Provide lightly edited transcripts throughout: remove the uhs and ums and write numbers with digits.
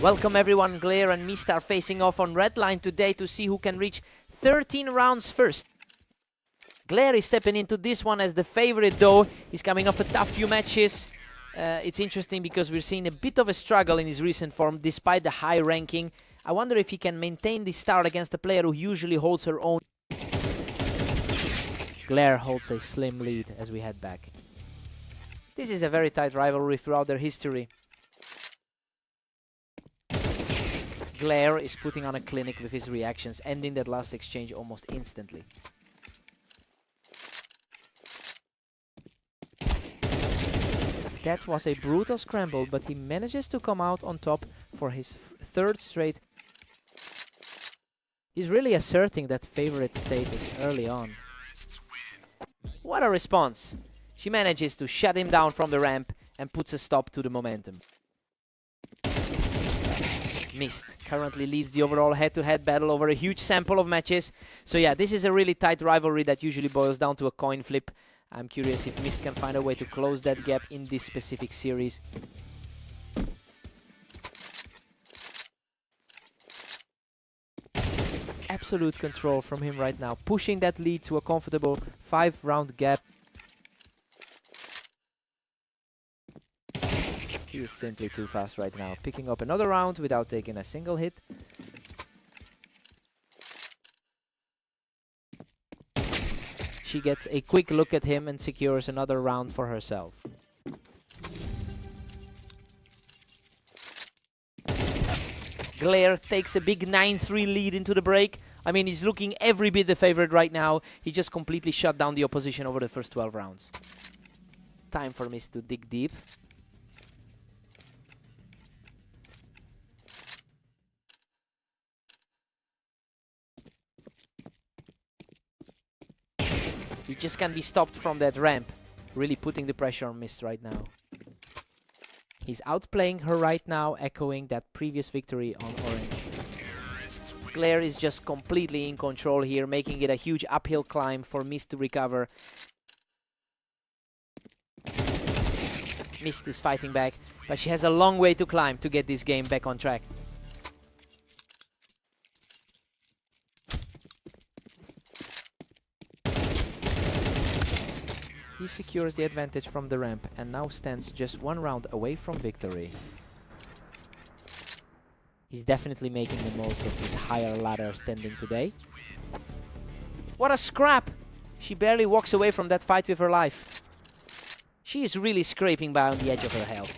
Welcome everyone, Glare and Mist are facing off on red line today to see who can reach 13 rounds first. Glare is stepping into this one as the favorite though. He's coming off a tough few matches. It's interesting because we're seeing a bit of a struggle in his recent form despite the high ranking. I wonder if he can maintain this start against a player who usually holds her own. Glare holds a slim lead as we head back. This is a very tight rivalry throughout their history. Glare is putting on a clinic with his reactions, ending that last exchange almost instantly. That was a brutal scramble, but he manages to come out on top for his third straight. He's really asserting that favorite status early on. What a response! She manages to shut him down from the ramp and puts a stop to the momentum. Mist currently leads the overall head-to-head battle over a huge sample of matches. So yeah, this is a really tight rivalry that usually boils down to a coin flip. I'm curious if Mist can find a way to close that gap in this specific series. Absolute control from him right now, pushing that lead to a comfortable 5-round gap. He is simply too fast right now, picking up another round without taking a single hit. She gets a quick look at him and secures another round for herself. Glare takes a big 9-3 lead into the break. I mean, he's looking every bit the favorite right now. He just completely shut down the opposition over the first 12 rounds. Time for Mist to dig deep. He just can't be stopped from that ramp. Really putting the pressure on Mist right now. He's outplaying her right now, echoing that previous victory on Orange. Glare is just completely in control here, making it a huge uphill climb for Mist to recover. Mist is fighting back, but she has a long way to climb to get this game back on track. He secures the advantage from the ramp and now stands just 1 round away from victory. He's definitely making the most of his higher ladder standing today. What a scrap! She barely walks away from that fight with her life. She is really scraping by on the edge of her health.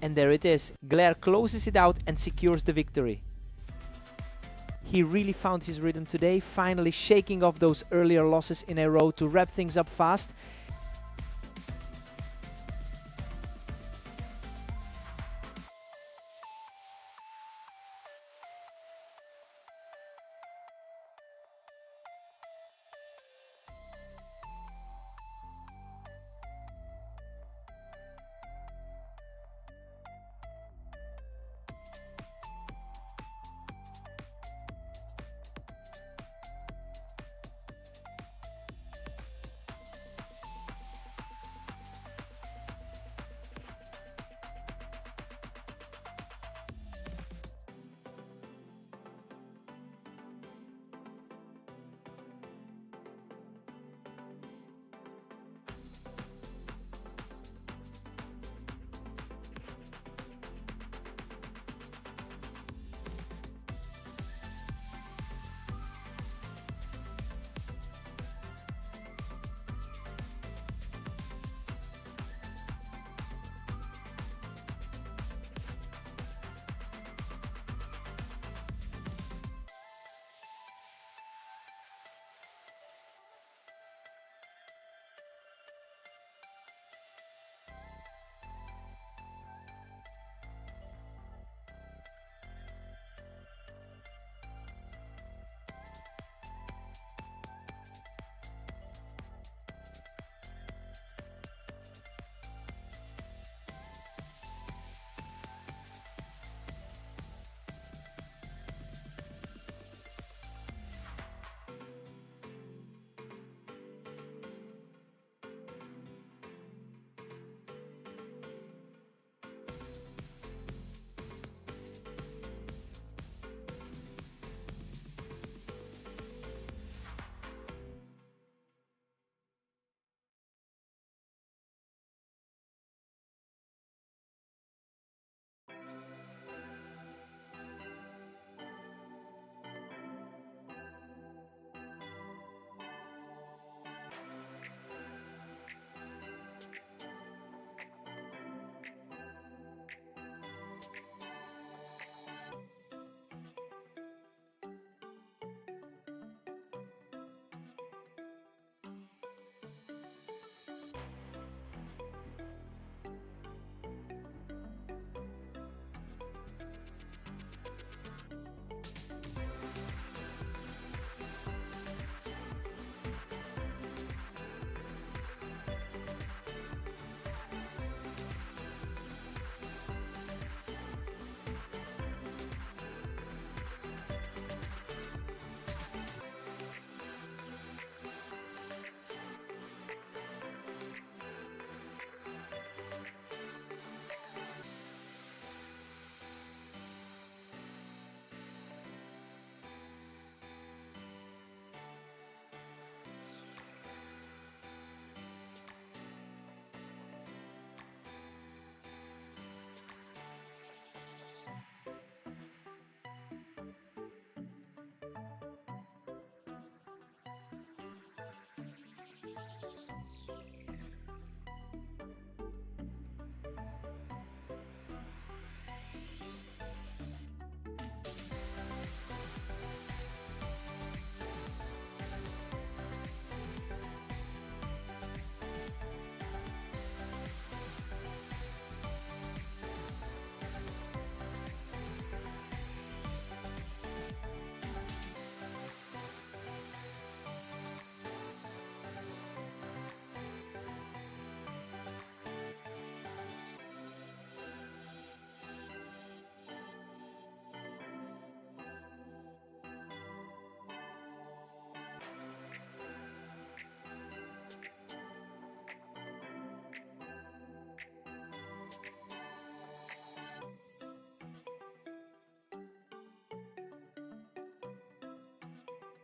And there it is. Glare closes it out and secures the victory. He really found his rhythm today, finally shaking off those earlier losses in a row to wrap things up fast.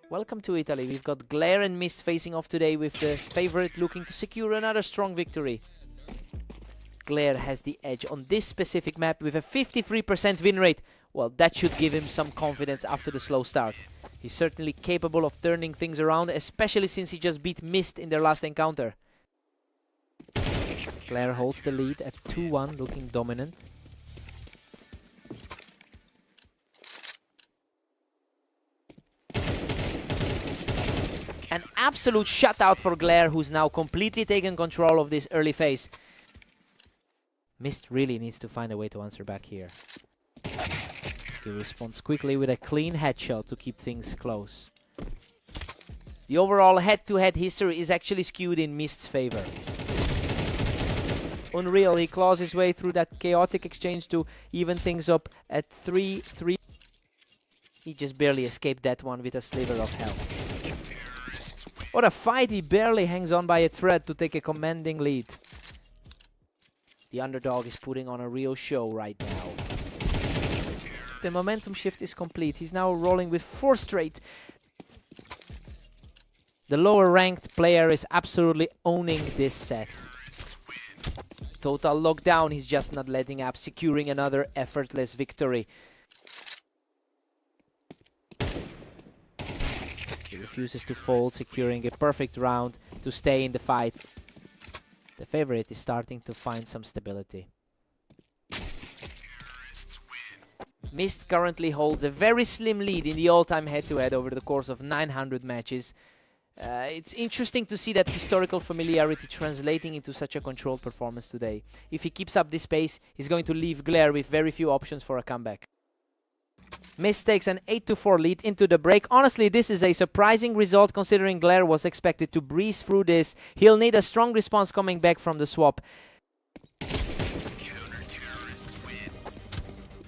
Welcome to Italy. We've got Glare and Mist facing off today with the favorite looking to secure another strong victory. Glare has the edge on this specific map with a 53% win rate. Well, that should give him some confidence after the slow start. He's certainly capable of turning things around, especially since he just beat Mist in their last encounter. Glare holds the lead at 2-1, looking dominant. An absolute shutout for Glare, who's now completely taken control of this early phase. Mist really needs to find a way to answer back here. He responds quickly with a clean headshot to keep things close. The overall head-to-head history is actually skewed in Mist's favor. Unreal, he claws his way through that chaotic exchange to even things up at 3-3. He just barely escaped that one with a sliver of health. What a fight, he barely hangs on by a thread to take a commanding lead. The underdog is putting on a real show right now. The momentum shift is complete. He's now rolling with 4 straight. The lower ranked player is absolutely owning this set. Total lockdown, he's just not letting up, securing another effortless victory. He refuses to fold, securing a perfect round to stay in the fight. The favorite is starting to find some stability. Mist currently holds a very slim lead in the all-time head-to-head over the course of 900 matches. It's interesting to see that historical familiarity translating into such a controlled performance today. If he keeps up this pace, he's going to leave Glare with very few options for a comeback. Mist takes an 8-4 lead into the break. Honestly, this is a surprising result considering Glare was expected to breeze through this. He'll need a strong response coming back from the swap.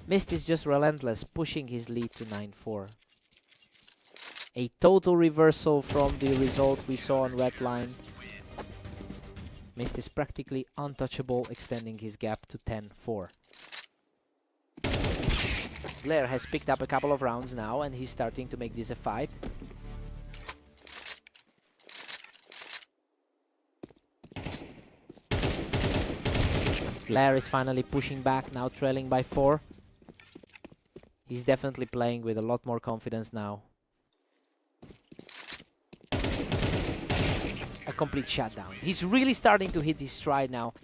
Mist is just relentless, pushing his lead to 9-4. A total reversal from the result we saw on red line. Mist is practically untouchable, extending his gap to 10-4. Glare has picked up a couple of rounds now, and he's starting to make this a fight. Glare is finally pushing back, now trailing by 4. He's definitely playing with a lot more confidence now. A complete shutdown. He's really starting to hit his stride now.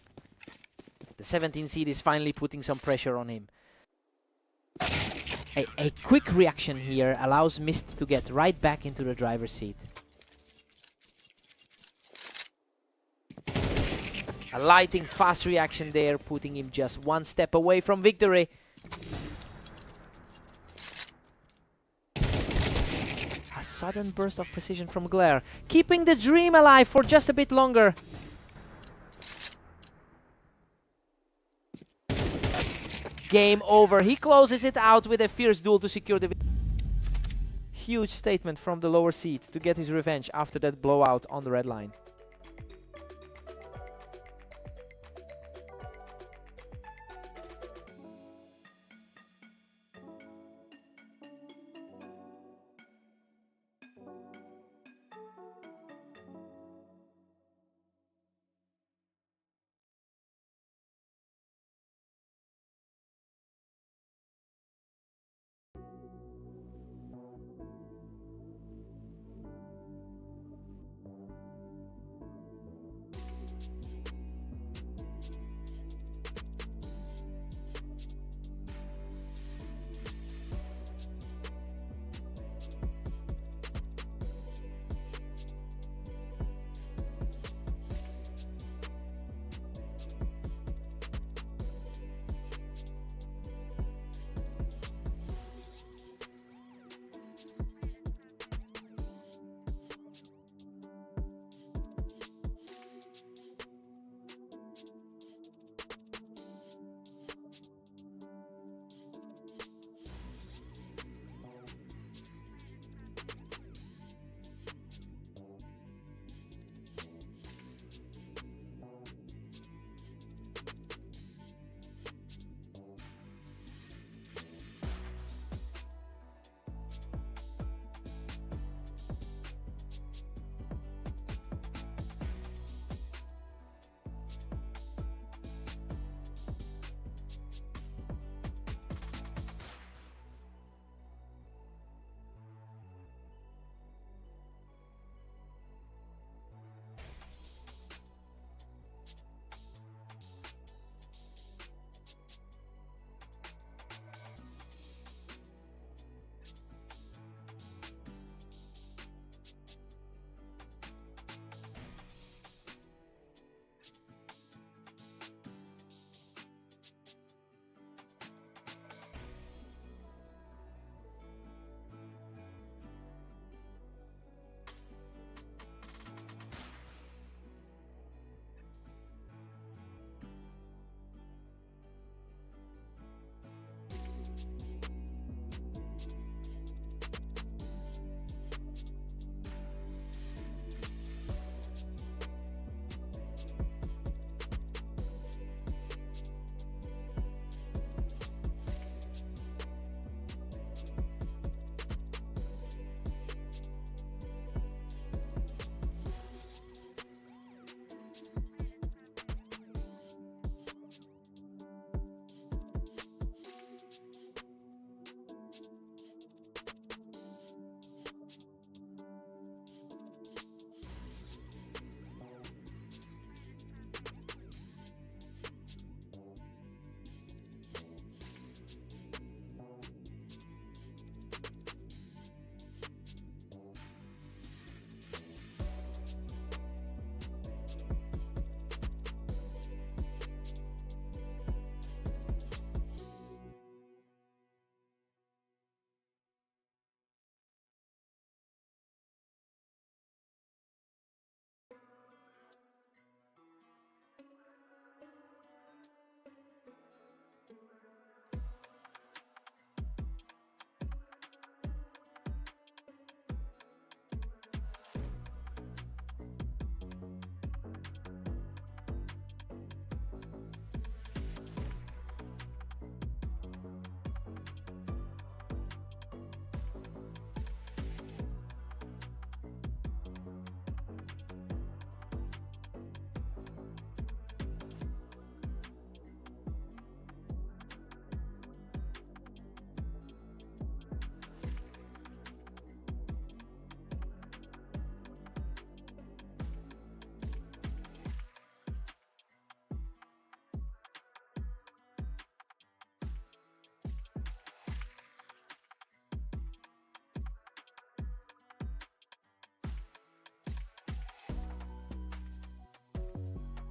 The 17 seed is finally putting some pressure on him. A quick reaction here allows Mist to get right back into the driver's seat. A lightning fast reaction there, putting him just one step away from victory. A sudden burst of precision from Glare, keeping the dream alive for just a bit longer. Game over. He closes it out with a fierce duel to secure the huge statement from the lower seat to get his revenge after that blowout on the red line.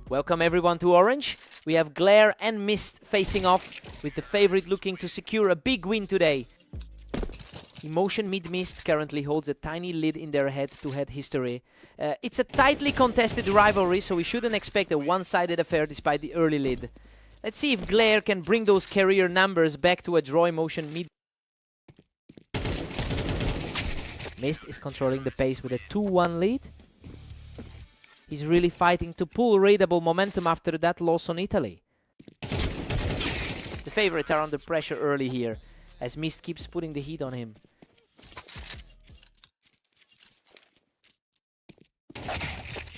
Welcome everyone to Orange. We have Glare and Mist facing off, with the favorite looking to secure a big win today. Emotion Mid-Mist currently holds a tiny lead in their head-to-head history. It's a tightly contested rivalry, so we shouldn't expect a one-sided affair despite the early lead. Let's see if Glare can bring those career numbers back to a draw. Emotion Mid. Mist is controlling the pace with a 2-1 lead. He's really fighting to pull raidable momentum after that loss on Italy. The favorites are under pressure early here, as Mist keeps putting the heat on him.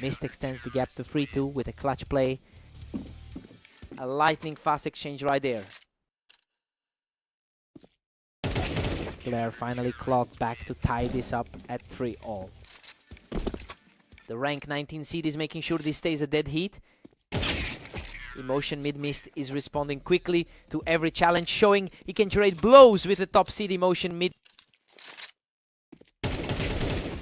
Mist extends the gap to 3-2 with a clutch play. A lightning fast exchange right there. Glare finally clawed back to tie this up at 3-all. The rank 19 seed is making sure this stays a dead heat. Emotion Mid-Mist is responding quickly to every challenge, showing he can trade blows with the top seed Emotion Mid.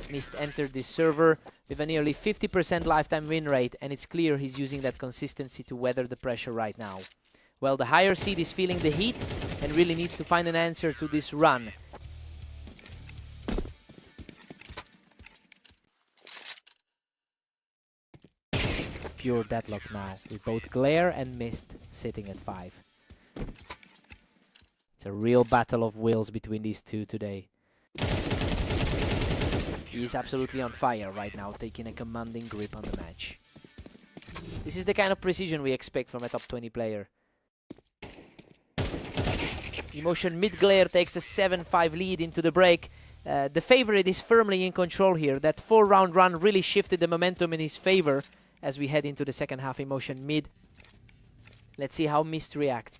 Mist entered this server with a nearly 50% lifetime win rate, and it's clear he's using that consistency to weather the pressure right now. Well, the higher seed is feeling the heat and really needs to find an answer to this run. Pure deadlock now, with both Glare and Mist sitting at 5. It's a real battle of wills between these two today. He is absolutely on fire right now, taking a commanding grip on the match. This is the kind of precision we expect from a top 20 player. Emotion Mid-Glare takes a 7-5 lead into the break. The favorite is firmly in control here. That 4-round run really shifted the momentum in his favor as we head into the second half. Emotion Mid. Let's see how Mist reacts.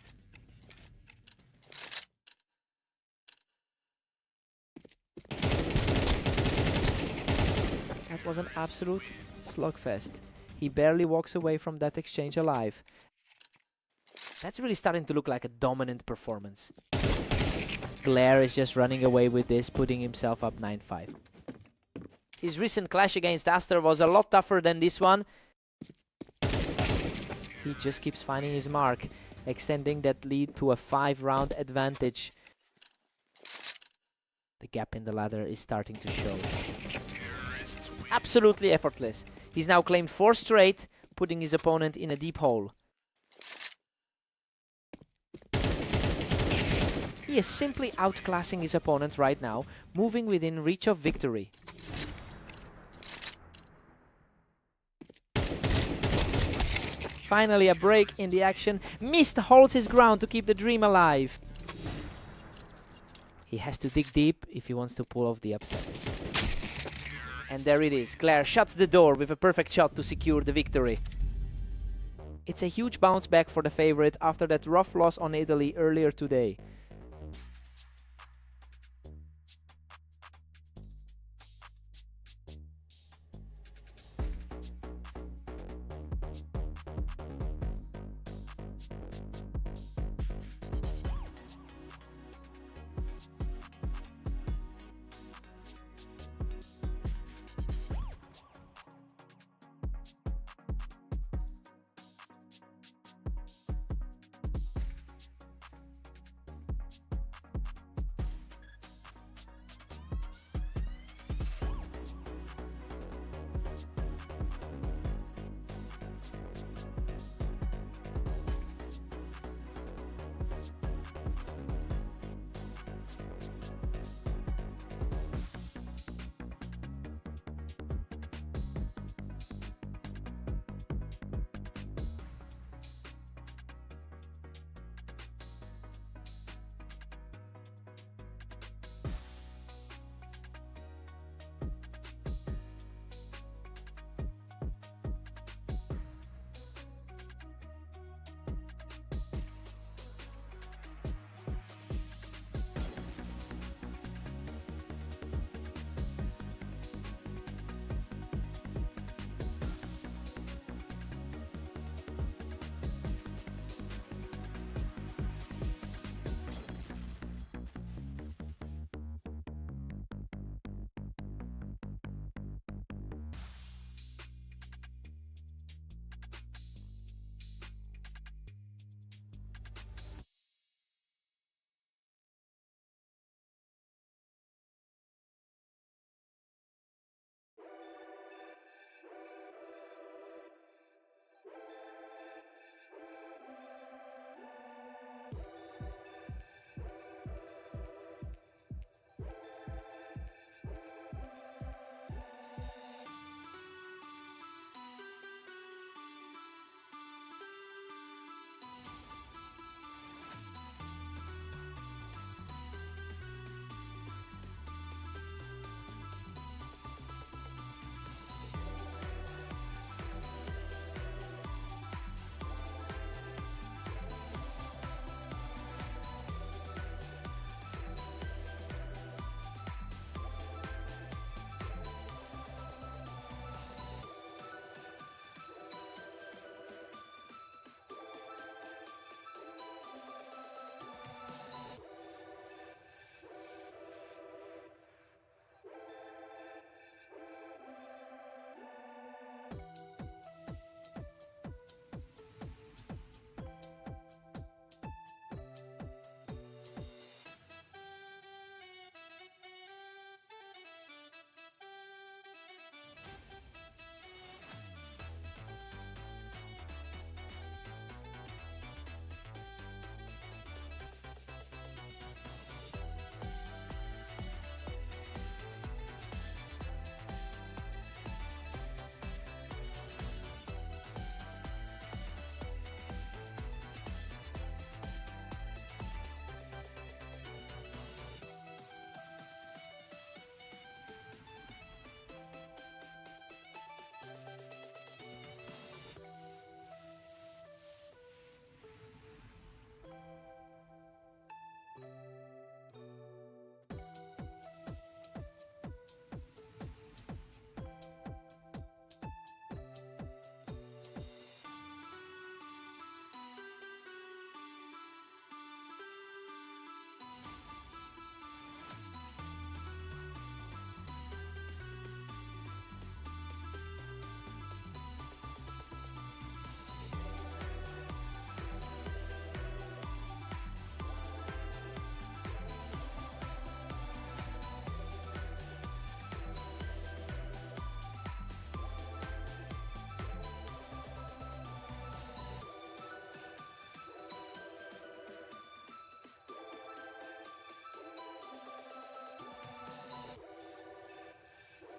That was an absolute slugfest. He barely walks away from that exchange alive. That's really starting to look like a dominant performance. Glare is just running away with this, putting himself up 9-5. His recent clash against Aster was a lot tougher than this one. He just keeps finding his mark, extending that lead to a 5-round advantage. The gap in the ladder is starting to show. Absolutely effortless. He's now claimed 4 straight, putting his opponent in a deep hole. He is simply outclassing his opponent right now, moving within reach of victory. Finally a break in the action. Mist holds his ground to keep the dream alive. He has to dig deep if he wants to pull off the upset. And there it is. Glare shuts the door with a perfect shot to secure the victory. It's a huge bounce back for the favorite after that rough loss on Italy earlier today.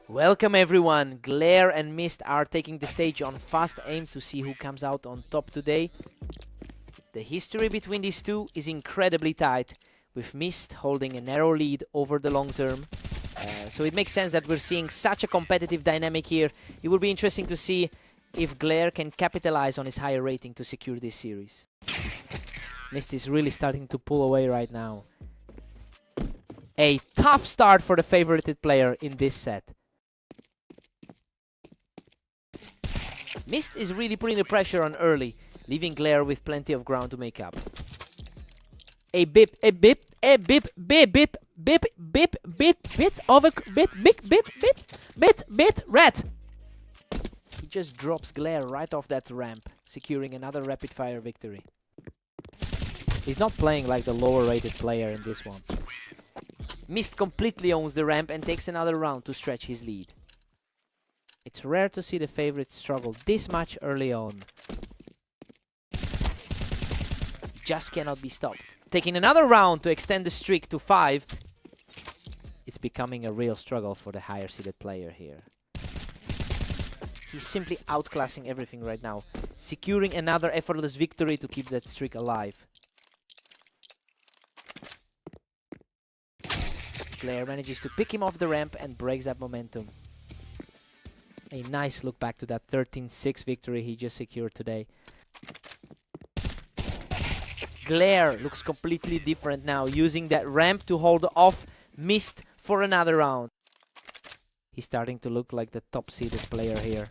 Welcome everyone. Glare and Mist are taking the stage on fast aim to see who comes out on top today. The history between these two is incredibly tight, with Mist holding a narrow lead over the long term. So it makes sense that we're seeing such a competitive dynamic here. It will be interesting to see if Glare can capitalize on his higher rating to secure this series. Mist is really starting to pull away right now. A tough start for the favorited player in this set. Mist is really putting the pressure on early, leaving Glare with plenty of ground to make up. A bip of a bit red. He just drops Glare right off that ramp, securing another rapid fire victory. He's not playing like the lower rated player in this one. Mist completely owns the ramp and takes another round to stretch his lead. It's rare to see the favorite struggle this much early on. Just cannot be stopped. Taking another round to extend the streak to 5. It's becoming a real struggle for the higher seeded player here. He's simply outclassing everything right now, securing another effortless victory to keep that streak alive. Glare manages to pick him off the ramp and breaks that momentum. A nice look back to that 13-6 victory he just secured today. Glare looks completely different now, using that ramp to hold off Mist for another round. He's starting to look like the top-seeded player here.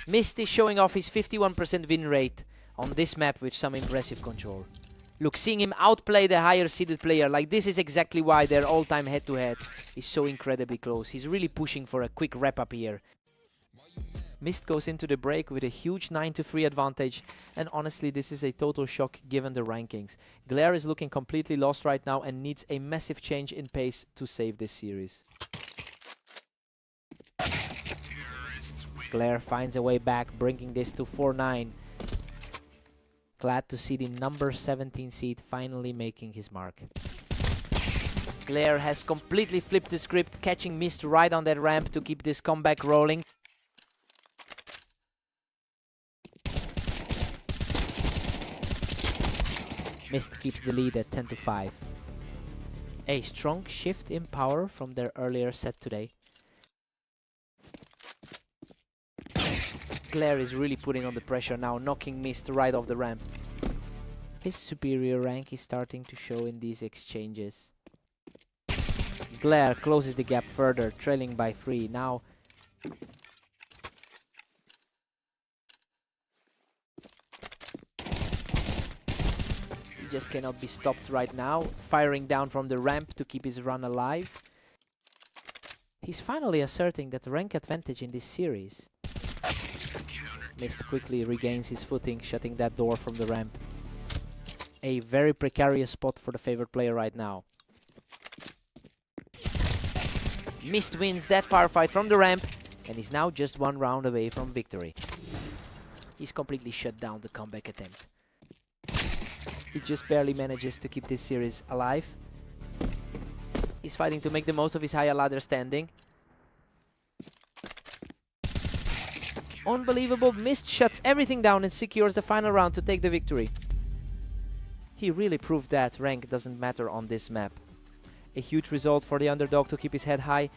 Mist is showing off his 51% win rate on this map with some impressive control. Look, seeing him outplay the higher-seeded player, like this is exactly why their all-time head-to-head is so incredibly close. He's really pushing for a quick wrap-up here. Mist goes into the break with a huge 9-3 advantage, and honestly, this is a total shock given the rankings. Glare is looking completely lost right now and needs a massive change in pace to save this series. Glare finds a way back, bringing this to 4-9. Glad to see the number 17 seed finally making his mark. Glare has completely flipped the script, catching Mist right on that ramp to keep this comeback rolling. Mist keeps the lead at 10-5. A strong shift in power from their earlier set today. Glare is really putting on the pressure now, knocking Mist right off the ramp. His superior rank is starting to show in these exchanges. Glare closes the gap further, trailing by 3. Now he just cannot be stopped right now, firing down from the ramp to keep his run alive. He's finally asserting that rank advantage in this series. Mist quickly regains his footing, shutting that door from the ramp. A very precarious spot for the favorite player right now. Mist wins that firefight from the ramp and is now just 1 round away from victory. He's completely shut down the comeback attempt. He just barely manages to keep this series alive. He's fighting to make the most of his higher ladder standing. Unbelievable, Mist shuts everything down and secures the final round to take the victory. He really proved that rank doesn't matter on this map. A huge result for the underdog to keep his head high.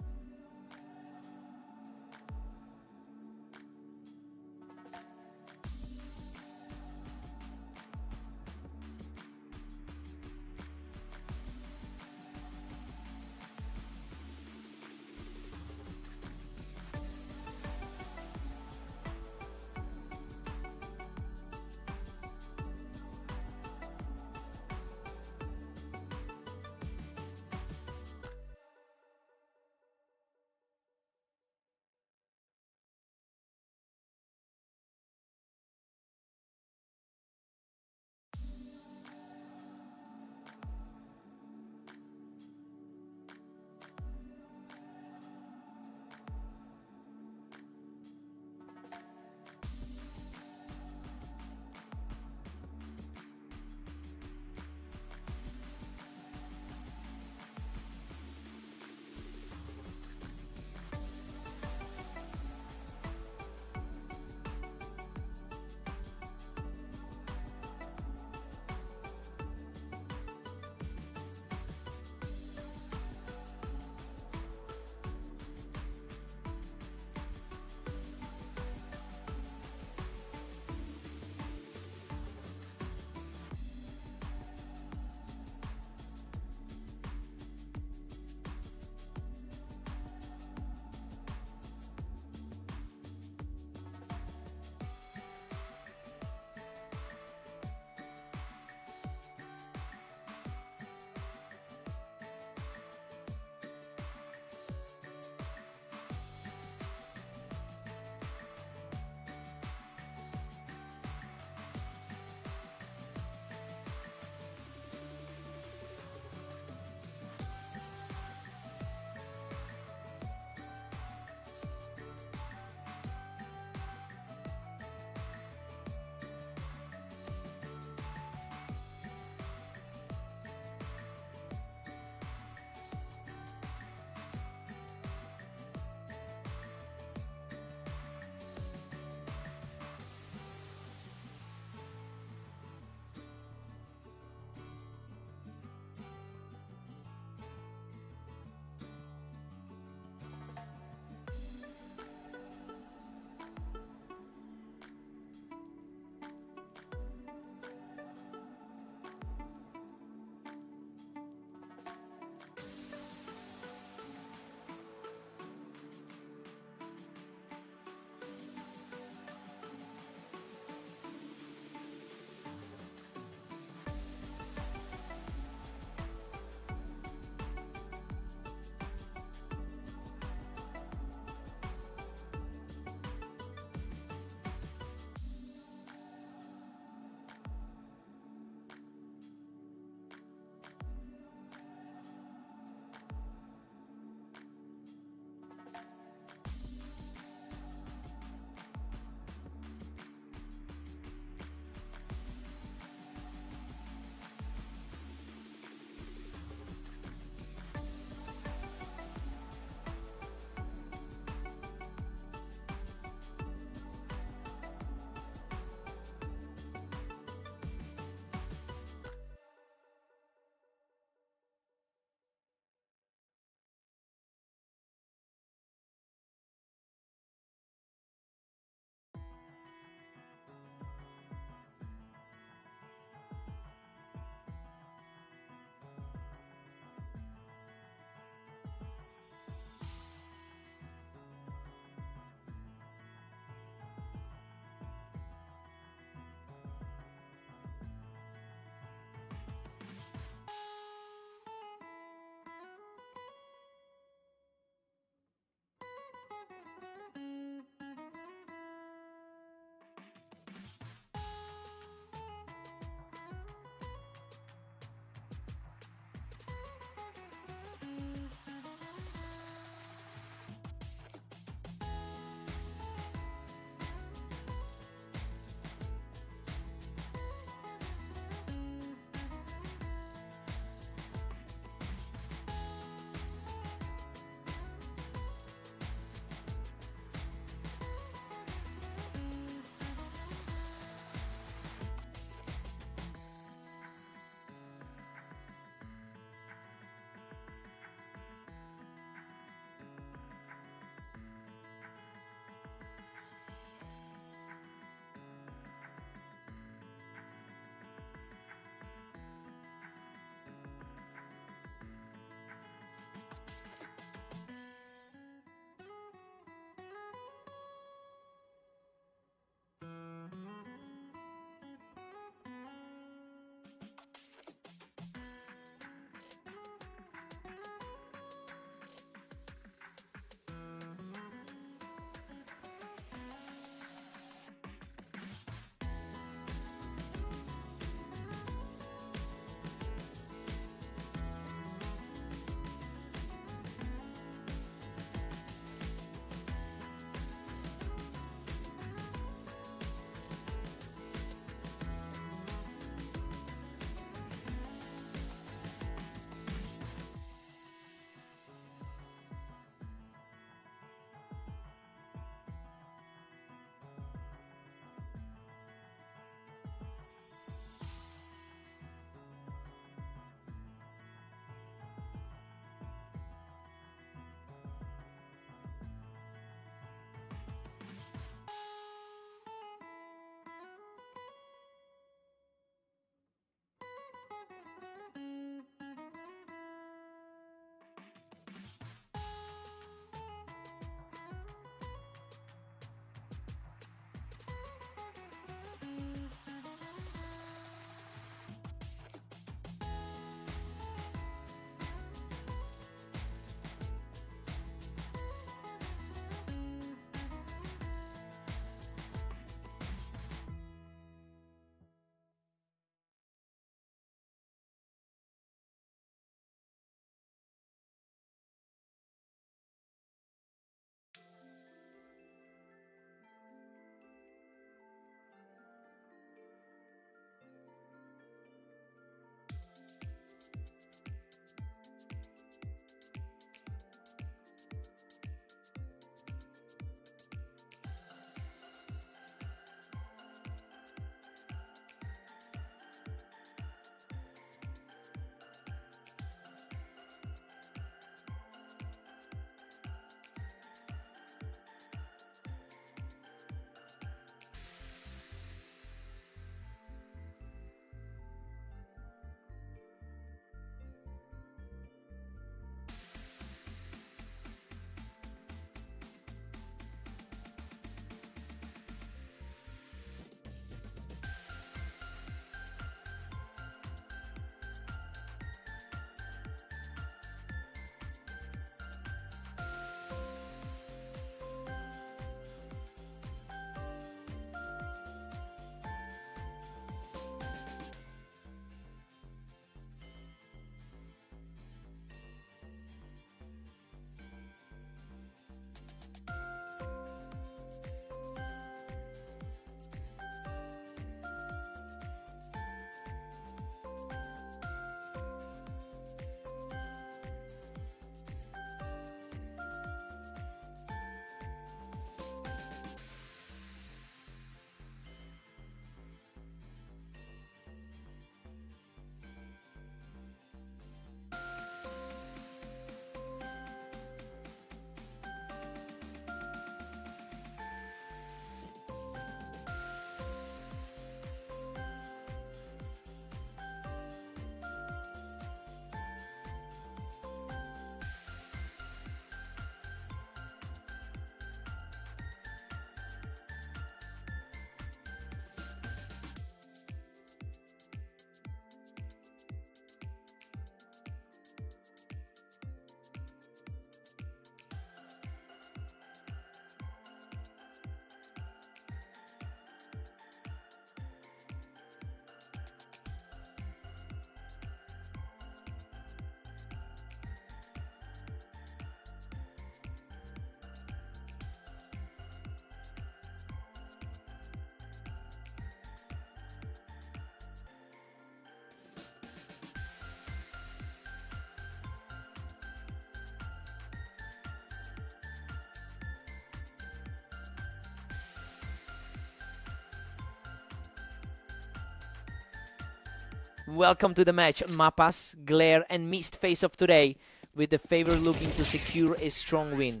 Welcome to the match. Mapas, Glare and Mist face off today, with the favor looking to secure a strong win.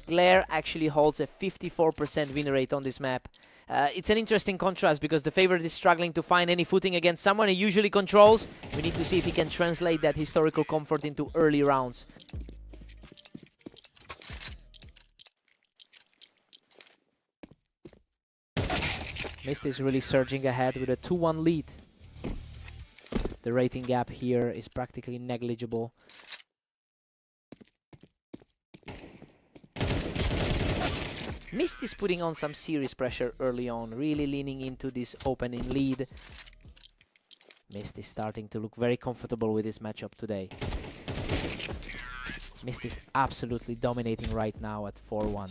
Glare actually holds a 54% win rate on this map. It's an interesting contrast because the favorite is struggling to find any footing against someone he usually controls. We need to see if he can translate that historical comfort into early rounds. Mist is really surging ahead with a 2-1 lead. The rating gap here is practically negligible. Mist is putting on some serious pressure early on, really leaning into this opening lead. Mist is starting to look very comfortable with this matchup today. Mist is absolutely dominating right now at 4-1.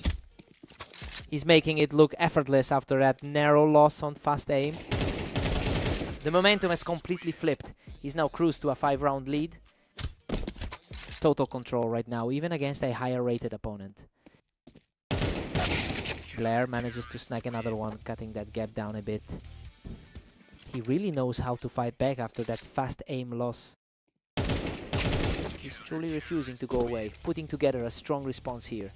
He's making it look effortless after that narrow loss on fast aim. The momentum has completely flipped. He's now cruised to a 5-round lead. Total control right now, even against a higher rated opponent. Glare manages to snag another one, cutting that gap down a bit. He really knows how to fight back after that fast aim loss. He's truly refusing to go away, putting together a strong response here.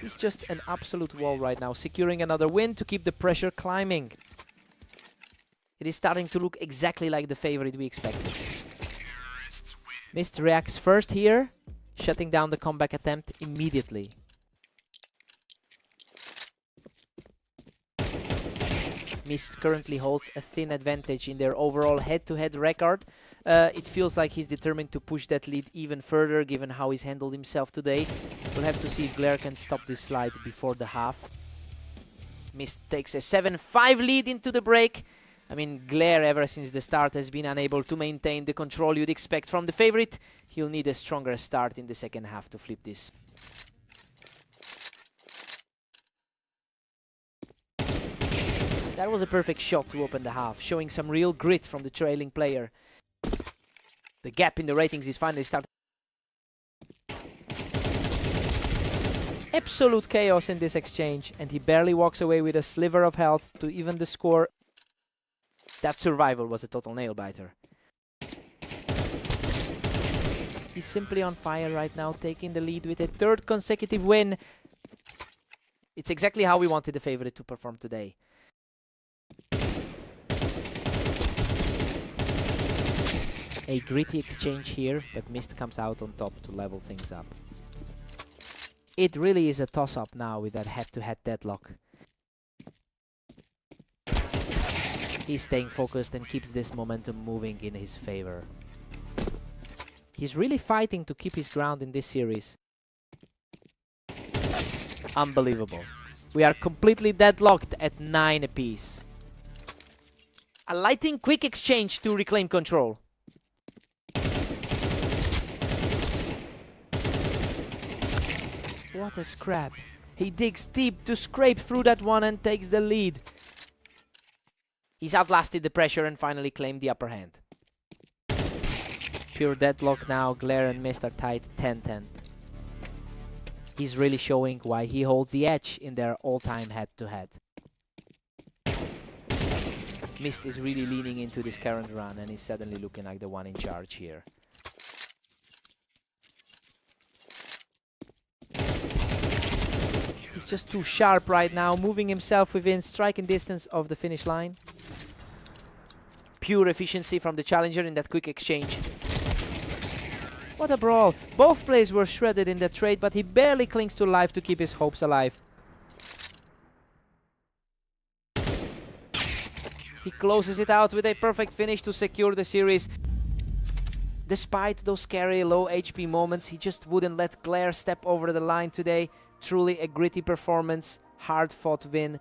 He's just an absolute wall right now, securing another win to keep the pressure climbing. It is starting to look exactly like the favorite we expected. Mist reacts first here, shutting down the comeback attempt immediately. Mist currently holds a thin advantage in their overall head-to-head record. It feels like he's determined to push that lead even further, given how he's handled himself today. We'll have to see if Glare can stop this slide before the half. Mist takes a 7-5 lead into the break. I mean, Glare ever since the start has been unable to maintain the control you'd expect from the favorite. He'll need a stronger start in the second half to flip this. That was a perfect shot to open the half, showing some real grit from the trailing player. The gap in the ratings is finally starting. Absolute chaos in this exchange, and he barely walks away with a sliver of health to even the score. That survival was a total nail-biter. He's simply on fire right now, taking the lead with a third consecutive win. It's exactly how we wanted the favorite to perform today. A gritty exchange here, but Mist comes out on top to level things up. It really is a toss-up now with that head-to-head deadlock. He's staying focused and keeps this momentum moving in his favor. He's really fighting to keep his ground in this series. Unbelievable. We are completely deadlocked at 9 apiece. A lightning quick exchange to reclaim control. What a scrap. He digs deep to scrape through that one and takes the lead. He's outlasted the pressure and finally claimed the upper hand. Pure deadlock now. Glare and Mist are tied 10-10. He's really showing why he holds the edge in their all-time head-to-head. Mist is really leaning into this current run and is suddenly looking like the one in charge here. He's just too sharp right now, moving himself within striking distance of the finish line. Pure efficiency from the challenger in that quick exchange. What a brawl. Both players were shredded in that trade, but he barely clings to life to keep his hopes alive. He closes it out with a perfect finish to secure the series. Despite those scary low HP moments, he just wouldn't let Glare step over the line today. Truly a gritty performance, hard-fought win.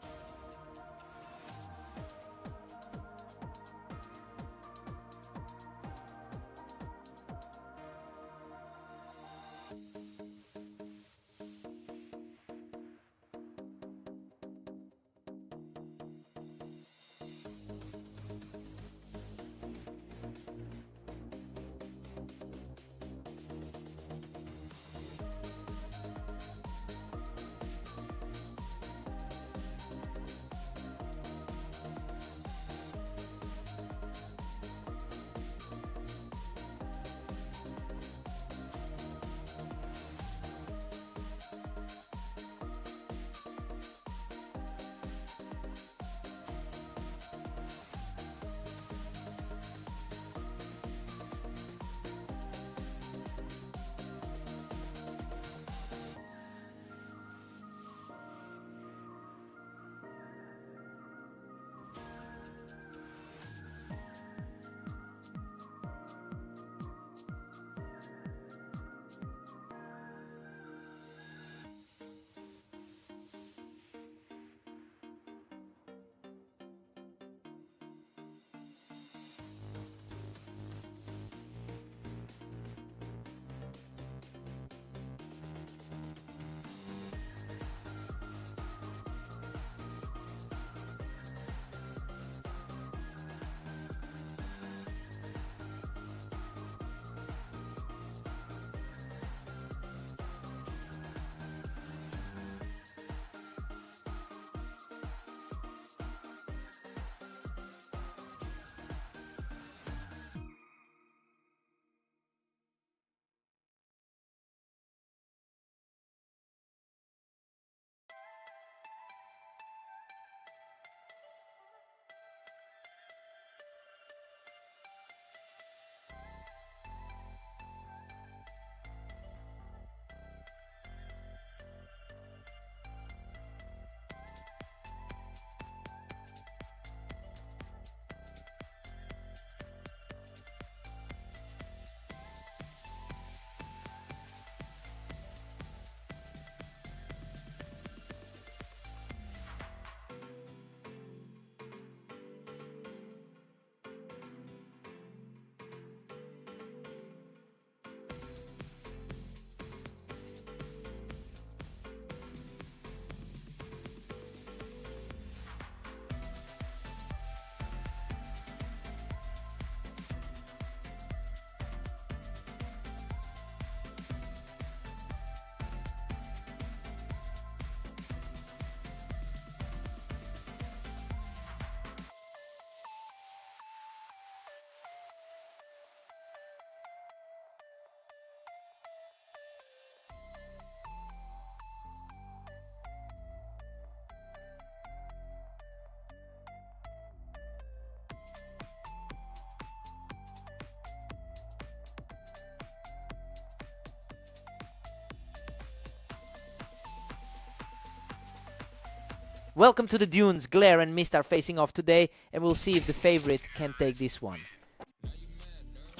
Welcome to the Dunes. Glare and Mist are facing off today, and we'll see if the favorite can take this one.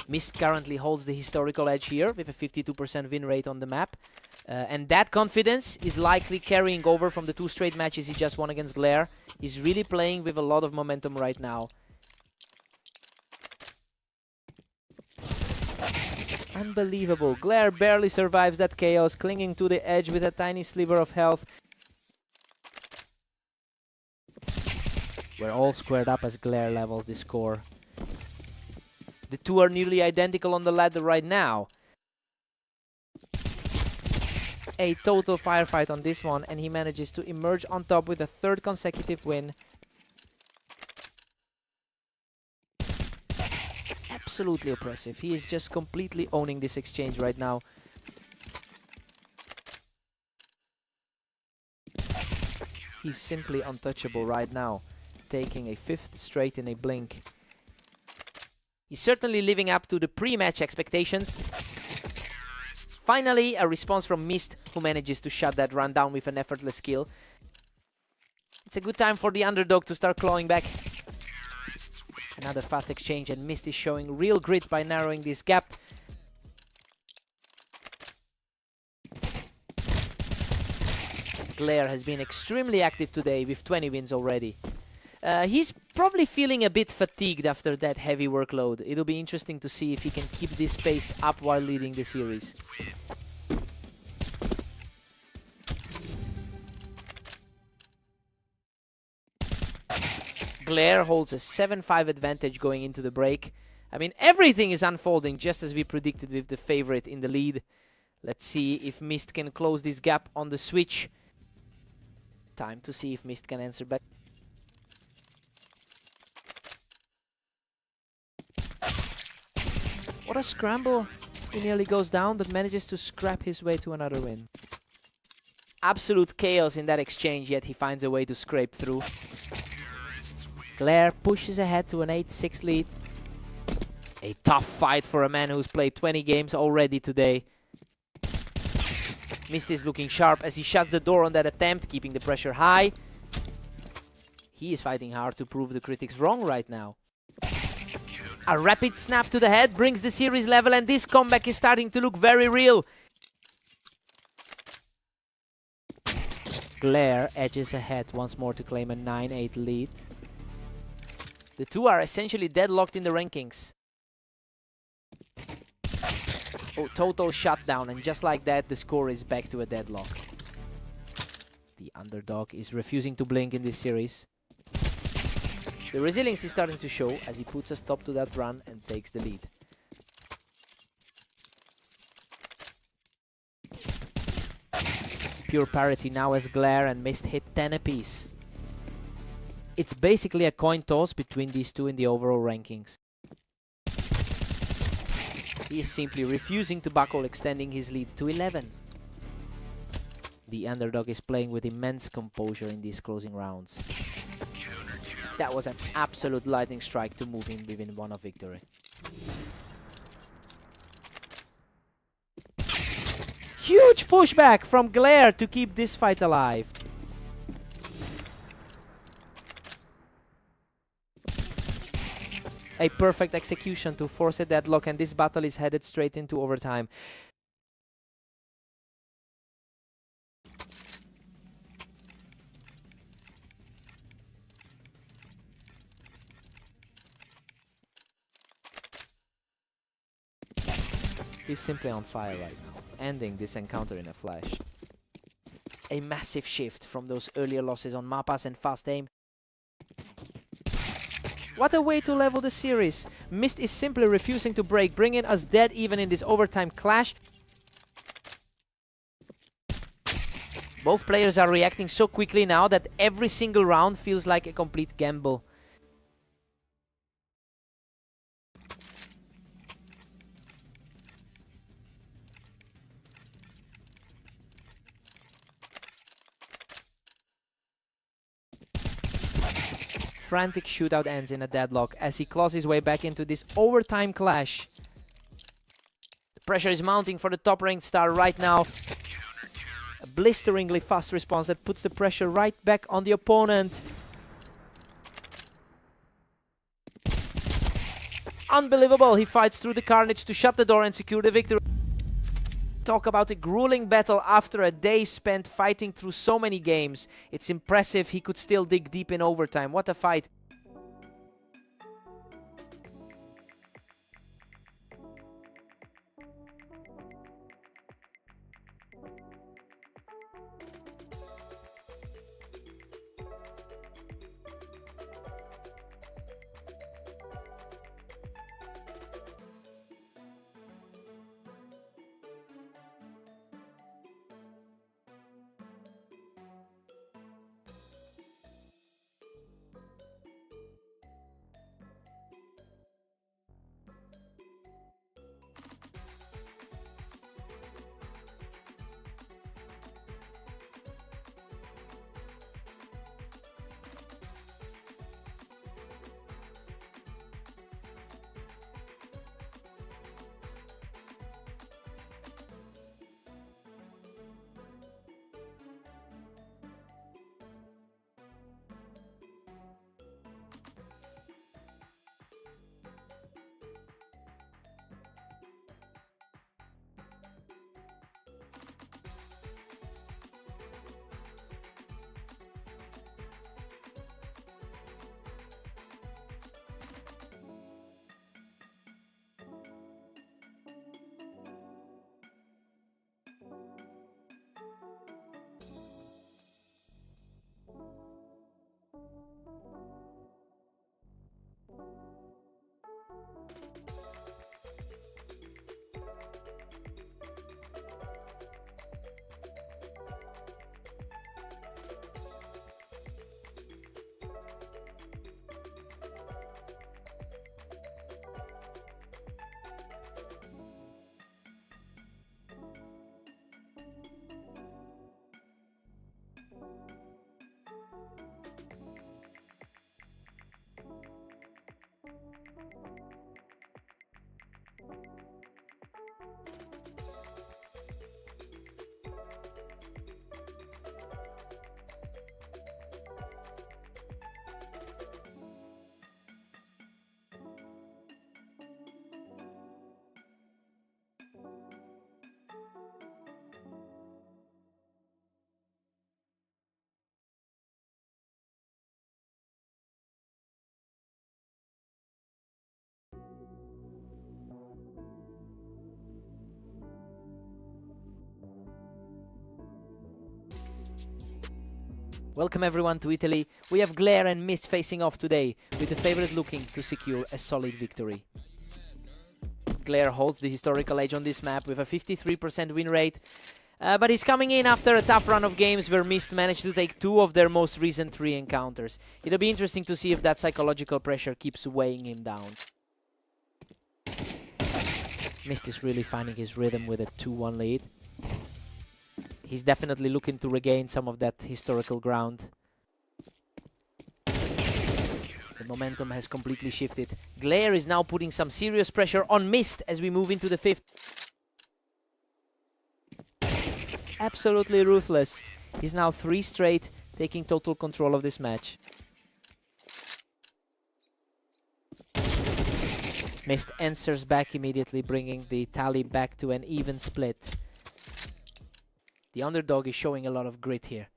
Mist currently holds the historical edge here with a 52% win rate on the map. And that confidence is likely carrying over from the 2 straight matches he just won against Glare. He's really playing with a lot of momentum right now. Unbelievable. Glare barely survives that chaos, clinging to the edge with a tiny sliver of health. We're all squared up as Glare levels the score. The two are nearly identical on the ladder right now. A total firefight on this one, and he manages to emerge on top with a third consecutive win. Absolutely oppressive. He is just completely owning this exchange right now. He's simply untouchable right now, taking a 5th straight in a blink. He's certainly living up to the pre-match expectations. Finally, a response from Mist, who manages to shut that run down with an effortless kill. It's a good time for the underdog to start clawing back. Another fast exchange, and Mist is showing real grit by narrowing this gap. Glare has been extremely active today with 20 wins already. He's probably feeling a bit fatigued after that heavy workload. It'll be interesting to see if he can keep this pace up while leading the series. Glare holds a 7-5 advantage going into the break. I mean, everything is unfolding just as we predicted with the favorite in the lead. Let's see if Mist can close this gap on the switch. Time to see if Mist can answer back. What a scramble. He nearly goes down, but manages to scrap his way to another win. Absolute chaos in that exchange, yet he finds a way to scrape through. Glare pushes ahead to an 8-6 lead. A tough fight for a man who's played 20 games already today. Mist is looking sharp as he shuts the door on that attempt, keeping the pressure high. He is fighting hard to prove the critics wrong right now. A rapid snap to the head brings the series level, and this comeback is starting to look very real. Glare edges ahead once more to claim a 9-8 lead. The two are essentially deadlocked in the rankings. Oh, total shutdown, and just like that, the score is back to a deadlock. The underdog is refusing to blink in this series. The resilience is starting to show as he puts a stop to that run and takes the lead. Pure parity now as Glare and Mist hit 10 apiece. It's basically a coin toss between these two in the overall rankings. He is simply refusing to buckle, extending his lead to 11. The underdog is playing with immense composure in these closing rounds. That was an absolute lightning strike to move him within one of victory. Huge pushback from Glare to keep this fight alive. A perfect execution to force a deadlock, and this battle is headed straight into overtime. He's simply on fire right now, ending this encounter in a flash. A massive shift from those earlier losses on Mapas and fast aim. What a way to level the series. Mist is simply refusing to break, bringing us dead even in this overtime clash. Both players are reacting so quickly now that every single round feels like a complete gamble. Frantic shootout ends in a deadlock as he claws his way back into this overtime clash. The pressure is mounting for the top-ranked star right now. A blisteringly fast response that puts the pressure right back on the opponent. Unbelievable, he fights through the carnage to shut the door and secure the victory. Talk about a grueling battle after a day spent fighting through so many games. It's impressive he could still dig deep in overtime. What a fight. Welcome everyone to Italy. We have Glare and Mist facing off today, with the favorite looking to secure a solid victory. Glare holds the historical edge on this map with a 53% win rate, but he's coming in after a tough run of games where Mist managed to take 2 of their most recent 3 encounters. It'll be interesting to see if that psychological pressure keeps weighing him down. Mist is really finding his rhythm with a 2-1 lead. He's definitely looking to regain some of that historical ground. The momentum has completely shifted. Glare is now putting some serious pressure on Mist as we move into the 5th. Absolutely ruthless. He's now 3 straight, taking total control of this match. Mist answers back immediately, bringing the tally back to an even split. The underdog is showing a lot of grit here.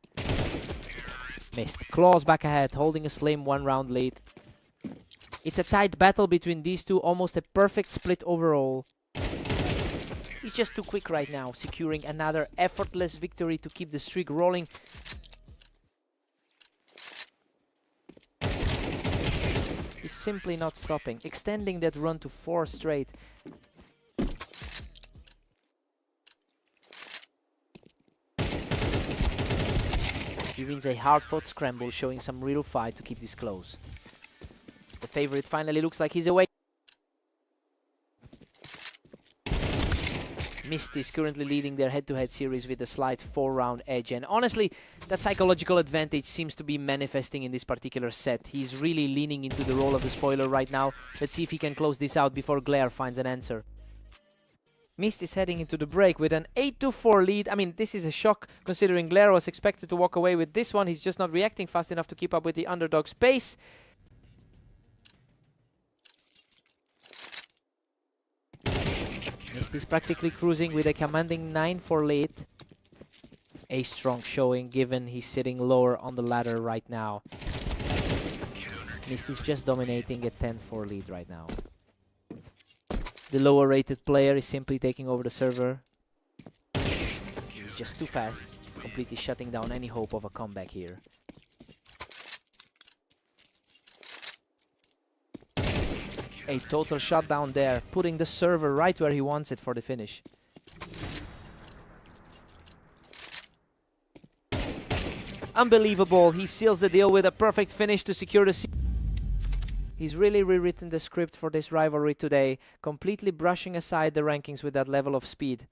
Mist claws back ahead, holding a slim 1-round lead. It's a tight battle between these two, almost a perfect split overall. He's just too quick right now, securing another effortless victory to keep the streak rolling. He's simply not stopping, extending that run to 4 straight. He wins a hard-fought scramble, showing some real fight to keep this close. The favorite finally looks like he's away. Mist is currently leading their head-to-head series with a slight 4-round edge, and honestly, that psychological advantage seems to be manifesting in this particular set. He's really leaning into the role of the spoiler right now. Let's see if he can close this out before Glare finds an answer. Mist is heading into the break with an 8-4 lead. I mean, this is a shock considering Glare was expected to walk away with this one. He's just not reacting fast enough to keep up with the underdog's pace. Mist is practically cruising with a commanding 9-4 lead. A strong showing given he's sitting lower on the ladder right now. Mist is just dominating a 10-4 lead right now. The lower rated player is simply taking over the server. He's just too fast, completely shutting down any hope of a comeback here. A total shutdown there, putting the server right where he wants it for the finish. Unbelievable, he seals the deal with a perfect finish to secure the series. He's really rewritten the script for this rivalry today, completely brushing aside the rankings with that level of speed.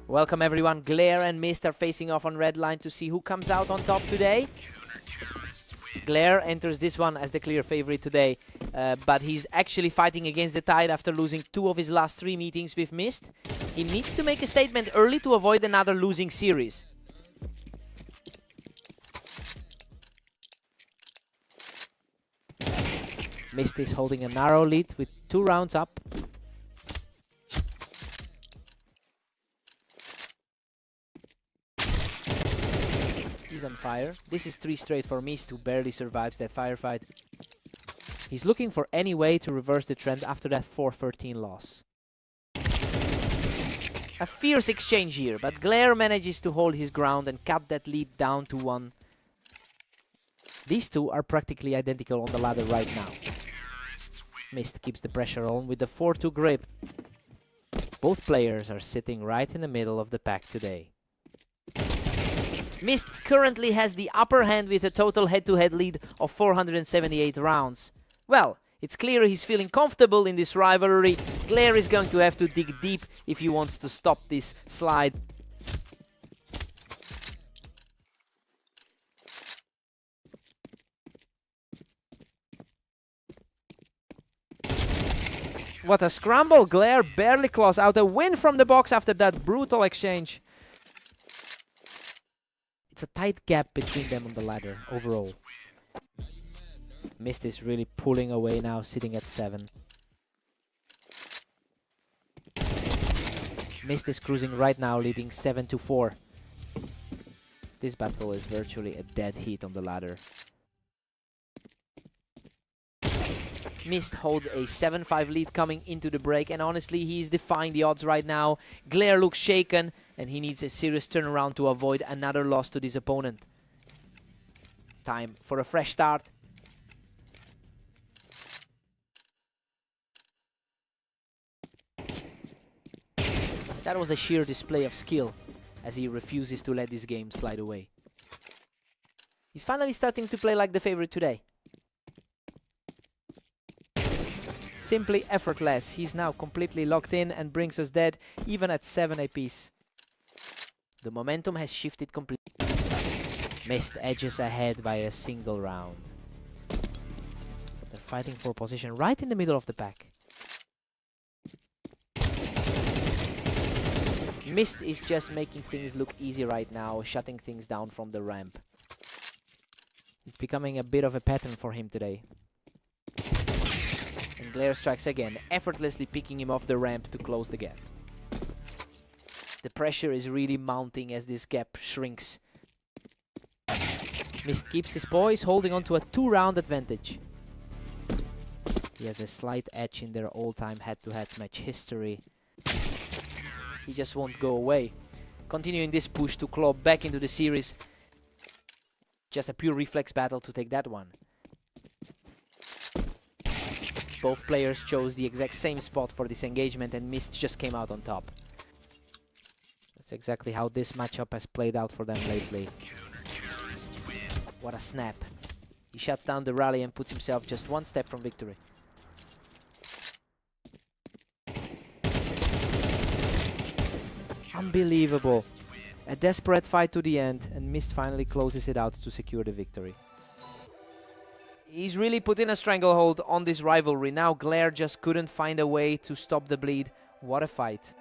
Welcome everyone. Glare and Mist are facing off on red line to see who comes out on top today. Glare enters this one as the clear favorite today, but he's actually fighting against the tide after losing 2 of his last 3 meetings with Mist. He needs to make a statement early to avoid another losing series. Mist is holding a narrow lead with 2 rounds up. He's on fire. This is 3 straight for Mist, who barely survives that firefight. He's looking for any way to reverse the trend after that 4-13 loss. A fierce exchange here, but Glare manages to hold his ground and cut that lead down to 1. These two are practically identical on the ladder right now. Mist keeps the pressure on with the 4-2 grip. Both players are sitting right in the middle of the pack today. Mist currently has the upper hand with a total head-to-head lead of 478 rounds. Well, it's clear he's feeling comfortable in this rivalry. Glare is going to have to dig deep if he wants to stop this slide. What a scramble! Glare barely claws out a win from the box after that brutal exchange. It's a tight gap between them on the ladder overall. Mist is really pulling away now, sitting at 7. Mist is cruising right now, leading 7-4. This battle is virtually a dead heat on the ladder. Mist holds a 7-5 lead coming into the break, and honestly, he's defying the odds right now. Glare looks shaken, and he needs a serious turnaround to avoid another loss to this opponent. Time for a fresh start. That was a sheer display of skill, as he refuses to let this game slide away. He's finally starting to play like the favorite today. Simply effortless. He's now completely locked in and brings us dead, even at 7 apiece. The momentum has shifted completely. Mist edges ahead by a single round. They're fighting for position right in the middle of the pack. Mist is just making things look easy right now, shutting things down from the ramp. It's becoming a bit of a pattern for him today. And Glare strikes again, effortlessly picking him off the ramp to close the gap. The pressure is really mounting as this gap shrinks. Mist keeps his poise, holding on to a 2-round advantage. He has a slight edge in their all-time head-to-head match history. He just won't go away. Continuing this push to claw back into the series. Just a pure reflex battle to take that one. Both players chose the exact same spot for this engagement, and Mist just came out on top. That's exactly how this matchup has played out for them lately. What a snap. He shuts down the rally and puts himself just 1 step from victory. Unbelievable. A desperate fight to the end, and Mist finally closes it out to secure the victory. He's really put in a stranglehold on this rivalry. Now Glare just couldn't find a way to stop the bleed. What a fight.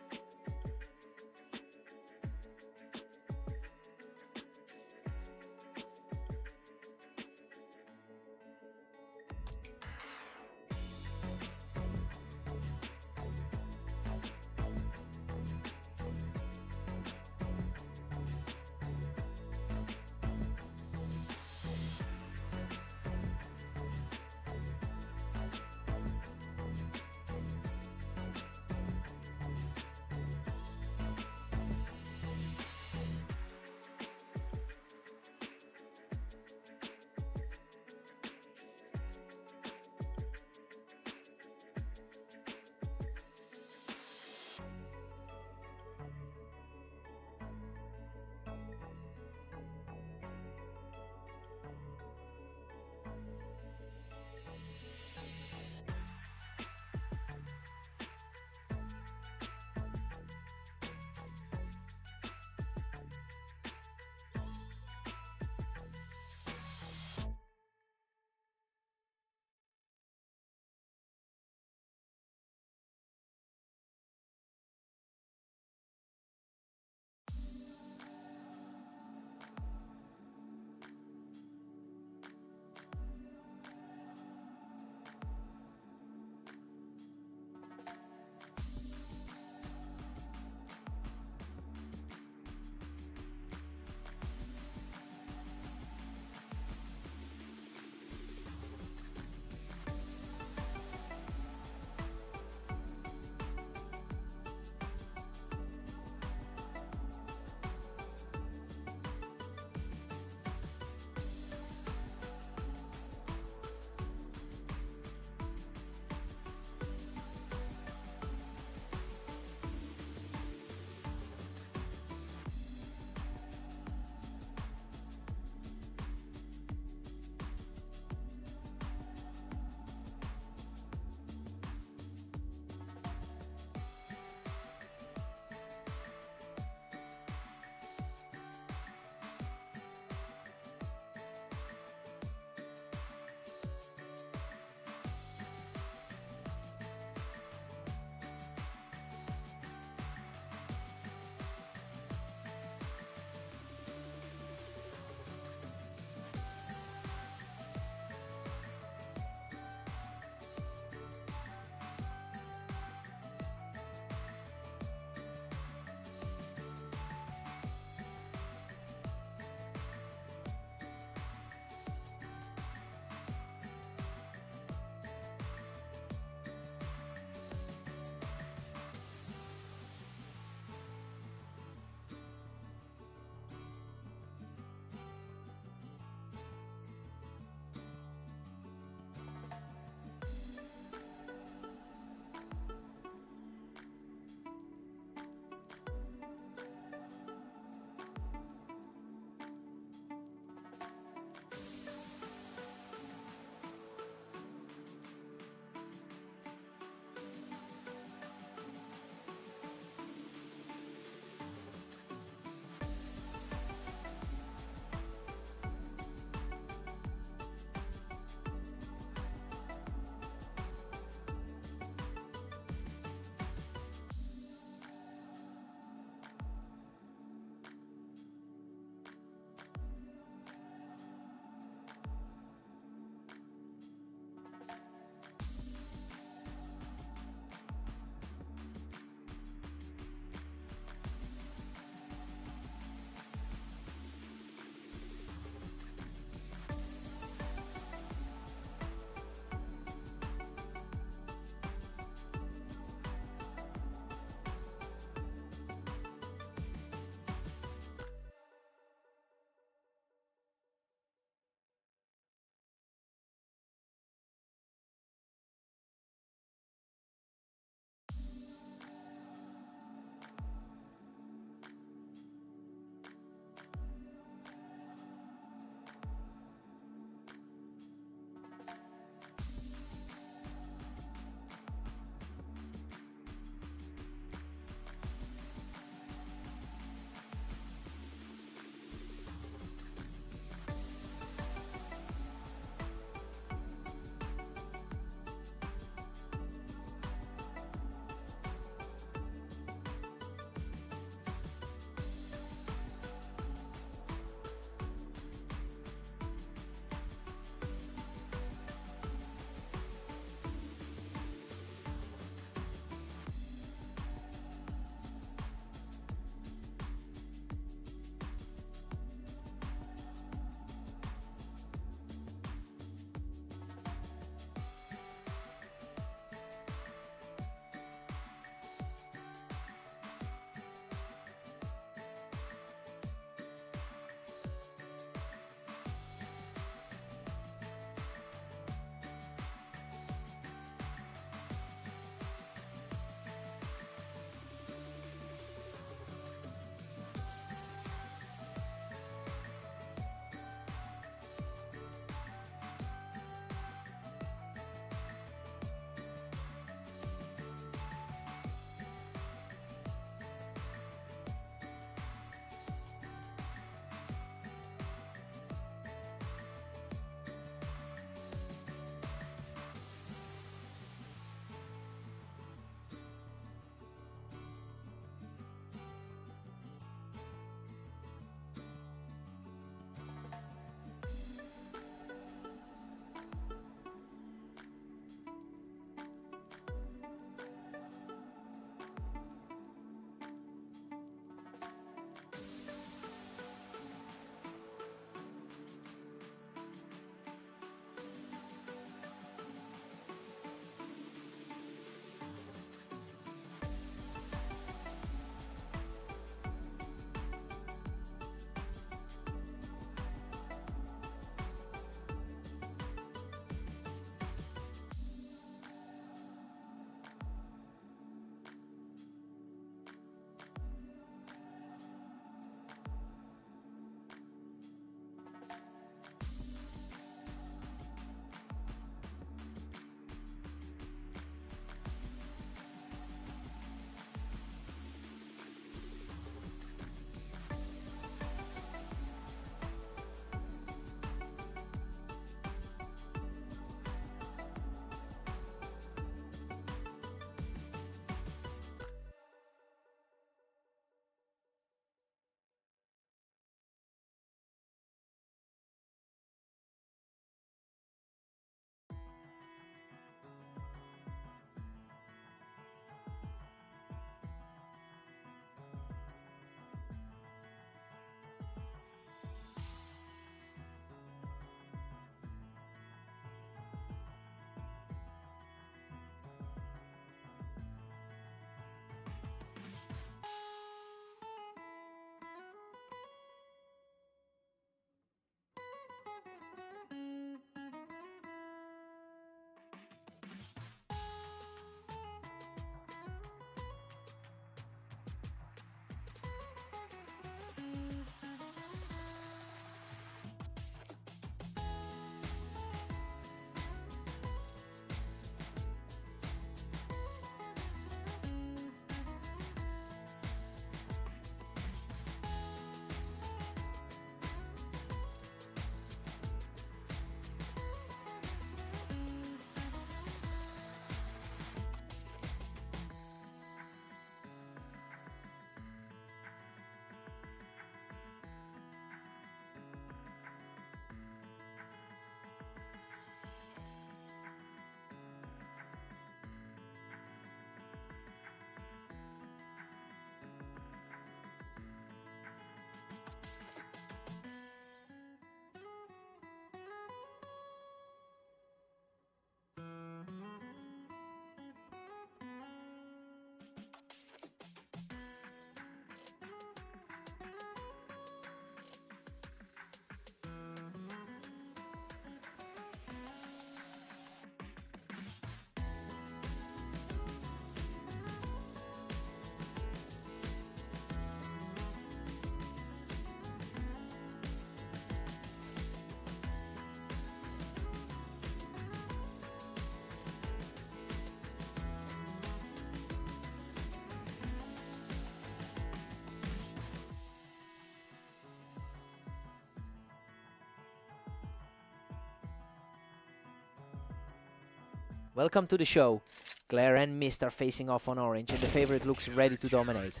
Welcome to the show. Glare and Mist are facing off on orange, and the favorite looks ready to dominate.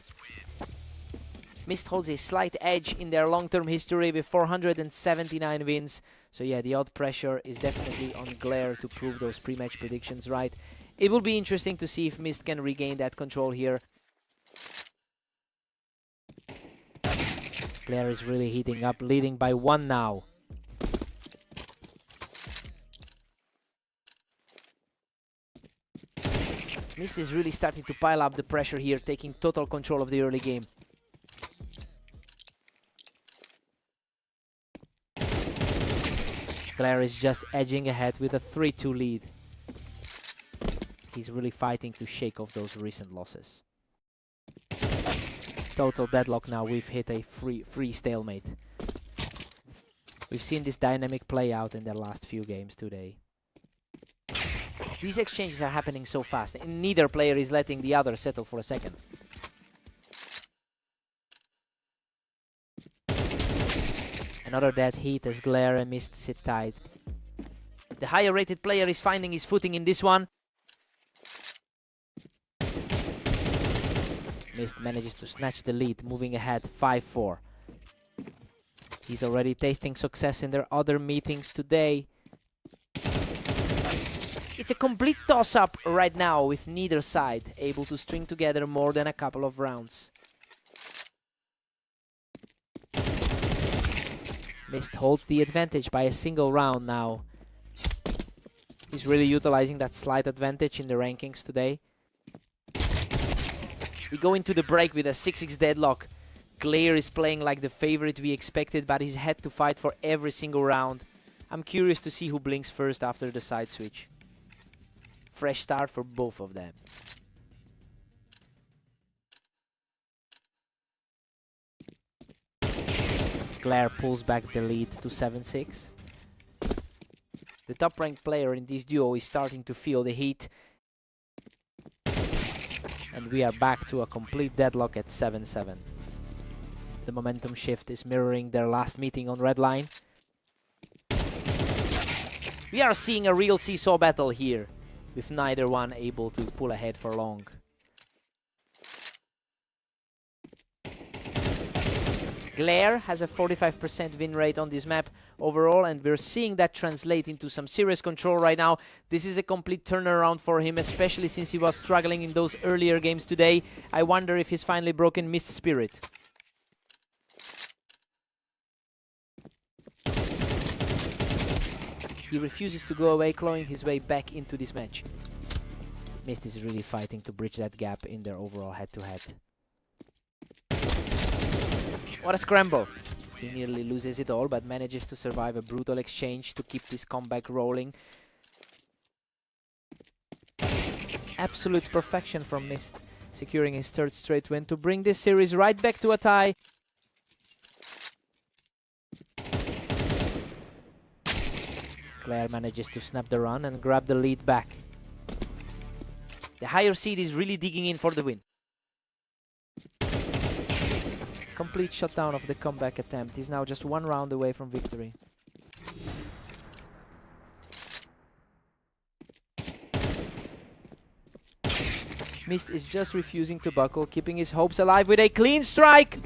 Mist holds a slight edge in their long-term history with 479 wins. So yeah, the odd pressure is definitely on Glare to prove those pre-match predictions right. It will be interesting to see if Mist can regain that control here. Glare is really heating up, leading by 1 now. Mist is really starting to pile up the pressure here, taking total control of the early game. Glare is just edging ahead with a 3-2 lead. He's really fighting to shake off those recent losses. Total deadlock now. We've hit a free stalemate. We've seen this dynamic play out in their last few games today. These exchanges are happening so fast, and neither player is letting the other settle for a second. Another dead heat as Glare and Mist sit tight. The higher rated player is finding his footing in this one. Mist manages to snatch the lead, moving ahead 5-4. He's already tasting success in their other meetings today. It's a complete toss-up right now, with neither side able to string together more than a couple of rounds. Mist holds the advantage by a single round now. He's really utilizing that slight advantage in the rankings today. We go into the break with a 6-6 deadlock. Glare is playing like the favorite we expected, but he's had to fight for every single round. I'm curious to see who blinks first after the side switch. Fresh start for both of them. Glare pulls back the lead to 7-6. The top-ranked player in this duo is starting to feel the heat. And we are back to a complete deadlock at 7-7. The momentum shift is mirroring their last meeting on red line. We are seeing a real seesaw battle here, with neither one able to pull ahead for long. Glare has a 45% win rate on this map overall, and we're seeing that translate into some serious control right now. This is a complete turnaround for him, especially since he was struggling in those earlier games today. I wonder if he's finally broken Mist spirit. He refuses to go away, clawing his way back into this match. Mist is really fighting to bridge that gap in their overall head-to-head. What a scramble! He nearly loses it all, but manages to survive a brutal exchange to keep this comeback rolling. Absolute perfection from Mist, securing his 3rd straight win to bring this series right back to a tie. Glare manages to snap the run and grab the lead back. The higher seed is really digging in for the win. Complete shutdown of the comeback attempt. He's now just 1 round away from victory. Mist is just refusing to buckle, keeping his hopes alive with a clean strike!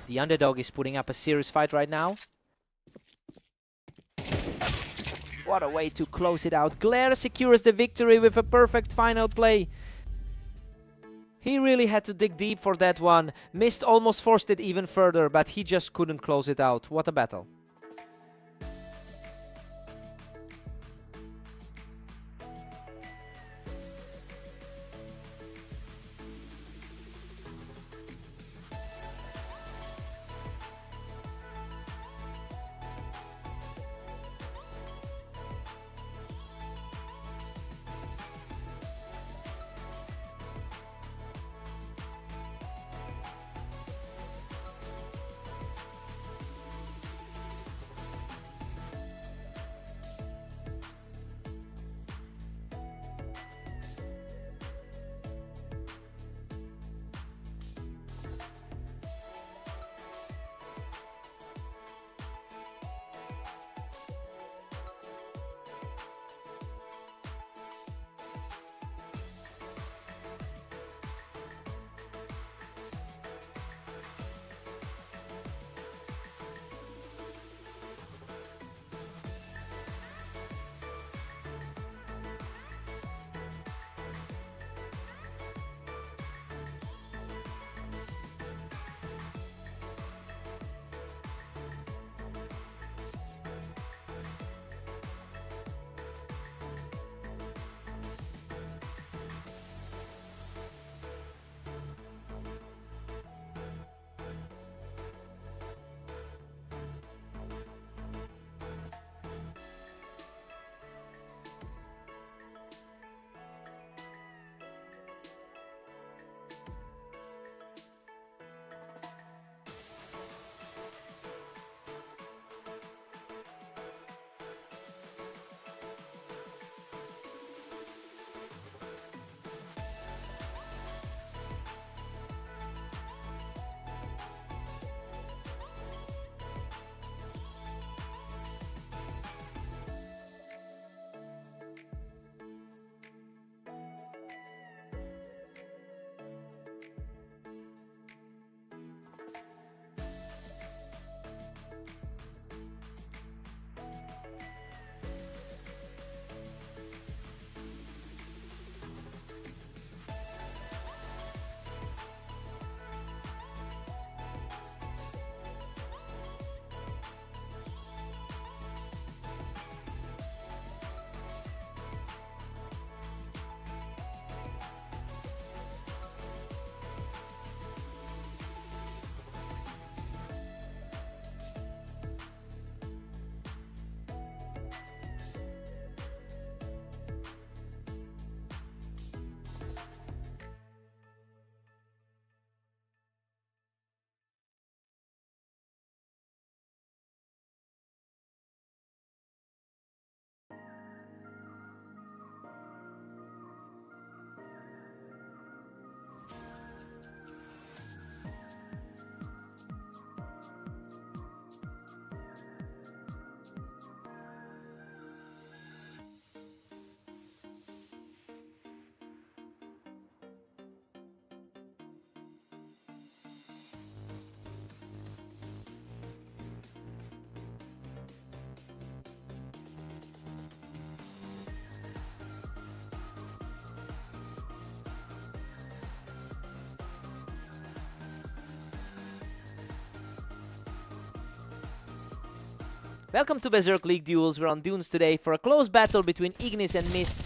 The underdog is putting up a serious fight right now. What a way to close it out. Glare secures the victory with a perfect final play. He really had to dig deep for that one. Mist almost forced it even further, but he just couldn't close it out. What a battle. Welcome to Berserk League Duels. We're on Dunes today for a close battle between Ignis and Mist.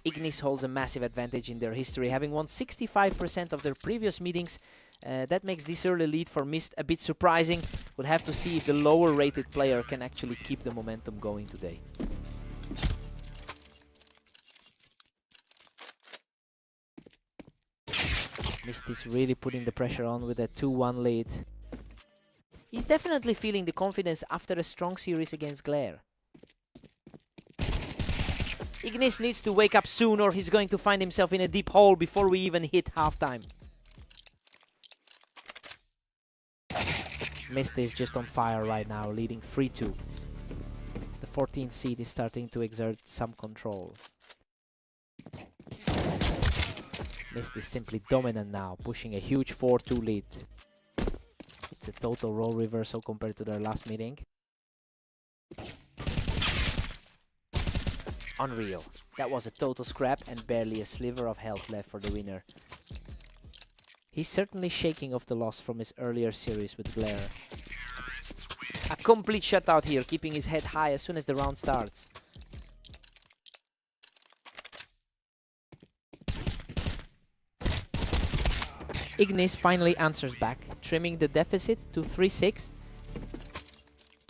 Ignis holds a massive advantage in their history, having won 65% of their previous meetings. That makes this early lead for Mist a bit surprising. We'll have to see if the lower rated player can actually keep the momentum going today. Mist is really putting the pressure on with a 2-1 lead. He's definitely feeling the confidence after a strong series against Glare. Ignis needs to wake up soon or he's going to find himself in a deep hole before we even hit halftime. Mist is just on fire right now, leading 3-2. The 14th seed is starting to exert some control. Mist is simply dominant now, pushing a huge 4-2 lead. It's a total role reversal compared to their last meeting. Unreal. That was a total scrap and barely a sliver of health left for the winner. He's certainly shaking off the loss from his earlier series with Glare. A complete shutout here, keeping his head high as soon as the round starts. Ignis finally answers back, trimming the deficit to 3-6.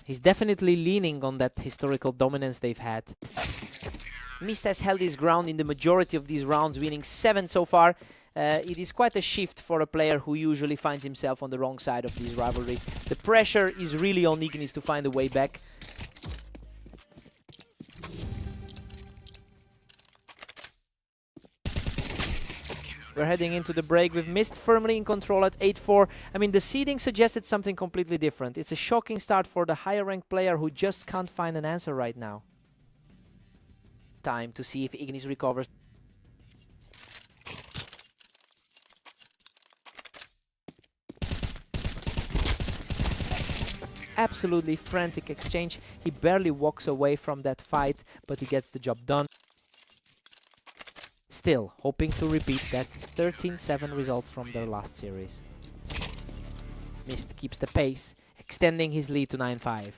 He's definitely leaning on that historical dominance they've had. Mist has held his ground in the majority of these rounds, winning 7 so far. It is quite a shift for a player who usually finds himself on the wrong side of this rivalry. The pressure is really on Ignis to find a way back. We're heading into the break with Mist firmly in control at 8-4. I mean, the seeding suggested something completely different. It's a shocking start for the higher ranked player who just can't find an answer right now. Time to see if Ignis recovers. Absolutely frantic exchange. He barely walks away from that fight, but he gets the job done. Still, hoping to repeat that 13-7 result from their last series. Mist keeps the pace, extending his lead to 9-5.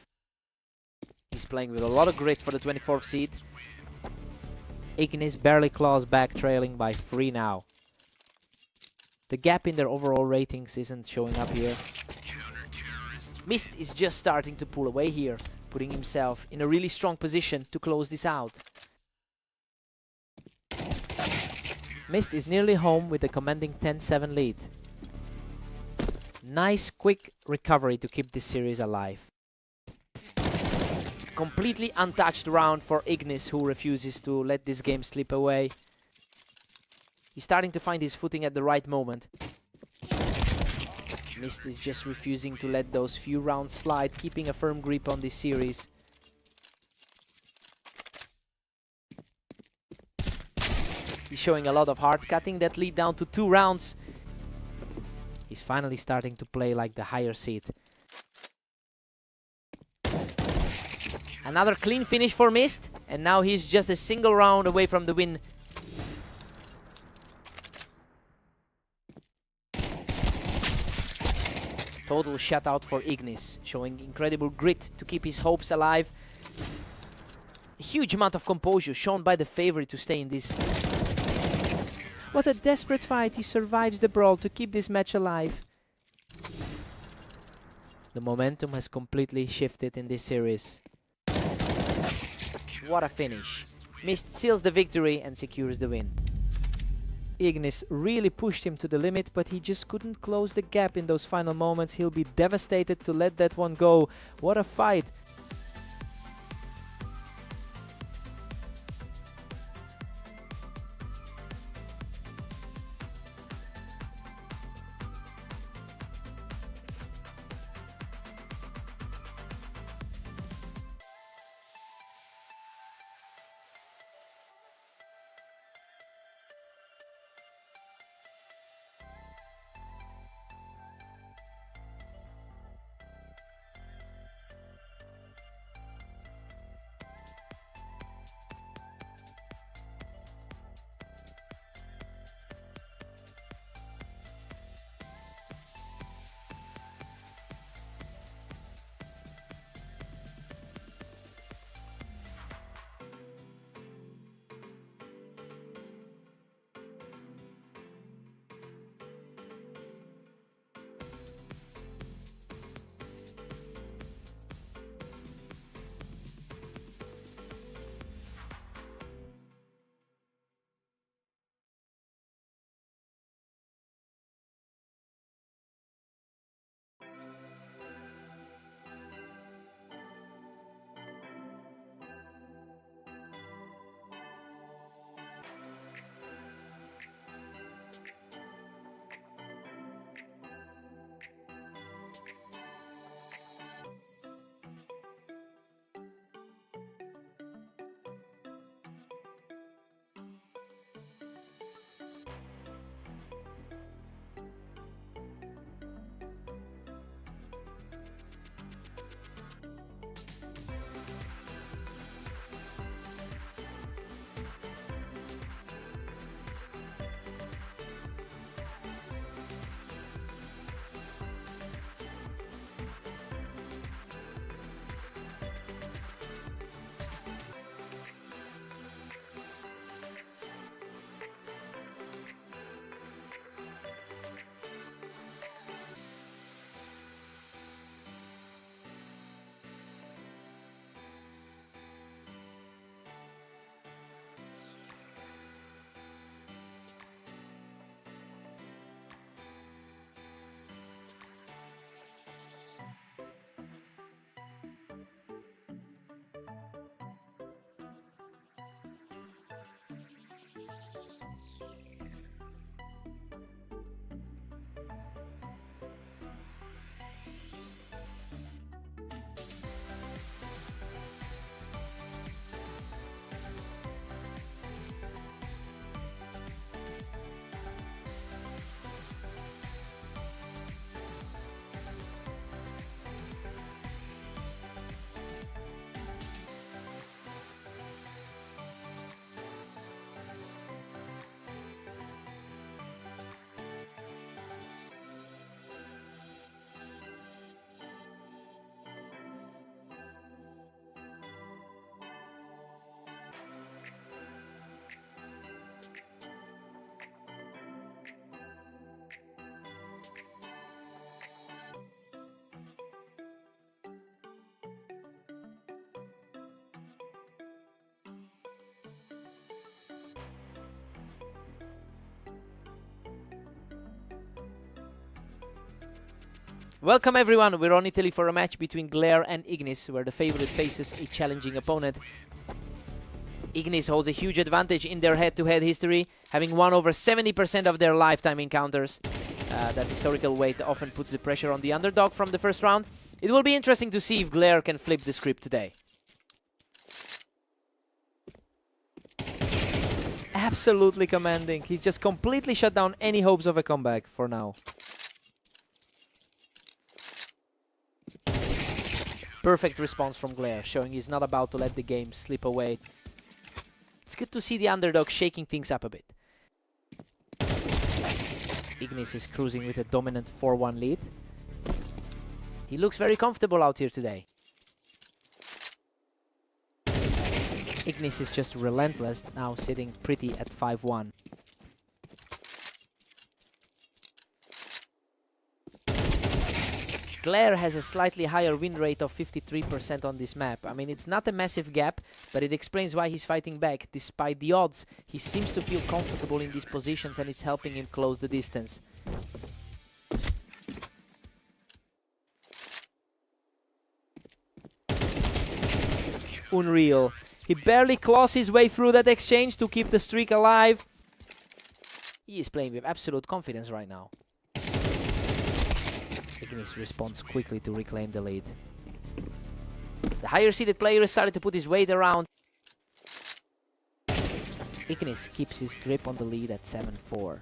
He's playing with a lot of grit for the 24th seed. Ignis barely claws back, trailing by 3 now. The gap in their overall ratings isn't showing up here. Mist is just starting to pull away here, putting himself in a really strong position to close this out. Mist is nearly home with a commanding 10-7 lead. Nice quick recovery to keep this series alive. Completely untouched round for Ignis, who refuses to let this game slip away. He's starting to find his footing at the right moment. Mist is just refusing to let those few rounds slide, keeping a firm grip on this series. He's showing a lot of heart, cutting that lead down to 2 rounds. He's finally starting to play like the higher seed. Another clean finish for Mist, and now he's just a single round away from the win. Total shutout for Ignis, showing incredible grit to keep his hopes alive. A huge amount of composure shown by the favorite to stay in this. What a desperate fight. He survives the brawl to keep this match alive. The momentum has completely shifted in this series. What a finish. Mist seals the victory and secures the win. Ignis really pushed him to the limit, but he just couldn't close the gap in those final moments. He'll be devastated to let that one go. What a fight. Welcome everyone, we're on Italy for a match between Glare and Ignis, where the favorite faces a challenging opponent. Ignis holds a huge advantage in their head-to-head history, having won over 70% of their lifetime encounters. That historical weight often puts the pressure on the underdog from the first round. It will be interesting to see if Glare can flip the script today. Absolutely commanding. He's just completely shut down any hopes of a comeback for now. Perfect response from Glare, showing he's not about to let the game slip away. It's good to see the underdog shaking things up a bit. Ignis is cruising with a dominant 4-1 lead. He looks very comfortable out here today. Ignis is just relentless, now sitting pretty at 5-1. Glare has a slightly higher win rate of 53% on this map. I mean, it's not a massive gap, but it explains why he's fighting back. Despite the odds, he seems to feel comfortable in these positions and it's helping him close the distance. Unreal. He barely claws his way through that exchange to keep the streak alive. He is playing with absolute confidence right now. Ignis responds quickly to reclaim the lead. The higher seeded player has started to put his weight around. Ignis keeps his grip on the lead at 7-4.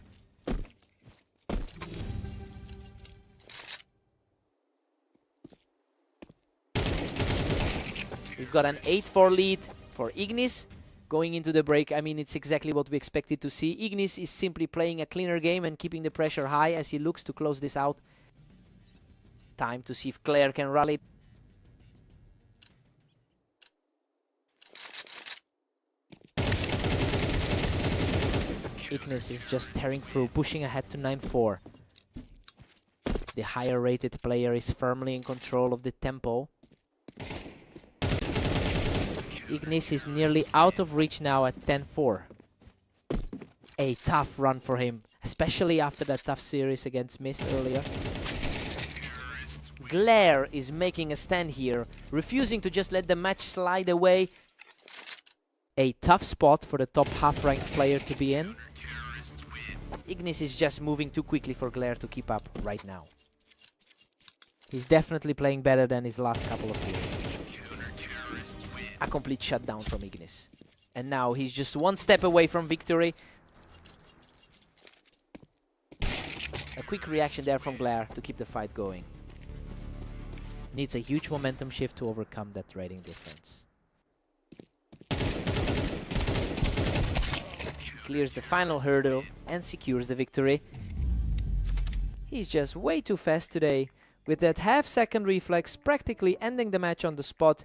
We've got an 8-4 lead for Ignis going into the break. I mean, it's exactly what we expected to see. Ignis is simply playing a cleaner game and keeping the pressure high as he looks to close this out. Time to see if Glare can rally. Ignis is just tearing through, pushing ahead to 9-4. The higher rated player is firmly in control of the tempo. Ignis is nearly out of reach now at 10-4. A tough run for him, especially after that tough series against Mist earlier. Glare is making a stand here, refusing to just let the match slide away. A tough spot for the top half-ranked player to be in. Ignis is just moving too quickly for Glare to keep up right now. He's definitely playing better than his last couple of series. A complete shutdown from Ignis. And now he's just one step away from victory. A quick reaction there from Glare to keep the fight going. Needs a huge momentum shift to overcome that rating difference. Clears the final hurdle and secures the victory. He's just way too fast today, with that half-second reflex practically ending the match on the spot.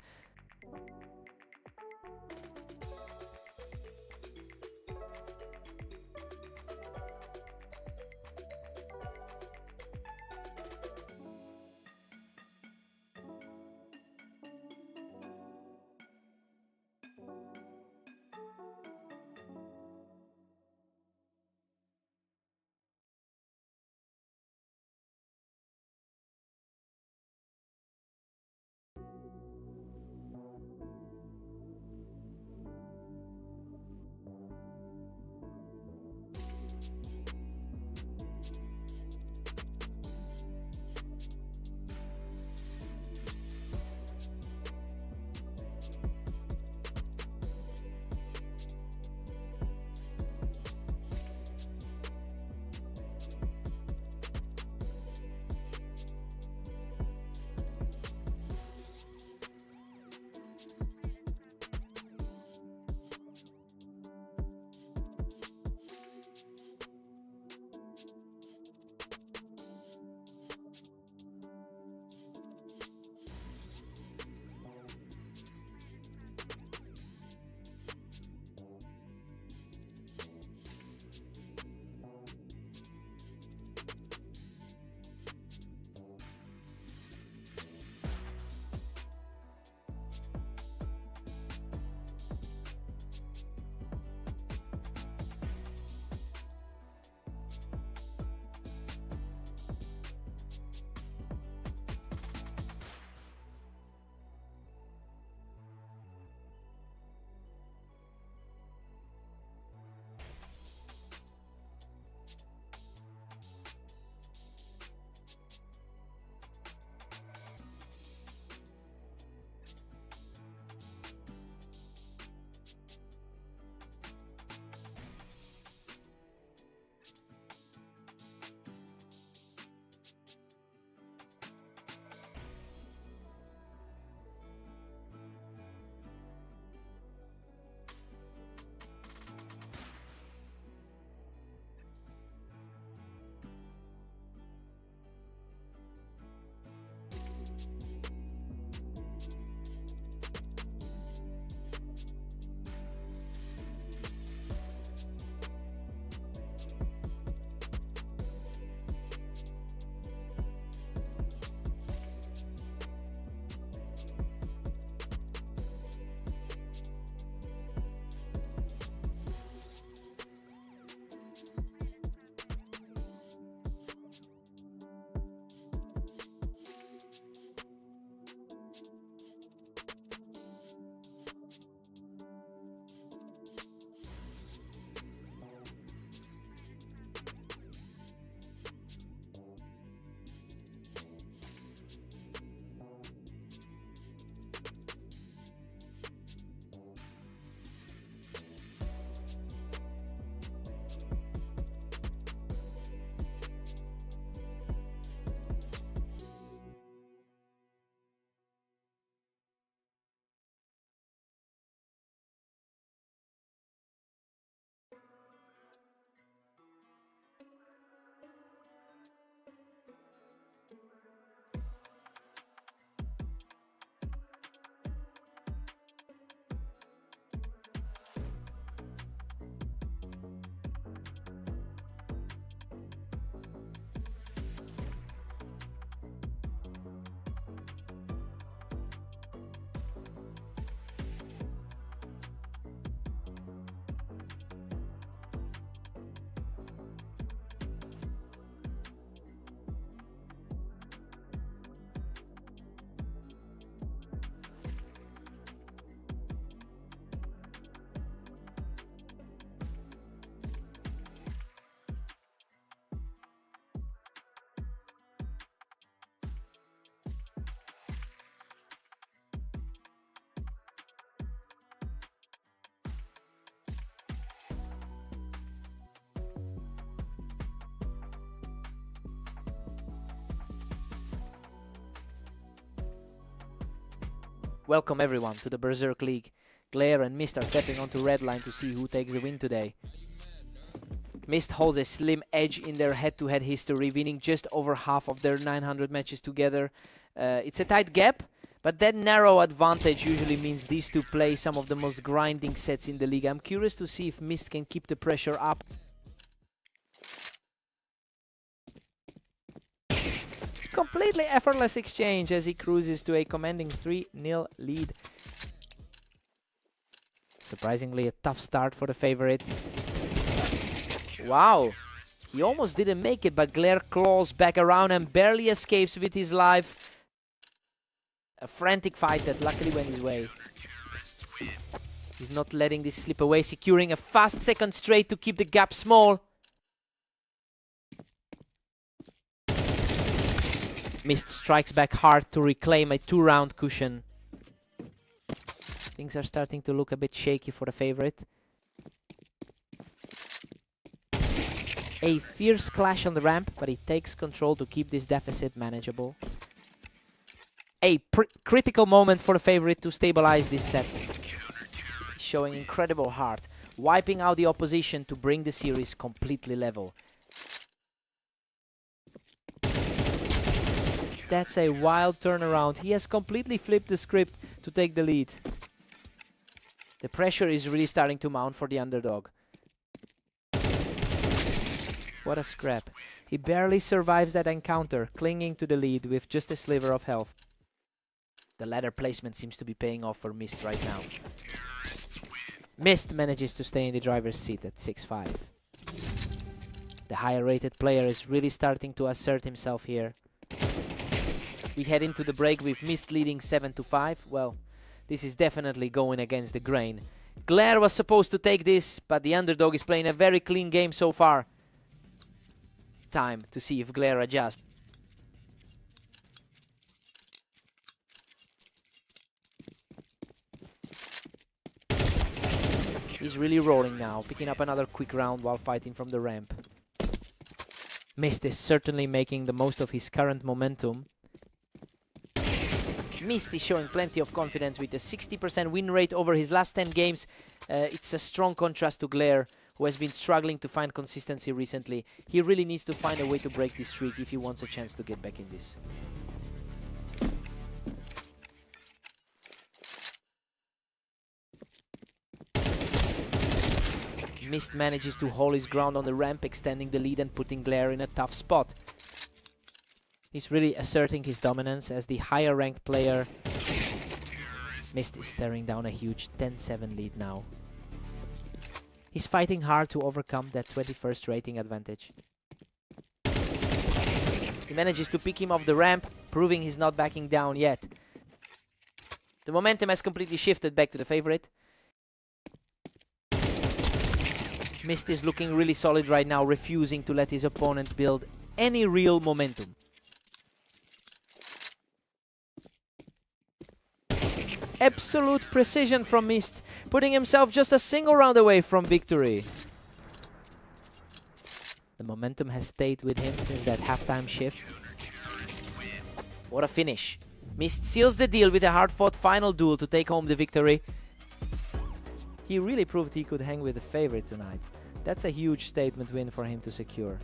Welcome everyone to the Berserk League. Glare and Mist are stepping onto red line to see who takes the win today. Mist holds a slim edge in their head-to-head history, winning just over half of their 900 matches together. It's a tight gap, but that narrow advantage usually means these two play some of the most grinding sets in the league. I'm curious to see if Mist can keep the pressure up. Completely effortless exchange as he cruises to a commanding 3-0 lead. Surprisingly, a tough start for the favorite. Wow, he almost didn't make it, but Glare claws back around and barely escapes with his life. A frantic fight that luckily went his way. He's not letting this slip away, securing a fast second straight to keep the gap small. Mist strikes back hard to reclaim a 2-round cushion. Things are starting to look a bit shaky for the favorite. A fierce clash on the ramp, but he takes control to keep this deficit manageable. A critical moment for the favorite to stabilize this set. Showing incredible heart, wiping out the opposition to bring the series completely level. That's a wild turnaround. He has completely flipped the script to take the lead. The pressure is really starting to mount for the underdog. What a scrap. He barely survives that encounter, clinging to the lead with just a sliver of health. The ladder placement seems to be paying off for Mist right now. Mist manages to stay in the driver's seat at 6-5. The higher rated player is really starting to assert himself here. We head into the break with Mist leading 7-5. Well, this is definitely going against the grain. Glare was supposed to take this, but the underdog is playing a very clean game so far. Time to see if Glare adjusts. He's really rolling now, picking up another quick round while fighting from the ramp. Mist is certainly making the most of his current momentum. Mist is showing plenty of confidence with a 60% win rate over his last 10 games. It's a strong contrast to Glare, who has been struggling to find consistency recently. He really needs to find a way to break this streak if he wants a chance to get back in this. Mist manages to hold his ground on the ramp, extending the lead and putting Glare in a tough spot. He's really asserting his dominance as the higher ranked player. Mist is staring down a huge 10-7 lead now. He's fighting hard to overcome that 21st rating advantage. He manages to pick him off the ramp, proving he's not backing down yet. The momentum has completely shifted back to the favorite. Mist is looking really solid right now, refusing to let his opponent build any real momentum. Absolute precision from Mist, putting himself just a single round away from victory. The momentum has stayed with him since that halftime shift. What a finish. Mist seals the deal with a hard-fought final duel to take home the victory. He really proved he could hang with the favorite tonight. That's a huge statement win for him to secure.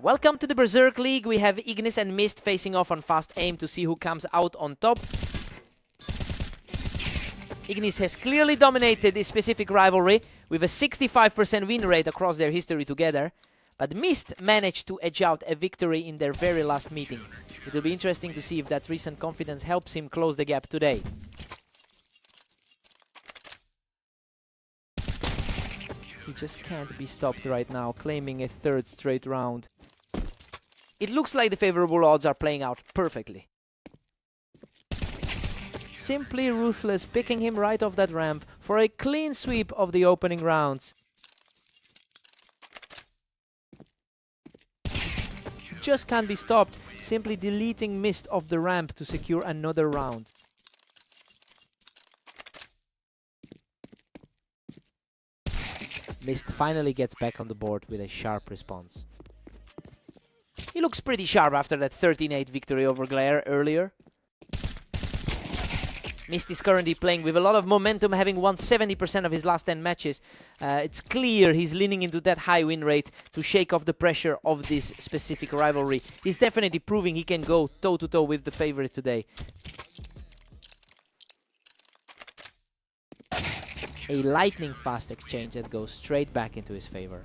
Welcome to the Berserk League. We have Ignis and Mist facing off on Fast Aim to see who comes out on top. Ignis has clearly dominated this specific rivalry with a 65% win rate across their history together. But Mist managed to edge out a victory in their very last meeting. It will be interesting to see if that recent confidence helps him close the gap today. He just can't be stopped right now, claiming a third straight round. It looks like the favorable odds are playing out perfectly. Simply ruthless, picking him right off that ramp for a clean sweep of the opening rounds. Just can't be stopped, simply deleting Mist off the ramp to secure another round. Mist finally gets back on the board with a sharp response. He looks pretty sharp after that 13-8 victory over Glare earlier. Mist is currently playing with a lot of momentum, having won 70% of his last 10 matches. It's clear he's leaning into that high win rate to shake off the pressure of this specific rivalry. He's definitely proving he can go toe-to-toe with the favorite today. A lightning-fast exchange that goes straight back into his favor.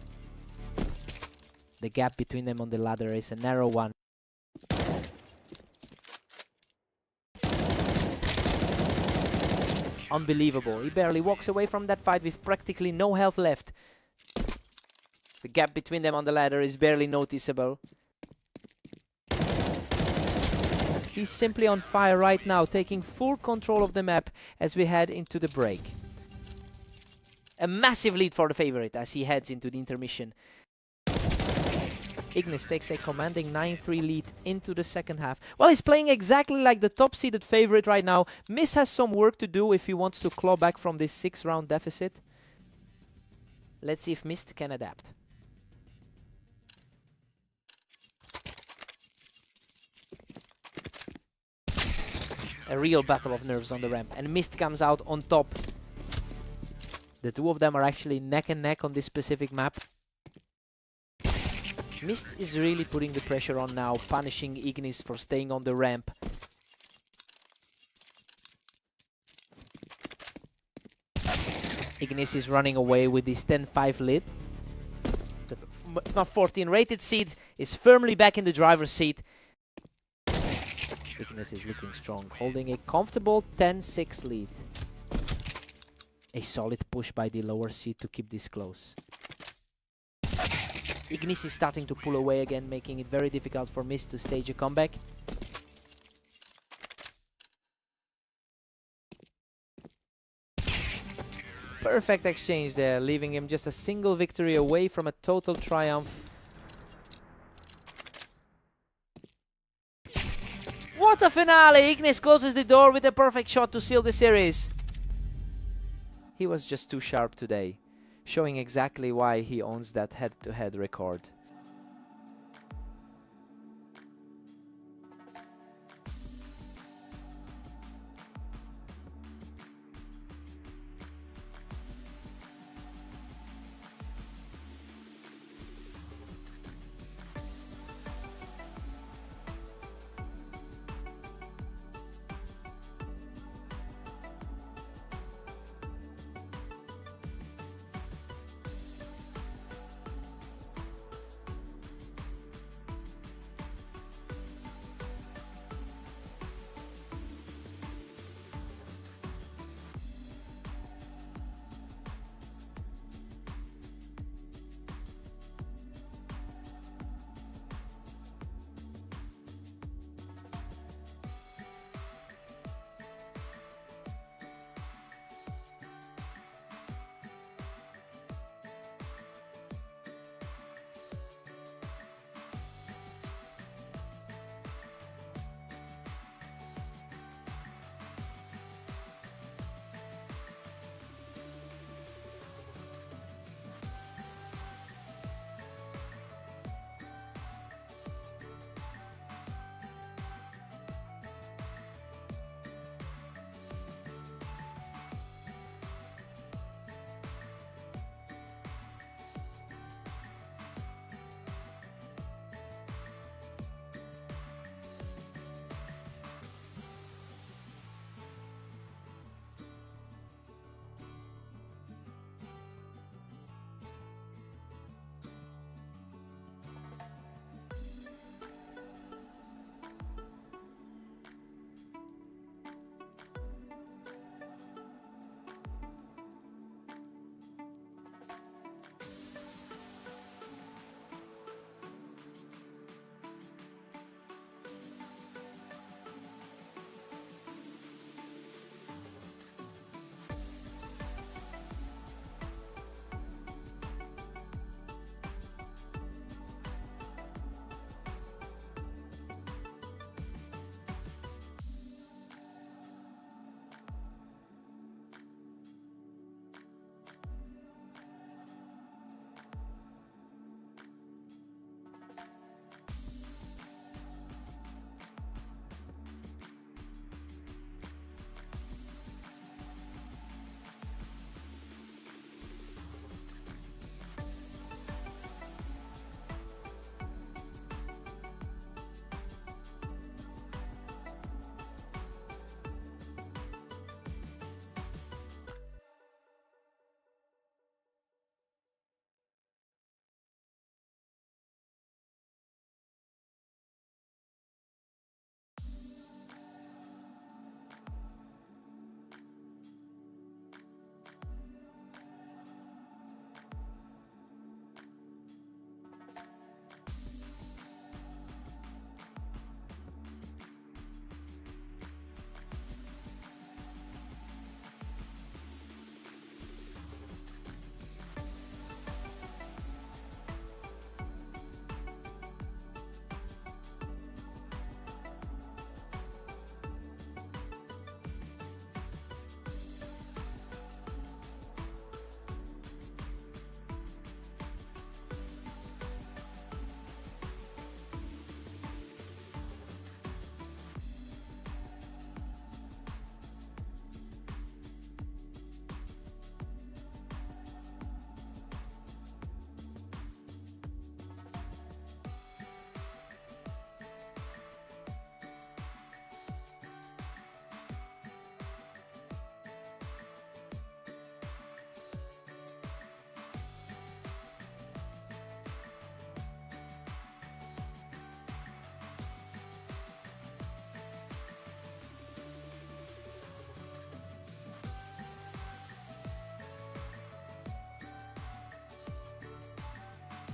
The gap between them on the ladder is a narrow one. Unbelievable. He barely walks away from that fight with practically no health left. The gap between them on the ladder is barely noticeable. He's simply on fire right now, taking full control of the map as we head into the break. A massive lead for the favorite as he heads into the intermission. Ignis takes a commanding 9-3 lead into the second half. Well, he's playing exactly like the top-seeded favorite right now. Mist has some work to do if he wants to claw back from this 6-round deficit. Let's see if Mist can adapt. A real battle of nerves on the ramp, and Mist comes out on top. The two of them are actually neck and neck on this specific map. Mist is really putting the pressure on now, punishing Ignis for staying on the ramp. Ignis is running away with this 10-5 lead. The 14 rated seed is firmly back in the driver's seat. Ignis is looking strong, holding a comfortable 10-6 lead. A solid push by the lower seed to keep this close. Ignis is starting to pull away again, making it very difficult for Mist to stage a comeback. Perfect exchange there, leaving him just a single victory away from a total triumph. What a finale! Ignis closes the door with a perfect shot to seal the series. He was just too sharp today, showing exactly why he owns that head-to-head record.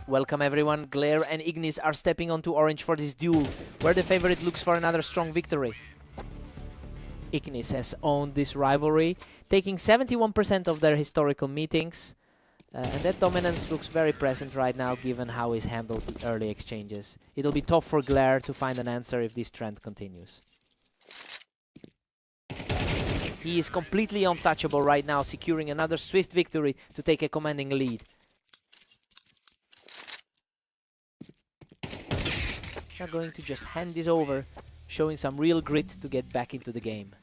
Welcome everyone, Glare and Ignis are stepping onto Orange for this duel, where the favorite looks for another strong victory. Ignis has owned this rivalry, taking 71% of their historical meetings, and that dominance looks very present right now given how he's handled the early exchanges. It'll be tough for Glare to find an answer if this trend continues. He is completely untouchable right now, securing another swift victory to take a commanding lead. He's not going to just hand this over, showing some real grit to get back into the game.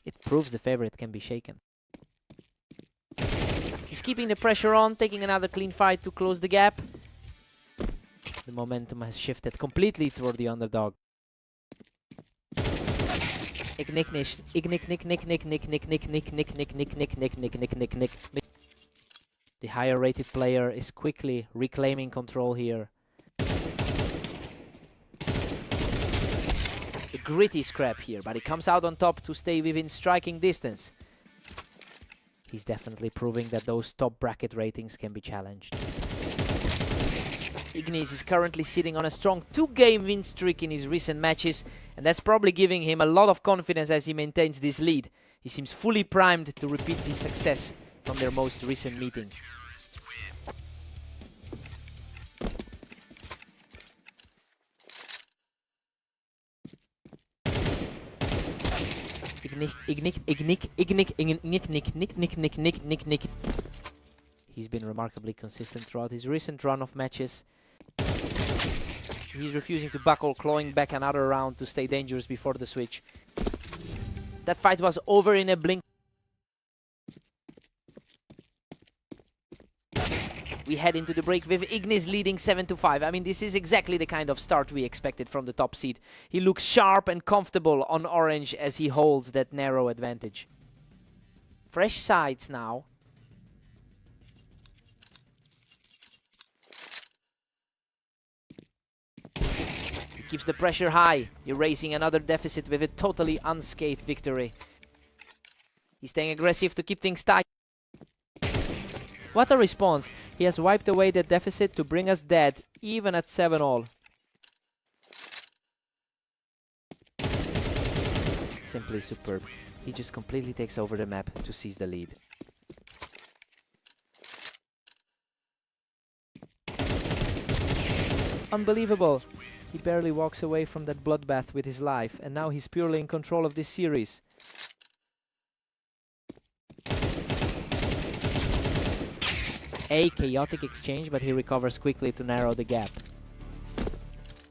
It proves the favorite can be shaken. He's keeping the pressure on, taking another clean fight to close the gap. The momentum has shifted completely toward the underdog. The higher rated player is quickly reclaiming control here. A gritty scrap here, but he comes out on top to stay within striking distance. He's definitely proving that those top bracket ratings can be challenged. Ignis is currently sitting on a strong 2-game win streak in his recent matches, and that's probably giving him a lot of confidence as he maintains this lead. He seems fully primed to repeat his success from their most recent meeting. He's been remarkably consistent throughout his recent run of matches. He's refusing to buckle, clawing back another round to stay dangerous before the switch. That fight was over in a blink. We head into the break with Ignis leading 7-5. I mean, this is exactly the kind of start we expected from the top seed. He looks sharp and comfortable on Orange as he holds that narrow advantage. Fresh sides now. He keeps the pressure high, erasing another deficit with a totally unscathed victory. He's staying aggressive to keep things tight. What a response. He has wiped away the deficit to bring us dead, even at 7-all. Simply superb. He just completely takes over the map to seize the lead. Unbelievable. He barely walks away from that bloodbath with his life, and now he's purely in control of this series. A chaotic exchange, but he recovers quickly to narrow the gap.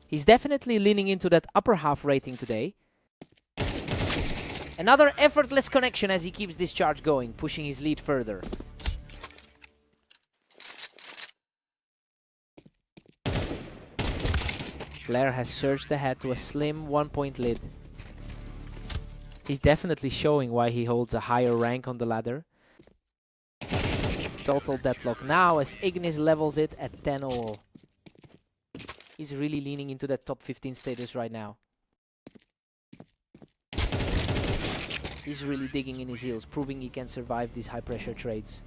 He's definitely leaning into that upper half rating today. Another effortless connection as he keeps this charge going, pushing his lead further. Glare has surged ahead to a slim 1-point lead. He's definitely showing why he holds a higher rank on the ladder. Total deadlock now as Ignis levels it at 10-all. He's really leaning into that top 15 status right now. He's really digging in his heels, proving he can survive these high-pressure trades.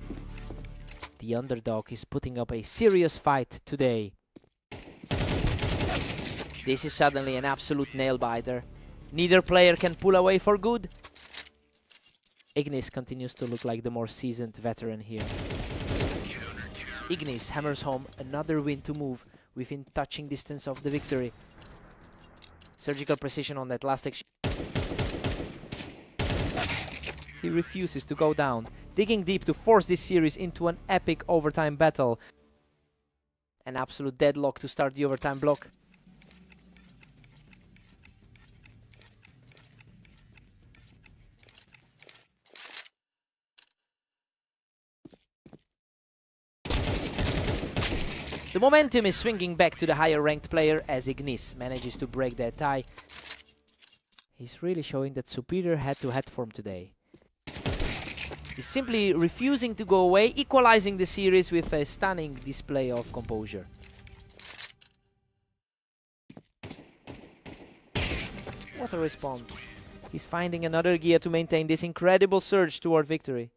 The underdog is putting up a serious fight today. This is suddenly an absolute nail-biter. Neither player can pull away for good. Ignis continues to look like the more seasoned veteran here. Ignis hammers home another win to move within touching distance of the victory. Surgical precision on that last exchange. He refuses to go down, digging deep to force this series into an epic overtime battle. An absolute deadlock to start the overtime block. The momentum is swinging back to the higher ranked player as Ignis manages to break that tie. He's really showing that superior head-to-head form today. He's simply refusing to go away, equalizing the series with a stunning display of composure. What a response. He's finding another gear to maintain this incredible surge toward victory.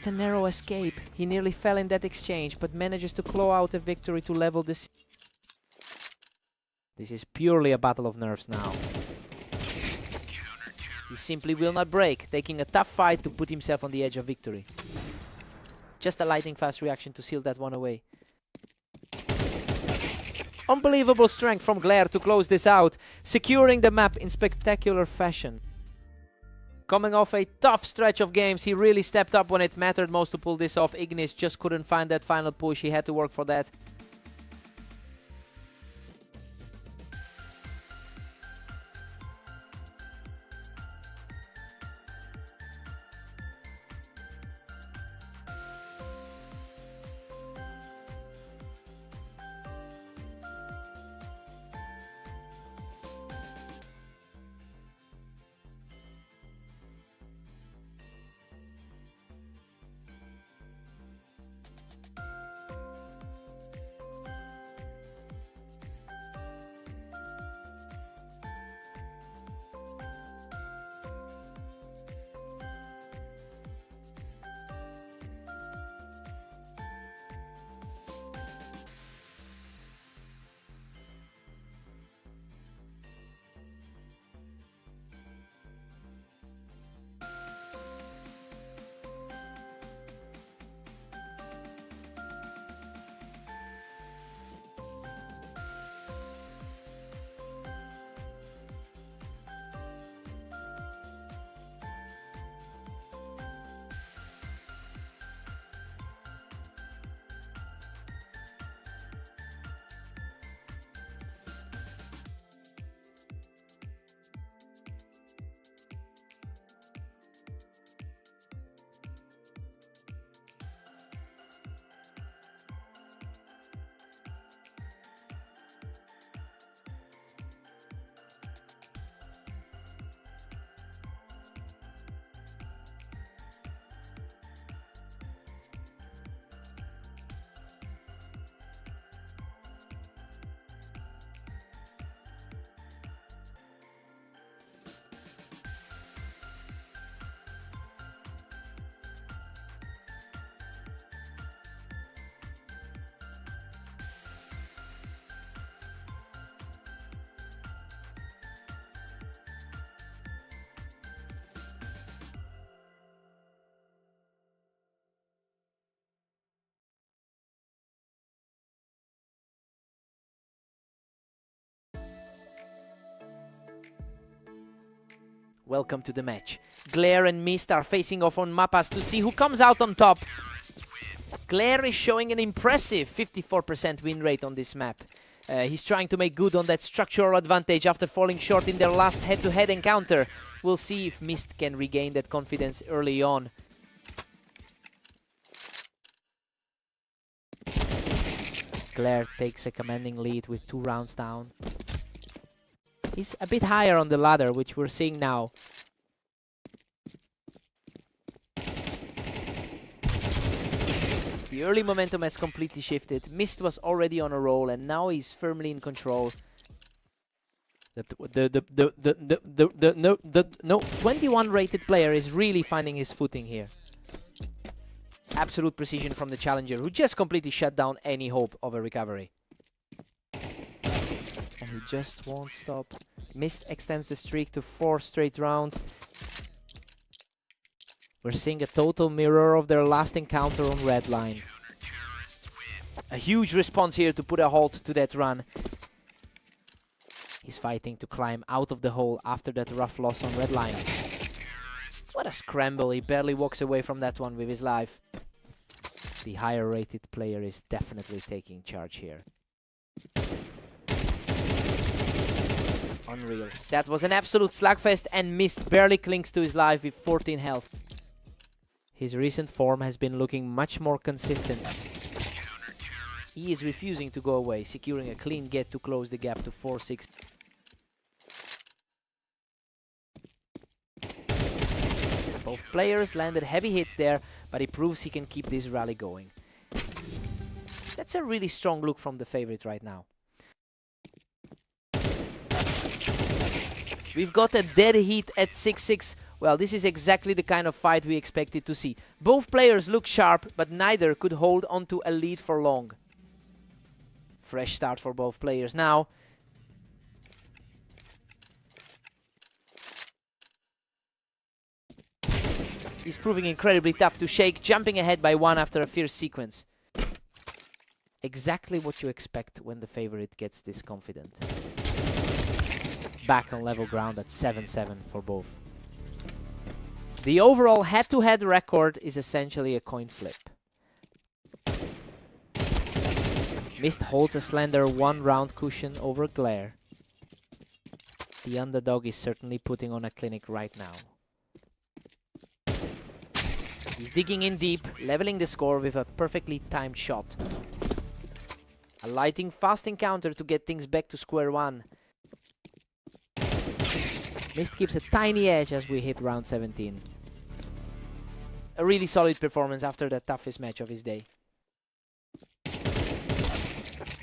What a narrow escape. He nearly fell in that exchange, but manages to claw out a victory to level this. This is purely a battle of nerves now. He simply will not break, taking a tough fight to put himself on the edge of victory. Just a lightning fast reaction to seal that one away. Unbelievable strength from Glare to close this out, securing the map in spectacular fashion. Coming off a tough stretch of games, he really stepped up when it mattered most to pull this off. Ignis just couldn't find that final push, he had to work for that. Welcome to the match. Glare and Mist are facing off on Mapas to see who comes out on top. Glare is showing an impressive 54% win rate on this map. He's trying to make good on that structural advantage after falling short in their last head-to-head encounter. We'll see if Mist can regain that confidence early on. Glare takes a commanding lead with 2 rounds down. He's a bit higher on the ladder, which we're seeing now. The early momentum has completely shifted. Mist was already on a roll, and now he's firmly in control. No 21 rated player is really finding his footing here. Absolute precision from the challenger, who just completely shut down any hope of a recovery. And he just won't stop. Mist extends the streak to 4 straight rounds. We're seeing a total mirror of their last encounter on red line. A huge response here to put a halt to that run. He's fighting to climb out of the hole after that rough loss on red line. What a scramble, he barely walks away from that one with his life. The higher rated player is definitely taking charge here. Unreal. That was an absolute slugfest, and Mist barely clings to his life with 14 health. His recent form has been looking much more consistent. He is refusing to go away, securing a clean get to close the gap to 4-6. Both players landed heavy hits there, but he proves he can keep this rally going. That's a really strong look from the favorite right now. We've got a dead heat at 6-6 Well, this is exactly the kind of fight we expected to see. Both players look sharp, but neither could hold onto a lead for long. Fresh start for both players now. He's proving incredibly tough to shake, jumping ahead by 1 after a fierce sequence. Exactly what you expect when the favorite gets this confident. Back on level ground at 7-7 for both. The overall head-to-head record is essentially a coin flip. Mist holds a slender 1-round cushion over Glare. The underdog is certainly putting on a clinic right now. He's digging in deep, leveling the score with a perfectly timed shot. A lightning fast encounter to get things back to square one. Mist keeps a tiny edge as we hit round 17. A really solid performance after the toughest match of his day.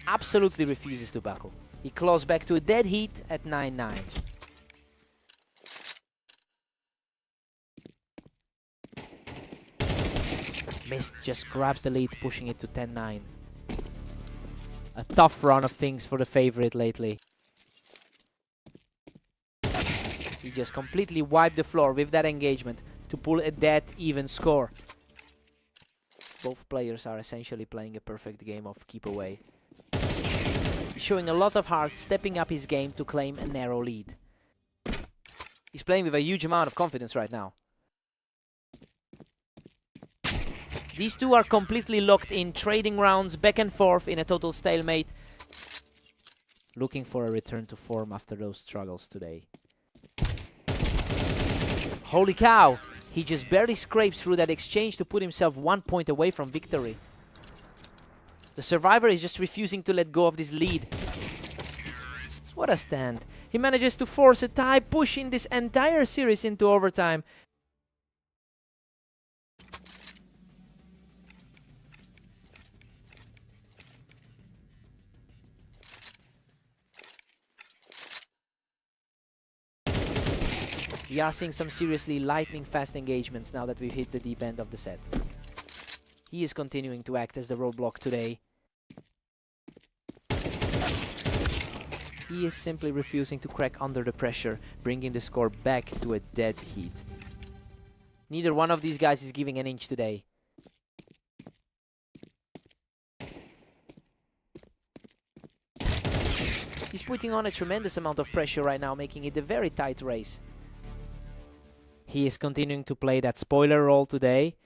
Absolutely refuses to buckle. He claws back to a dead heat at 9-9. Mist just grabs the lead, pushing it to 10-9. A tough run of things for the favorite lately. He just completely wiped the floor with that engagement to pull a dead even score. Both players are essentially playing a perfect game of keep away. He's showing a lot of heart, stepping up his game to claim a narrow lead. He's playing with a huge amount of confidence right now. These two are completely locked in, trading rounds back and forth in a total stalemate. Looking for a return to form after those struggles today. Holy cow! He just barely scrapes through that exchange to put himself 1 point away from victory. The survivor is just refusing to let go of this lead. What a stand. He manages to force a tie, pushing this entire series into overtime. We are seeing some seriously lightning fast engagements now that we've hit the deep end of the set. He is continuing to act as the roadblock today. He is simply refusing to crack under the pressure, bringing the score back to a dead heat. Neither one of these guys is giving an inch today. He's putting on a tremendous amount of pressure right now, making it a very tight race. He is continuing to play that spoiler role today.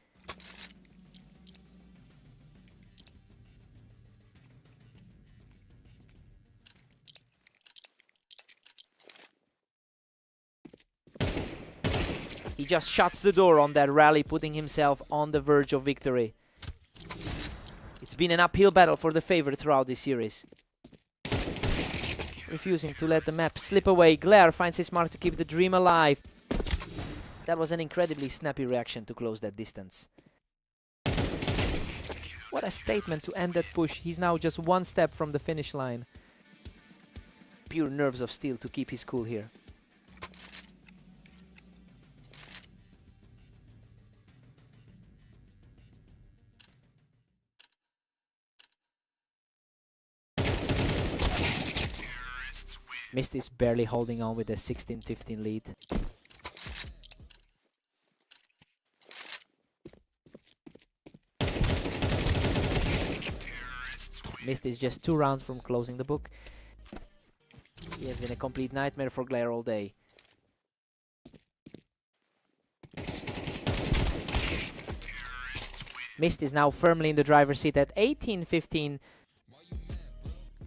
He just shuts the door on that rally, putting himself on the verge of victory. It's been an uphill battle for the favorite throughout this series. Refusing to let the map slip away, Glare finds his mark to keep the dream alive. That was an incredibly snappy reaction to close that distance. What a statement to end that push. He's now just 1 step from the finish line. Pure nerves of steel to keep his cool here. Mist is barely holding on with a 16-15 lead. Mist is just 2 rounds from closing the book. He has been a complete nightmare for Glare all day. Mist is now firmly in the driver's seat at 18-15.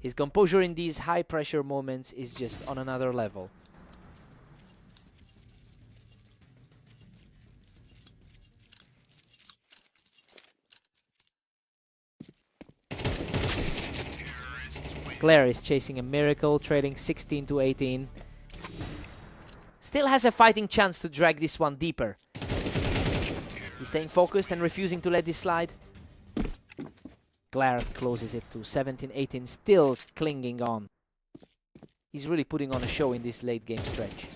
His composure in these high-pressure moments is just on another level. Glare is chasing a miracle, trading 16-18. Still has a fighting chance to drag this one deeper. He's staying focused and refusing to let this slide. Glare closes it to 17-18, still clinging on. He's really putting on a show in this late game stretch.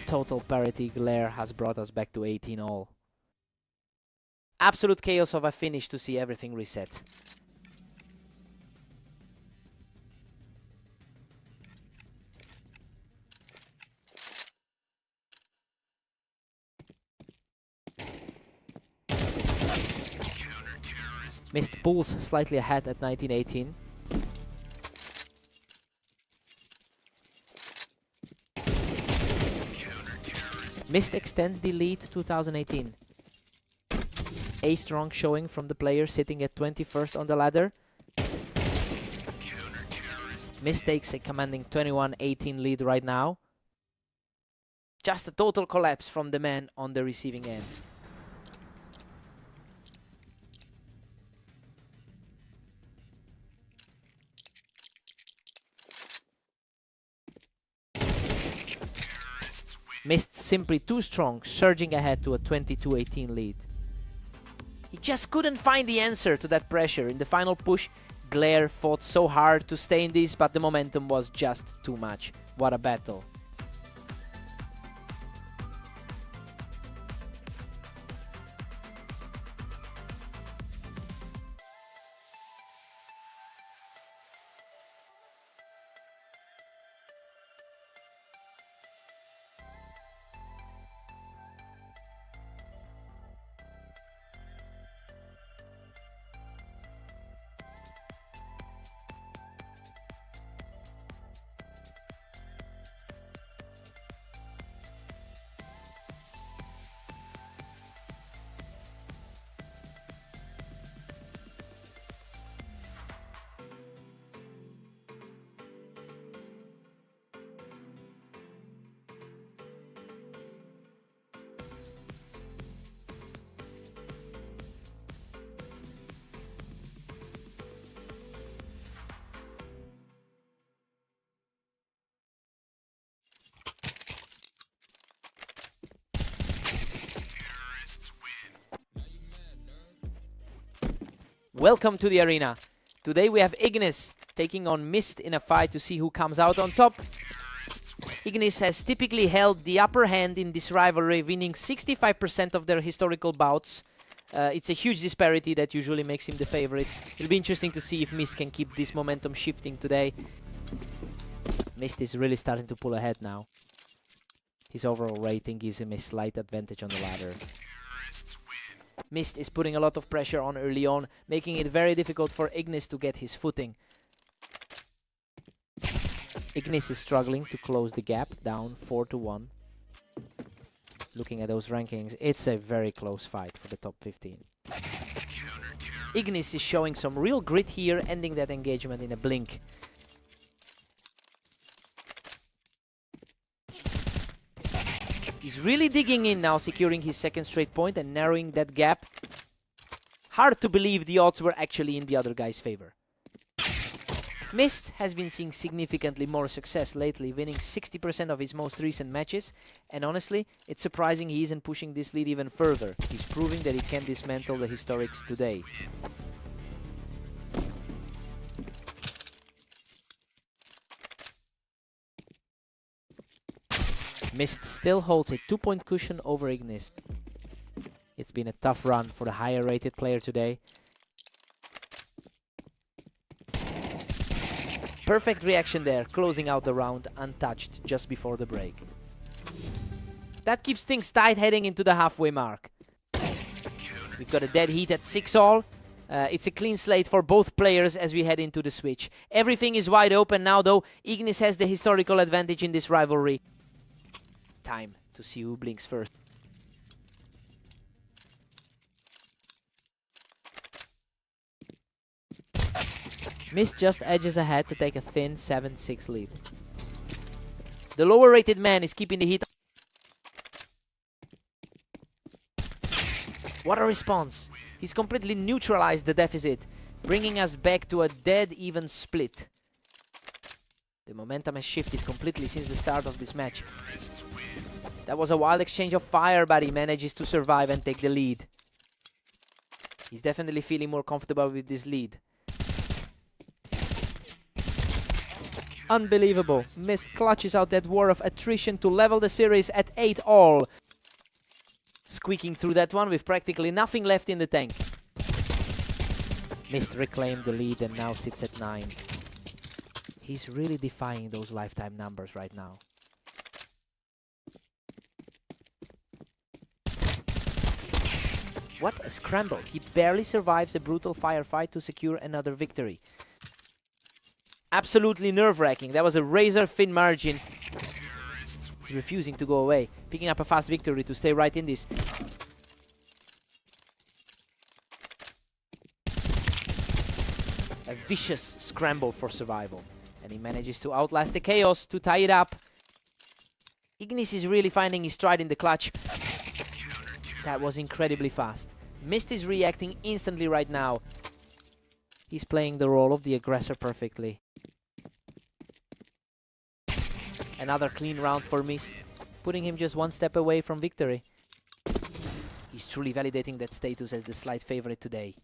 total parity glare has brought us back to 18 all. Absolute chaos of a finish to see everything reset. Missed pulls slightly ahead at 1918. Mist extends the lead to 2018. A strong showing from the player sitting at 21st on the ladder. Mist takes a commanding 21-18 lead right now. Just a total collapse from the man on the receiving end. Mist simply too strong, surging ahead to a 22-18 lead. He just couldn't find the answer to that pressure. In the final push, Glare fought so hard to stay in this, but the momentum was just too much. What a battle. Welcome to the arena. Today we have Ignis taking on Mist in a fight to see who comes out on top. Ignis has typically held the upper hand in this rivalry, winning 65% of their historical bouts. It's a huge disparity that usually makes him the favorite. It'll be interesting to see if Mist can keep this momentum shifting today. Mist is really starting to pull ahead now. His overall rating gives him a slight advantage on the ladder. Mist is putting a lot of pressure on early on, making it very difficult for Ignis to get his footing. Ignis is struggling to close the gap, down 4-1. Looking at those rankings, it's a very close fight for the top 15. Ignis is showing some real grit here, ending that engagement in a blink. He's really digging in now, securing his second straight point and narrowing that gap. Hard to believe the odds were actually in the other guy's favor. Mist has been seeing significantly more success lately, winning 60% of his most recent matches, and honestly, it's surprising he isn't pushing this lead even further. He's proving that he can dismantle the historics today. Mist still holds a 2-point cushion over Ignis. It's been a tough run for the higher rated player today. Perfect reaction there, closing out the round untouched just before the break. That keeps things tight heading into the halfway mark. We've got a dead heat at 6-all. It's a clean slate for both players as we head into the switch. Everything is wide open now though. Ignis has the historical advantage in this rivalry. Time to see who blinks first. Mist just edges ahead to take a thin 7-6 lead. The lower rated man is keeping the heat. What a response. He's completely neutralized the deficit, bringing us back to a dead even split. The momentum has shifted completely since the start of this match. That was a wild exchange of fire, but he manages to survive and take the lead. He's definitely feeling more comfortable with this lead. Unbelievable. Mist clutches out that war of attrition to level the series at 8-all. Squeaking through that one with practically nothing left in the tank. Mist reclaimed the lead and now sits at 9. He's really defying those lifetime numbers right now. What a scramble. He barely survives a brutal firefight to secure another victory. Absolutely nerve-wracking. That was a razor-thin margin. He's refusing to go away. Picking up a fast victory to stay right in this. A vicious scramble for survival. And he manages to outlast the chaos to tie it up. Ignis is really finding his stride in the clutch. That was incredibly fast. Mist is reacting instantly right now. He's playing the role of the aggressor perfectly. Another clean round for Mist, putting him just one step away from victory. He's truly validating that status as the slight favorite today.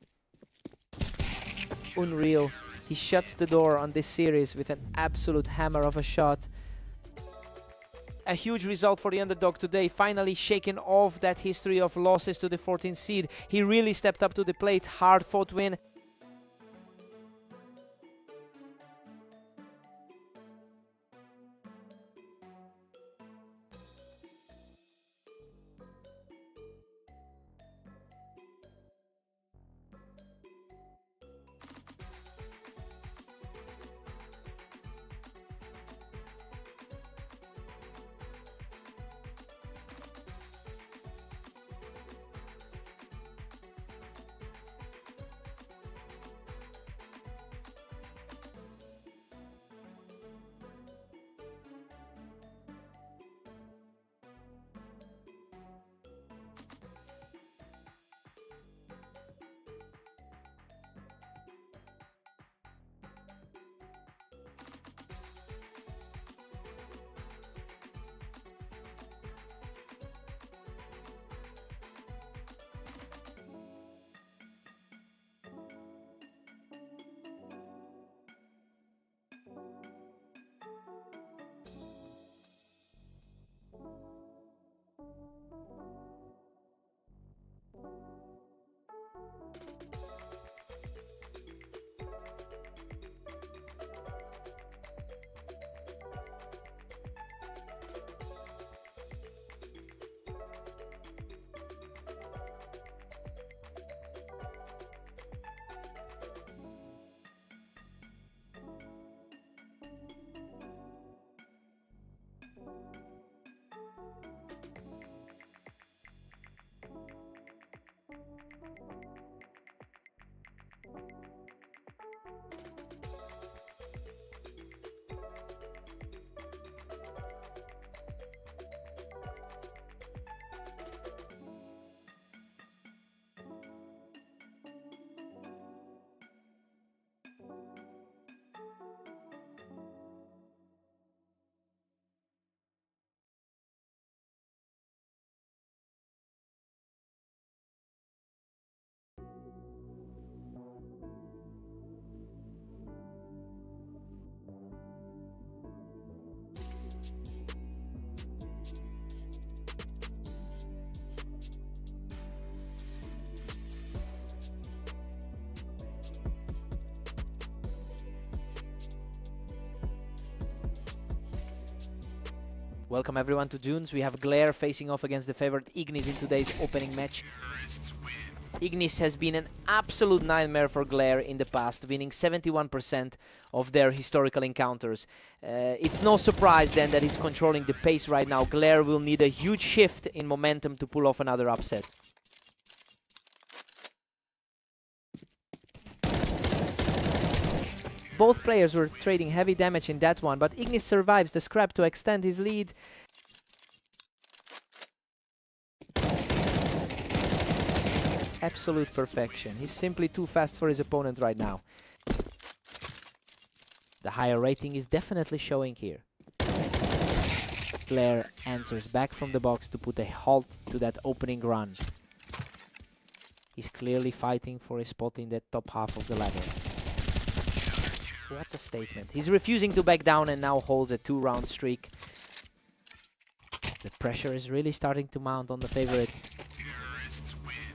Unreal. He shuts the door on this series with an absolute hammer of a shot. A huge result for the underdog today, finally shaking off that history of losses to the 14th seed. He really stepped up to the plate, hard-fought win. Welcome everyone to Dunes. We have Glare facing off against the favorite Ignis in today's opening match. Ignis has been an absolute nightmare for Glare in the past, winning 71% of their historical encounters. It's no surprise then that he's controlling the pace right now. Glare will need a huge shift in momentum to pull off another upset. Both players were trading heavy damage in that one, but Ignis survives the scrap to extend his lead. Absolute perfection. He's simply too fast for his opponent right now. The higher rating is definitely showing here. Glare answers back from the box to put a halt to that opening run. He's clearly fighting for a spot in that top half of the ladder. What a statement. He's refusing to back down and now holds a 2-round streak. The pressure is really starting to mount on the favorite.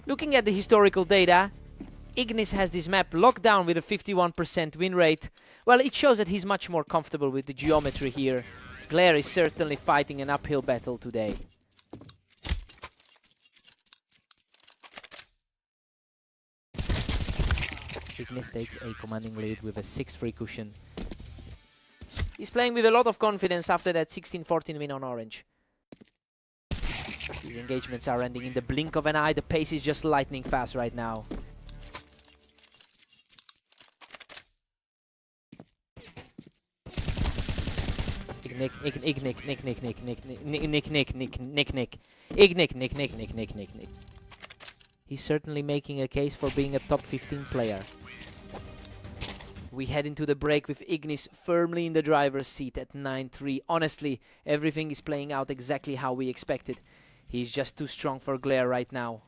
Looking at the historical data, Ignis has this map locked down with a 51% win rate. Well, it shows that he's much more comfortable with the geometry here. Glare is certainly fighting an uphill battle today. Ignis takes a commanding lead with a 6-3 cushion. He's playing with a lot of confidence after that 16-14 win on Orange. These engagements are ending in the blink of an eye. The pace is just lightning fast right now. He's certainly making a case for being a top 15 player. We head into the break with Ignis firmly in the driver's seat at 9-3. Honestly, everything is playing out exactly how we expected. He's just too strong for Glare right now.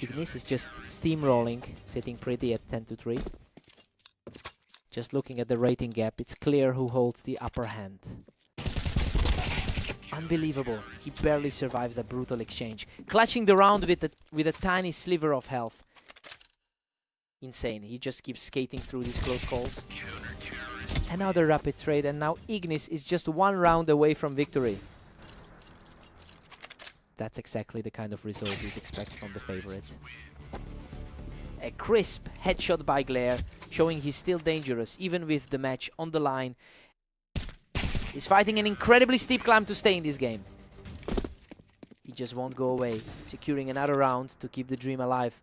Ignis is just steamrolling, sitting pretty at 10-3. Just looking at the rating gap, it's clear who holds the upper hand. Unbelievable. He barely survives that brutal exchange. Clutching the round with a tiny sliver of health. Insane. He just keeps skating through these close calls. Another rapid trade, and now Ignis is just 1 round away from victory. That's exactly the kind of result you'd expect from the favorite. A crisp headshot by Glare, showing he's still dangerous, even with the match on the line. He's fighting an incredibly steep climb to stay in this game. He just won't go away, securing another round to keep the dream alive.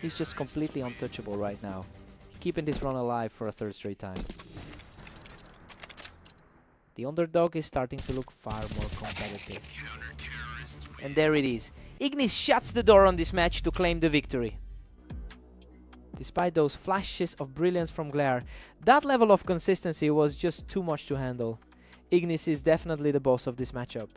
He's just completely untouchable right now, keeping this run alive for a 3rd straight time. The underdog is starting to look far more competitive. And there it is. Ignis shuts the door on this match to claim the victory. Despite those flashes of brilliance from Glare, that level of consistency was just too much to handle. Ignis is definitely the boss of this matchup.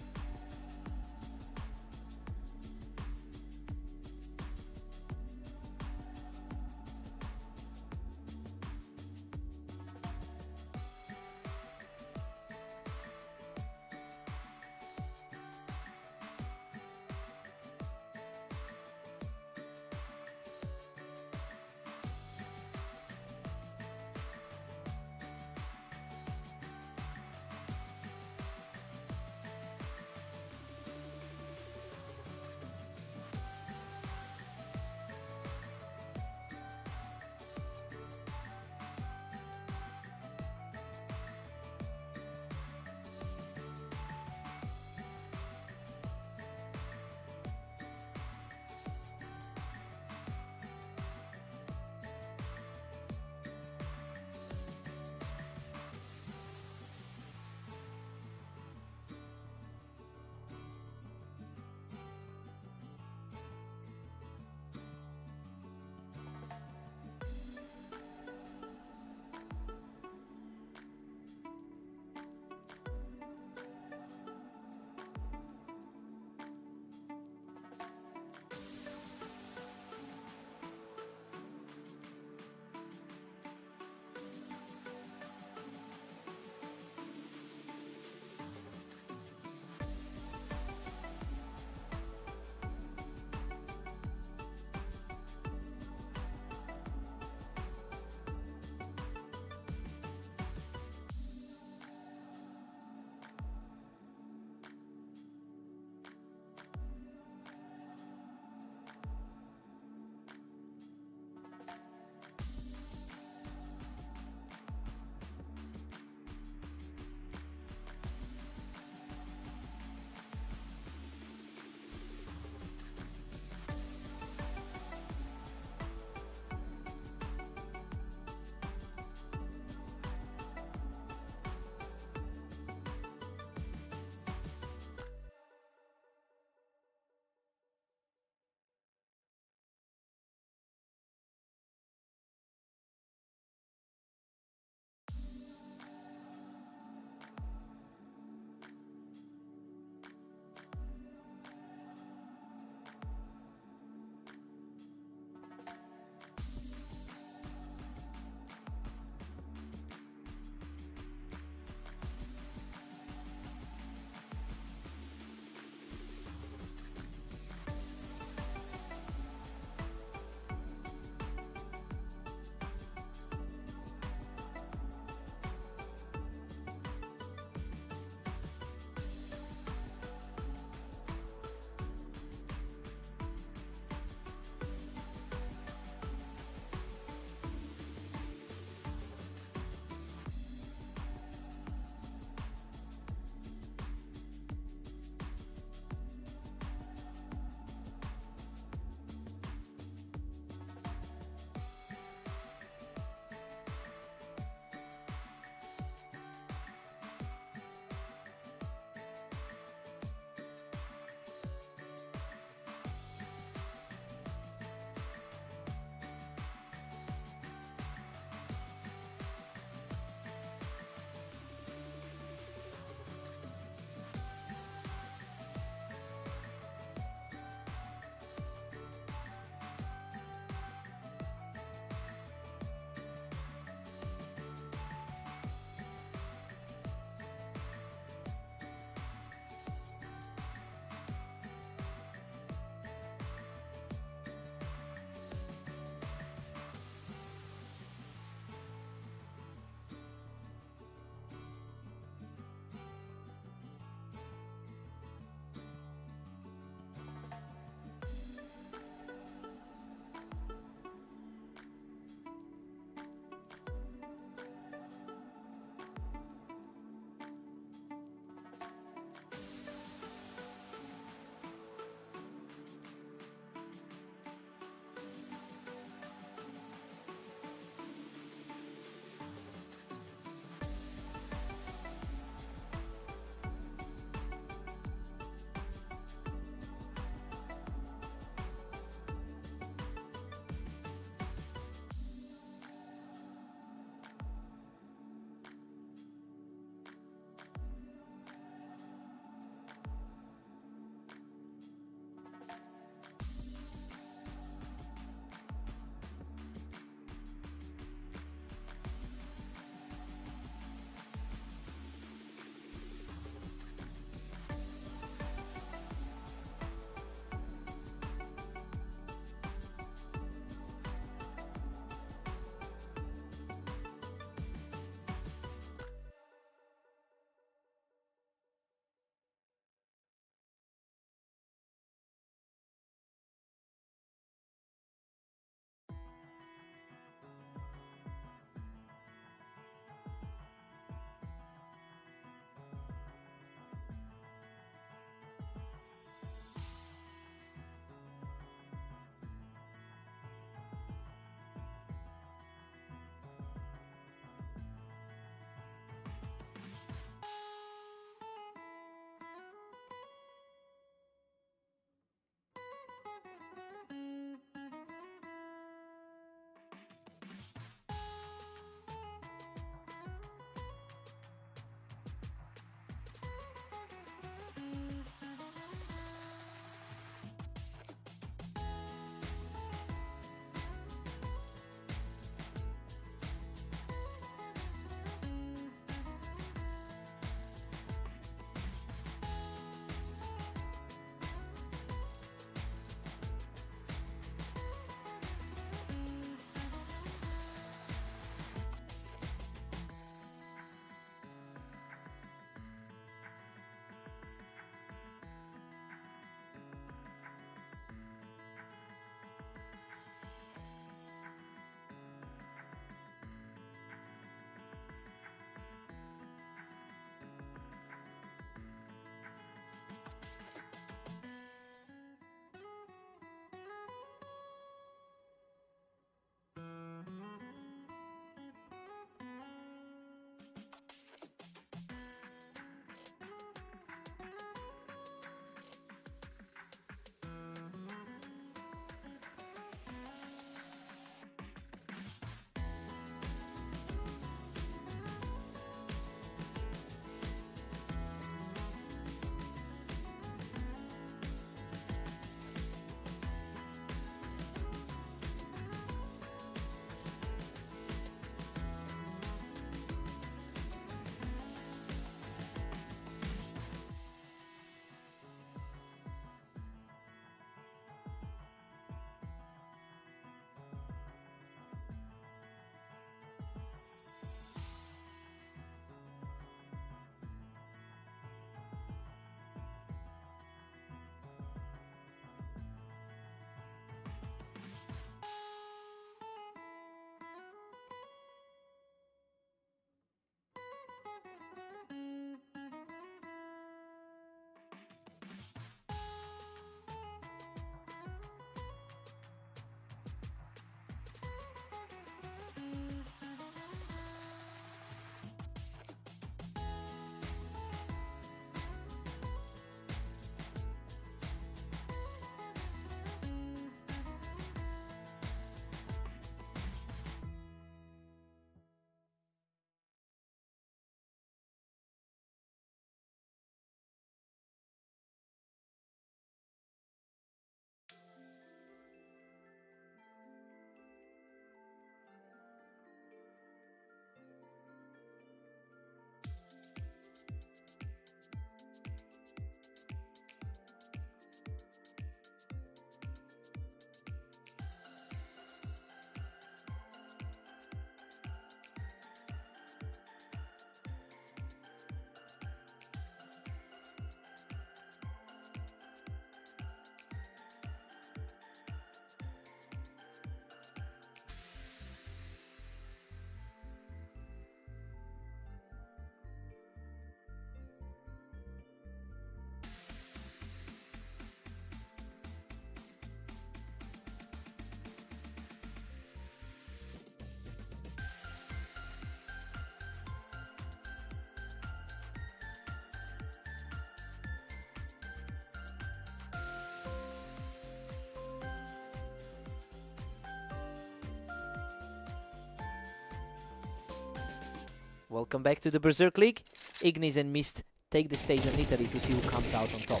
Welcome back to the Berserk League. Ignis and Mist take the stage on Italy to see who comes out on top.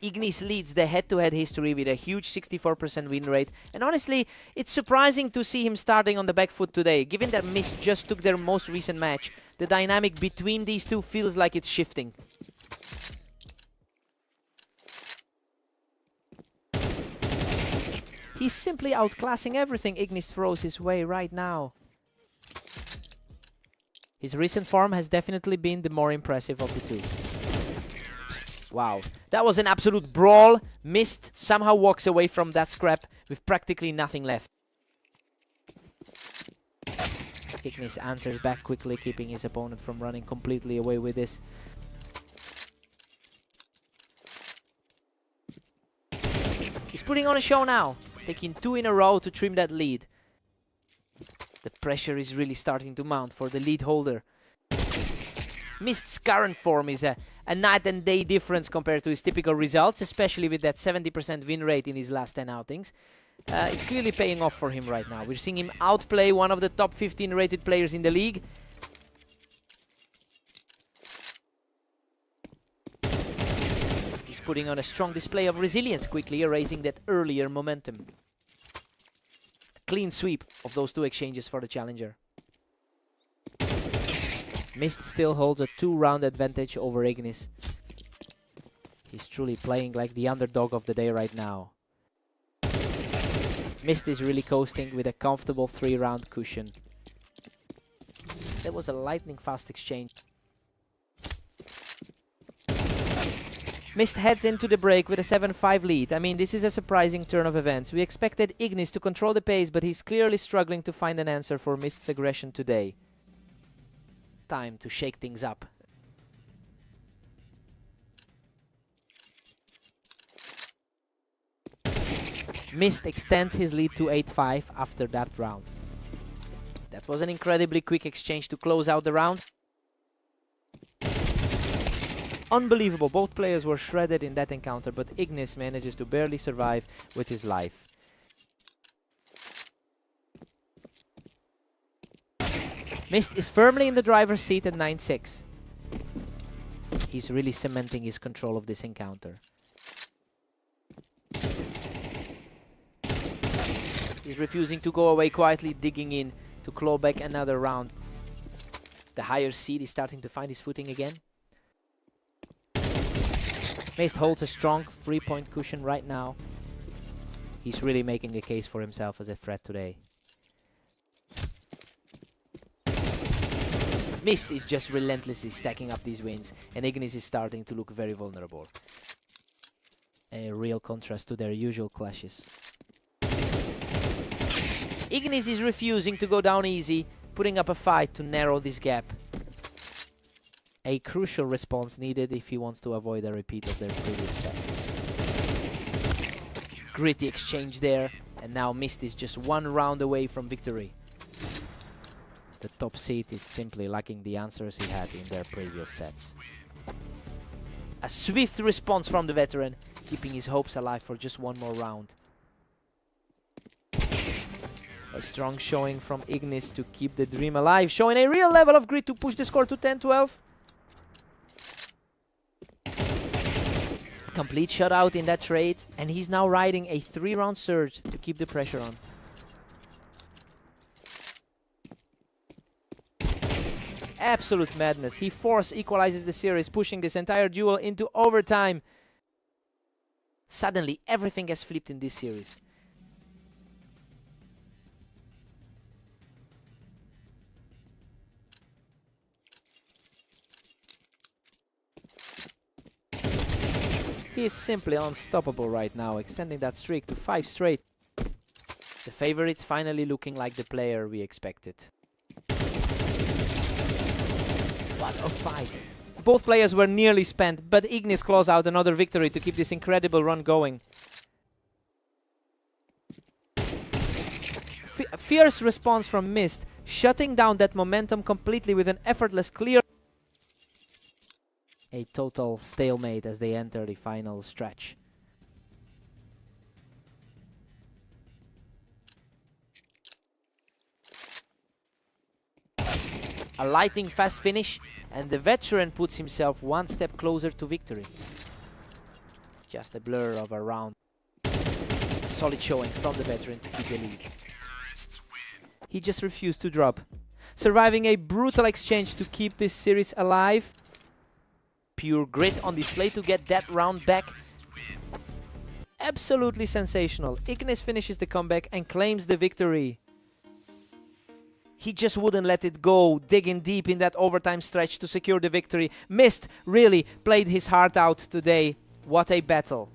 Ignis leads the head-to-head history with a huge 64% win rate, and honestly, it's surprising to see him starting on the back foot today. Given that Mist just took their most recent match, the dynamic between these two feels like it's shifting. He's simply outclassing everything Ignis throws his way right now. His recent form has definitely been the more impressive of the two. Wow, that was an absolute brawl. Mist somehow walks away from that scrap with practically nothing left. Ignis answers back quickly, keeping his opponent from running completely away with this. He's putting on a show now, taking 2 in a row to trim that lead. The pressure is really starting to mount for the lead holder. Mist's current form is a night and day difference compared to his typical results, especially with that 70% win rate in his last 10 outings. It's clearly paying off for him right now. We're seeing him outplay one of the top 15 rated players in the league. He's putting on a strong display of resilience, quickly erasing that earlier momentum. Clean sweep of those 2 exchanges for the challenger. Mist still holds a 2-round advantage over Ignis. He's truly playing like the underdog of the day right now. Mist is really coasting with a comfortable 3-round cushion. That was a lightning fast exchange. Mist heads into the break with a 7-5 lead. I mean, this is a surprising turn of events. We expected Ignis to control the pace, but he's clearly struggling to find an answer for Mist's aggression today. Time to shake things up. Mist extends his lead to 8-5 after that round. That was an incredibly quick exchange to close out the round. Unbelievable, both players were shredded in that encounter, but Ignis manages to barely survive with his life. Mist is firmly in the driver's seat at 9-6. He's really cementing his control of this encounter. He's refusing to go away quietly, digging in to claw back another round. The higher seed is starting to find his footing again. Mist holds a strong 3-point cushion right now. He's really making a case for himself as a threat today. Mist is just relentlessly stacking up these wins, and Ignis is starting to look very vulnerable. A real contrast to their usual clashes. Ignis is refusing to go down easy, putting up a fight to narrow this gap. A crucial response needed if he wants to avoid a repeat of their previous set. Gritty exchange there, and now Mist is just 1 round away from victory. The top seed is simply lacking the answers he had in their previous sets. A swift response from the veteran, keeping his hopes alive for just 1 more round. A strong showing from Ignis to keep the dream alive, showing a real level of grit to push the score to 10-12. Complete shutout in that trade, and he's now riding a 3-round surge to keep the pressure on. Absolute madness. He force equalizes the series, pushing this entire duel into overtime. Suddenly, everything has flipped in this series. He is simply unstoppable right now, extending that streak to 5 straight. The favorite's finally looking like the player we expected. What a fight. Both players were nearly spent, but Ignis claws out another victory to keep this incredible run going. Fierce response from Mist, shutting down that momentum completely with an effortless clear. A total stalemate as they enter the final stretch. A lightning fast finish, and the veteran puts himself one step closer to victory. Just a blur of a round. Solid showing from the veteran to keep the lead. He just refused to drop, surviving a brutal exchange to keep this series alive. Pure grit on display to get that round back. Absolutely sensational. Ignis finishes the comeback and claims the victory. He just wouldn't let it go, digging deep in that overtime stretch to secure the victory. Mist really played his heart out today. What a battle.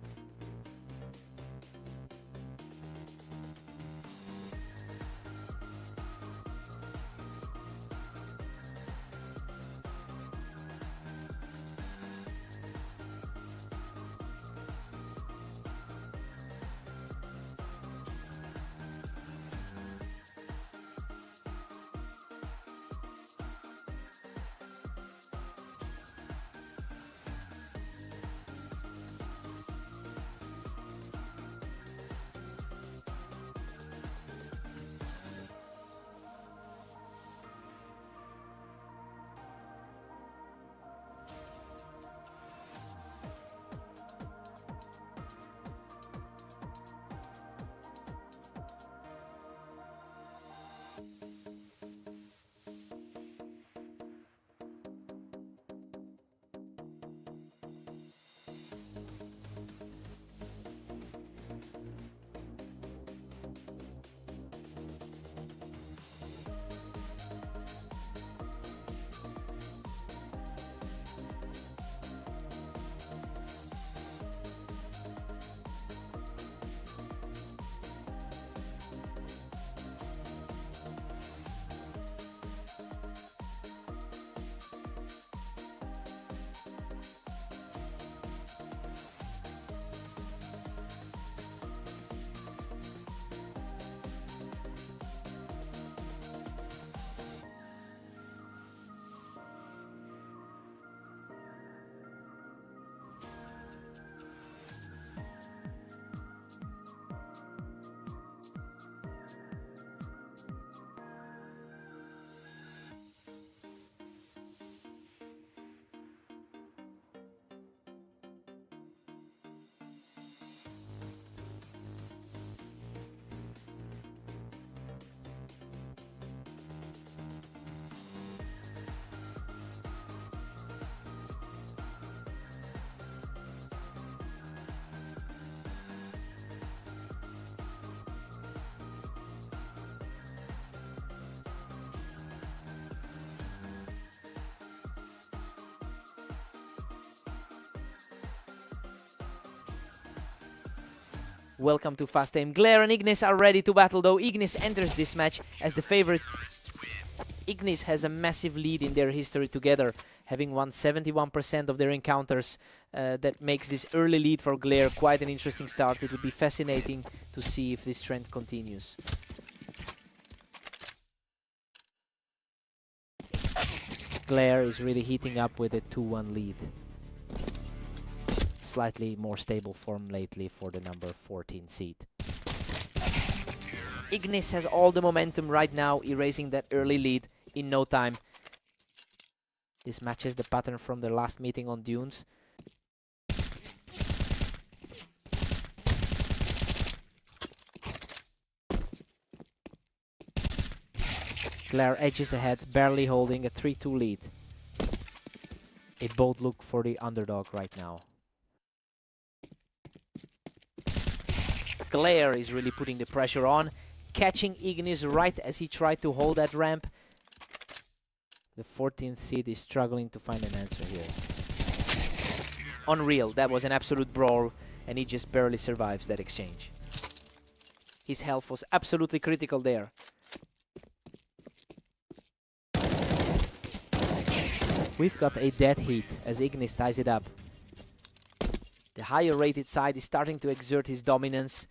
Welcome to Fast Aim. Glare and Ignis are ready to battle, though Ignis enters this match as the favorite. Ignis has a massive lead in their history together, having won 71% of their encounters. That makes this early lead for Glare quite an interesting start. It will be fascinating to see if this trend continues. Glare is really heating up with a 2-1 lead. Slightly more stable form lately for the number 14 seed. Ignis has all the momentum right now, erasing that early lead in no time. This matches the pattern from the last meeting on Dunes. Glare edges ahead, barely holding a 3-2 lead. A bold look for the underdog right now. Glare is really putting the pressure on, catching Ignis right as he tried to hold that ramp. The 14th seed is struggling to find an answer here. Unreal, that was an absolute brawl, and he just barely survives that exchange. His health was absolutely critical there. We've got a dead heat as Ignis ties it up. The higher rated side is starting to exert his dominance.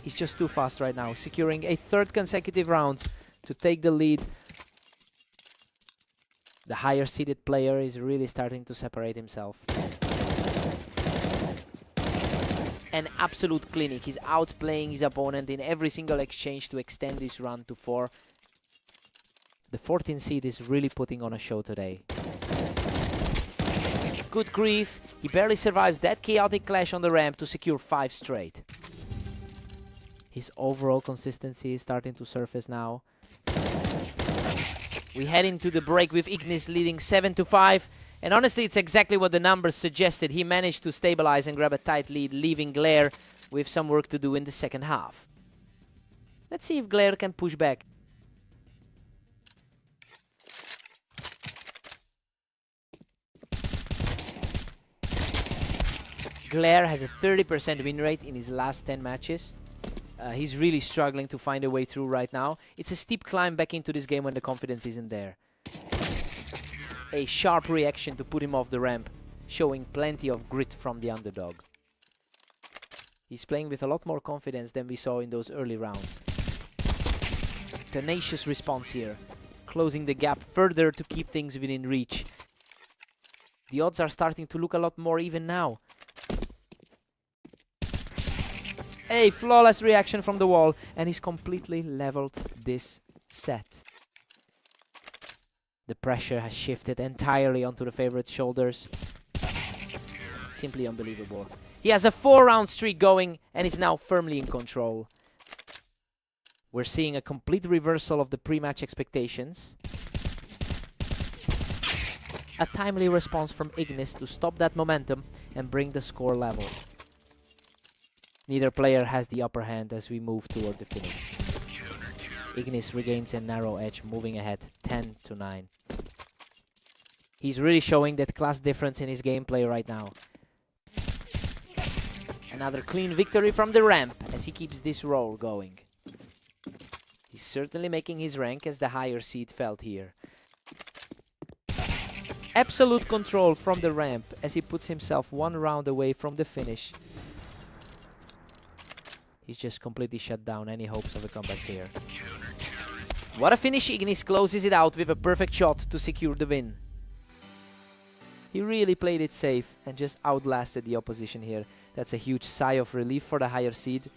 He's just too fast right now, securing a third consecutive round to take the lead. The higher seeded player is really starting to separate himself. an absolute clinic. He's outplaying his opponent in every single exchange to extend this run to 4. The 14 seed is really putting on a show today. Good grief. He barely survives that chaotic clash on the ramp to secure 5 straight. His overall consistency is starting to surface now. We head into the break with Ignis leading 7-5. And honestly, it's exactly what the numbers suggested. He managed to stabilize and grab a tight lead, leaving Glare with some work to do in the second half. Let's see if Glare can push back. Glare has a 30% win rate in his last 10 matches. He's really struggling to find a way through right now. It's a steep climb back into this game when the confidence isn't there. A sharp reaction to put him off the ramp, showing plenty of grit from the underdog. He's playing with a lot more confidence than we saw in those early rounds. Tenacious response here, closing the gap further to keep things within reach. The odds are starting to look a lot more even now. A flawless reaction from the wall, and he's completely leveled this set. The pressure has shifted entirely onto the favorite's shoulders. Simply unbelievable. He has a 4-round streak going and is now firmly in control. We're seeing a complete reversal of the pre-match expectations. A timely response from Ignis to stop that momentum and bring the score level. Neither player has the upper hand as we move toward the finish. Ignis regains a narrow edge, moving ahead 10-9. He's really showing that class difference in his gameplay right now. Another clean victory from the ramp as he keeps this roll going. He's certainly making his rank as the higher seed felt here. Absolute control from the ramp as he puts himself 1 round away from the finish. He's just completely shut down any hopes of a comeback here. What a finish. Ignis closes it out with a perfect shot to secure the win. He really played it safe and just outlasted the opposition here. That's a huge sigh of relief for the higher seed.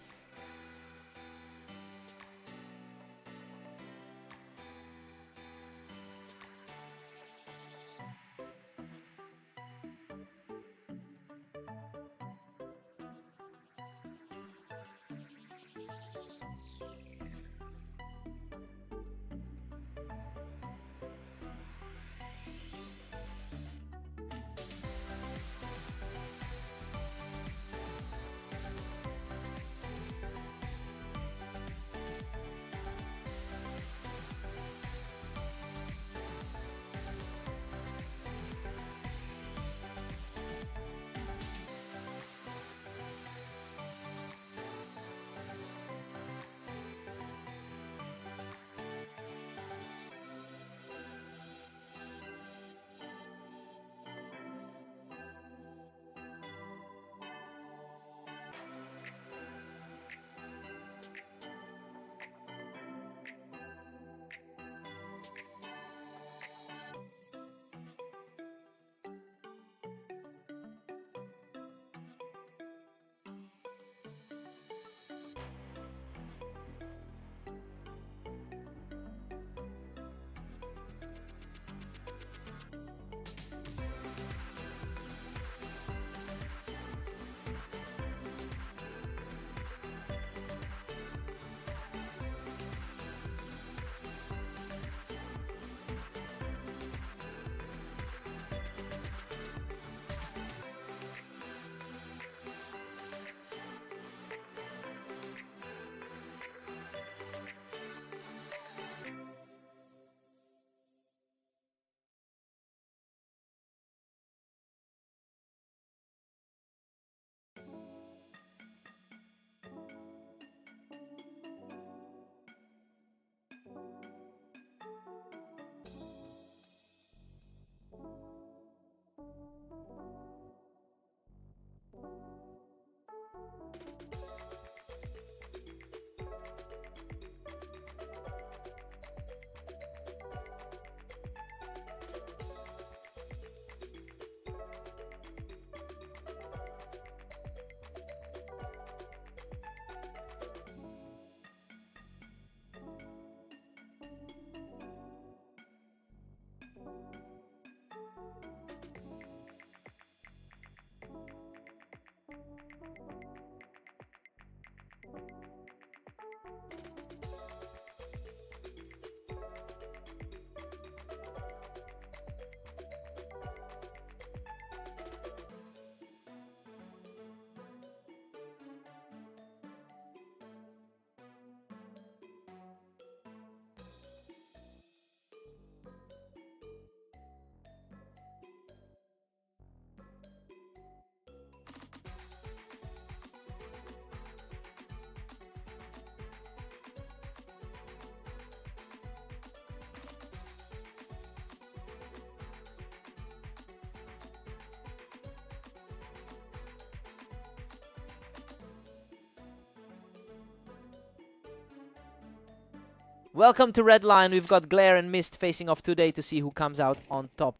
Welcome to Red Line. We've got Glare and Mist facing off today to see who comes out on top.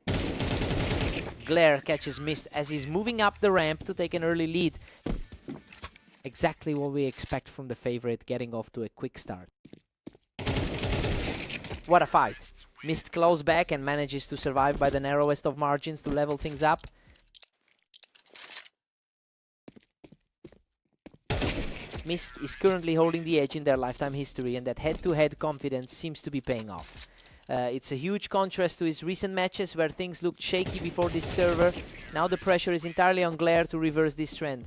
Glare catches Mist as he's moving up the ramp to take an early lead. Exactly what we expect from the favorite, getting off to a quick start. What a fight. Mist claws back and manages to survive by the narrowest of margins to level things up. Mist is currently holding the edge in their lifetime history, and that head-to-head confidence seems to be paying off. It's a huge contrast to his recent matches where things looked shaky before this server. Now the pressure is entirely on Glare to reverse this trend.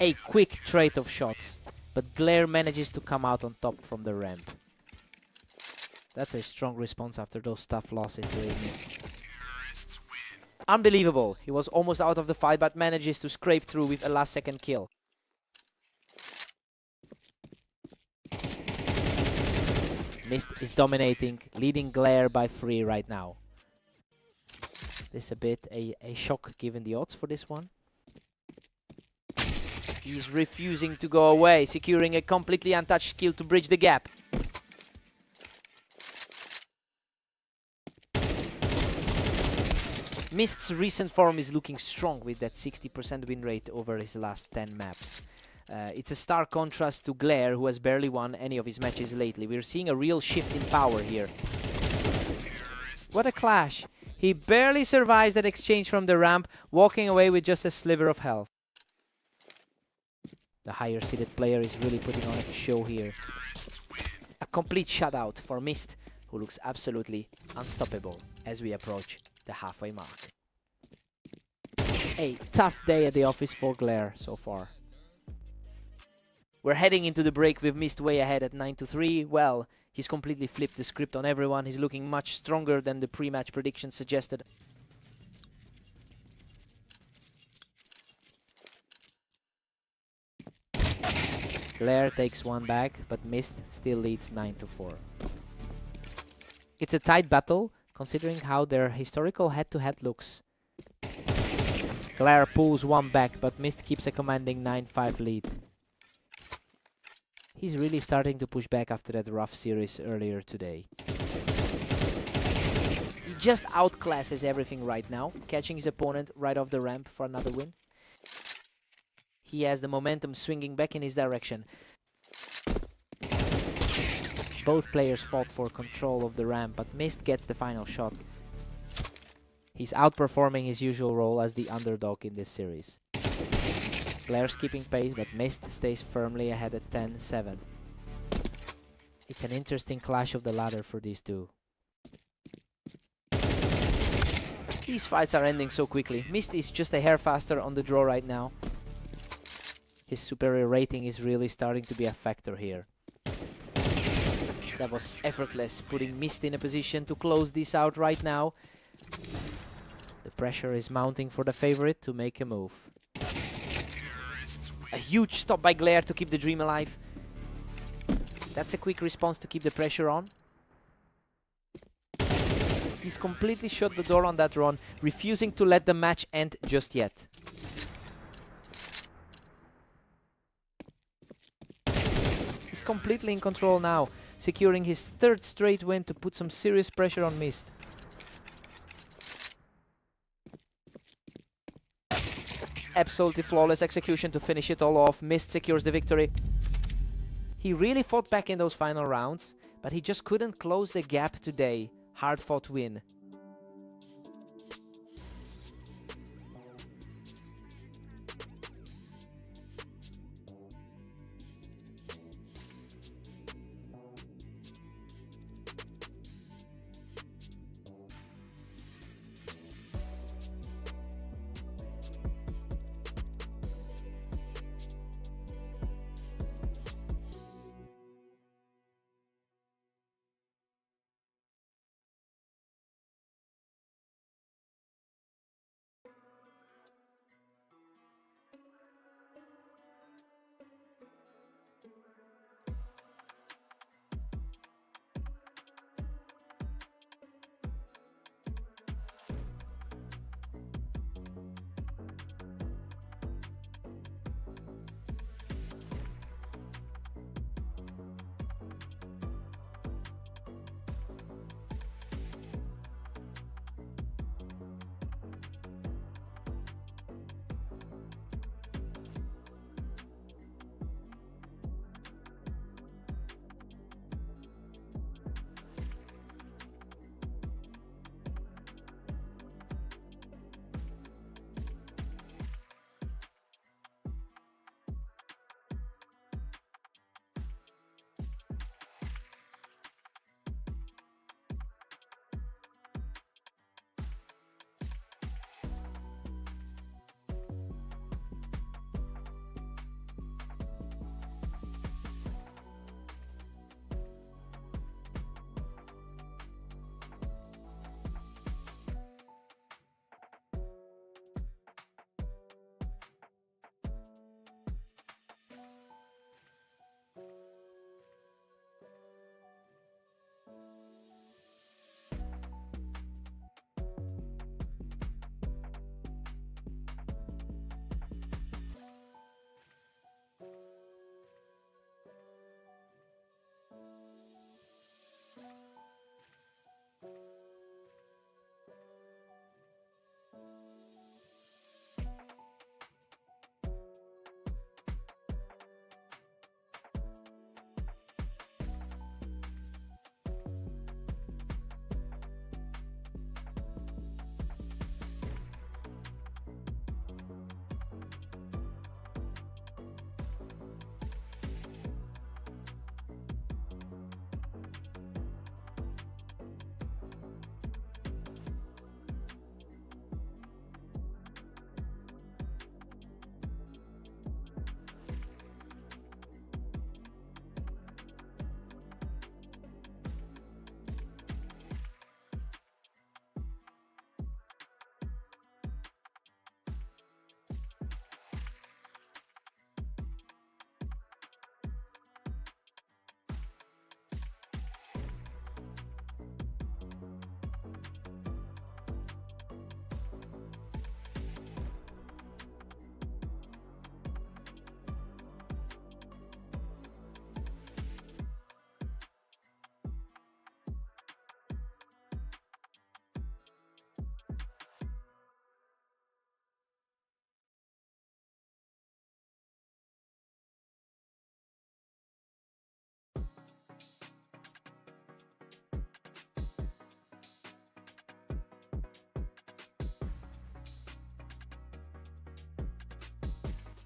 A quick trade of shots, but Glare manages to come out on top from the ramp. That's a strong response after those tough losses to Ignis. Unbelievable. He was almost out of the fight, but manages to scrape through with a last-second kill. Mist is dominating, leading Glare by 3 right now. This is a bit a shock given the odds for this one. He's refusing to go away, securing a completely untouched kill to bridge the gap. Mist's recent form is looking strong with that 60% win rate over his last 10 maps. It's a stark contrast to Glare, who has barely won any of his matches lately. We're seeing a real shift in power here. What a clash. He barely survives that exchange from the ramp, walking away with just a sliver of health. The higher seeded player is really putting on a show here. A complete shutout for Mist, who looks absolutely unstoppable as we approach the halfway mark. A tough day at the office for Glare so far. We're heading into the break with Mist way ahead at 9-3. Well, he's completely flipped the script on everyone. He's looking much stronger than the pre-match predictions suggested. Glare takes one back, but Mist still leads 9-4. It's a tight battle, considering how their historical head-to-head looks. Glare pulls one back, but Mist keeps a commanding 9-5 lead. He's really starting to push back after that rough series earlier today. He just outclasses everything right now, catching his opponent right off the ramp for another win. He has the momentum swinging back in his direction. Both players fought for control of the ramp, but Mist gets the final shot. He's outperforming his usual role as the underdog in this series. Glare's keeping pace, but Mist stays firmly ahead at 10-7. It's an interesting clash of the ladder for these two. These fights are ending so quickly. Mist is just a hair faster on the draw right now. His superior rating is really starting to be a factor here. That was effortless, putting Mist in a position to close this out right now. The pressure is mounting for the favorite to make a move. A huge stop by Glare to keep the dream alive. That's a quick response to keep the pressure on. He's completely shut the door on that run, refusing to let the match end just yet. He's completely in control now, securing his 3rd straight win to put some serious pressure on Mist. Absolutely flawless execution to finish it all off. Mist secures the victory. He really fought back in those final rounds, but he just couldn't close the gap today. Hard-fought win.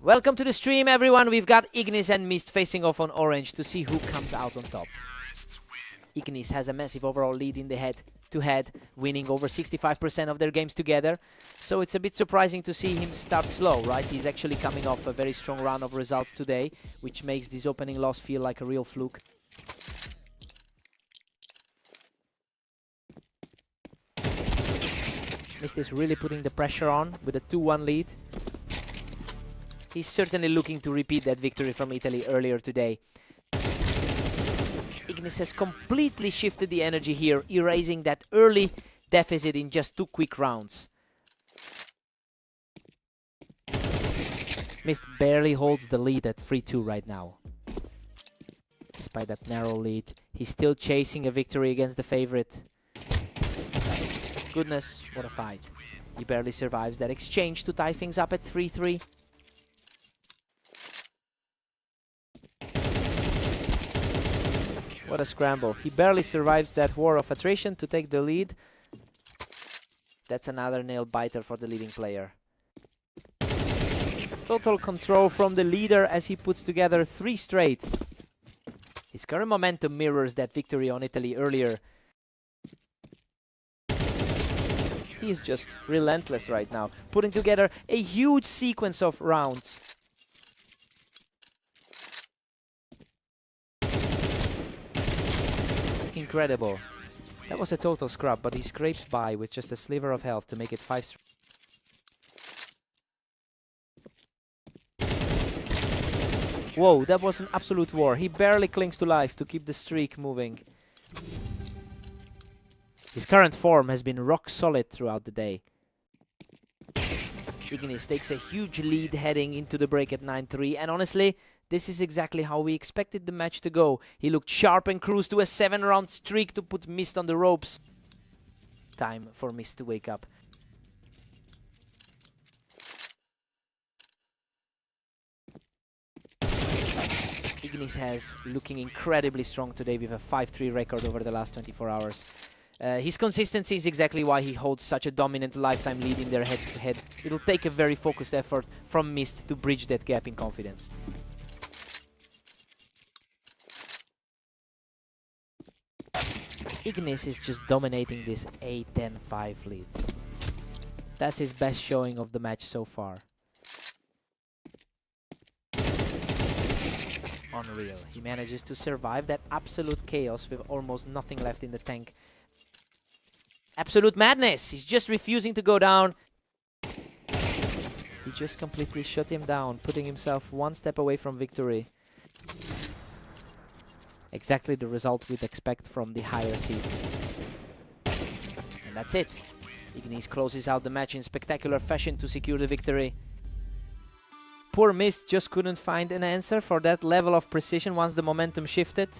Welcome to the stream, everyone. We've got Ignis and Mist facing off on orange to see who comes out on top. Ignis has a massive overall lead in the head-to-head, winning over 65% of their games together. So it's a bit surprising to see him start slow, right? He's actually coming off a very strong round of results today, which makes this opening loss feel like a real fluke. Mist is really putting the pressure on with a 2-1 lead. He's certainly looking to repeat that victory from Italy earlier today. Ignis has completely shifted the energy here, erasing that early deficit in just 2 quick rounds. Mist barely holds the lead at 3-2 right now. Despite that narrow lead, he's still chasing a victory against the favorite. Goodness, what a fight. He barely survives that exchange to tie things up at 3-3. What a scramble. He barely survives that war of attrition to take the lead. That's another nail-biter for the leading player. Total control from the leader as he puts together 3 straight. His current momentum mirrors that victory on Italy earlier. He is just relentless right now, putting together a huge sequence of rounds. Incredible. That was a total scrub, but he scrapes by with just a sliver of health to make it 5. Whoa, that was an absolute war. He barely clings to life to keep the streak moving. His current form has been rock solid throughout the day. Ignis takes a huge lead heading into the break at 9-3, and honestly, this is exactly how we expected the match to go. He looked sharp and cruised to a 7-round streak to put Mist on the ropes. Time for Mist to wake up. Ignis has looking incredibly strong today with a 5-3 record over the last 24 hours. His consistency is exactly why he holds such a dominant lifetime lead in their head-to-head. It'll take a very focused effort from Mist to bridge that gap in confidence. Ignis is just dominating this 8-10-5 lead. That's his best showing of the match so far. Unreal. He manages to survive that absolute chaos with almost nothing left in the tank. Absolute madness! He's just refusing to go down. He just completely shut him down, putting himself 1 step away from victory. Exactly the result we'd expect from the higher seed. And that's it. Ignis closes out the match in spectacular fashion to secure the victory. Poor Mist just couldn't find an answer for that level of precision once the momentum shifted.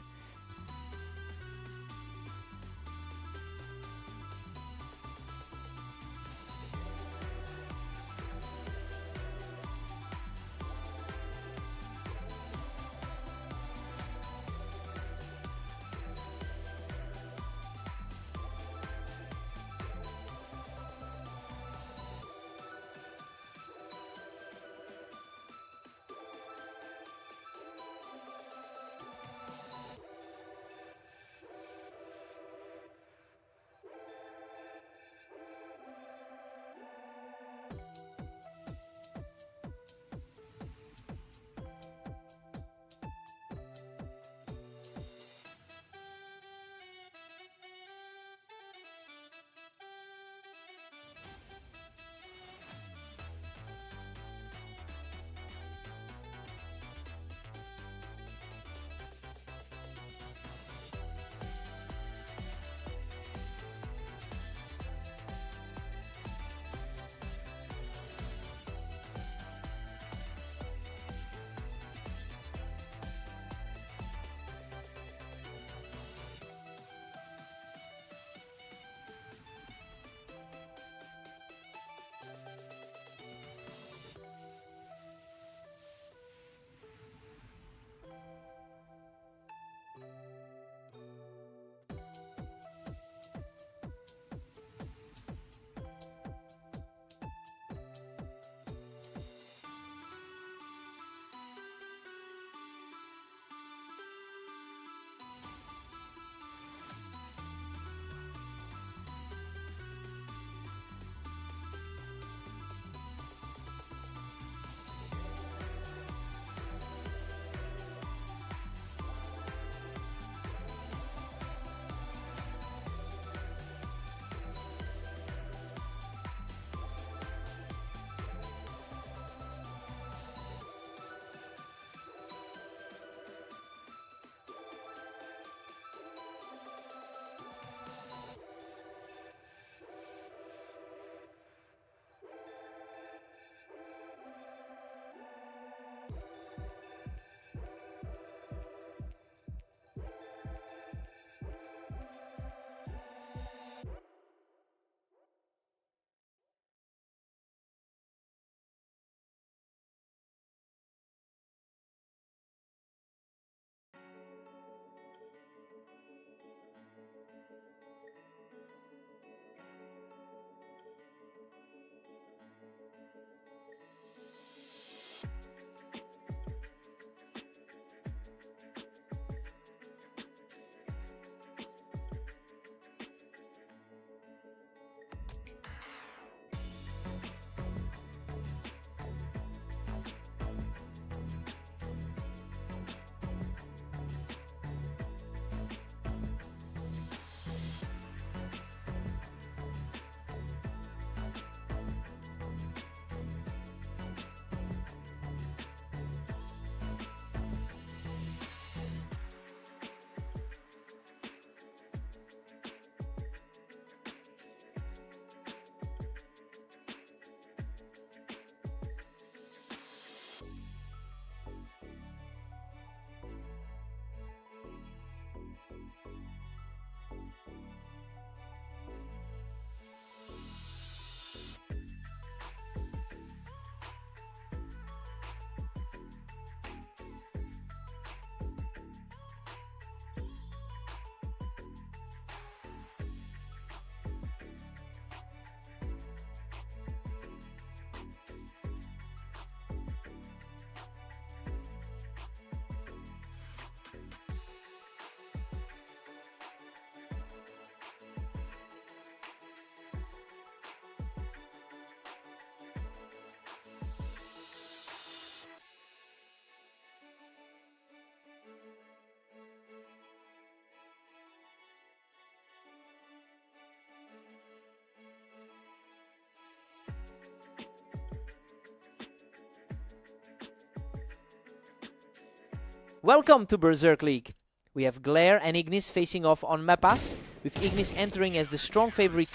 Welcome to Berserk League. We have Glare and Ignis facing off on Mapas, with Ignis entering as the strong favorite.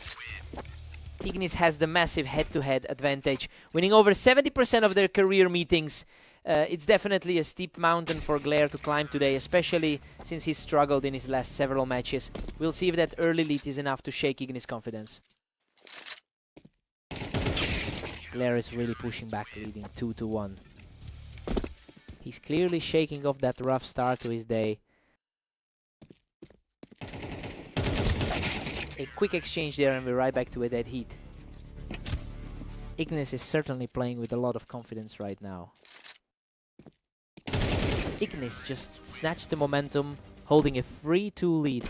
Ignis has the massive head-to-head advantage, winning over 70% of their career meetings. It's definitely a steep mountain for Glare to climb today, especially since he struggled in his last several matches. We'll see if that early lead is enough to shake Ignis' confidence. Glare is really pushing back, leading 2-1. He's clearly shaking off that rough start to his day. A quick exchange there and we're right back to a dead heat. Ignis is certainly playing with a lot of confidence right now. Ignis just snatched the momentum, holding a 3-2 lead.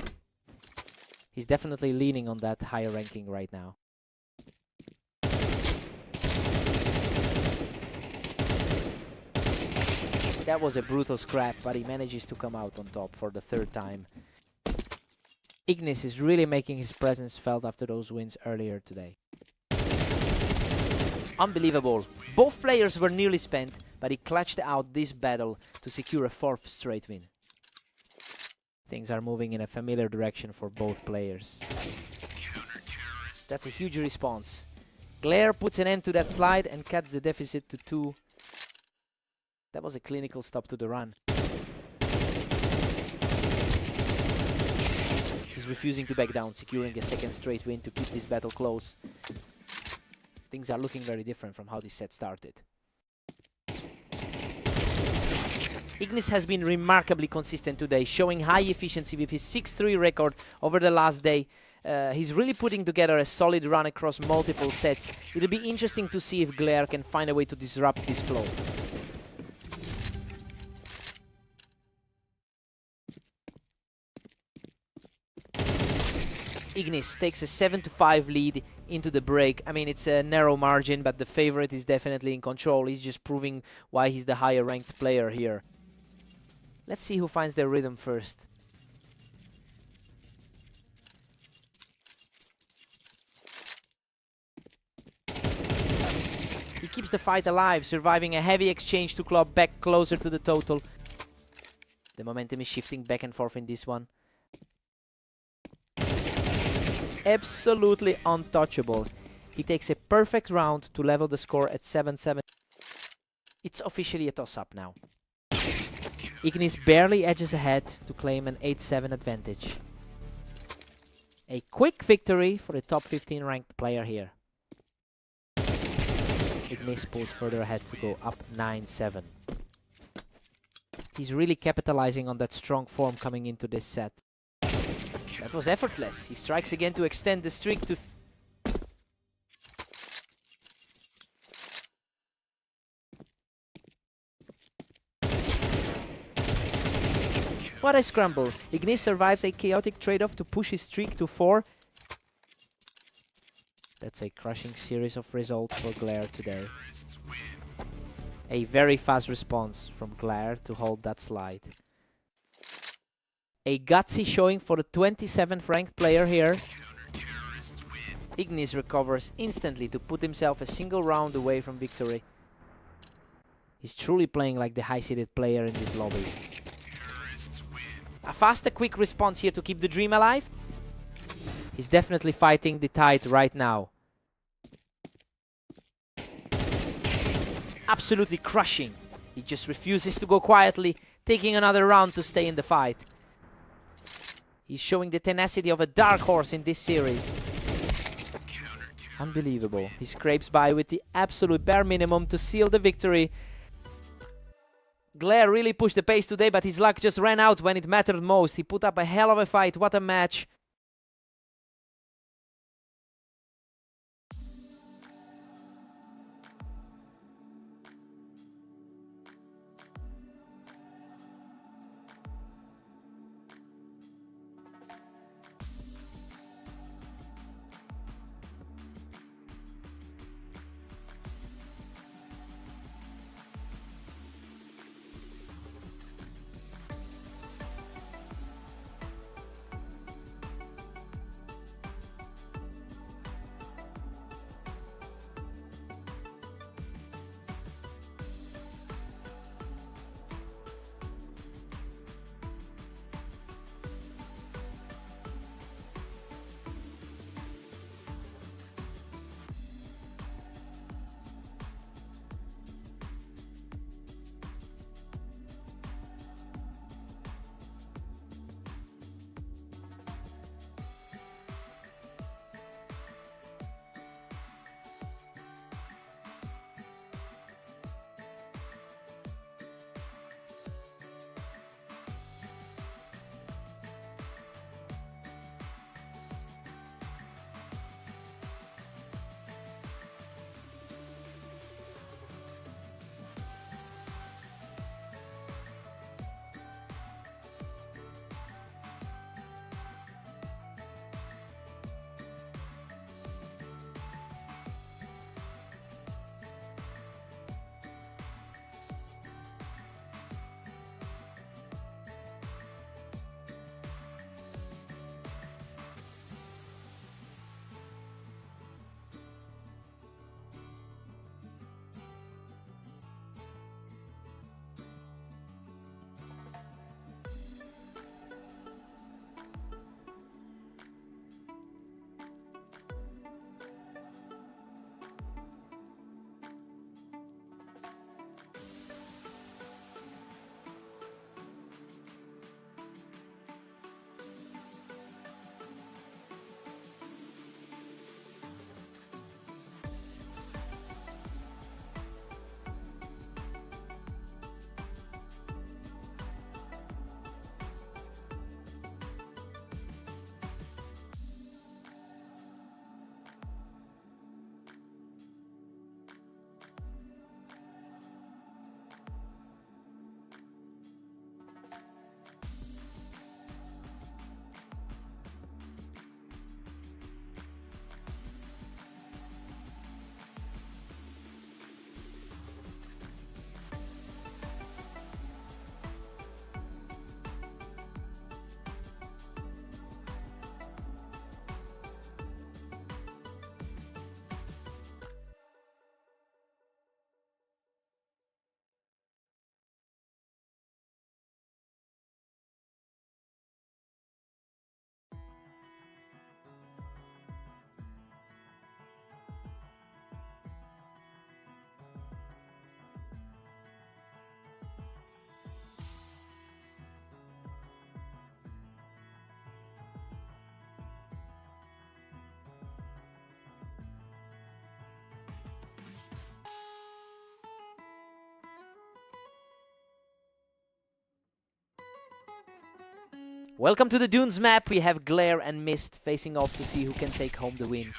He's definitely leaning on that higher ranking right now. That was a brutal scrap, but he manages to come out on top for the third time. Ignis is really making his presence felt after those wins earlier today. Unbelievable. Both players were nearly spent, but he clutched out this battle to secure a 4th straight win. Things are moving in a familiar direction for both players. That's a huge response. Glare puts an end to that slide and cuts the deficit to 2. That was a clinical stop to the run. He's refusing to back down, securing a 2nd straight win to keep this battle close. Things are looking very different from how this set started. Ignis has been remarkably consistent today, showing high efficiency with his 6-3 record over the last day. He's really putting together a solid run across multiple sets. It'll be interesting to see if Glare can find a way to disrupt this flow. Ignis takes a 7-5 lead into the break. I mean, it's a narrow margin, but the favorite is definitely in control. He's just proving why he's the higher ranked player here. Let's see who finds their rhythm first. He keeps the fight alive, surviving a heavy exchange to claw back closer to the total. The momentum is shifting back and forth in this one. Absolutely untouchable. He takes a perfect round to level the score at 7-7. It's officially a toss-up now. Ignis barely edges ahead to claim an 8-7 advantage. A quick victory for the top 15 ranked player here. Ignis pulled further ahead to go up 9-7. He's really capitalizing on that strong form coming into this set. That was effortless. He strikes again to extend the streak to... What a scramble. Ignis survives a chaotic trade-off to push his streak to 4. That's a crushing series of results for Glare today. A very fast response from Glare to hold that slide. A gutsy showing for the 27th ranked player here. Ignis recovers instantly to put himself a single round away from victory. He's truly playing like the high-seeded player in this lobby. A fast, quick response here to keep the dream alive. He's definitely fighting the tide right now. Absolutely crushing. He just refuses to go quietly, taking another round to stay in the fight. He's showing the tenacity of a dark horse in this series. Unbelievable. He scrapes by with the absolute bare minimum to seal the victory. Glare really pushed the pace today, but his luck just ran out when it mattered most. He put up a hell of a fight. What a match. Welcome to the Dunes map. We have Glare and Mist facing off to see who can take home the win.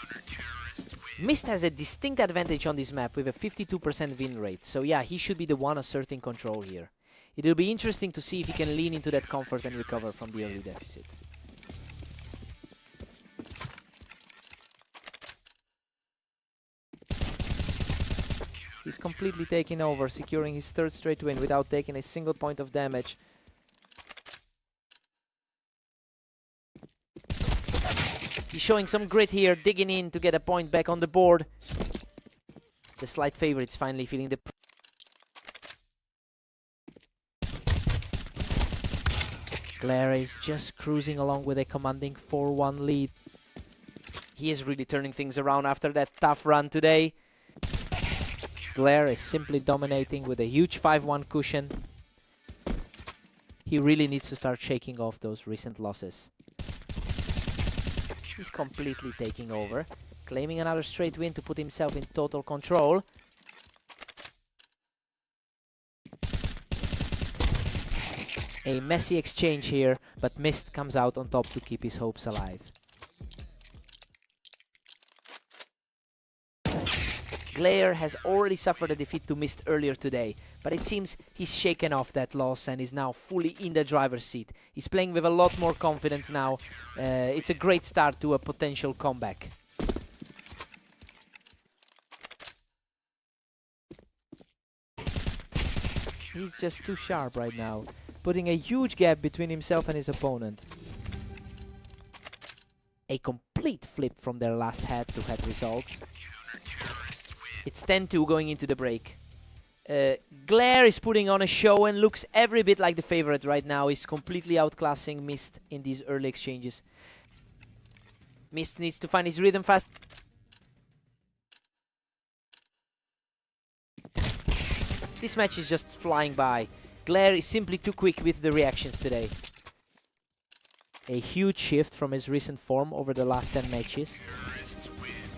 Mist has a distinct advantage on this map with a 52% win rate. So yeah, he should be the one asserting control here. It will be interesting to see if he can lean into that comfort and recover from the early deficit. He's completely taking over, securing his third straight win without taking a single point of damage. He's showing some grit here, digging in to get a point back on the board. The slight favorites finally feeling the... Glare is just cruising along with a commanding 4-1 lead. He is really turning things around after that tough run today. Glare is simply dominating with a huge 5-1 cushion. He really needs to start shaking off those recent losses. He's completely taking over, claiming another straight win to put himself in total control. A messy exchange here, but Mist comes out on top to keep his hopes alive. Glare has already suffered a defeat to Mist earlier today, but it seems he's shaken off that loss and is now fully in the driver's seat. He's playing with a lot more confidence now. It's a great start to a potential comeback. He's just too sharp right now, putting a huge gap between himself and his opponent. A complete flip from their last head-to-head results. It's 10-2 going into the break. Glare is putting on a show and looks every bit like the favorite right now. He's completely outclassing Mist in these early exchanges. Mist needs to find his rhythm fast. This match is just flying by. Glare is simply too quick with the reactions today. A huge shift from his recent form over the last 10 matches.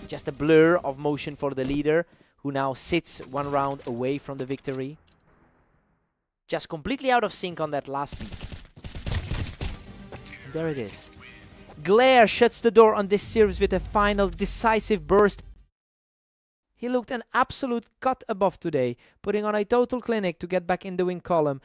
Just a blur of motion for the leader, who now sits one round away from the victory. Just completely out of sync on that last peak. And there it is. Glare shuts the door on this series with a final decisive burst. He looked an absolute cut above today, putting on a total clinic to get back in the win column.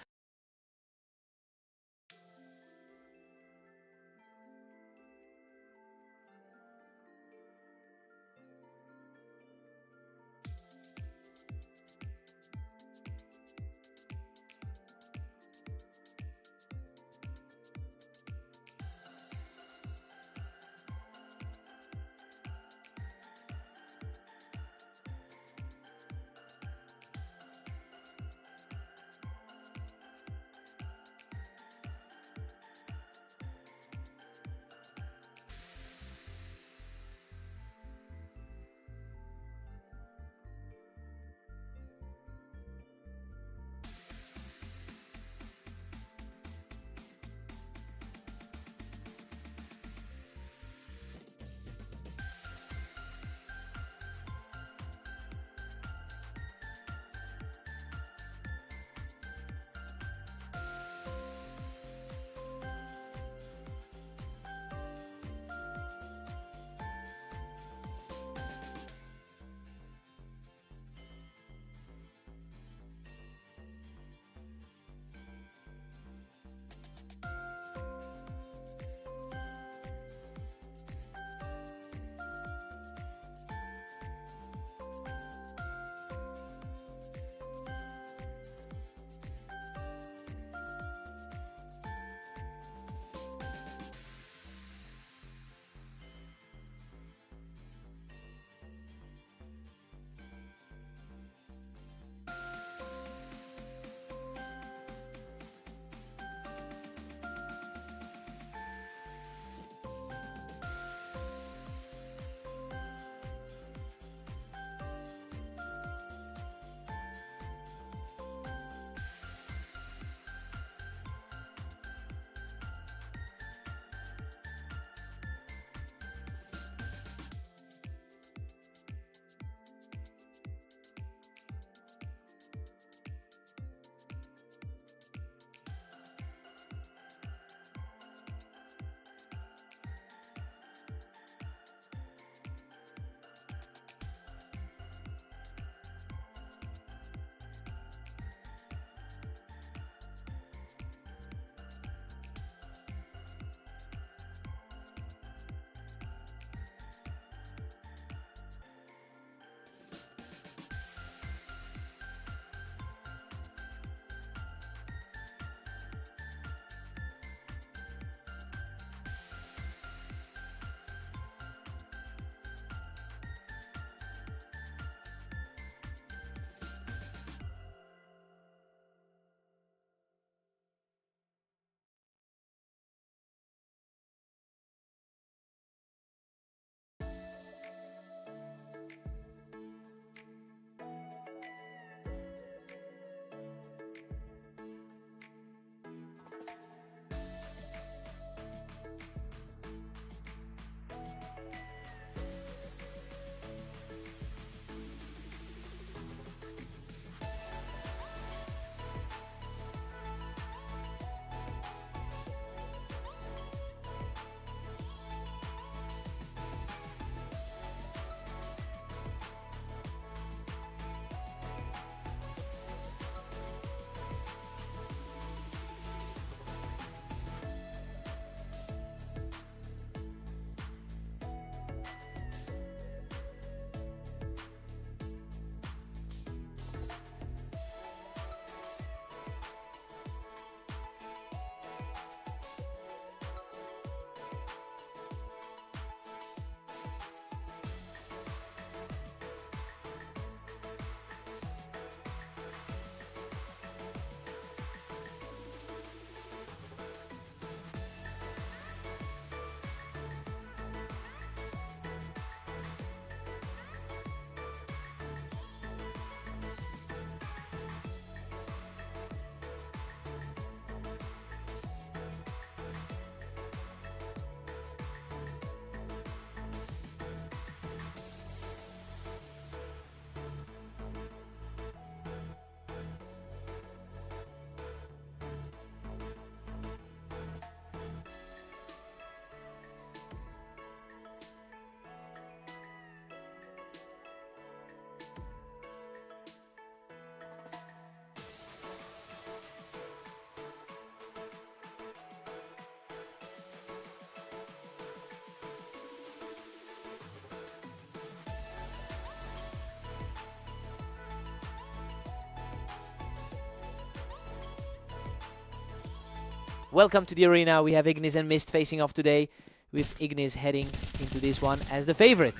Welcome to the arena. We have Ignis and Mist facing off today, with Ignis heading into this one as the favorite.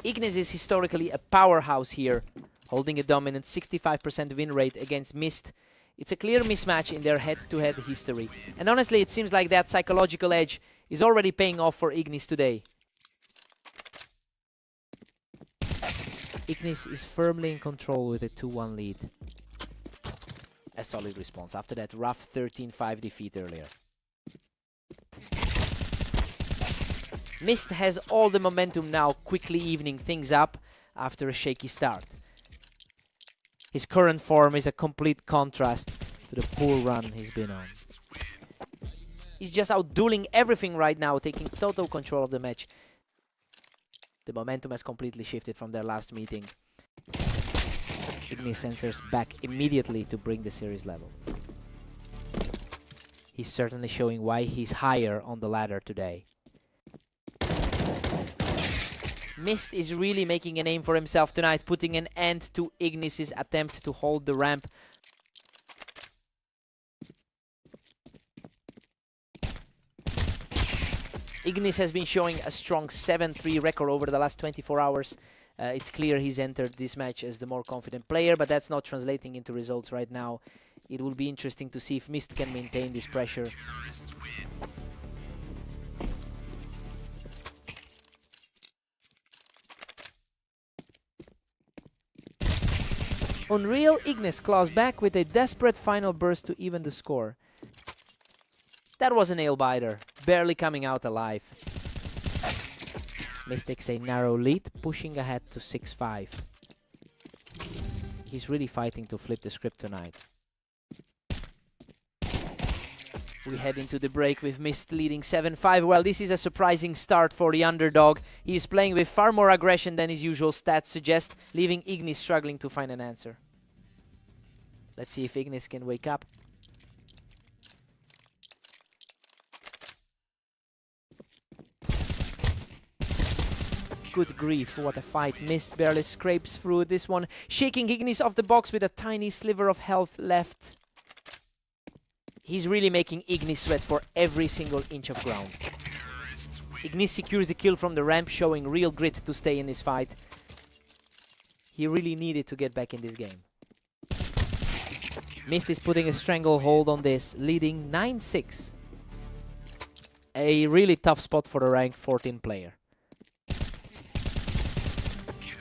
Ignis is historically a powerhouse here, holding a dominant 65% win rate against Mist. It's a clear mismatch in their head-to-head history. And honestly, it seems like that psychological edge is already paying off for Ignis today. Ignis is firmly in control with a 2-1 lead. A solid response after that rough 13-5 defeat earlier. Mist has all the momentum now, quickly evening things up after a shaky start. His current form is a complete contrast to the poor run he's been on. He's just out-dueling everything right now, taking total control of the match. The momentum has completely shifted from their last meeting. Ignis answers back immediately to bring the series level. He's certainly showing why he's higher on the ladder today. Mist is really making a name for himself tonight, putting an end to Ignis' attempt to hold the ramp. Ignis has been showing a strong 7-3 record over the last 24 hours. It's clear he's entered this match as the more confident player, but that's not translating into results right now. It will be interesting to see if Mist can maintain this pressure. Unreal, Ignis claws back with a desperate final burst to even the score. That was a nail-biter, barely coming out alive. Mist takes a narrow lead, pushing ahead to 6-5. He's really fighting to flip the script tonight. We head into the break with Mist leading 7-5. Well, this is a surprising start for the underdog. He is playing with far more aggression than his usual stats suggest, leaving Ignis struggling to find an answer. Let's see if Ignis can wake up. Good grief, what a fight. Mist barely scrapes through this one, shaking Ignis off the box with a tiny sliver of health left. He's really making Ignis sweat for every single inch of ground. Ignis secures the kill from the ramp, showing real grit to stay in this fight. He really needed to get back in this game. Mist is putting a stranglehold on this, leading 9-6. A really tough spot for the rank 14 player.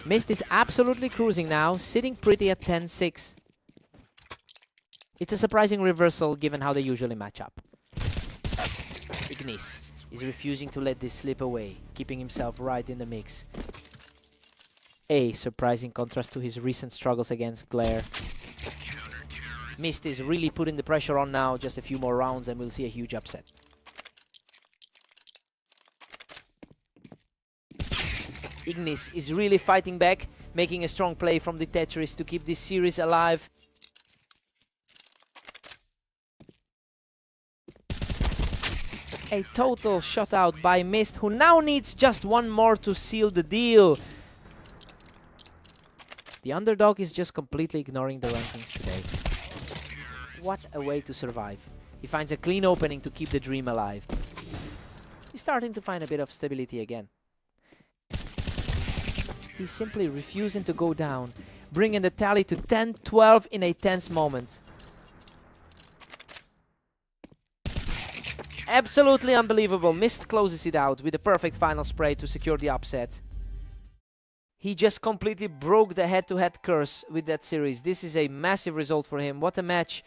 Mist is absolutely cruising now, sitting pretty at 10-6. It's a surprising reversal given how they usually match up. Ignis is refusing to let this slip away, keeping himself right in the mix. A surprising contrast to his recent struggles against Glare. Mist is really putting the pressure on now, just a few more rounds and we'll see a huge upset. Ignis is really fighting back, making a strong play from the Tetris to keep this series alive. A total shutout by Mist, who now needs just one more to seal the deal. The underdog is just completely ignoring the rankings today. What a way to survive. He finds a clean opening to keep the dream alive. He's starting to find a bit of stability again. He's simply refusing to go down, bringing the tally to 10-12 in a tense moment. Absolutely unbelievable. Mist closes it out with a perfect final spray to secure the upset. He just completely broke the head-to-head curse with that series. This is a massive result for him. What a match.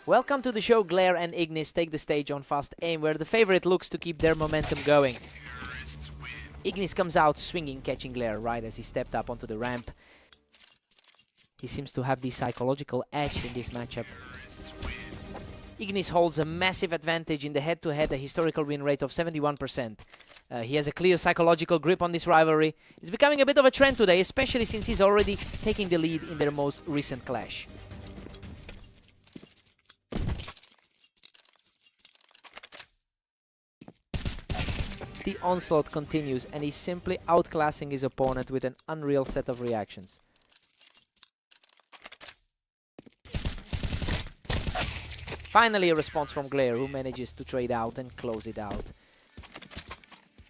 Welcome to the show. Glare and Ignis take the stage on Fast Aim, where the favorite looks to keep their momentum going. Ignis comes out swinging, catching Glare right as he stepped up onto the ramp. He seems to have the psychological edge in this matchup. Ignis holds a massive advantage in the head-to-head, a historical win rate of 71%. He has a clear psychological grip on this rivalry. It's becoming a bit of a trend today, especially since he's already taking the lead in their most recent clash. The onslaught continues, and he's simply outclassing his opponent with an unreal set of reactions. Finally, a response from Glare, who manages to trade out and close it out.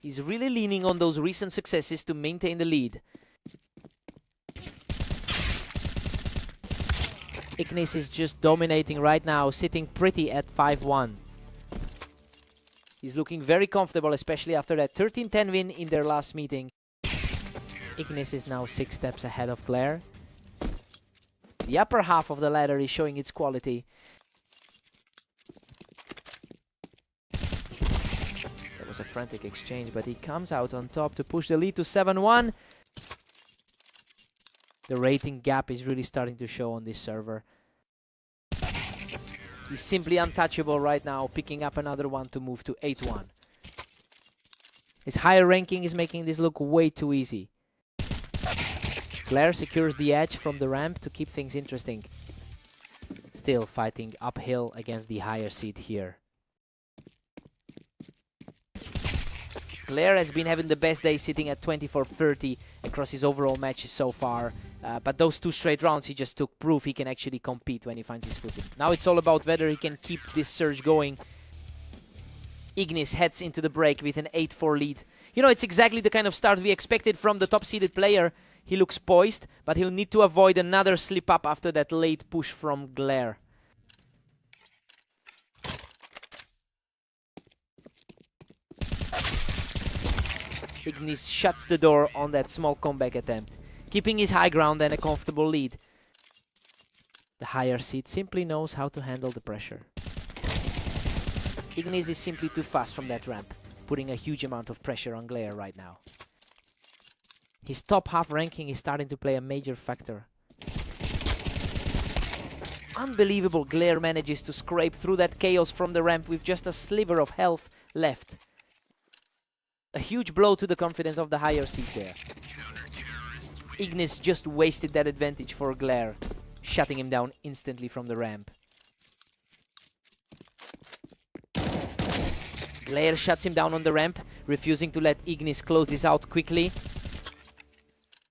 He's really leaning on those recent successes to maintain the lead. Ignis is just dominating right now, sitting pretty at 5-1. He's looking very comfortable, especially after that 13-10 win in their last meeting. Ignis is now 6 steps ahead of Glare. The upper half of the ladder is showing its quality. There was a frantic exchange, but he comes out on top to push the lead to 7-1. The rating gap is really starting to show on this server. He's simply untouchable right now, picking up another one to move to 8-1. His higher ranking is making this look way too easy. Glare secures the edge from the ramp to keep things interesting. Still fighting uphill against the higher seed here. Glare has been having the best day, sitting at 24-30 across his overall matches so far. But those 2 straight rounds, he just took proof he can actually compete when he finds his footing. Now it's all about whether he can keep this surge going. Ignis heads into the break with an 8-4 lead. You know, it's exactly the kind of start we expected from the top-seeded player. He looks poised, but he'll need to avoid another slip-up after that late push from Glare. Ignis shuts the door on that small comeback attempt, keeping his high ground and a comfortable lead. The higher seed simply knows how to handle the pressure. Ignis is simply too fast from that ramp, putting a huge amount of pressure on Glare right now. His top half ranking is starting to play a major factor. Unbelievable, Glare manages to scrape through that chaos from the ramp with just a sliver of health left. A huge blow to the confidence of the higher seed there. Ignis just wasted that advantage for Glare, shutting him down instantly from the ramp. Glare shuts him down on the ramp, refusing to let Ignis close this out quickly.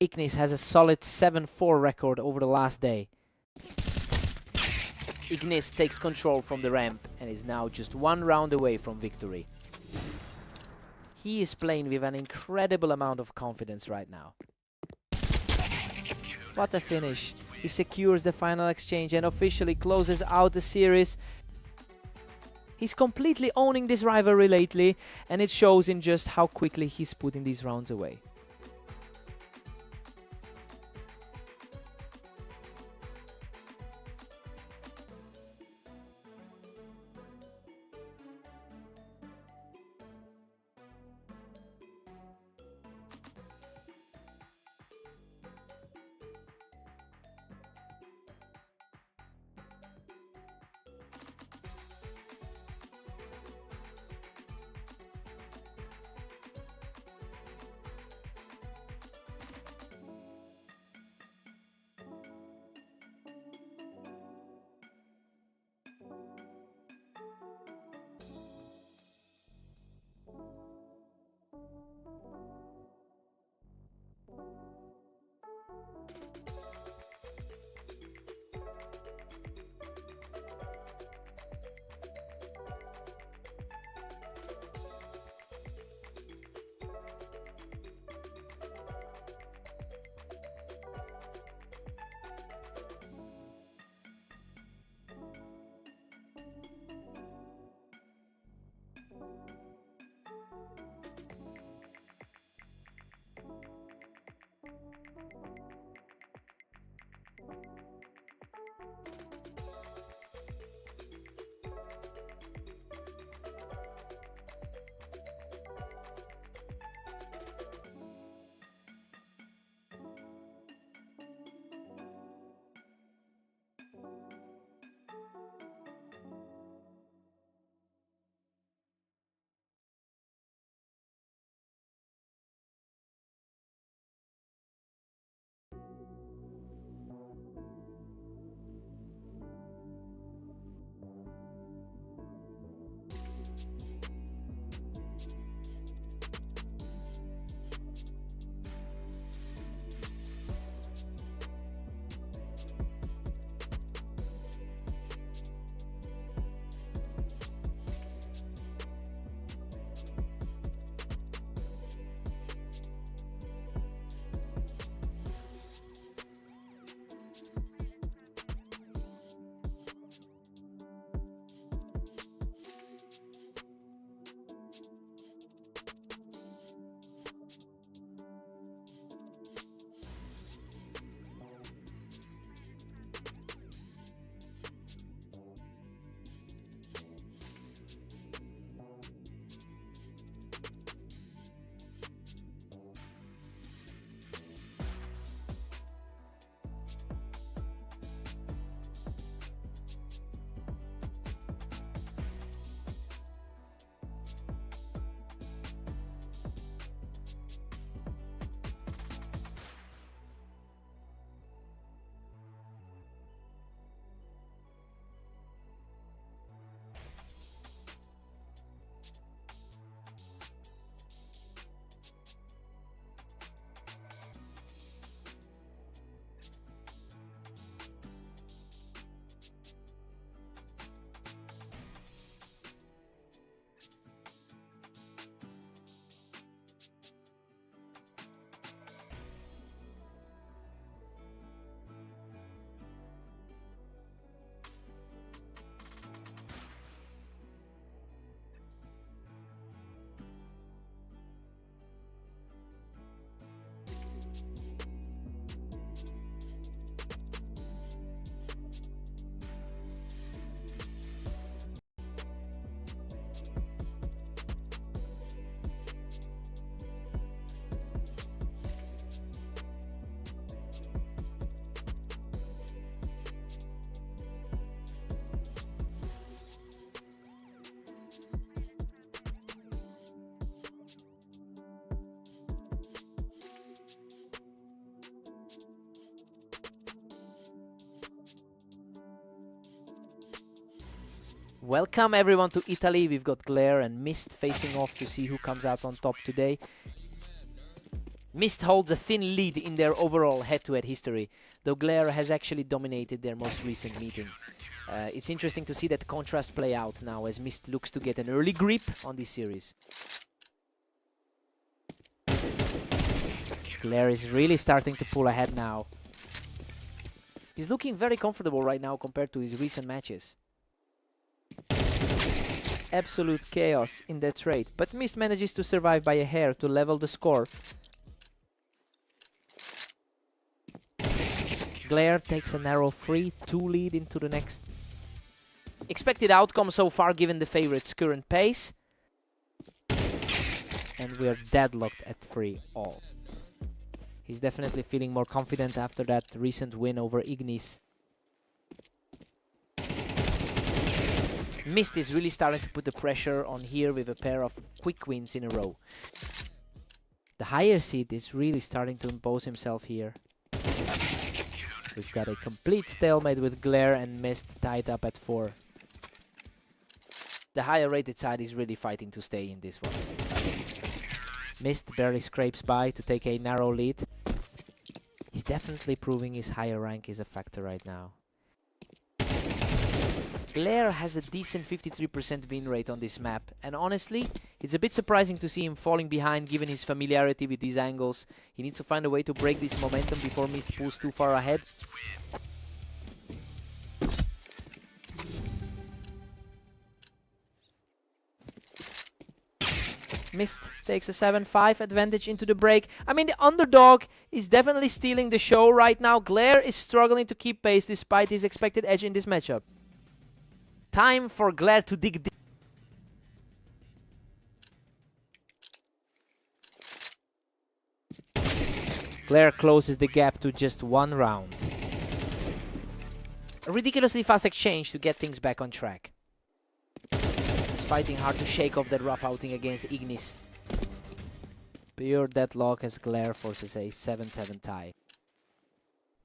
Ignis has a solid 7-4 record over the last day. Ignis takes control from the ramp and is now just 1 round away from victory. He is playing with an incredible amount of confidence right now. What a finish. He secures the final exchange and officially closes out the series. He's completely owning this rivalry lately, and it shows in just how quickly he's putting these rounds away. Welcome everyone to Italy. We've got Glare and Mist facing off to see who comes out on top today. Mist holds a thin lead in their overall head-to-head history, though Glare has actually dominated their most recent meeting. It's interesting to see that contrast play out now as Mist looks to get an early grip on this series. Glare is really starting to pull ahead now. He's looking very comfortable right now compared to his recent matches. Absolute chaos in that trade, but Mist manages to survive by a hair to level the score. Glare takes a narrow 3-2 lead into the next. Expected outcome so far given the favorite's current pace. And we're deadlocked at 3-all. He's definitely feeling more confident after that recent win over Ignis. Mist is really starting to put the pressure on here with a pair of quick wins in a row. The higher seed is really starting to impose himself here. We've got a complete stalemate with Glare and Mist tied up at 4. The higher rated side is really fighting to stay in this one. Mist barely scrapes by to take a narrow lead. He's definitely proving his higher rank is a factor right now. Glare has a decent 53% win rate on this map, and honestly, it's a bit surprising to see him falling behind given his familiarity with these angles. He needs to find a way to break this momentum before Mist pulls too far ahead. Mist takes a 7-5 advantage into the break. I mean, the underdog is definitely stealing the show right now. Glare is struggling to keep pace despite his expected edge in this matchup. Time for Glare to dig deep. Glare closes the gap to just 1 round. A ridiculously fast exchange to get things back on track. He's fighting hard to shake off that rough outing against Ignis. Pure deadlock as Glare forces a 7-7 tie.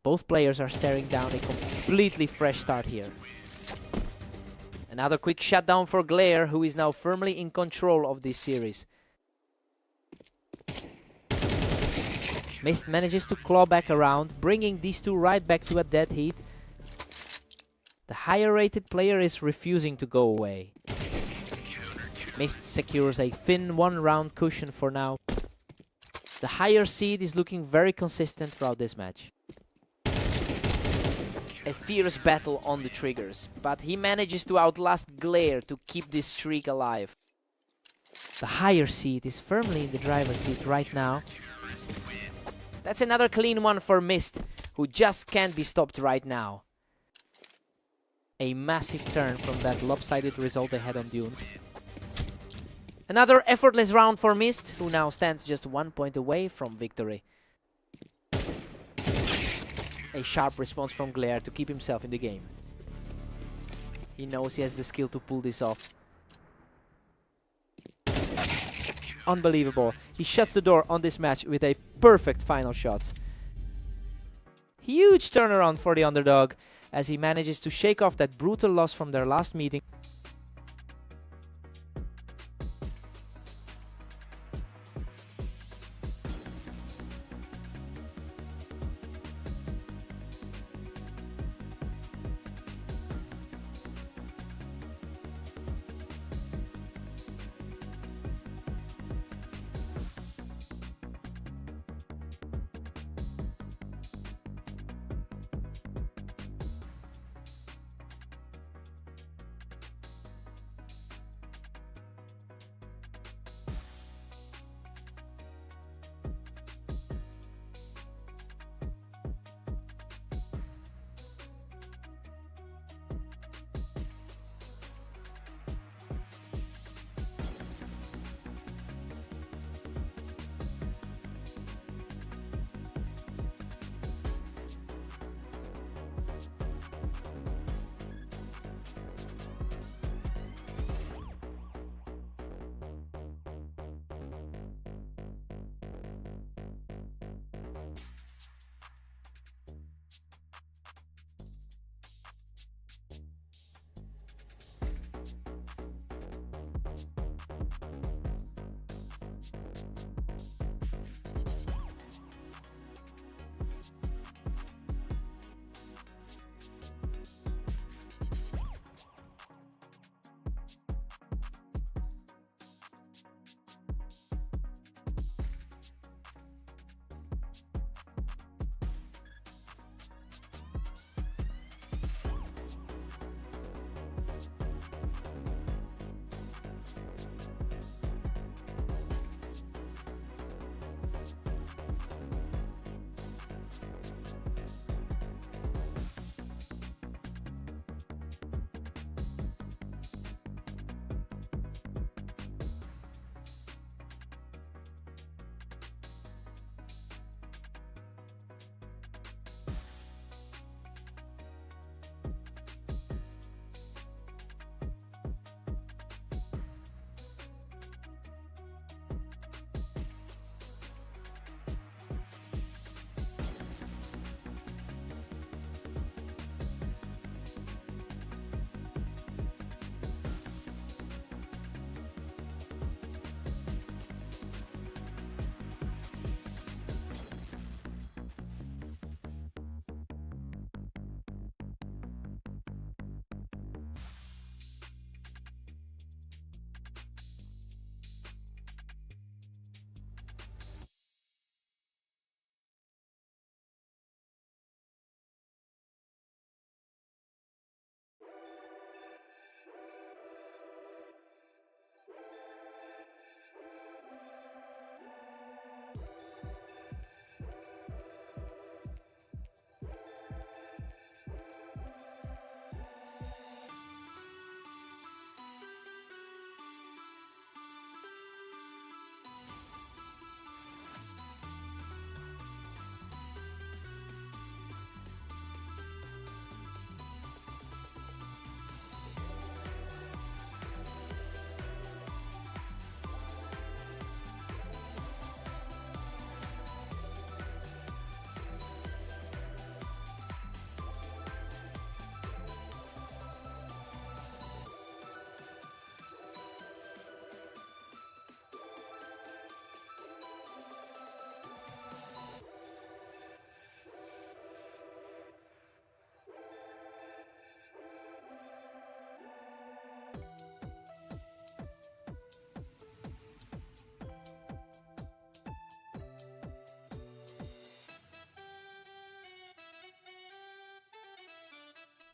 Both players are staring down a completely fresh start here. Another quick shutdown for Glare, who is now firmly in control of this series. Mist manages to claw back around, bringing these two right back to a dead heat. The higher rated player is refusing to go away. Mist secures a thin 1-round cushion for now. The higher seed is looking very consistent throughout this match. A fierce battle on the triggers, but he manages to outlast Glare to keep this streak alive. The higher seed is firmly in the driver's seat right now. That's another clean one for Mist, who just can't be stopped right now. A massive turn from that lopsided result they had on Dunes. Another effortless round for Mist, who now stands just 1 point away from victory. A sharp response from Glare to keep himself in the game. He knows he has the skill to pull this off. Unbelievable. He shuts the door on this match with a perfect final shot. Huge turnaround for the underdog as he manages to shake off that brutal loss from their last meeting.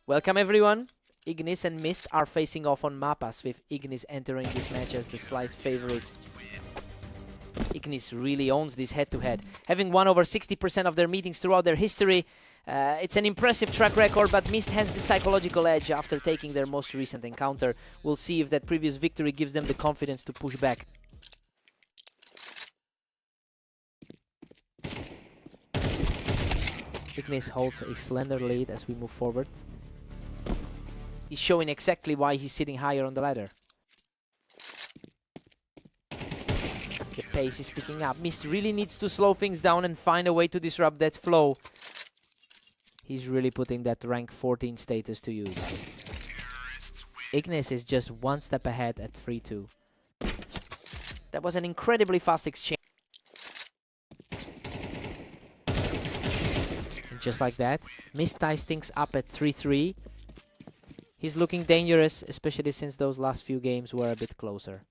Welcome everyone. Ignis and Mist are facing off on Mapas, with Ignis entering this match as the slight favorite. Ignis really owns this head-to-head, having won over 60% of their meetings throughout their history. It's an impressive track record, but Mist has the psychological edge after taking their most recent encounter. We'll see if that previous victory gives them the confidence to push back. Ignis holds a slender lead as we move forward. He's showing exactly why he's sitting higher on the ladder. The pace is picking up. Mist really needs to slow things down and find a way to disrupt that flow. He's really putting that rank 14 status to use. Ignis is just one step ahead at 3-2. That was an incredibly fast exchange. And just like that, Mist ties things up at 3-3. He's looking dangerous, especially since those last few games were a bit closer.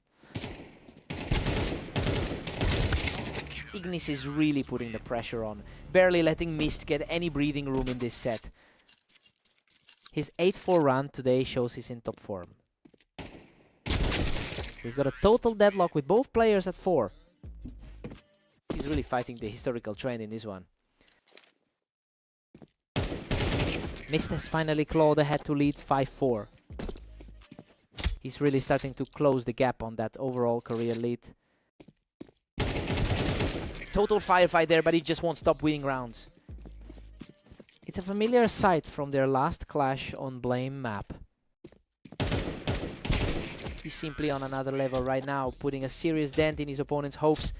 Ignis is really putting the pressure on, barely letting Mist get any breathing room in this set. His 8-4 run today shows he's in top form. We've got a total deadlock with both players at 4. He's really fighting the historical trend in this one. Mist has finally clawed ahead to lead 5-4. He's really starting to close the gap on that overall career lead. Total firefight there, but he just won't stop winning rounds. It's a familiar sight from their last clash on Blame map. He's simply on another level right now, putting a serious dent in his opponent's hopes.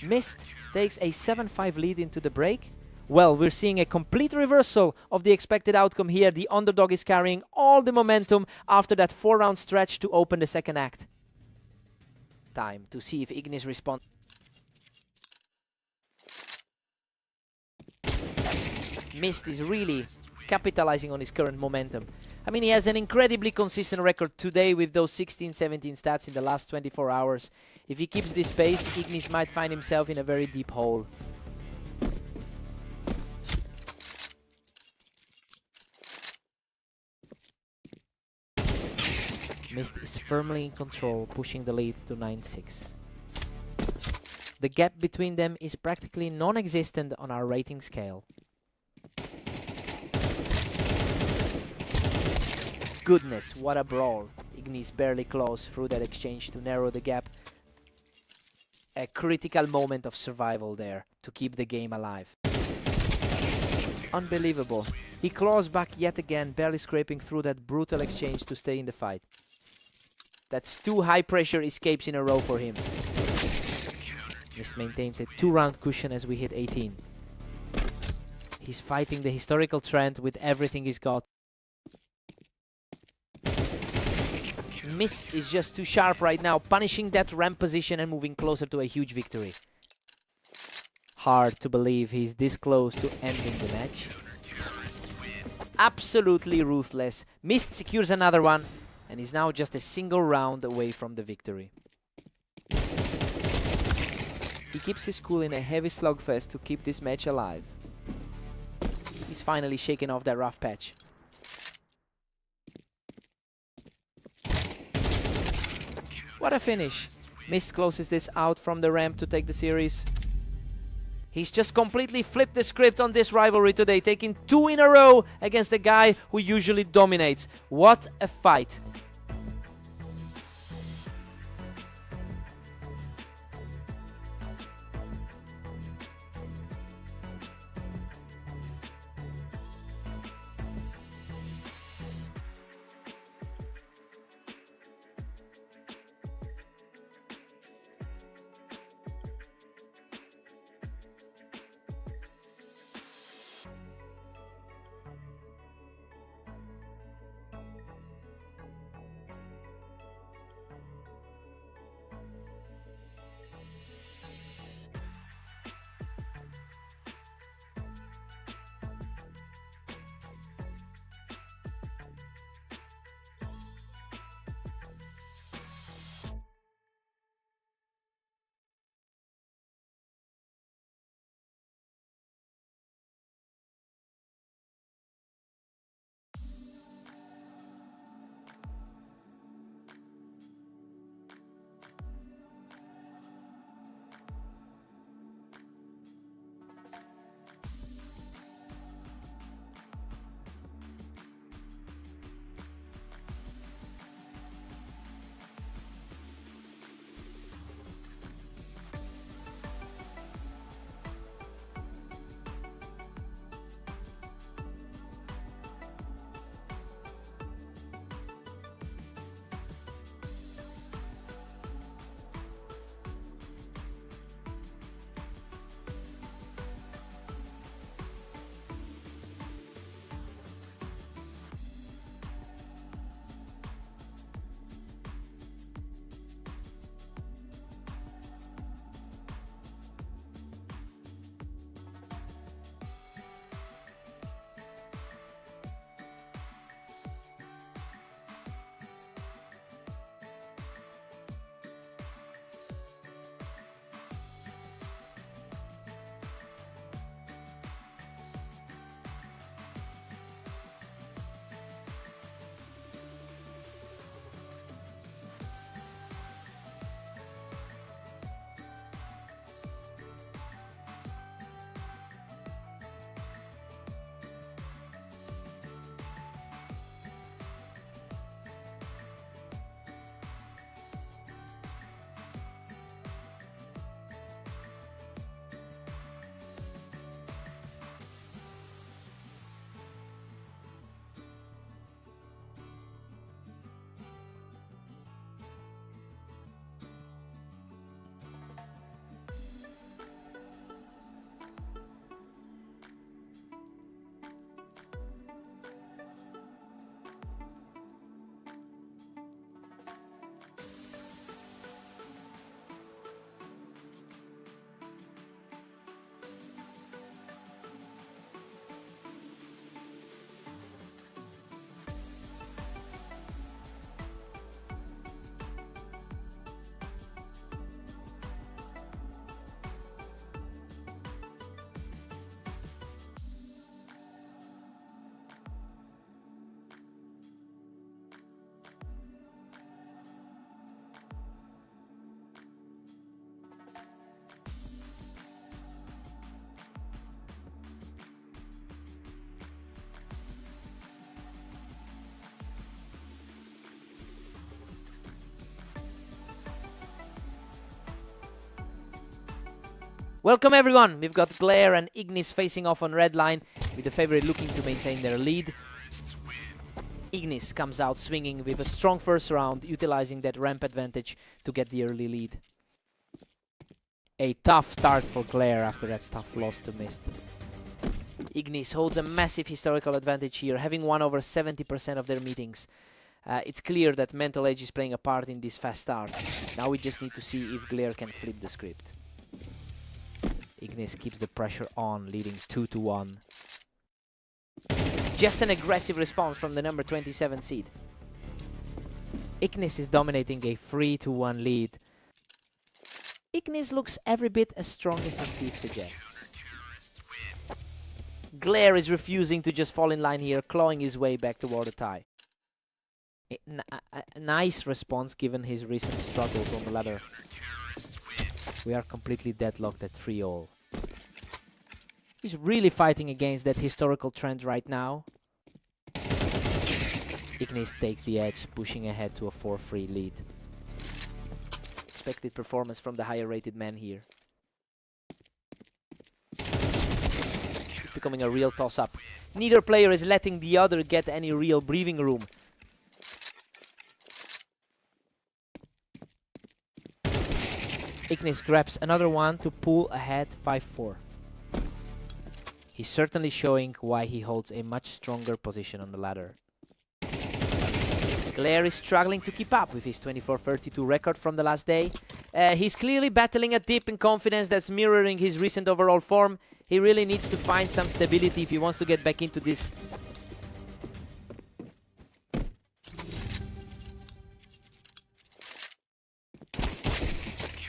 Mist takes a 7-5 lead into the break. Well, we're seeing a complete reversal of the expected outcome here. The underdog is carrying all the momentum after that 4-round stretch to open the second act. Time to see if Ignis responds. Mist is really capitalizing on his current momentum. I mean, he has an incredibly consistent record today with those 16-17 stats in the last 24 hours. If he keeps this pace, Ignis might find himself in a very deep hole. Mist is firmly in control, pushing the lead to 9-6. The gap between them is practically non-existent on our rating scale. Goodness, what a brawl. Ignis barely claws through that exchange to narrow the gap. A critical moment of survival there to keep the game alive. Unbelievable. He claws back yet again, barely scraping through that brutal exchange to stay in the fight. That's 2 high-pressure escapes in a row for him. Mist maintains a 2-round cushion as we hit 18. He's fighting the historical trend with everything he's got. Mist is just too sharp right now, punishing that ramp position and moving closer to a huge victory. Hard to believe he's this close to ending the match. Absolutely ruthless. Mist secures another one and is now just a single round away from the victory. He keeps his cool in a heavy slugfest to keep this match alive. He's finally shaken off that rough patch. What a finish. Mist closes this out from the ramp to take the series. He's just completely flipped the script on this rivalry today, taking 2 in a row against the guy who usually dominates. What a fight. Welcome everyone! We've got Glare and Ignis facing off on red line, with the favorite looking to maintain their lead. Ignis comes out swinging with a strong first round, utilizing that ramp advantage to get the early lead. A tough start for Glare after that tough loss to Mist. Ignis holds a massive historical advantage here, having won over 70% of their meetings. It's clear that mental edge is playing a part in this fast start. Now we just need to see if Glare can flip the script. Ignis keeps the pressure on, leading 2-1. Just an aggressive response from the number 27 seed. Ignis is dominating a 3-1 lead. Ignis looks every bit as strong as his seed suggests. Glare is refusing to just fall in line here, clawing his way back toward a tie. A nice response given his recent struggles on the ladder. We are completely deadlocked at 3-all. He's really fighting against that historical trend right now. Ignis takes the edge, pushing ahead to a 4-3 lead. Expected performance from the higher rated man here. It's becoming a real toss-up. Neither player is letting the other get any real breathing room. Ignis grabs another one to pull ahead 5-4. He's certainly showing why he holds a much stronger position on the ladder. Glare is struggling to keep up with his 24-32 record from the last day. He's clearly battling a dip in confidence that's mirroring his recent overall form. He really needs to find some stability if he wants to get back into this.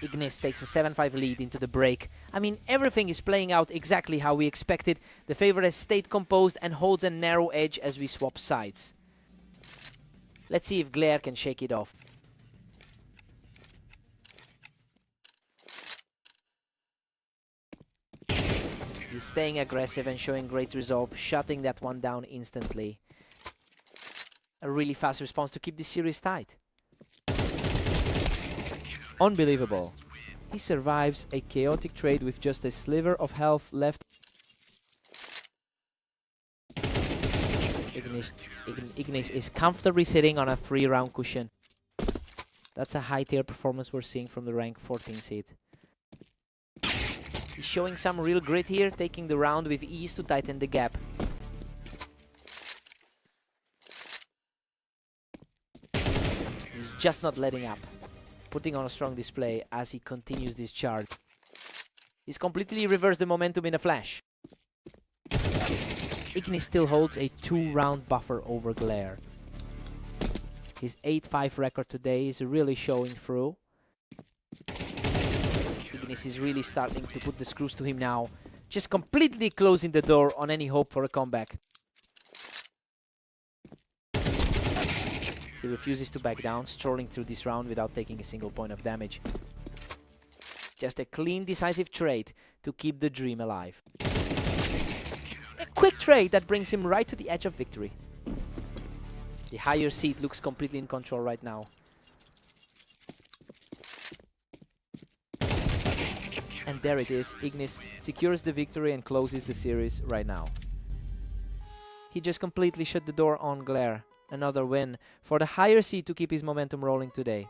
Ignis takes a 7-5 lead into the break. I mean, everything is playing out exactly how we expected. The favorite has stayed composed and holds a narrow edge as we swap sides. Let's see if Glare can shake it off. He's staying aggressive and showing great resolve, shutting that one down instantly. A really fast response to keep this series tight. Unbelievable. He survives a chaotic trade with just a sliver of health left. Ignis is comfortably sitting on a 3-round cushion. That's a high tier performance we're seeing from the rank 14 seed. He's showing some real grit here, taking the round with ease to tighten the gap. He's just not letting up, putting on a strong display as he continues this charge. He's completely reversed the momentum in a flash. Ignis still holds a 2-round buffer over Glare. His 8-5 record today is really showing through. Ignis is really starting to put the screws to him now, just completely closing the door on any hope for a comeback. He refuses to back down, strolling through this round without taking a single point of damage. Just a clean, decisive trade to keep the dream alive. A quick trade that brings him right to the edge of victory. The higher seed looks completely in control right now. And there it is. Ignis secures the victory and closes the series right now. He just completely shut the door on Glare. Another win for the higher seed to keep his momentum rolling today.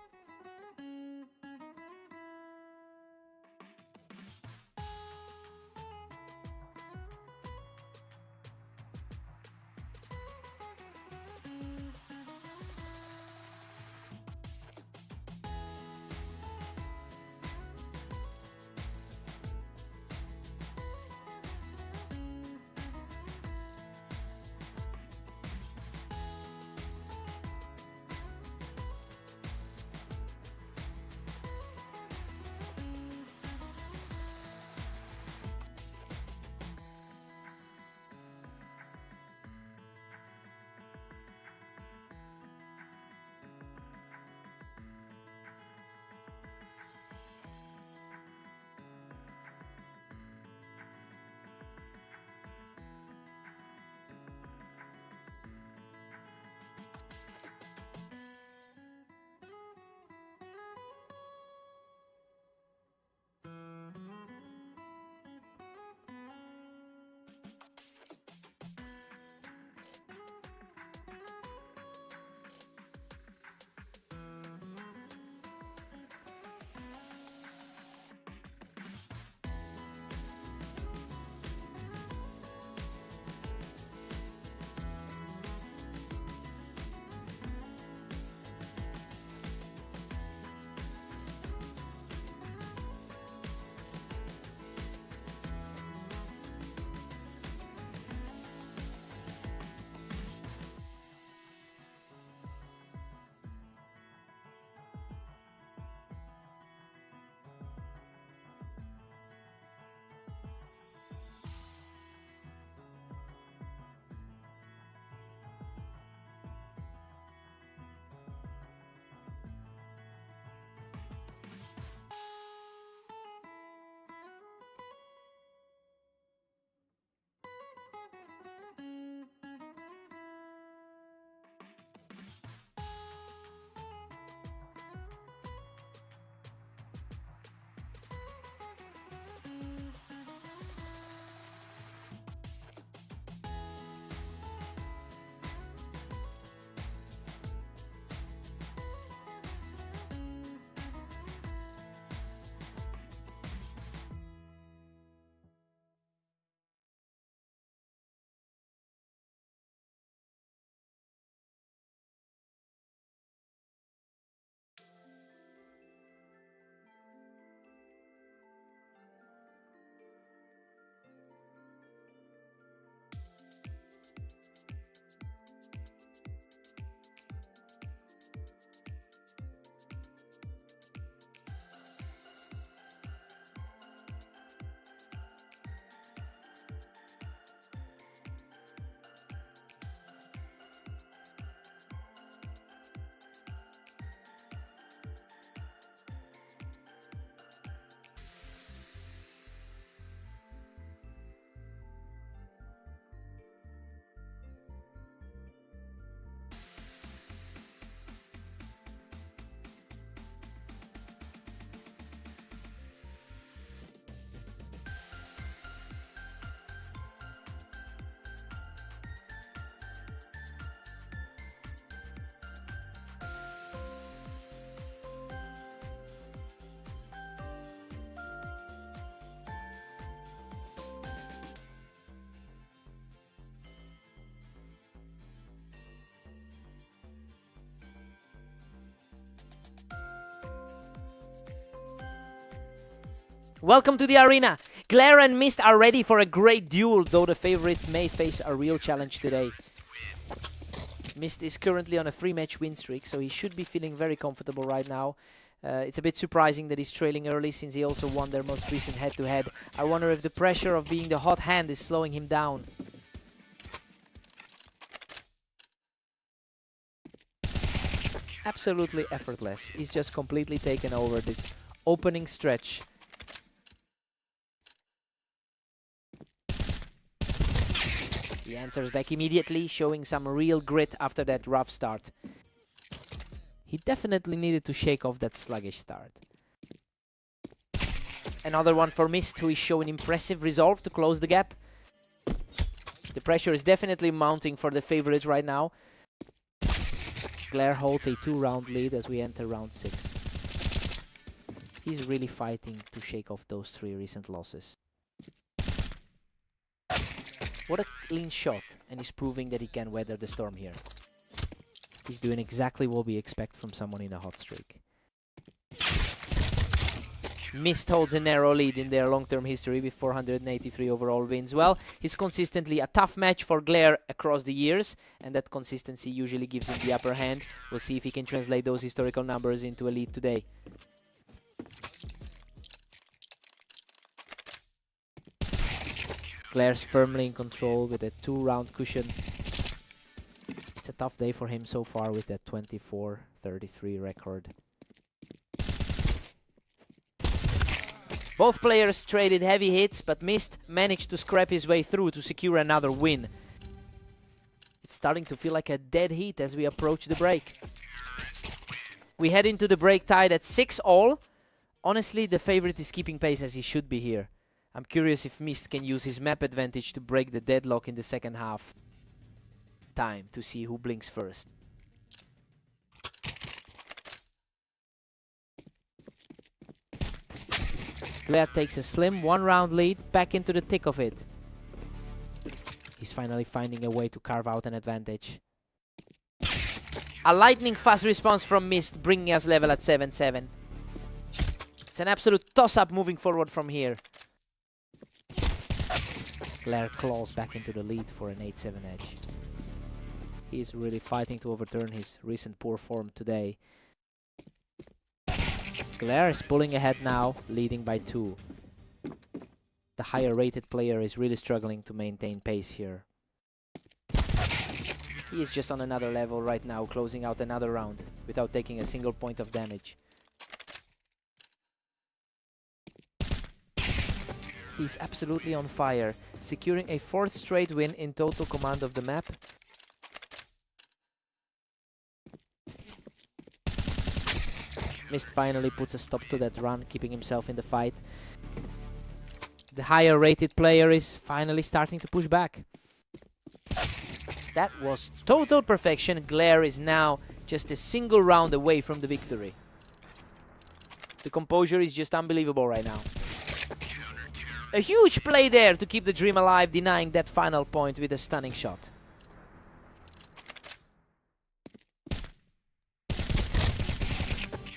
Welcome to the arena. Glare and Mist are ready for a great duel, though the favorite may face a real challenge today. Mist is currently on a 3-match win streak, so he should be feeling very comfortable right now. It's a bit surprising that he's trailing early since he also won their most recent head-to-head. I wonder if the pressure of being the hot hand is slowing him down. Absolutely effortless. He's just completely taken over this opening stretch. He answers back immediately, showing some real grit after that rough start. He definitely needed to shake off that sluggish start. Another one for Mist, who is showing impressive resolve to close the gap. The pressure is definitely mounting for the favorite right now. Glare holds a 2-round lead as we enter round 6. He's really fighting to shake off those 3 recent losses. What a clean shot, and he's proving that he can weather the storm here. He's doing exactly what we expect from someone in a hot streak. Mist holds a narrow lead in their long-term history with 483 overall wins. Well, he's consistently a tough match for Glare across the years, and that consistency usually gives him the upper hand. We'll see if he can translate those historical numbers into a lead today. Glare's firmly in control with a 2-round cushion. It's a tough day for him so far with that 24-33 record. Both players traded heavy hits, but Mist managed to scrap his way through to secure another win. It's starting to feel like a dead heat as we approach the break. We head into the break tied at 6-all. Honestly, the favorite is keeping pace as he should be here. I'm curious if Mist can use his map advantage to break the deadlock in the second half. Time to see who blinks first. Glare takes a slim 1-round lead, back into the thick of it. He's finally finding a way to carve out an advantage. A lightning fast response from Mist, bringing us level at 7-7. It's an absolute toss-up moving forward from here. Glare claws back into the lead for an 8-7 edge. He is really fighting to overturn his recent poor form today. Glare is pulling ahead now, leading by 2. The higher rated player is really struggling to maintain pace here. He is just on another level right now, closing out another round without taking a single point of damage. He's absolutely on fire, securing a 4th straight win in total command of the map. Mist finally puts a stop to that run, keeping himself in the fight. The higher rated player is finally starting to push back. That was total perfection. Glare is now just a single round away from the victory. The composure is just unbelievable right now. A huge play there to keep the dream alive, denying that final point with a stunning shot.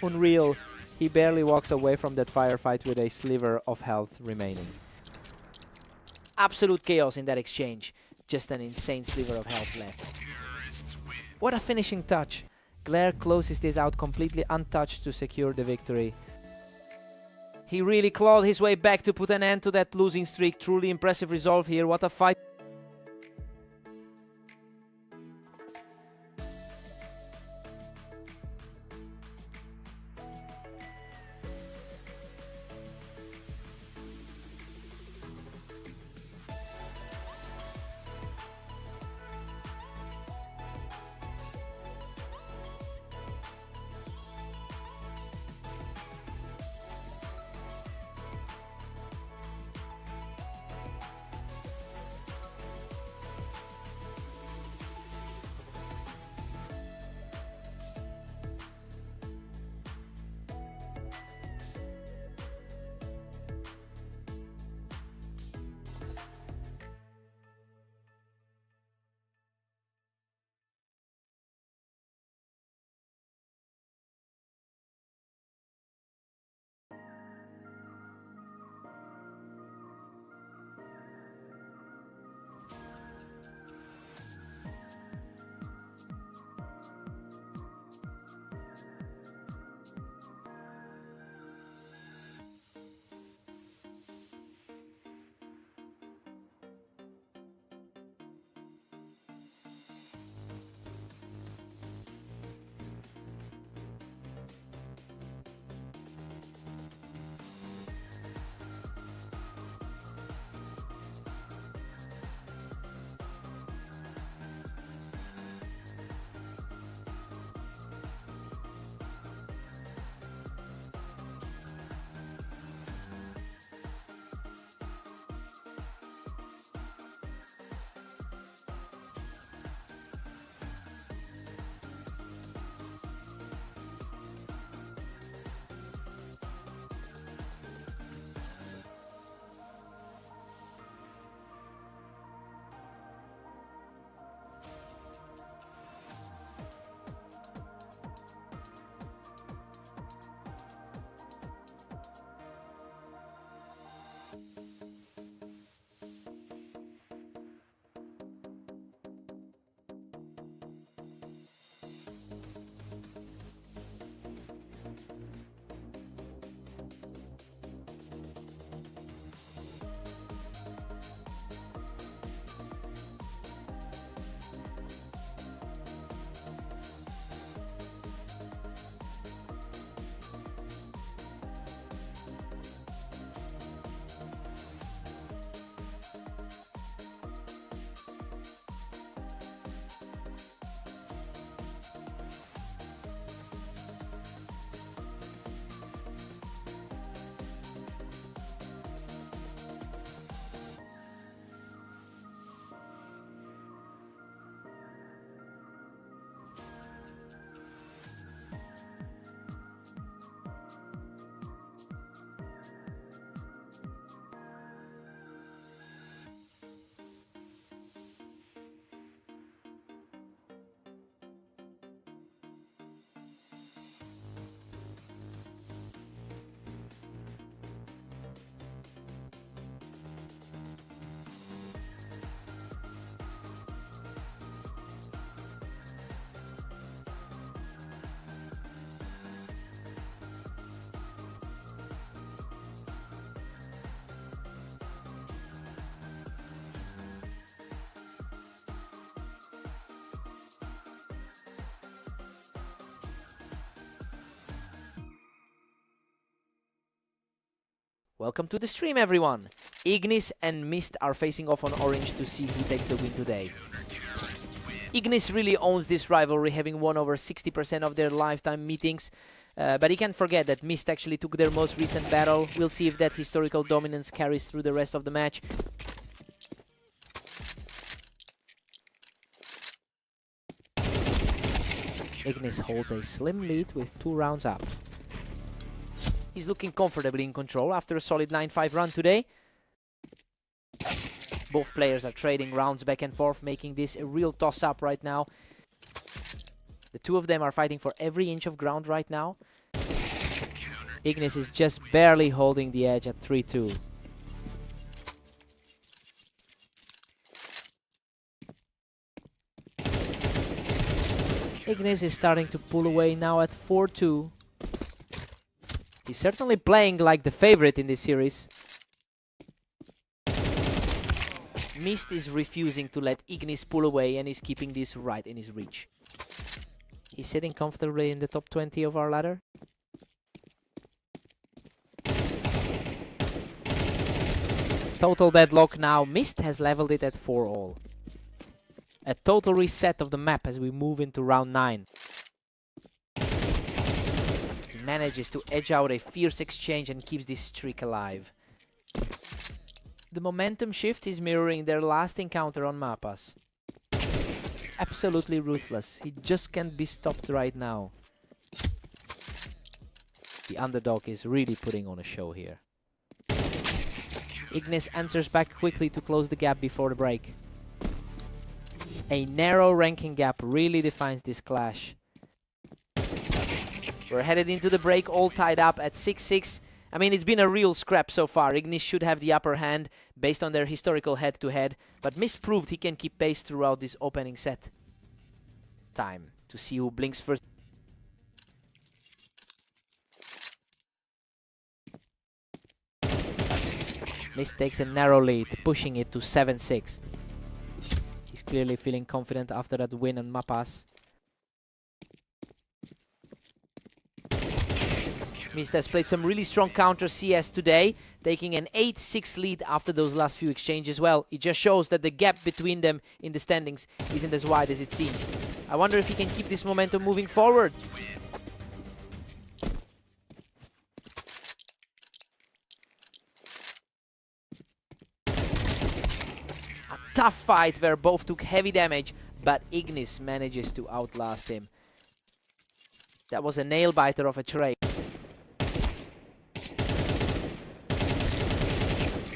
Unreal. He barely walks away from that firefight with a sliver of health remaining. Absolute chaos in that exchange. Just an insane sliver of health left. What a finishing touch. Glare closes this out completely untouched to secure the victory. He really clawed his way back to put an end to that losing streak. Truly impressive resolve here. What a fight. Welcome to the stream, everyone. Ignis and Mist are facing off on Orange to see who takes the win today. Ignis really owns this rivalry, having won over 60% of their lifetime meetings. But he can't forget that Mist actually took their most recent battle. We'll see if that historical dominance carries through the rest of the match. Ignis holds a slim lead with 2 rounds up. He's looking comfortably in control after a solid 9-5 run today. Both players are trading rounds back and forth, making this a real toss-up right now. The two of them are fighting for every inch of ground right now. Ignis is just barely holding the edge at 3-2. Ignis is starting to pull away now at 4-2. He's certainly playing like the favorite in this series. Mist is refusing to let Ignis pull away and is keeping this right in his reach. He's sitting comfortably in the top 20 of our ladder. Total deadlock now. Mist has leveled it at 4-all. A total reset of the map as we move into round 9. He manages to edge out a fierce exchange and keeps this streak alive. The momentum shift is mirroring their last encounter on Mapas. Absolutely ruthless. He just can't be stopped right now. The underdog is really putting on a show here. Ignis answers back quickly to close the gap before the break. A narrow ranking gap really defines this clash. We're headed into the break, all tied up at 6-6. I mean, it's been a real scrap so far. Ignis should have the upper hand based on their historical head-to-head, but Mist proved he can keep pace throughout this opening set. Time to see who blinks first. Mist takes a narrow lead, pushing it to 7-6. He's clearly feeling confident after that win on Mapas. Mist has played some really strong counter CS today, taking an 8-6 lead after those last few exchanges. Well, it just shows that the gap between them in the standings isn't as wide as it seems. I wonder if he can keep this momentum moving forward. A tough fight where both took heavy damage, but Ignis manages to outlast him. That was a nail-biter of a trade.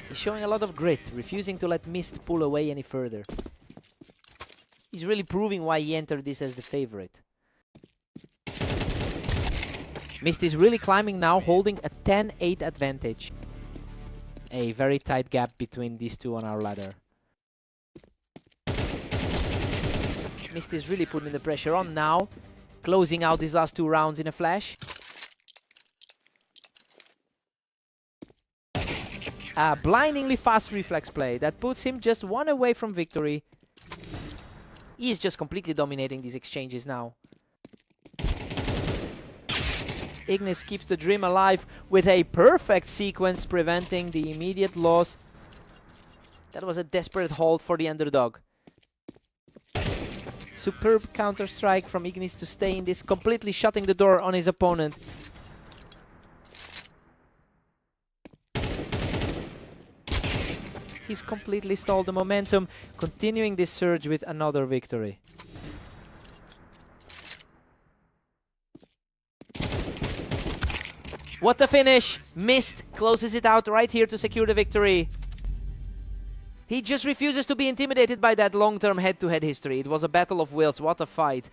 He's showing a lot of grit, refusing to let Mist pull away any further. He's really proving why he entered this as the favorite. Mist is really climbing now, holding a 10-8 advantage. A very tight gap between these two on our ladder. Mist is really putting the pressure on now, closing out these last 2 rounds in a flash. A blindingly fast reflex play that puts him just 1 away from victory. He is just completely dominating these exchanges now. Ignis keeps the dream alive with a perfect sequence, preventing the immediate loss. That was a desperate hold for the underdog. Superb counter-strike from Ignis to stay in this, completely shutting the door on his opponent. He's completely stalled the momentum, continuing this surge with another victory. What a finish! Mist closes it out right here to secure the victory. He just refuses to be intimidated by that long-term head-to-head history. It was a battle of wills. What a fight.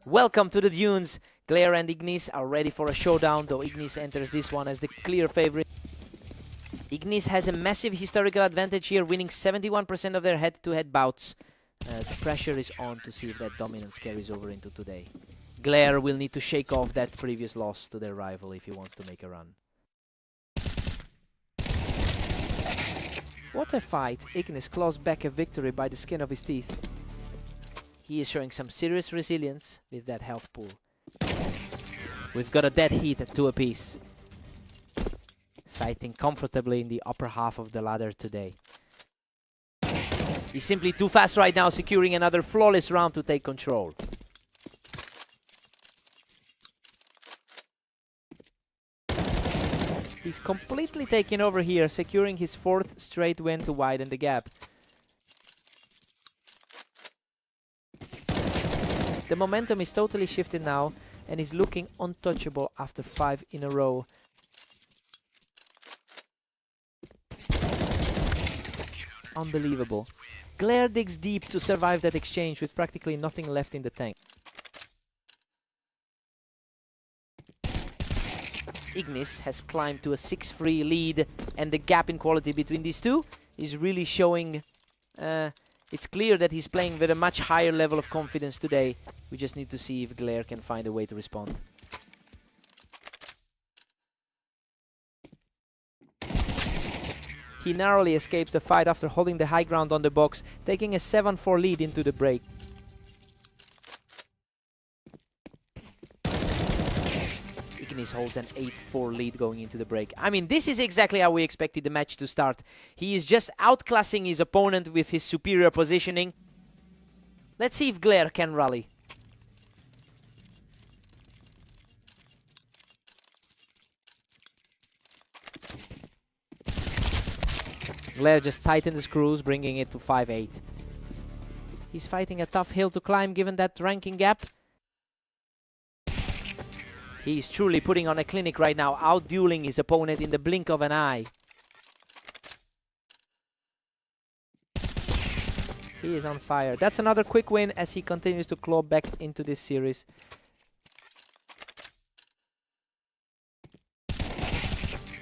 Welcome to the dunes. Glare and Ignis are ready for a showdown, though Ignis enters this one as the clear favorite. Ignis has a massive historical advantage here, winning 71% of their head-to-head bouts. The pressure is on to see if that dominance carries over into today. Glare will need to shake off that previous loss to their rival if he wants to make a run. What a fight. Ignis claws back a victory by the skin of his teeth. He is showing some serious resilience with that health pool. We've got a dead heat at 2 apiece. Sighting comfortably in the upper half of the ladder today. He's simply too fast right now, securing another flawless round to take control. He's completely taken over here, securing his 4th straight win to widen the gap. The momentum is totally shifted now, and he's looking untouchable after 5 in a row. Unbelievable. Glare digs deep to survive that exchange with practically nothing left in the tank. Ignis has climbed to a 6-3 lead, and the gap in quality between these two is really showing. It's clear that he's playing with a much higher level of confidence today. We just need to see if Glare can find a way to respond. He narrowly escapes the fight after holding the high ground on the box, taking a 7-4 lead into the break. Ignis holds an 8-4 lead going into the break. I mean, this is exactly how we expected the match to start. He is just outclassing his opponent with his superior positioning. Let's see if Glare can rally. Glare just tightened the screws, bringing it to 5-8. He's fighting a tough hill to climb given that ranking gap. He's truly putting on a clinic right now, out-dueling his opponent in the blink of an eye. He is on fire. That's another quick win as he continues to claw back into this series.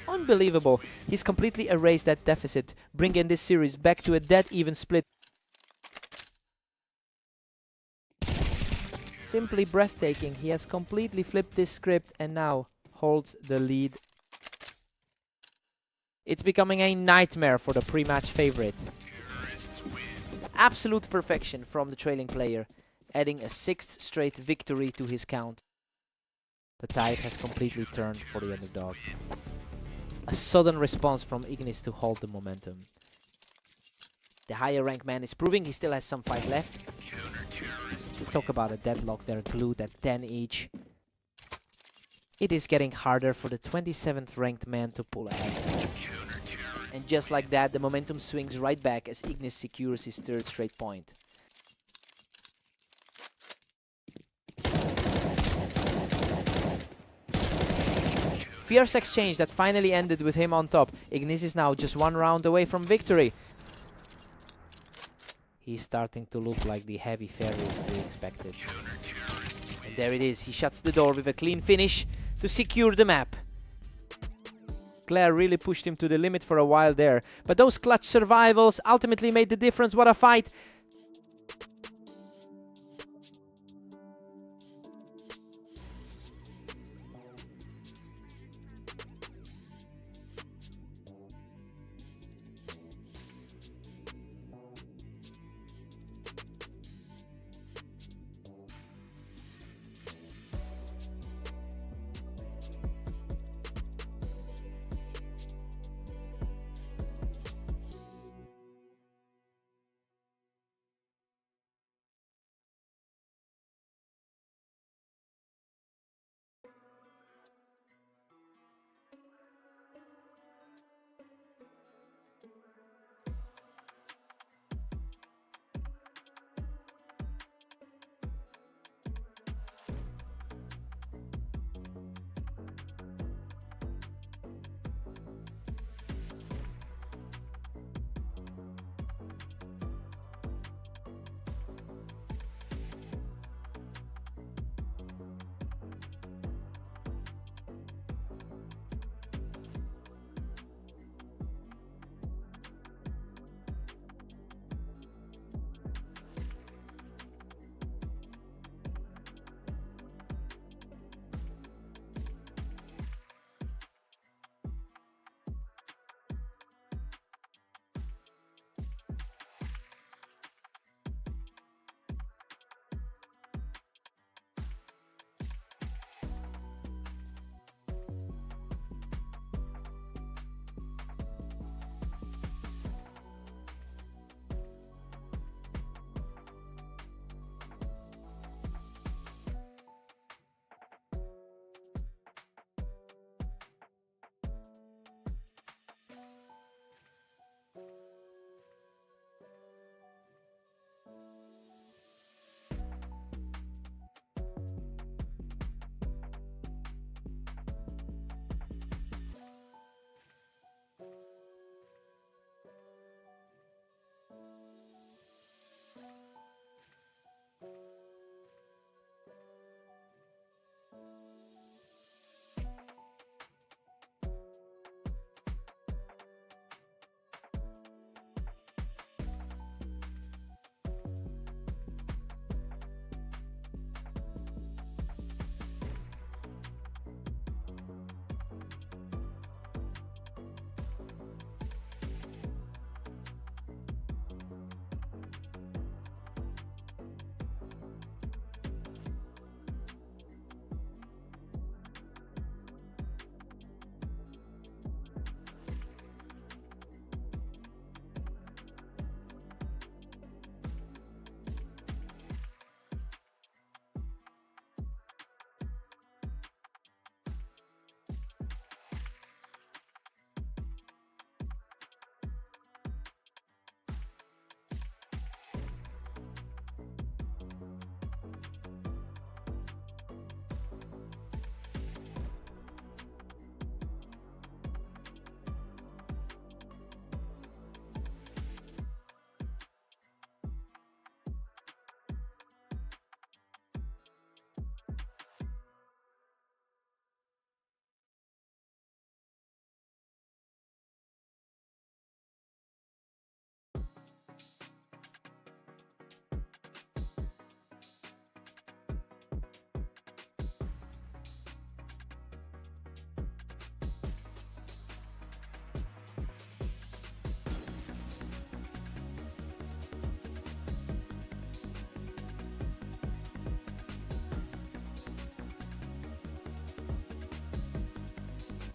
Unbelievable. He's completely erased that deficit, bringing this series back to a dead even split. Simply breathtaking. He has completely flipped this script and now holds the lead. It's becoming a nightmare for the pre-match favorite. Absolute perfection from the trailing player, adding a 6th straight victory to his count. The tide has completely turned for the underdog. A sudden response from Ignis to hold the momentum. The higher ranked man is proving he still has some fight left. Talk about a deadlock, they're glued at 10 each. It is getting harder for the 27th ranked man to pull ahead. And just like that, the momentum swings right back as Ignis secures his 3rd straight point. Fierce exchange that finally ended with him on top. Ignis is now just 1 round away from victory. He's starting to look like the heavy favorite we expected. And there it is. He shuts the door with a clean finish to secure the map. Glare really pushed him to the limit for a while there. But those clutch survivals ultimately made the difference. What a fight!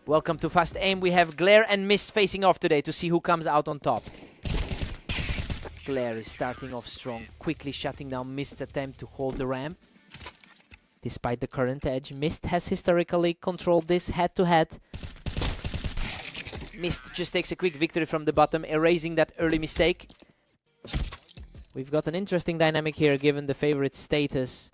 Welcome to Fast Aim. We have Glare and Mist facing off today to see who comes out on top. Glare is starting off strong, quickly shutting down Mist's attempt to hold the ramp. Despite the current edge, Mist has historically controlled this head-to-head. Mist just takes a quick victory from the bottom, erasing that early mistake. We've got an interesting dynamic here given the favorite status.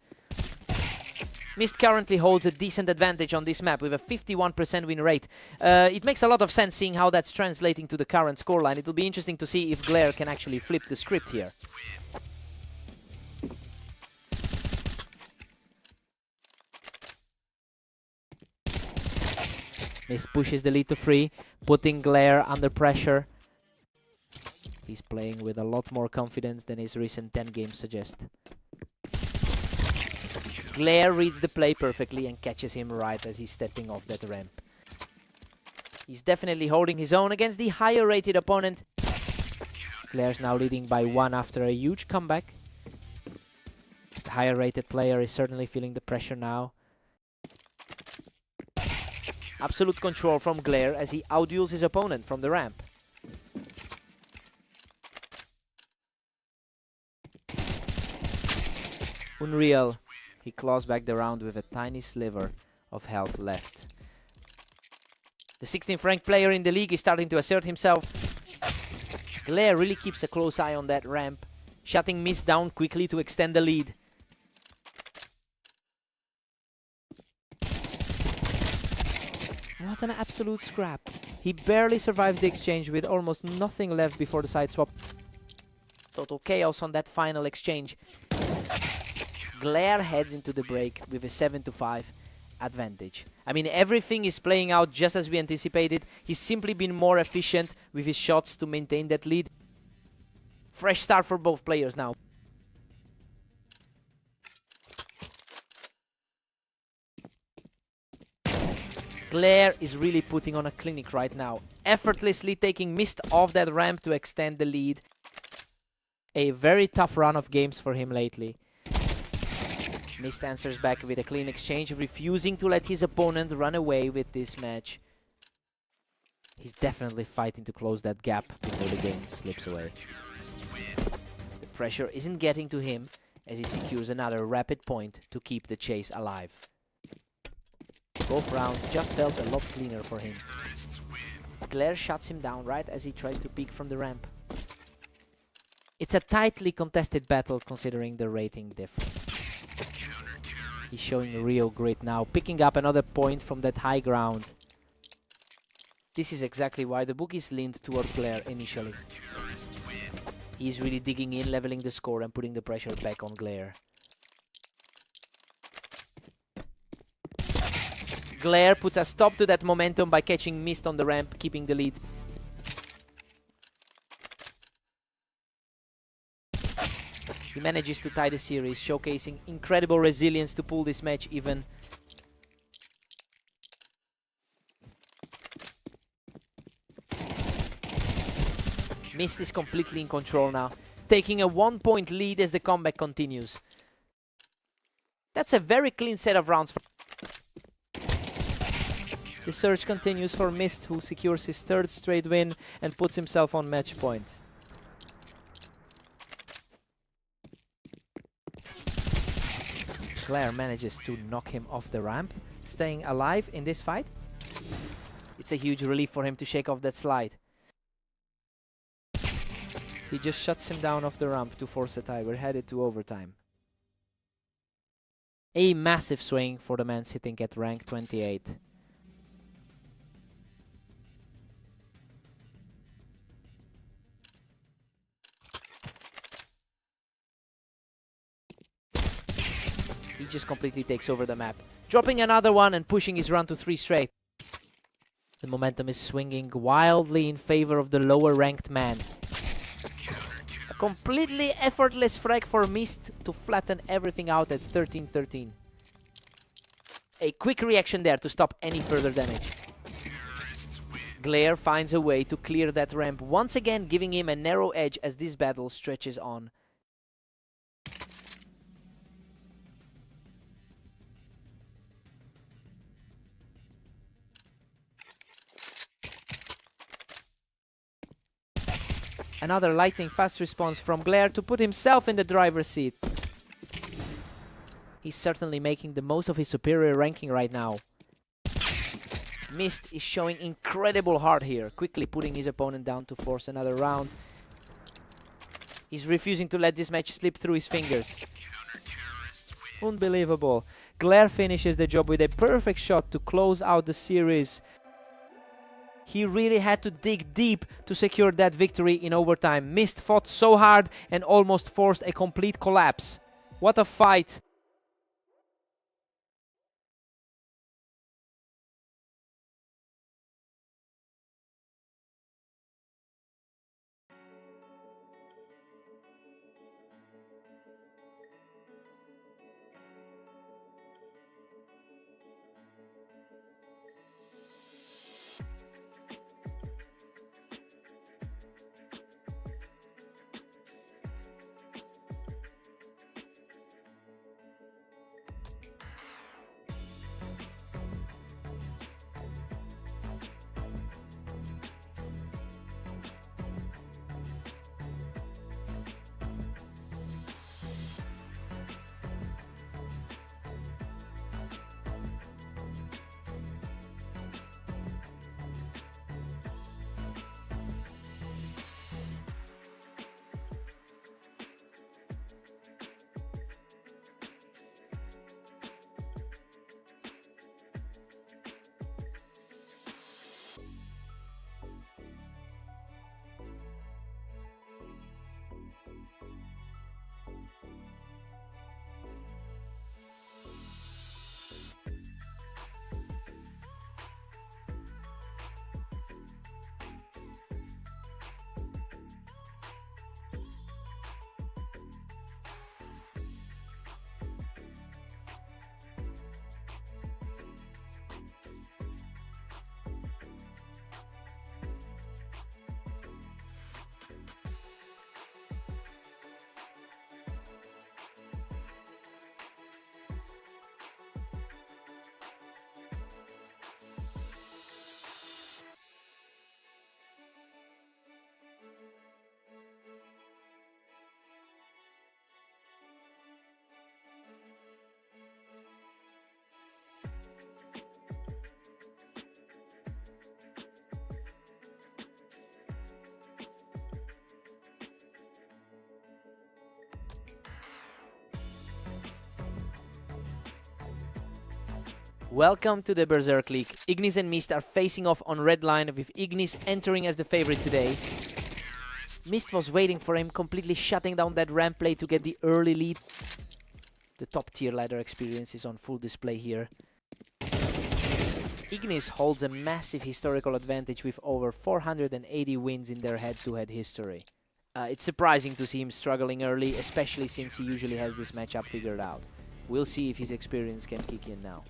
Mist currently holds a decent advantage on this map with a 51% win rate. It makes a lot of sense seeing how that's translating to the current scoreline. It'll be interesting to see if Glare can actually flip the script here. Mist pushes the lead to 3, putting Glare under pressure. He's playing with a lot more confidence than his recent 10 games suggest. Glare reads the play perfectly and catches him right as he's stepping off that ramp. He's definitely holding his own against the higher rated opponent. Glare's now leading by 1 after a huge comeback. The higher rated player is certainly feeling the pressure now. Absolute control from Glare as he outduels his opponent from the ramp. Unreal. He claws back the round with a tiny sliver of health left. The 16th ranked player in the league is starting to assert himself. Glare really keeps a close eye on that ramp, shutting Mist down quickly to extend the lead. What an absolute scrap. He barely survives the exchange with almost nothing left before the side swap. Total chaos on that final exchange. Glare heads into the break with a 7-5 advantage. I mean, everything is playing out just as we anticipated. He's simply been more efficient with his shots to maintain that lead. Fresh start for both players now. Glare is really putting on a clinic right now, effortlessly taking Mist off that ramp to extend the lead. A very tough run of games for him lately. Mist answers back with a clean exchange, refusing to let his opponent run away with this match. He's definitely fighting to close that gap before the game slips away. The pressure isn't getting to him as he secures another rapid point to keep the chase alive. Both rounds just felt a lot cleaner for him. Glare shuts him down right as he tries to peek from the ramp. It's a tightly contested battle considering the rating difference. He's showing real grit now, picking up another point from that high ground. This is exactly why the bookies leaned toward Glare initially. He's really digging in, leveling the score and putting the pressure back on Glare. Glare puts a stop to that momentum by catching Mist on the ramp, keeping the lead. He manages to tie the series, showcasing incredible resilience to pull this match even. Mist is completely in control now, taking a 1-point lead as the comeback continues. That's a very clean set of rounds. The search continues for Mist, who secures his 3rd straight win and puts himself on match point. Glare manages to knock him off the ramp, staying alive in this fight. It's a huge relief for him to shake off that slide. He just shuts him down off the ramp to force a tie. We're headed to overtime. A massive swing for the man sitting at rank 28. He just completely takes over the map, dropping another one and pushing his run to 3 straight. The momentum is swinging wildly in favor of the lower ranked man. A completely effortless frag for Mist to flatten everything out at 13-13. A quick reaction there to stop any further damage. Glare finds a way to clear that ramp, once again giving him a narrow edge as this battle stretches on. Another lightning fast response from Glare to put himself in the driver's seat. He's certainly making the most of his superior ranking right now. Mist is showing incredible heart here, quickly putting his opponent down to force another round. He's refusing to let this match slip through his fingers. Unbelievable. Glare finishes the job with a perfect shot to close out the series. He really had to dig deep to secure that victory in overtime. Mist fought so hard and almost forced a complete collapse. What a fight. Welcome to the Berserk League. Ignis and Mist are facing off on red line, with Ignis entering as the favorite today. Mist was waiting for him, completely shutting down that ramp play to get the early lead. The top tier ladder experience is on full display here. Ignis holds a massive historical advantage with over 480 wins in their head-to-head history. It's surprising to see him struggling early, especially since he usually has this matchup figured out. We'll see if his experience can kick in now.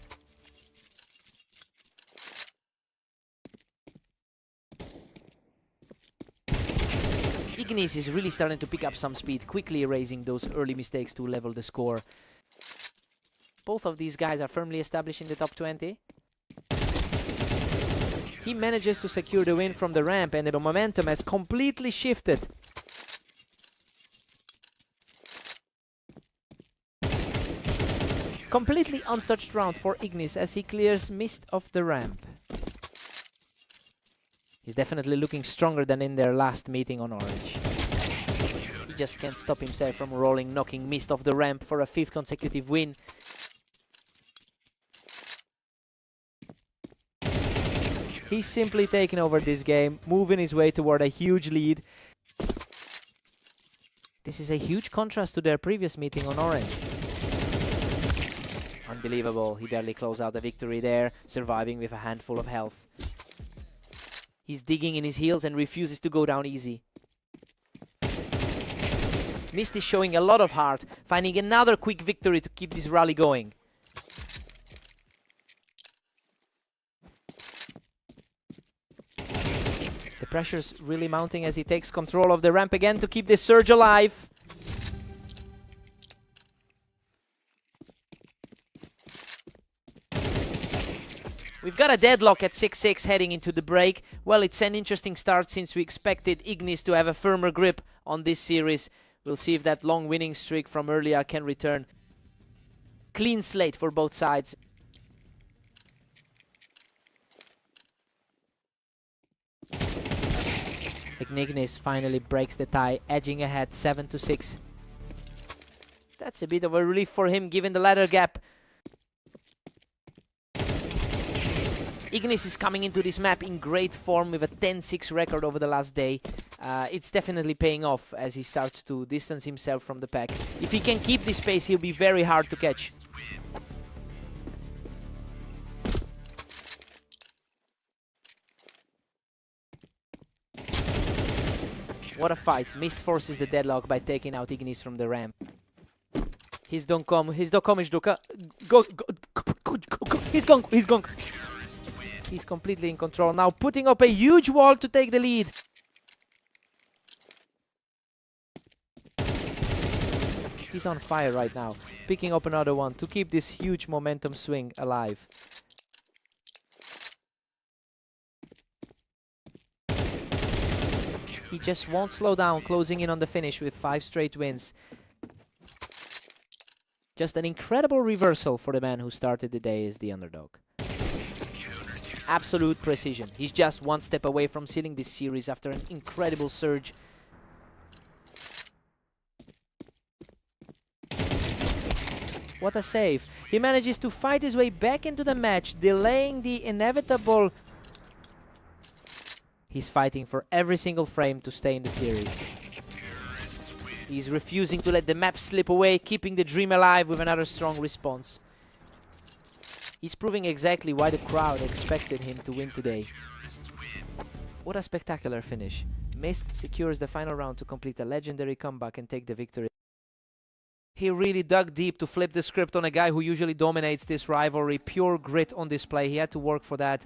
Ignis is really starting to pick up some speed, quickly erasing those early mistakes to level the score. Both of these guys are firmly established in the top 20. He manages to secure the win from the ramp, and the momentum has completely shifted. Completely untouched round for Ignis as he clears Mist off the ramp. He's definitely looking stronger than in their last meeting on Orange. He just can't stop himself from rolling, knocking Mist off the ramp for a 5th consecutive win. He's simply taking over this game, moving his way toward a huge lead. This is a huge contrast to their previous meeting on Orange. Unbelievable, he barely closed out the victory there, surviving with a handful of health. He's digging in his heels and refuses to go down easy. Mist is showing a lot of heart, finding another quick victory to keep this rally going. The pressure's really mounting as he takes control of the ramp again to keep this surge alive. We've got a deadlock at 6-6 heading into the break. Well, it's an interesting start since we expected Ignis to have a firmer grip on this series. We'll see if that long winning streak from earlier can return. Clean slate for both sides. Ignis finally breaks the tie, edging ahead 7-6. That's a bit of a relief for him given the ladder gap. Ignis is coming into this map in great form with a 10-6 record over the last day. It's definitely paying off as he starts to distance himself from the pack. If he can keep this pace, he'll be very hard to catch. What a fight. Mist forces the deadlock by taking out Ignis from the ramp. He's don't come. He's don't come. He's don't come. Go. He's gone. He's gone. He's completely in control now, putting up a huge wall to take the lead. He's on fire right now, picking up another one to keep this huge momentum swing alive. He just won't slow down, closing in on the finish with 5 straight wins. Just an incredible reversal for the man who started the day as the underdog. Absolute precision. He's just one step away from sealing this series after an incredible surge. What a save. He manages to fight his way back into the match, delaying the inevitable. He's fighting for every single frame to stay in the series. He's refusing to let the map slip away, keeping the dream alive with another strong response. He's proving exactly why the crowd expected him to win today. What a spectacular finish. Mist secures the final round to complete a legendary comeback and take the victory. He really dug deep to flip the script on a guy who usually dominates this rivalry. Pure grit on display. He had to work for that.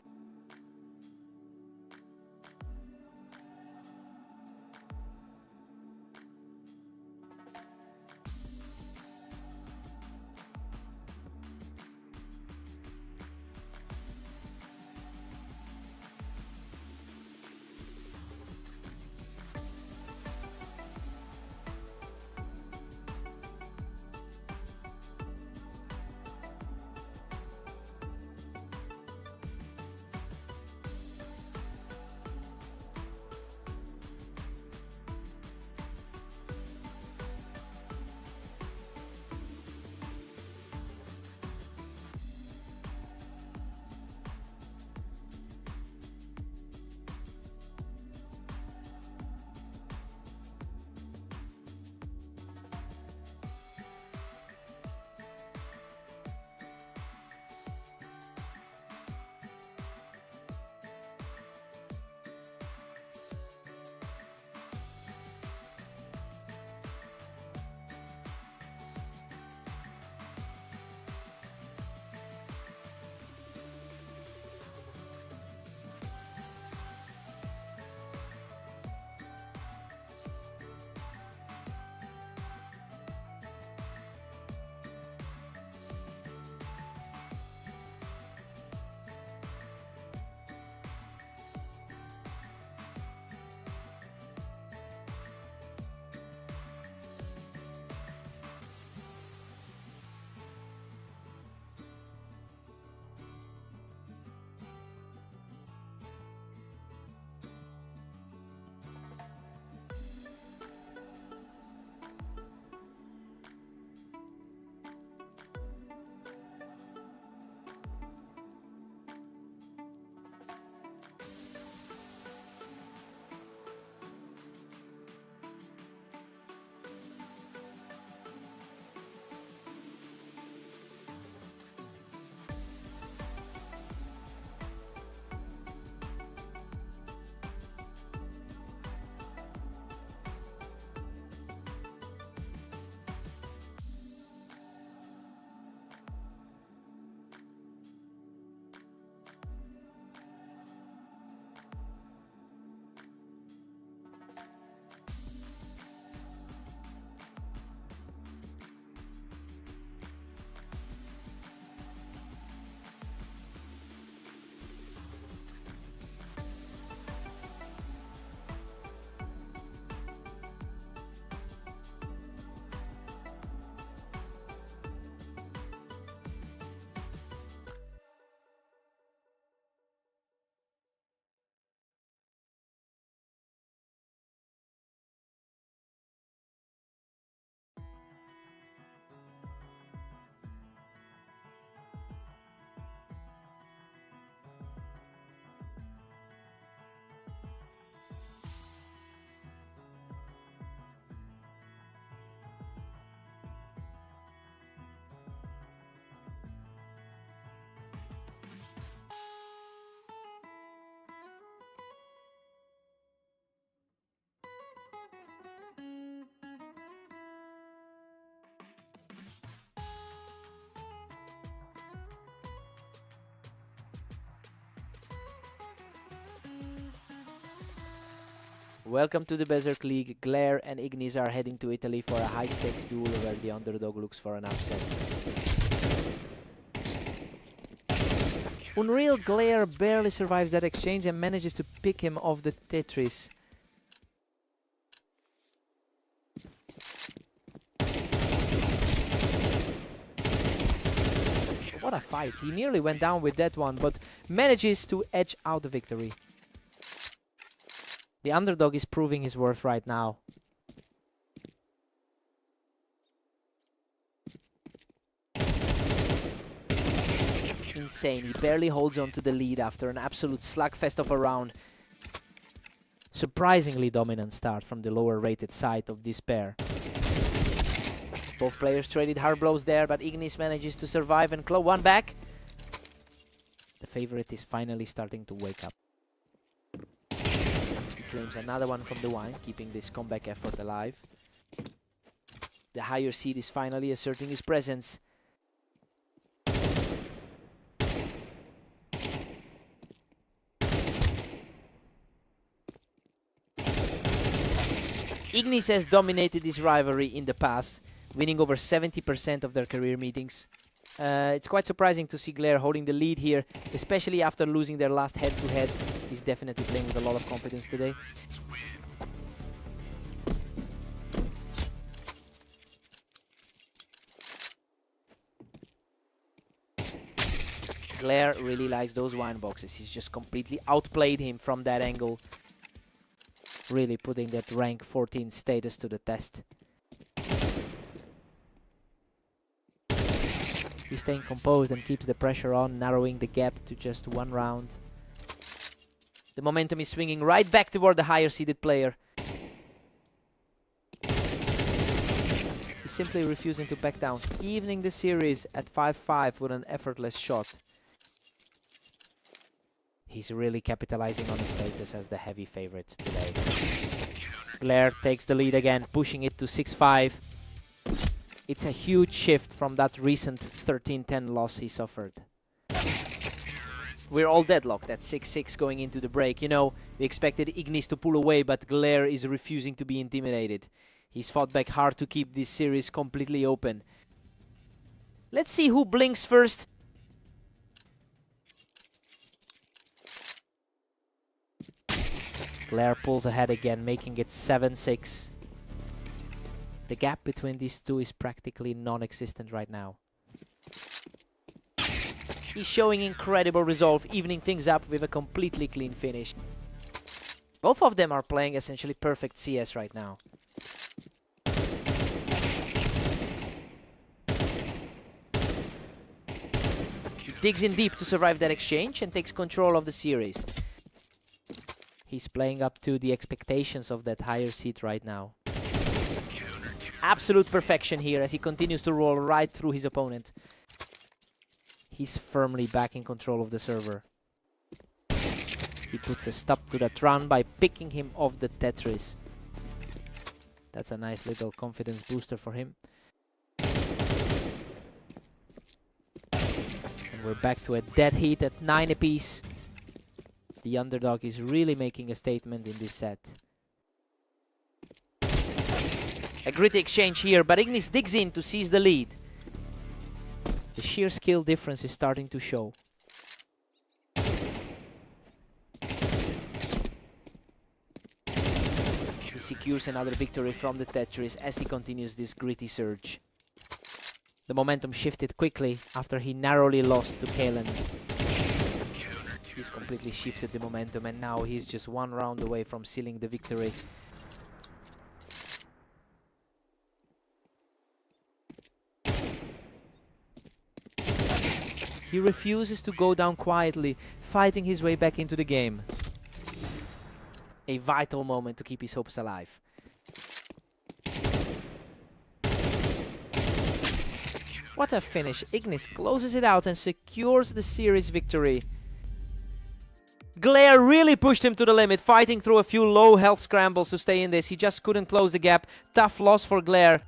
Welcome to the Berserk League. Glare and Ignis are heading to Italy for a high-stakes duel where the underdog looks for an upset. Unreal Glare barely survives that exchange and manages to pick him off the Tetris. What a fight. He nearly went down with that one, but manages to edge out the victory. The underdog is proving his worth right now. Insane. He barely holds on to the lead after an absolute slugfest of a round. Surprisingly dominant start from the lower rated side of this pair. Both players traded hard blows there, but Ignis manages to survive and claw one back. The favorite is finally starting to wake up. He claims another one from the wine, keeping this comeback effort alive. The higher seed is finally asserting his presence. Ignis has dominated this rivalry in the past, winning over 70% of their career meetings. It's quite surprising to see Glare holding the lead here, especially after losing their last head-to-head. He's definitely playing with a lot of confidence today. Glare really likes those wine boxes. He's just completely outplayed him from that angle. Really putting that rank 14 status to the test. He's staying composed and keeps the pressure on, narrowing the gap to just one round. The momentum is swinging right back toward the higher seeded player. He's simply refusing to back down, evening the series at 5-5 with an effortless shot. He's really capitalizing on his status as the heavy favorite today. Glare takes the lead again, pushing it to 6-5. It's a huge shift from that recent 13-10 loss he suffered. We're all deadlocked at 6-6 going into the break. You know, we expected Ignis to pull away, but Glare is refusing to be intimidated. He's fought back hard to keep this series completely open. Let's see who blinks first. Glare pulls ahead again, making it 7-6. The gap between these two is practically non-existent right now. He's showing incredible resolve, evening things up with a completely clean finish. Both of them are playing essentially perfect CS right now. He digs in deep to survive that exchange and takes control of the series. He's playing up to the expectations of that higher seed right now. Absolute perfection here as he continues to roll right through his opponent. He's firmly back in control of the server. He puts a stop to that run by picking him off the Tetris. That's a nice little confidence booster for him. And we're back to a dead heat at 9 apiece. The underdog is really making a statement in this set. A gritty exchange here, but Ignis digs in to seize the lead. The sheer skill difference is starting to show. He secures another victory from the Tetris as he continues this gritty surge. The momentum shifted quickly after he narrowly lost to Kalen. He's completely shifted the momentum and now he's just one round away from sealing the victory. He refuses to go down quietly, fighting his way back into the game. A vital moment to keep his hopes alive. What a finish. Ignis closes it out and secures the series victory. Glare really pushed him to the limit, fighting through a few low health scrambles to stay in this. He just couldn't close the gap. Tough loss for Glare.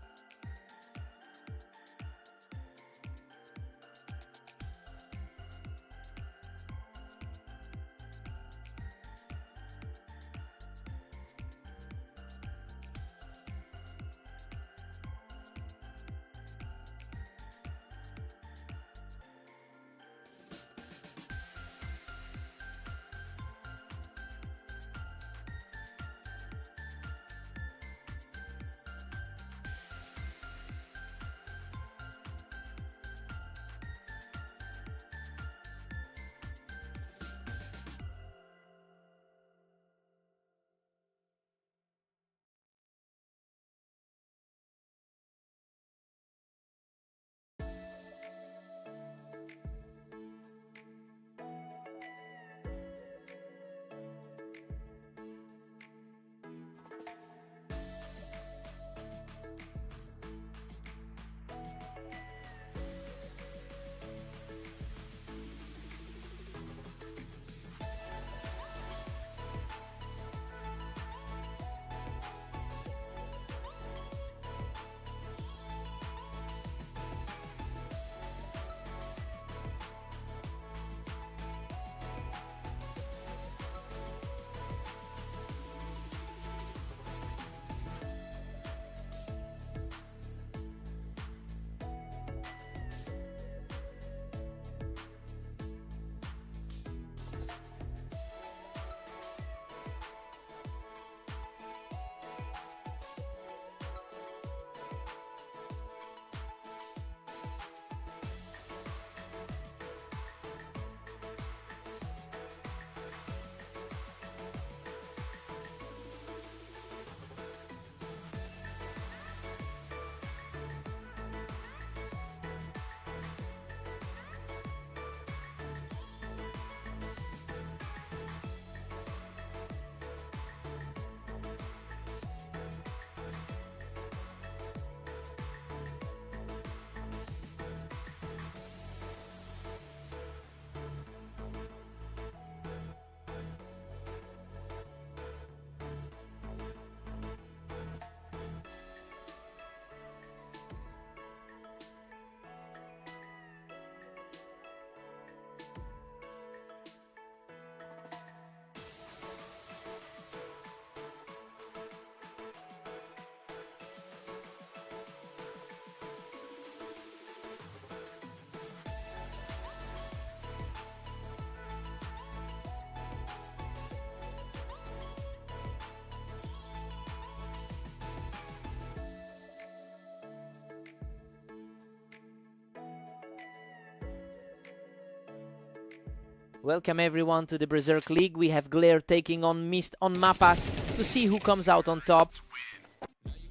Welcome everyone to the Berserk League. We have Glare taking on Mist on Mapas to see who comes out on top.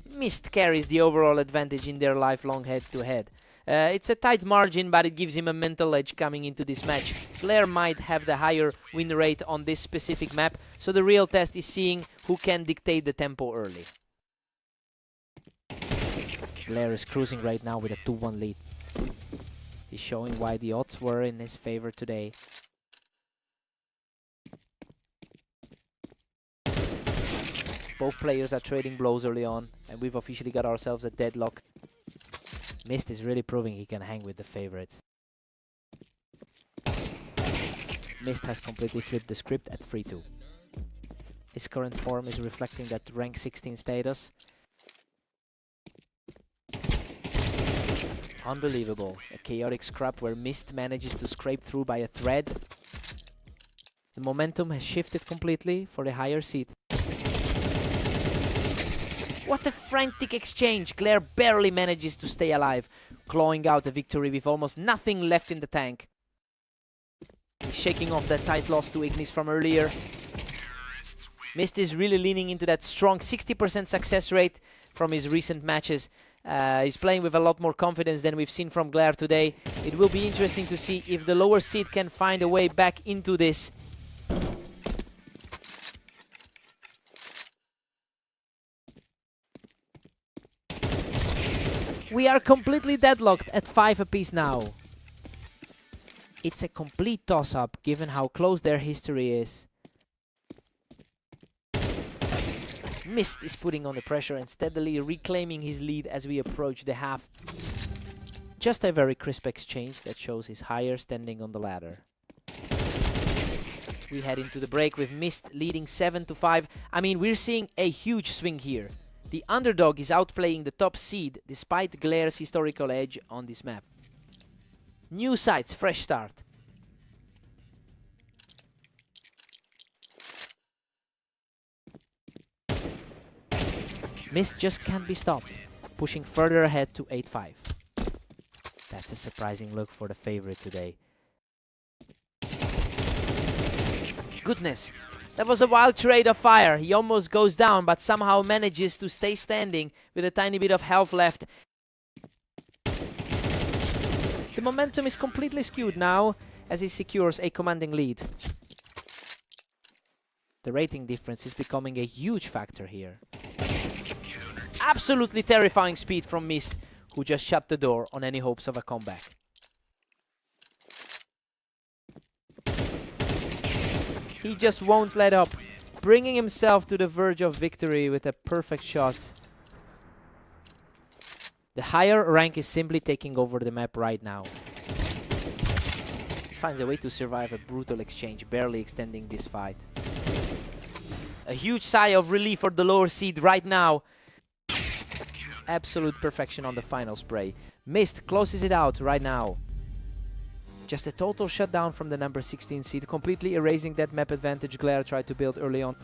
Mist carries the overall advantage in their lifelong head-to-head. It's a tight margin, but it gives him a mental edge coming into this match. Glare might have the higher win rate on this specific map, so the real test is seeing who can dictate the tempo early. Glare is cruising right now with a 2-1 lead. He's showing why the odds were in his favor today. Both players are trading blows early on, and we've officially got ourselves a deadlock. Mist is really proving he can hang with the favorites. Mist has completely flipped the script at 3-2. His current form is reflecting that rank 16 status. Unbelievable. A chaotic scrap where Mist manages to scrape through by a thread. The momentum has shifted completely for the higher seed. What a frantic exchange! Glare barely manages to stay alive, clawing out a victory with almost nothing left in the tank. He's shaking off that tight loss to Ignis from earlier. Mist is really leaning into that strong 60% success rate from his recent matches. He's playing with a lot more confidence than we've seen from Glare today. It will be interesting to see if the lower seed can find a way back into this. We are completely deadlocked at 5 apiece now. It's a complete toss-up given how close their history is. Mist is putting on the pressure and steadily reclaiming his lead as we approach the half. Just a very crisp exchange that shows his higher standing on the ladder. We head into the break with Mist leading 7-5. I mean, we're seeing a huge swing here. The underdog is outplaying the top seed despite Glare's historical edge on this map. New sights, fresh start. Mist just can't be stopped, pushing further ahead to 8-5. That's a surprising look for the favorite today. Goodness, that was a wild trade of fire. He almost goes down, but somehow manages to stay standing with a tiny bit of health left. The momentum is completely skewed now as he secures a commanding lead. The rating difference is becoming a huge factor here. Absolutely terrifying speed from Mist, who just shut the door on any hopes of a comeback. He just won't let up, bringing himself to the verge of victory with a perfect shot. The higher rank is simply taking over the map right now. He finds a way to survive a brutal exchange, barely extending this fight. A huge sigh of relief for the lower seed right now. Absolute perfection on the final spray. Mist closes it out right now. Just a total shutdown from the number 16 seed, completely erasing that map advantage Glare tried to build early on.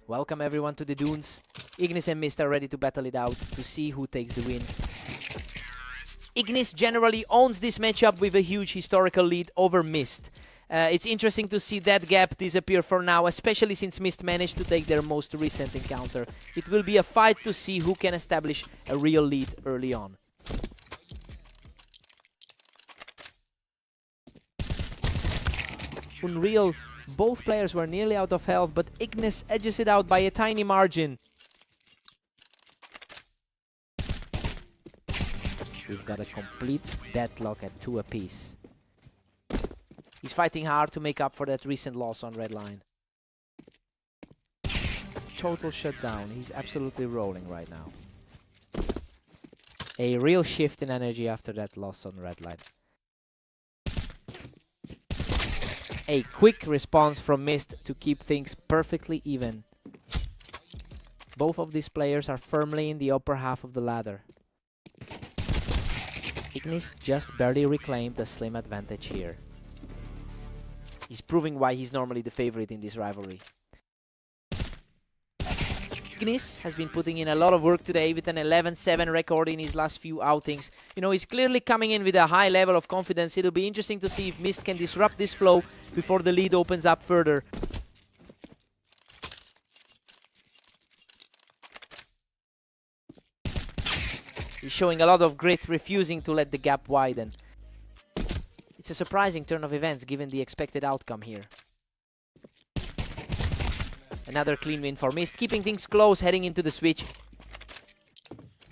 Welcome everyone to the Dunes. Ignis and Mist are ready to battle it out to see who takes the win. Ignis generally owns this matchup with a huge historical lead over Mist. It's interesting to see that gap disappear for now, especially since Mist managed to take their most recent encounter. It will be a fight to see who can establish a real lead early on. Unreal. Both players were nearly out of health, but Ignis edges it out by a tiny margin. We've got a complete deadlock at 2 apiece. He's fighting hard to make up for that recent loss on red line. Total shutdown. He's absolutely rolling right now. A real shift in energy after that loss on red line. A quick response from Mist to keep things perfectly even. Both of these players are firmly in the upper half of the ladder. Ignis just barely reclaimed a slim advantage here. He's proving why he's normally the favorite in this rivalry. Ignis has been putting in a lot of work today with an 11-7 record in his last few outings. You know, he's clearly coming in with a high level of confidence. It'll be interesting to see if Mist can disrupt this flow before the lead opens up further. He's showing a lot of grit, refusing to let the gap widen. It's a surprising turn of events given the expected outcome here. Another clean win for Mist, keeping things close heading into the switch.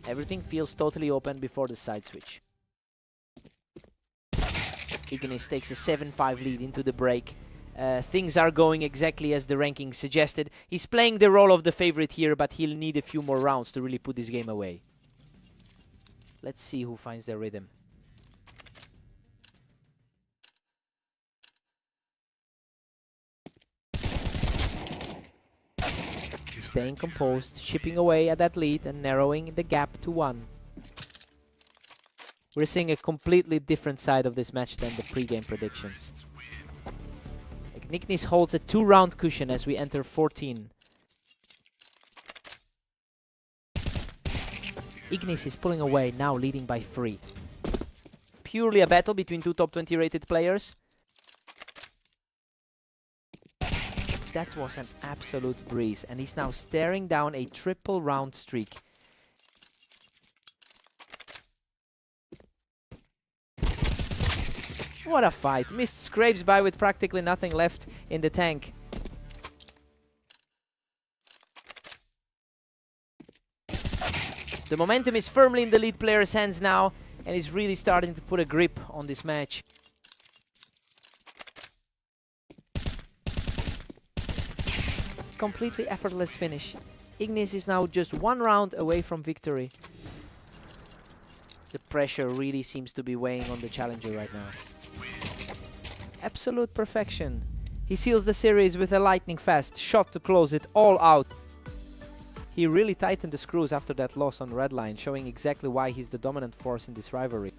Everything feels totally open before the side switch. Ignis takes a 7-5 lead into the break. Things are going exactly as the ranking suggested. He's playing the role of the favorite here, but he'll need a few more rounds to really put this game away. Let's see who finds their rhythm. He's staying composed, chipping away at that lead and narrowing the gap to 1. We're seeing a completely different side of this match than the pre-game predictions. Ignis holds a 2-round cushion as we enter 14. Ignis is pulling away, now leading by 3. purely a battle between two top 20 rated players. That was an absolute breeze, and he's now staring down a triple round streak. What a fight. Mist scrapes by with practically nothing left in the tank. The momentum is firmly in the lead player's hands now, and he's really starting to put a grip on this match. Completely effortless finish. Ignis is now just one round away from victory. The pressure really seems to be weighing on the challenger right now. Absolute perfection. He seals the series with a lightning fast shot to close it all out. He really tightened the screws after that loss on Redline, showing exactly why he's the dominant force in this rivalry.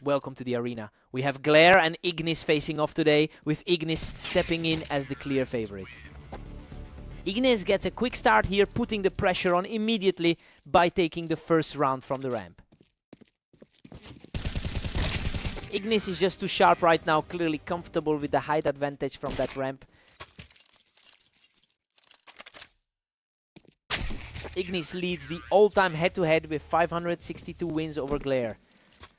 Welcome to the arena. We have Glare and Ignis facing off today, with Ignis stepping in as the clear favorite. Ignis gets a quick start here, putting the pressure on immediately by taking the first round from the ramp. Ignis is just too sharp right now, clearly comfortable with the height advantage from that ramp. Ignis leads the all-time head-to-head with 562 wins over Glare.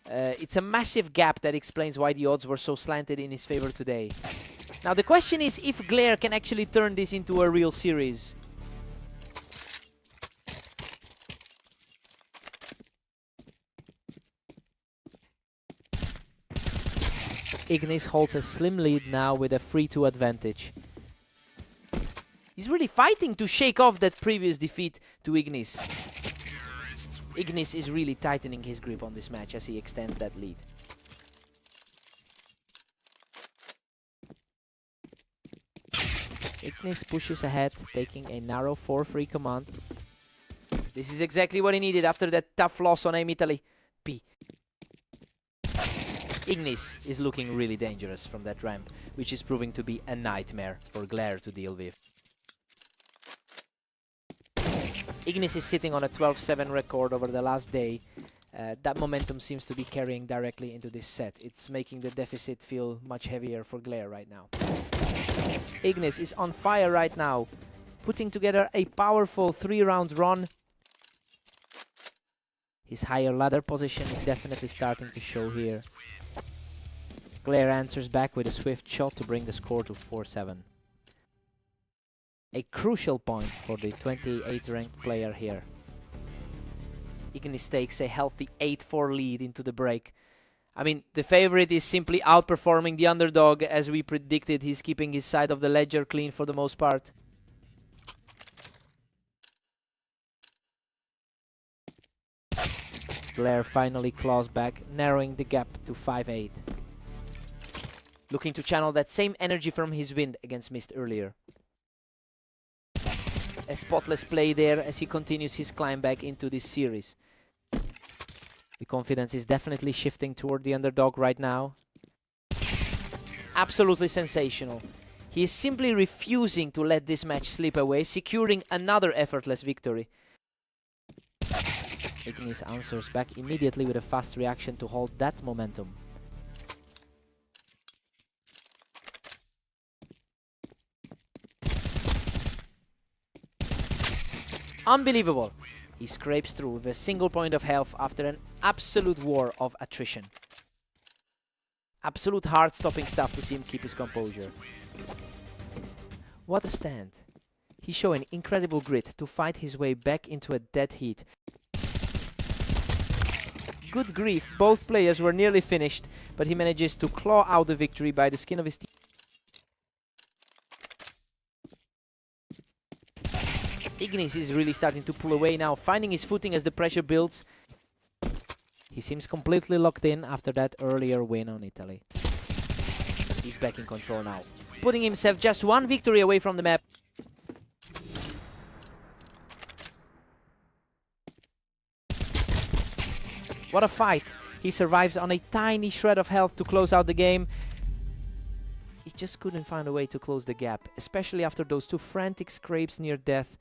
It's a massive gap that explains why the odds were so slanted in his favor today. Now the question is if Glare can actually turn this into a real series. Ignis holds a slim lead now with a 3-2 advantage. He's really fighting to shake off that previous defeat to Ignis. Ignis is really tightening his grip on this match as he extends that lead. Ignis pushes ahead, taking a narrow 4-3 command. This is exactly what he needed after that tough loss on Aim Italy. P. Ignis is looking really dangerous from that ramp, which is proving to be a nightmare for Glare to deal with. Ignis is sitting on a 12-7 record over the last day. That momentum seems to be carrying directly into this set. It's making the deficit feel much heavier for Glare right now. Ignis is on fire right now, putting together a powerful 3-round run. His higher ladder position is definitely starting to show here. Glare answers back with a swift shot to bring the score to 4-7. A crucial point for the 28th ranked player here. Ignis takes a healthy 8-4 lead into the break. I mean, the favorite is simply outperforming the underdog. As we predicted, he's keeping his side of the ledger clean for the most part. Glare finally claws back, narrowing the gap to 5-8. Looking to channel that same energy from his win against Mist earlier. A spotless play there as he continues his climb back into this series. The confidence is definitely shifting toward the underdog right now. Absolutely sensational. He is simply refusing to let this match slip away, securing another effortless victory. Ignis answers back immediately with a fast reaction to hold that momentum. Unbelievable. He scrapes through with a single point of health after an absolute war of attrition. Absolute heart-stopping stuff to see him keep his composure. What a stand. He's showing incredible grit to fight his way back into a dead heat. Good grief, both players were nearly finished, but he manages to claw out the victory by the skin of his teeth. Ignis is really starting to pull away now, finding his footing as the pressure builds. He seems completely locked in after that earlier win on Italy. He's back in control now, putting himself just one victory away from the map. What a fight! He survives on a tiny shred of health to close out the game. He just couldn't find a way to close the gap, especially after those two frantic scrapes near death.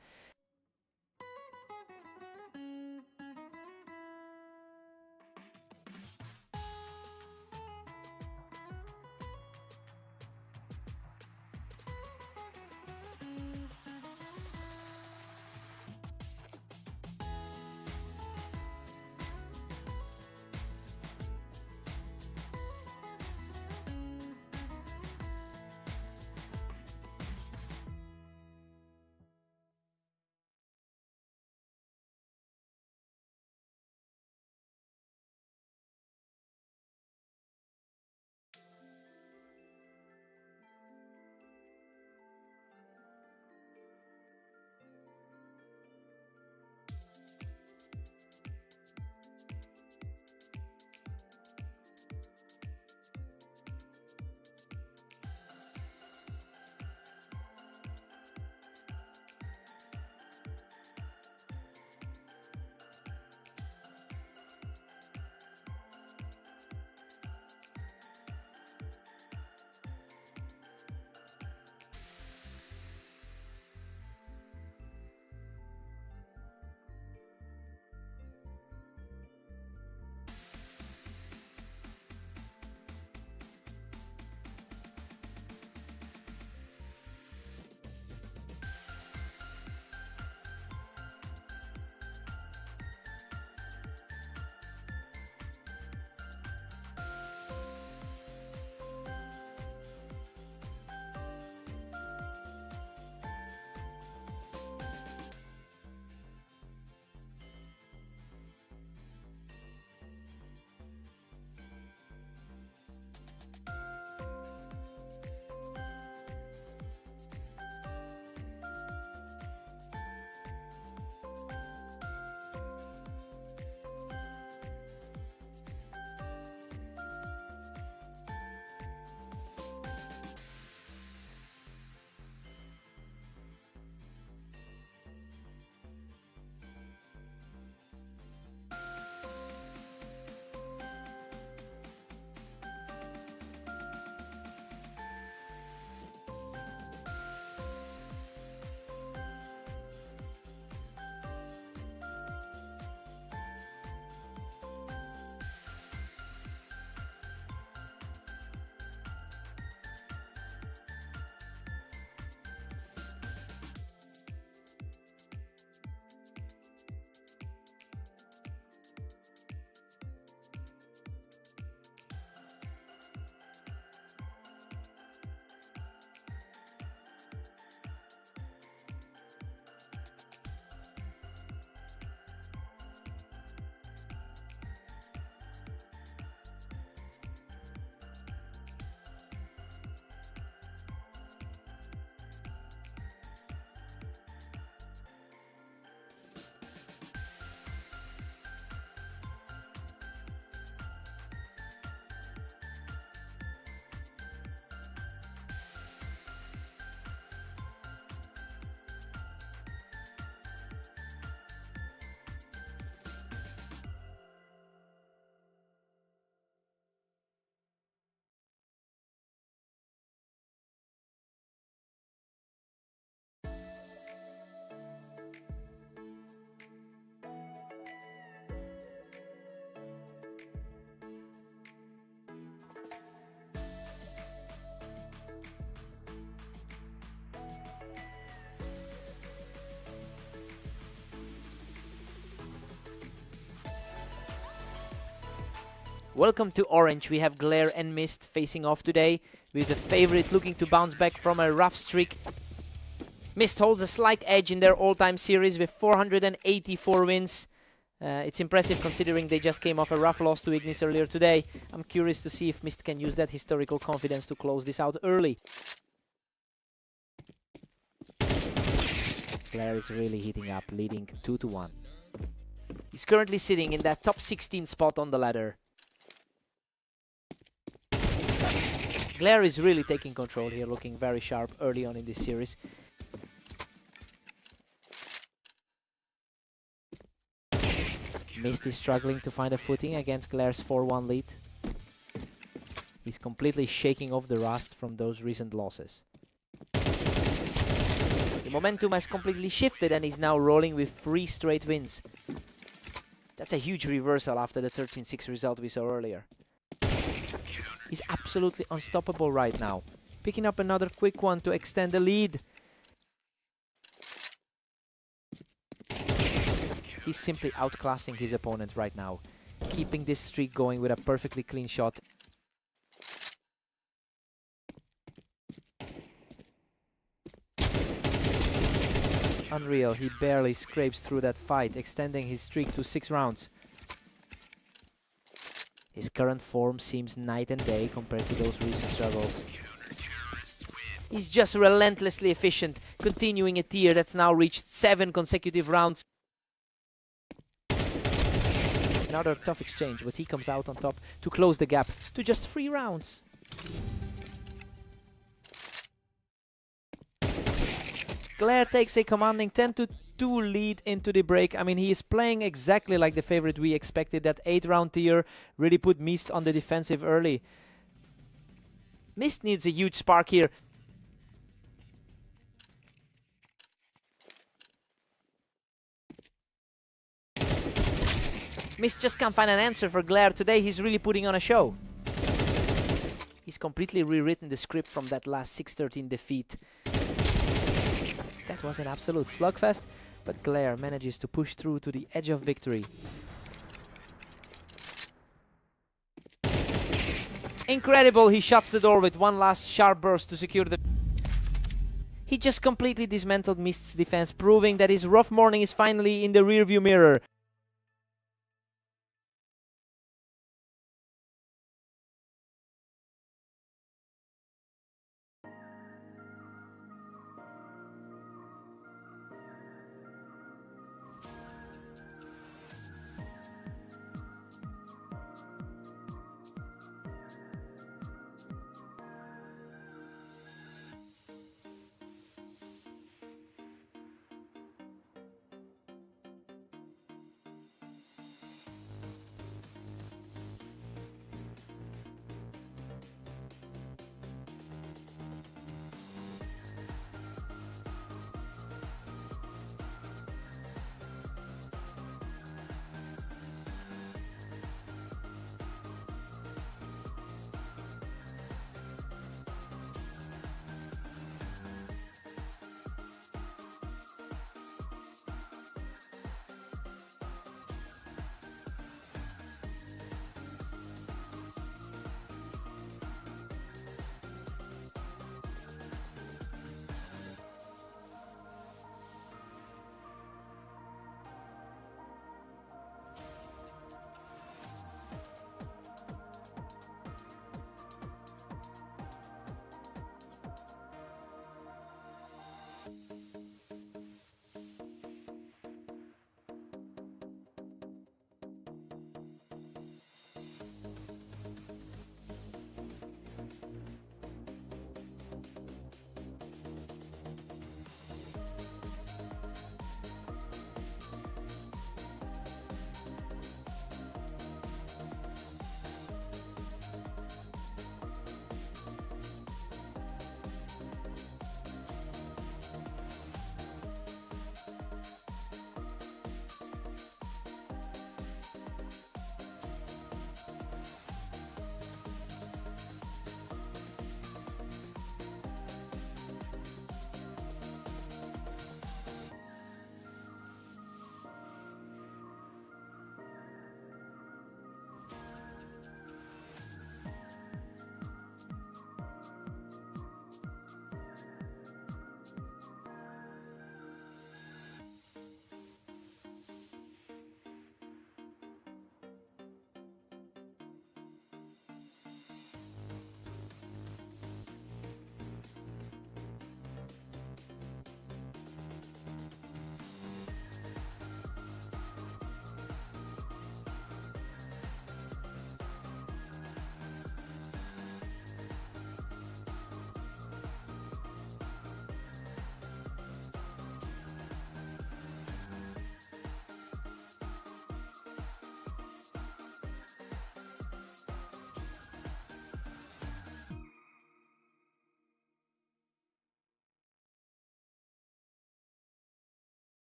Welcome to Orange. We have Glare and Mist facing off today, with the favorite looking to bounce back from a rough streak. Mist holds a slight edge in their all-time series with 484 wins. It's impressive considering they just came off a rough loss to Ignis earlier today. I'm curious to see if Mist can use that historical confidence to close this out early. Glare is really heating up, leading 2-1. He's currently sitting in that top 16 spot on the ladder. Glare is really taking control here, looking very sharp early on in this series. Mist is struggling to find a footing against Glare's 4-1 lead. He's completely shaking off the rust from those recent losses. The momentum has completely shifted and he's now rolling with 3 straight wins. That's a huge reversal after the 13-6 result we saw earlier. He's absolutely unstoppable right now. Picking up another quick one to extend the lead. He's simply outclassing his opponent right now, keeping this streak going with a perfectly clean shot. Unreal, he barely scrapes through that fight, extending his streak to 6 rounds. His current form seems night and day compared to those recent struggles. He's just relentlessly efficient, continuing a tier that's now reached 7 consecutive rounds. Another tough exchange, but he comes out on top to close the gap to just 3 rounds. Glare takes a commanding 10-2 lead into the break. I mean, he is playing exactly like the favorite we expected. That 8-round tier really put Mist on the defensive early. Mist needs a huge spark here. Mist just can't find an answer for Glare today. He's really putting on a show. He's completely rewritten the script from that last 6-13 defeat. That was an absolute slugfest, but Glare manages to push through to the edge of victory. Incredible, he shuts the door with one last sharp burst to secure the... He just completely dismantled Mist's defense, proving that his rough morning is finally in the rearview mirror.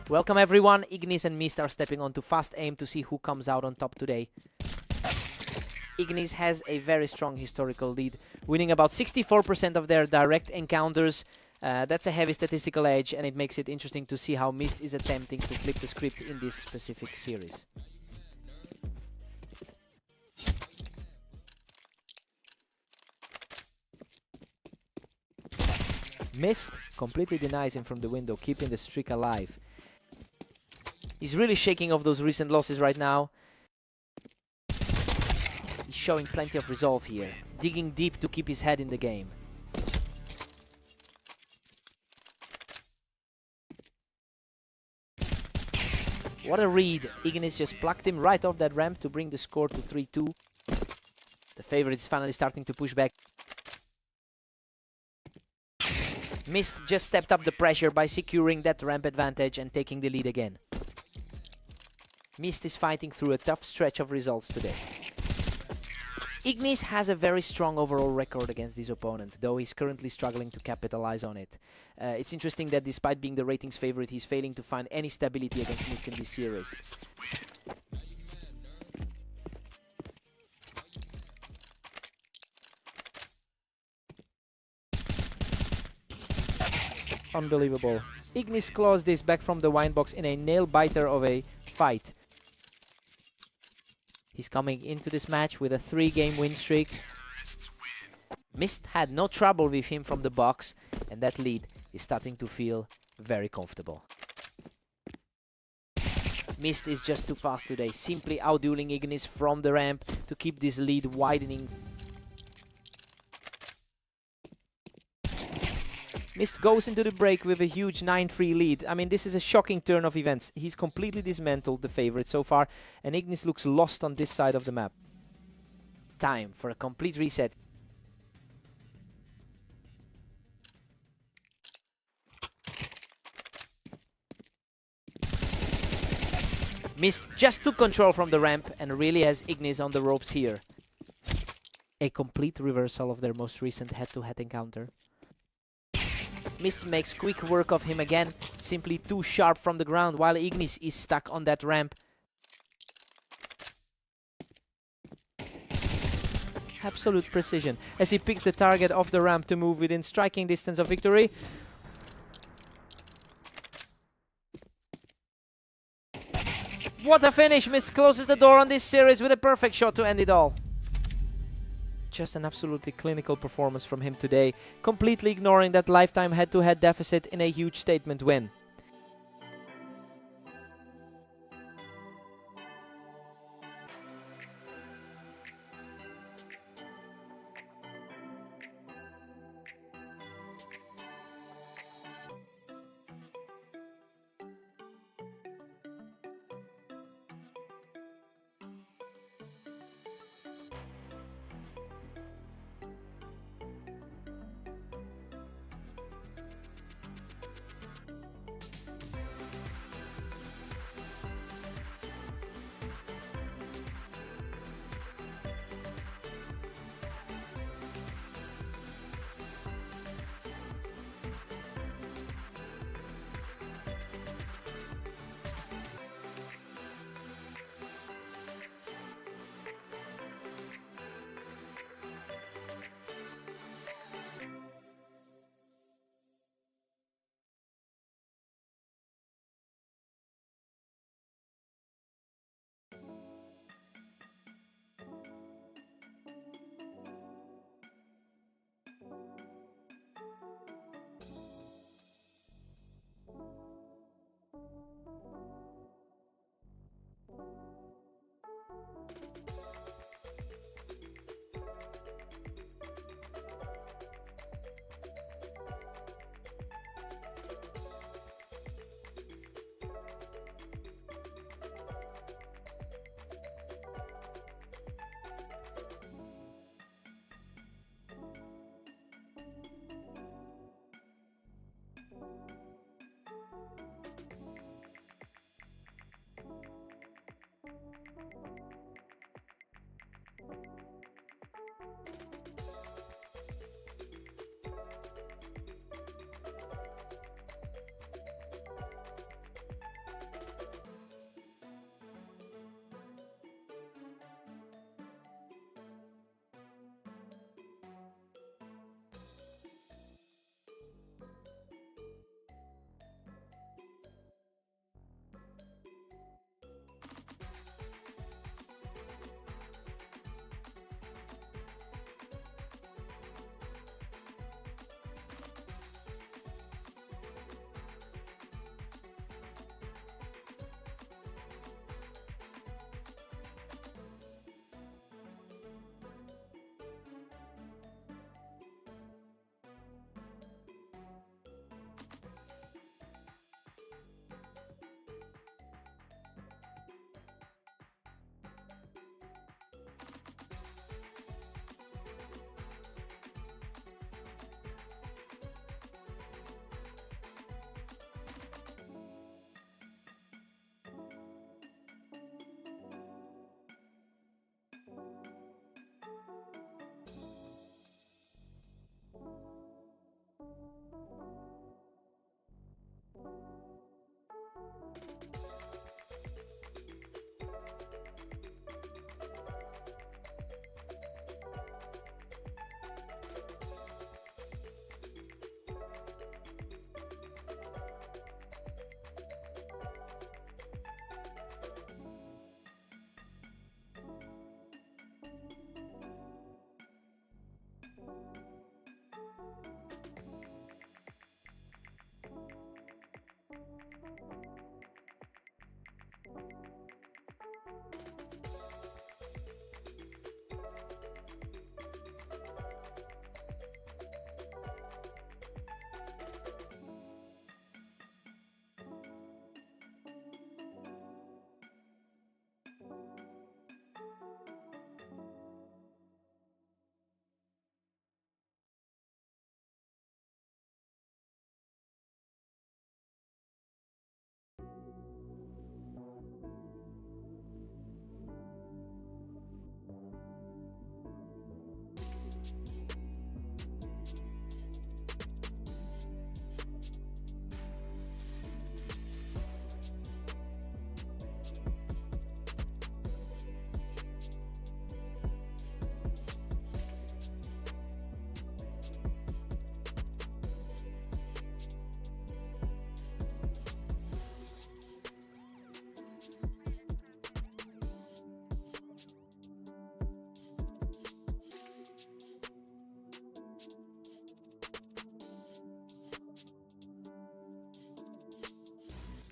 Welcome everyone, Ignis and Mist are stepping onto fast aim to see who comes out on top today. Ignis has a very strong historical lead, winning about 64% of their direct encounters. That's a heavy statistical edge, and it makes it interesting to see how Mist is attempting to flip the script in this specific series. Mist completely denies him from the window, keeping the streak alive. He's really shaking off those recent losses right now. He's showing plenty of resolve here, digging deep to keep his head in the game. What a read. Ignis just plucked him right off that ramp to bring the score to 3-2. The favorite is finally starting to push back. Mist just stepped up the pressure by securing that ramp advantage and taking the lead again. Mist is fighting through a tough stretch of results today. Ignis has a very strong overall record against this opponent, though he's currently struggling to capitalize on it. It's interesting that despite being the ratings favorite, he's failing to find any stability against Mist in this series. Unbelievable. Ignis claws this back from the wine box in a nail-biter of a fight. He's coming into this match with a 3-game win streak. Mist had no trouble with him from the box, and that lead is starting to feel very comfortable. Mist is just too fast today, simply outdueling Ignis from the ramp to keep this lead widening. Mist goes into the break with a huge 9-3 lead. I mean, this is a shocking turn of events. He's completely dismantled the favorite so far, and Ignis looks lost on this side of the map. Time for a complete reset. Mist just took control from the ramp and really has Ignis on the ropes here. A complete reversal of their most recent head-to-head encounter. Mist makes quick work of him again, simply too sharp from the ground, while Ignis is stuck on that ramp. Absolute precision as he picks the target off the ramp to move within striking distance of victory. What a finish! Mist closes the door on this series with a perfect shot to end it all. Just an absolutely clinical performance from him today, completely ignoring that lifetime head-to-head deficit in a huge statement win.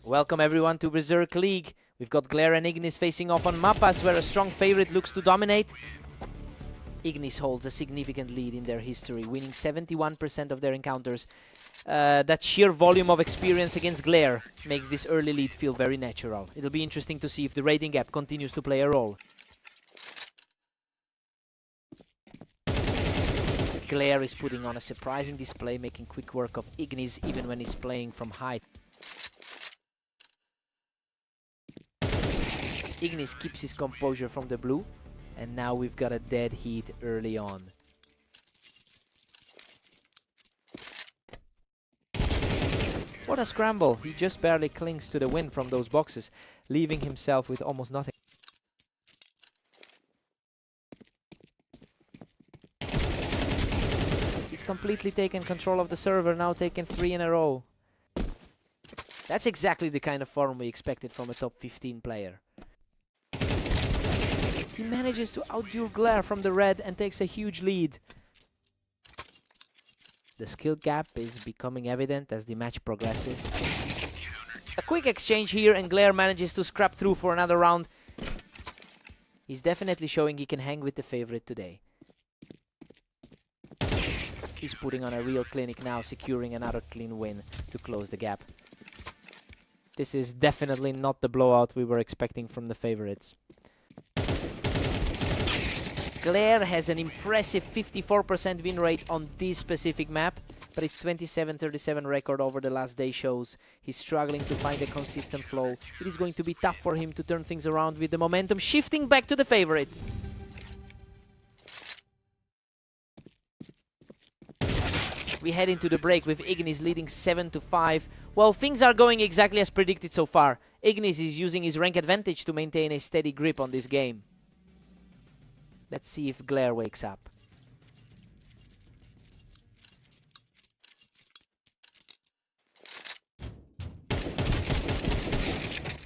Welcome everyone to Berserk League. We've got Glare and Ignis facing off on Mapas, where a strong favorite looks to dominate. Ignis holds a significant lead in their history, winning 71% of their encounters. That sheer volume of experience against Glare makes this early lead feel very natural. It'll be interesting to see if the rating gap continues to play a role. Glare is putting on a surprising display, making quick work of Ignis even when he's playing from height. Ignis keeps his composure from the blue, and now we've got a dead heat early on. What a scramble! He just barely clings to the win from those boxes, leaving himself with almost nothing. He's completely taken control of the server, now taking 3 in a row. That's exactly the kind of form we expected from a top 15 player. He manages to outduel Glare from the red and takes a huge lead. The skill gap is becoming evident as the match progresses. A quick exchange here and Glare manages to scrap through for another round. He's definitely showing he can hang with the favorite today. He's putting on a real clinic now, securing another clean win to close the gap. This is definitely not the blowout we were expecting from the favorites. Glare has an impressive 54% win rate on this specific map, but his 27-37 record over the last day shows he's struggling to find a consistent flow. It is going to be tough for him to turn things around with the momentum shifting back to the favorite. We head into the break with Ignis leading 7-5. Well, things are going exactly as predicted so far. Ignis is using his rank advantage to maintain a steady grip on this game. Let's see if Glare wakes up.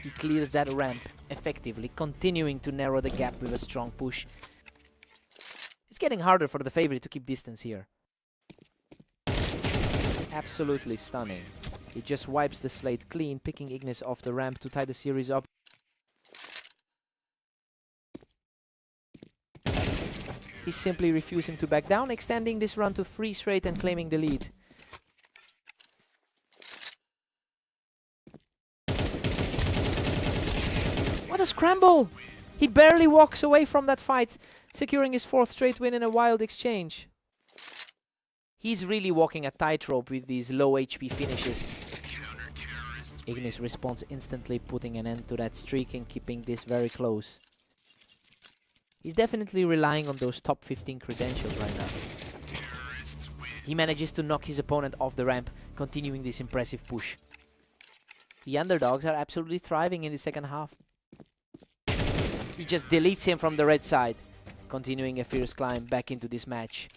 He clears that ramp effectively, continuing to narrow the gap with a strong push. It's getting harder for the favorite to keep distance here. Absolutely stunning. He just wipes the slate clean, picking Ignis off the ramp to tie the series up. He's simply refusing to back down, extending this run to 3 straight and claiming the lead. What a scramble! He barely walks away from that fight, securing his 4th straight win in a wild exchange. He's really walking a tightrope with these low HP finishes. Ignis responds instantly, putting an end to that streak and keeping this very close. He's definitely relying on those top 15 credentials right now. He manages to knock his opponent off the ramp, continuing this impressive push. The underdogs are absolutely thriving in the second half. He just deletes him from the red side, continuing a fierce climb back into this match.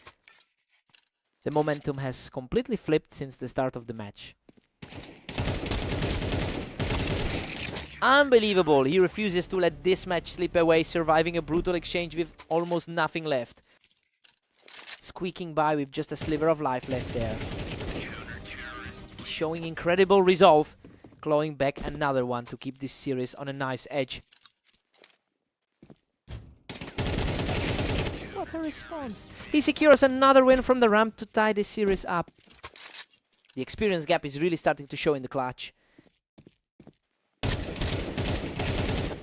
The momentum has completely flipped since the start of the match. Unbelievable! He refuses to let this match slip away, surviving a brutal exchange with almost nothing left. Squeaking by with just a sliver of life left there. Showing incredible resolve, clawing back another one to keep this series on a knife's edge. What What a response. He secures another win from the ramp to tie this series up. The experience gap is really starting to show in the clutch.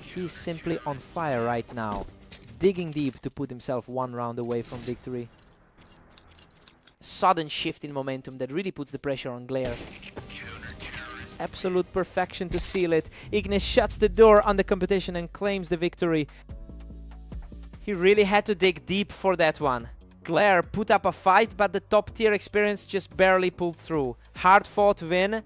He's simply on fire right now, digging deep to put himself one round away from victory. Sudden shift in momentum that really puts the pressure on Glare. Absolute perfection to seal it. Ignis shuts the door on the competition and claims the victory. He really had to dig deep for that one. Glare put up a fight, but the top tier experience just barely pulled through. Hard fought win.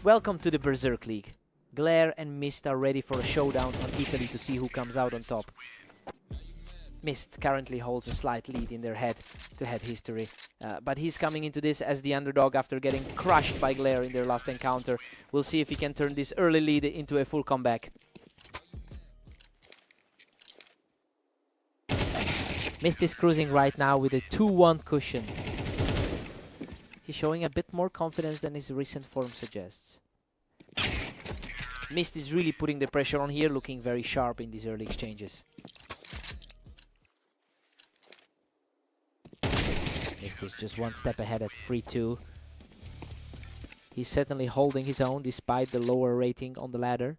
Welcome to the Berserk League. Glare and Mist are ready for a showdown on Italy to see who comes out on top. Mist currently holds a slight lead in their head-to-head history, but he's coming into this as the underdog after getting crushed by Glare in their last encounter. We'll see if he can turn this early lead into a full comeback. Mist is cruising right now with a 2-1 cushion. He's showing a bit more confidence than his recent form suggests. Mist is really putting the pressure on here, looking very sharp in these early exchanges. Mist is just one step ahead at 3-2. He's certainly holding his own despite the lower rating on the ladder.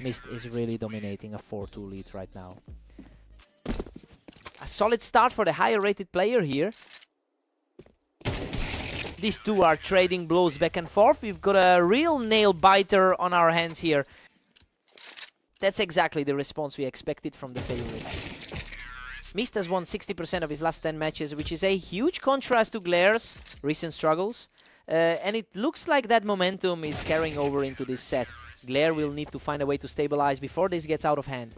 Mist is really dominating a 4-2 lead right now. A solid start for the higher rated player here. These two are trading blows back and forth. We've got a real nail biter on our hands here. That's exactly the response we expected from the favorite. Mist has won 60% of his last 10 matches, which is a huge contrast to Glaire's recent struggles. And it looks like that momentum is carrying over into this set. Glaire will need to find a way to stabilize before this gets out of hand.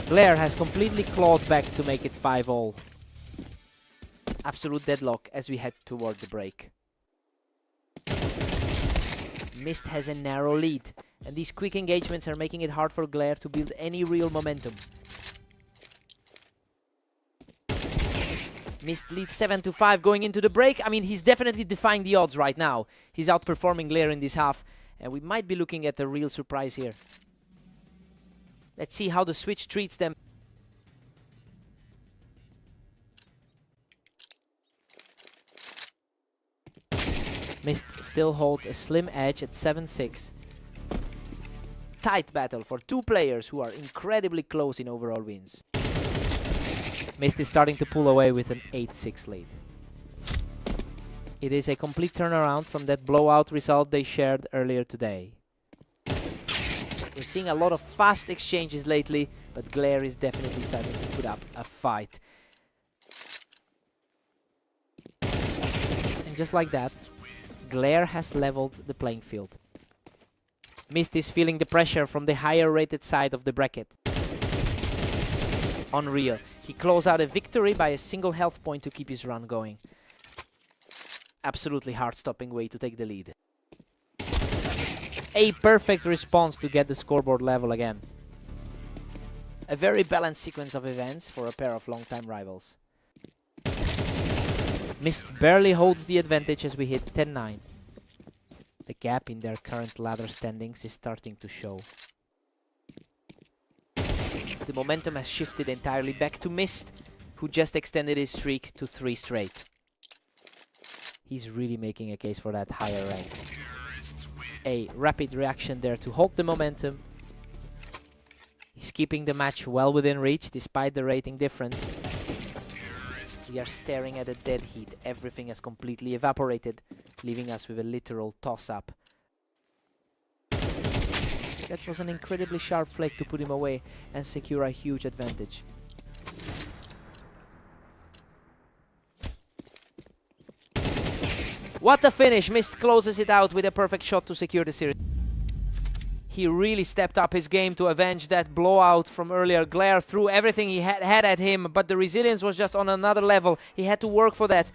Glaire has completely clawed back to make it 5-all. Absolute deadlock as we head toward the break. Mist has a narrow lead, and these quick engagements are making it hard for Glaire to build any real momentum. Mist leads 7-5 going into the break. I mean, he's definitely defying the odds right now. He's outperforming Glaire in this half, and we might be looking at a real surprise here. Let's see how the switch treats them. Mist still holds a slim edge at 7-6. Tight battle for two players who are incredibly close in overall wins. Mist is starting to pull away with an 8-6 lead. It is a complete turnaround from that blowout result they shared earlier today. We're seeing a lot of fast exchanges lately, but Glaire is definitely starting to put up a fight. And just like that, Glaire has leveled the playing field. Mist is feeling the pressure from the higher rated side of the bracket. Unreal. He closed out a victory by a single health point to keep his run going. Absolutely heart-stopping way to take the lead. A perfect response to get the scoreboard level again. A very balanced sequence of events for a pair of longtime rivals. Mist barely holds the advantage as we hit 10-9. The gap in their current ladder standings is starting to show. The momentum has shifted entirely back to Mist, who just extended his streak to 3 straight. He's really making a case for that higher rank. A rapid reaction there to hold the momentum. He's keeping the match well within reach despite the rating difference. We are staring at a dead heat. Everything has completely evaporated, leaving us with a literal toss-up. That was an incredibly sharp flick to put him away and secure a huge advantage. What a finish! Mist closes it out with a perfect shot to secure the series. He really stepped up his game to avenge that blowout from earlier. Glaire threw everything he had at him, but the resilience was just on another level. He had to work for that.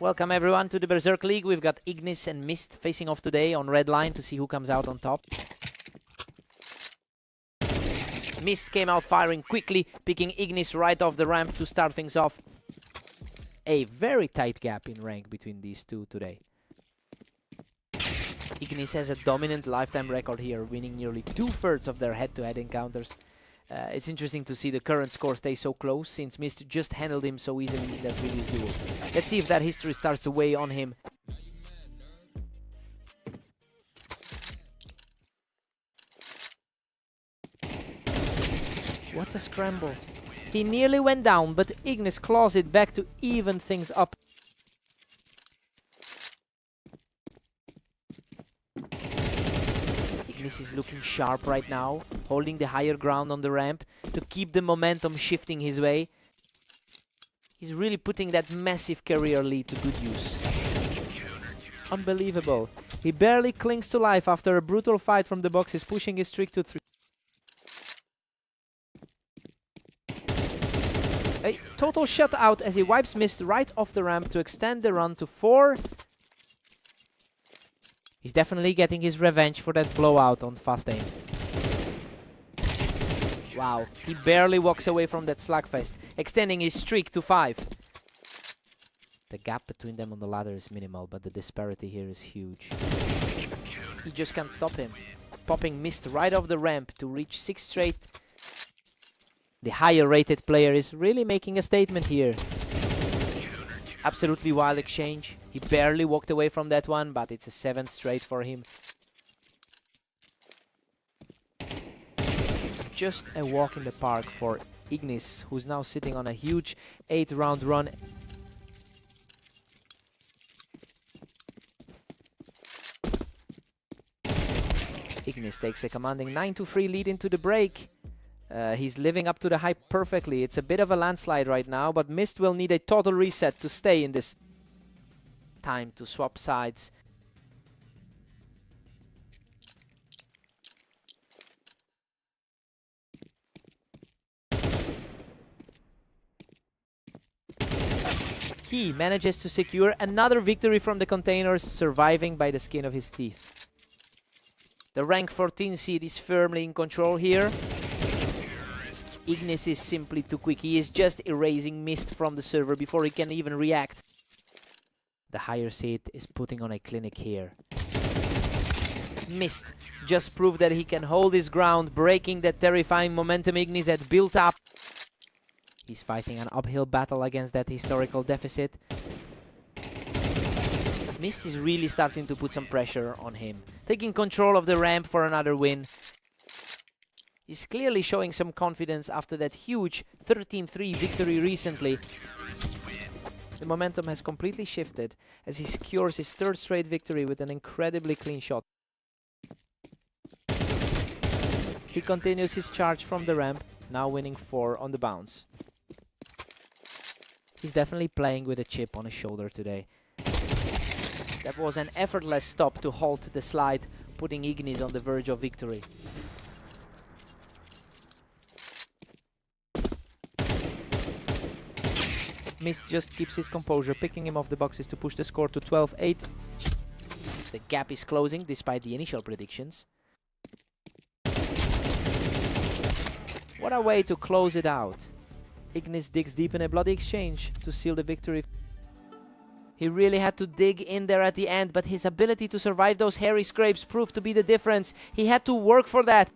Welcome everyone to the Berserk League. We've got Ignis and Mist facing off today on red line to see who comes out on top. Mist came out firing quickly, picking Ignis right off the ramp to start things off. A very tight gap in rank between these two today. Ignis has a dominant lifetime record here, winning nearly 2/3 of their head-to-head encounters. It's interesting to see the current score stay so close, since Mist just handled him so easily in that previous duel. Let's see if that history starts to weigh on him. What a scramble. He nearly went down, but Ignis claws it back to even things up. Ignis is looking sharp right now, holding the higher ground on the ramp to keep the momentum shifting his way. He's really putting that massive career lead to good use. Unbelievable. He barely clings to life after a brutal fight from the boxes, pushing his streak to 3. A total shutout as he wipes Mist right off the ramp to extend the run to 4. He's definitely getting his revenge for that blowout on fast aim. Wow, he barely walks away from that slugfest, extending his streak to 5. The gap between them on the ladder is minimal, but the disparity here is huge. He just can't stop him, popping Mist right off the ramp to reach 6 straight. The higher rated player is really making a statement here. Absolutely wild exchange. He barely walked away from that one, but it's a 7th straight for him. Just a walk in the park for Ignis, who's now sitting on a huge 8-round run. Ignis takes a commanding 9-3 lead into the break. He's living up to the hype perfectly. It's a bit of a landslide right now, but Mist will need a total reset to stay in this. Time to swap sides. He manages to secure another victory from the containers, surviving by the skin of his teeth. The rank 14 seed is firmly in control here. Ignis is simply too quick. He is just erasing Mist from the server before he can even react. The higher seed is putting on a clinic here. Mist just proved that he can hold his ground, breaking that terrifying momentum Ignis had built up. He's fighting an uphill battle against that historical deficit. Mist is really starting to put some pressure on him, taking control of the ramp for another win. He's clearly showing some confidence after that huge 13-3 victory recently. The momentum has completely shifted as he secures his 3rd straight victory with an incredibly clean shot. He continues his charge from the ramp, now winning 4 on the bounce. He's definitely playing with a chip on his shoulder today. That was an effortless stop to halt the slide, putting Ignis on the verge of victory. Mist just keeps his composure, picking him off the boxes to push the score to 12-8. The gap is closing despite the initial predictions. What a way to close it out. Ignis digs deep in a bloody exchange to seal the victory. He really had to dig in there at the end, but his ability to survive those hairy scrapes proved to be the difference. He had to work for that.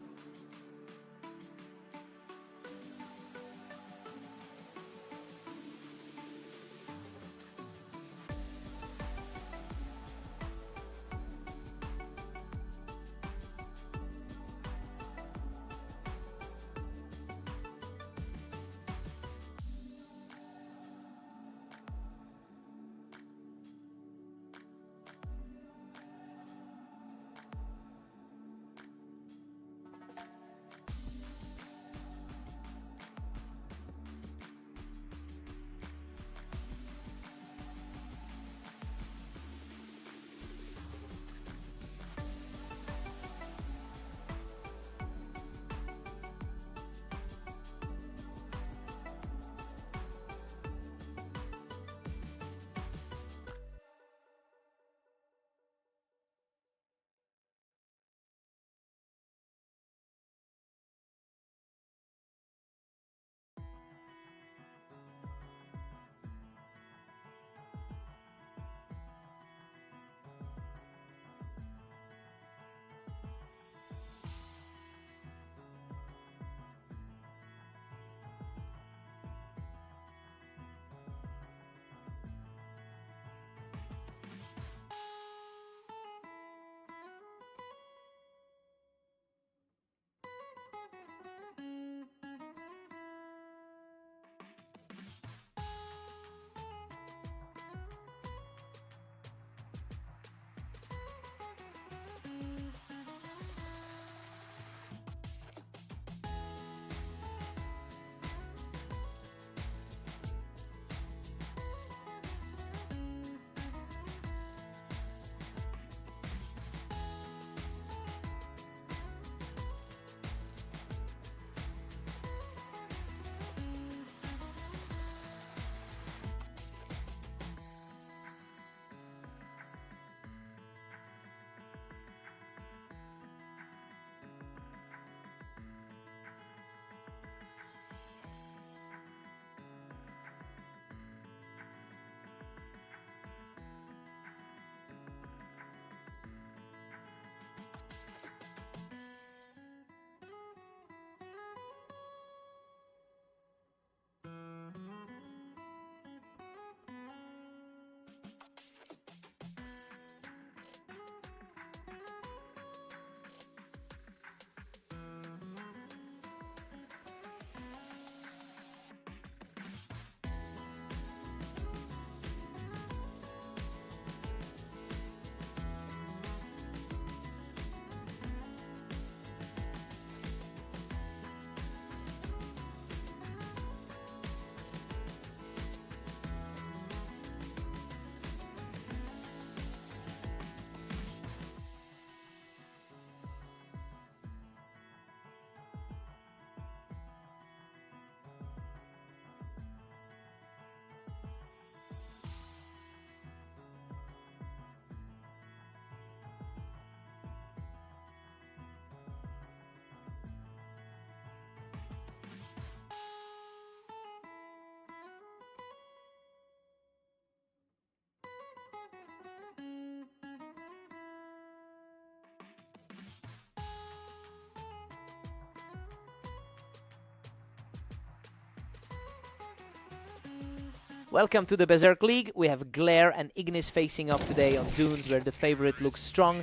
Welcome to the Berserk League. We have Glare and Ignis facing off today on Dunes, where the favorite looks strong.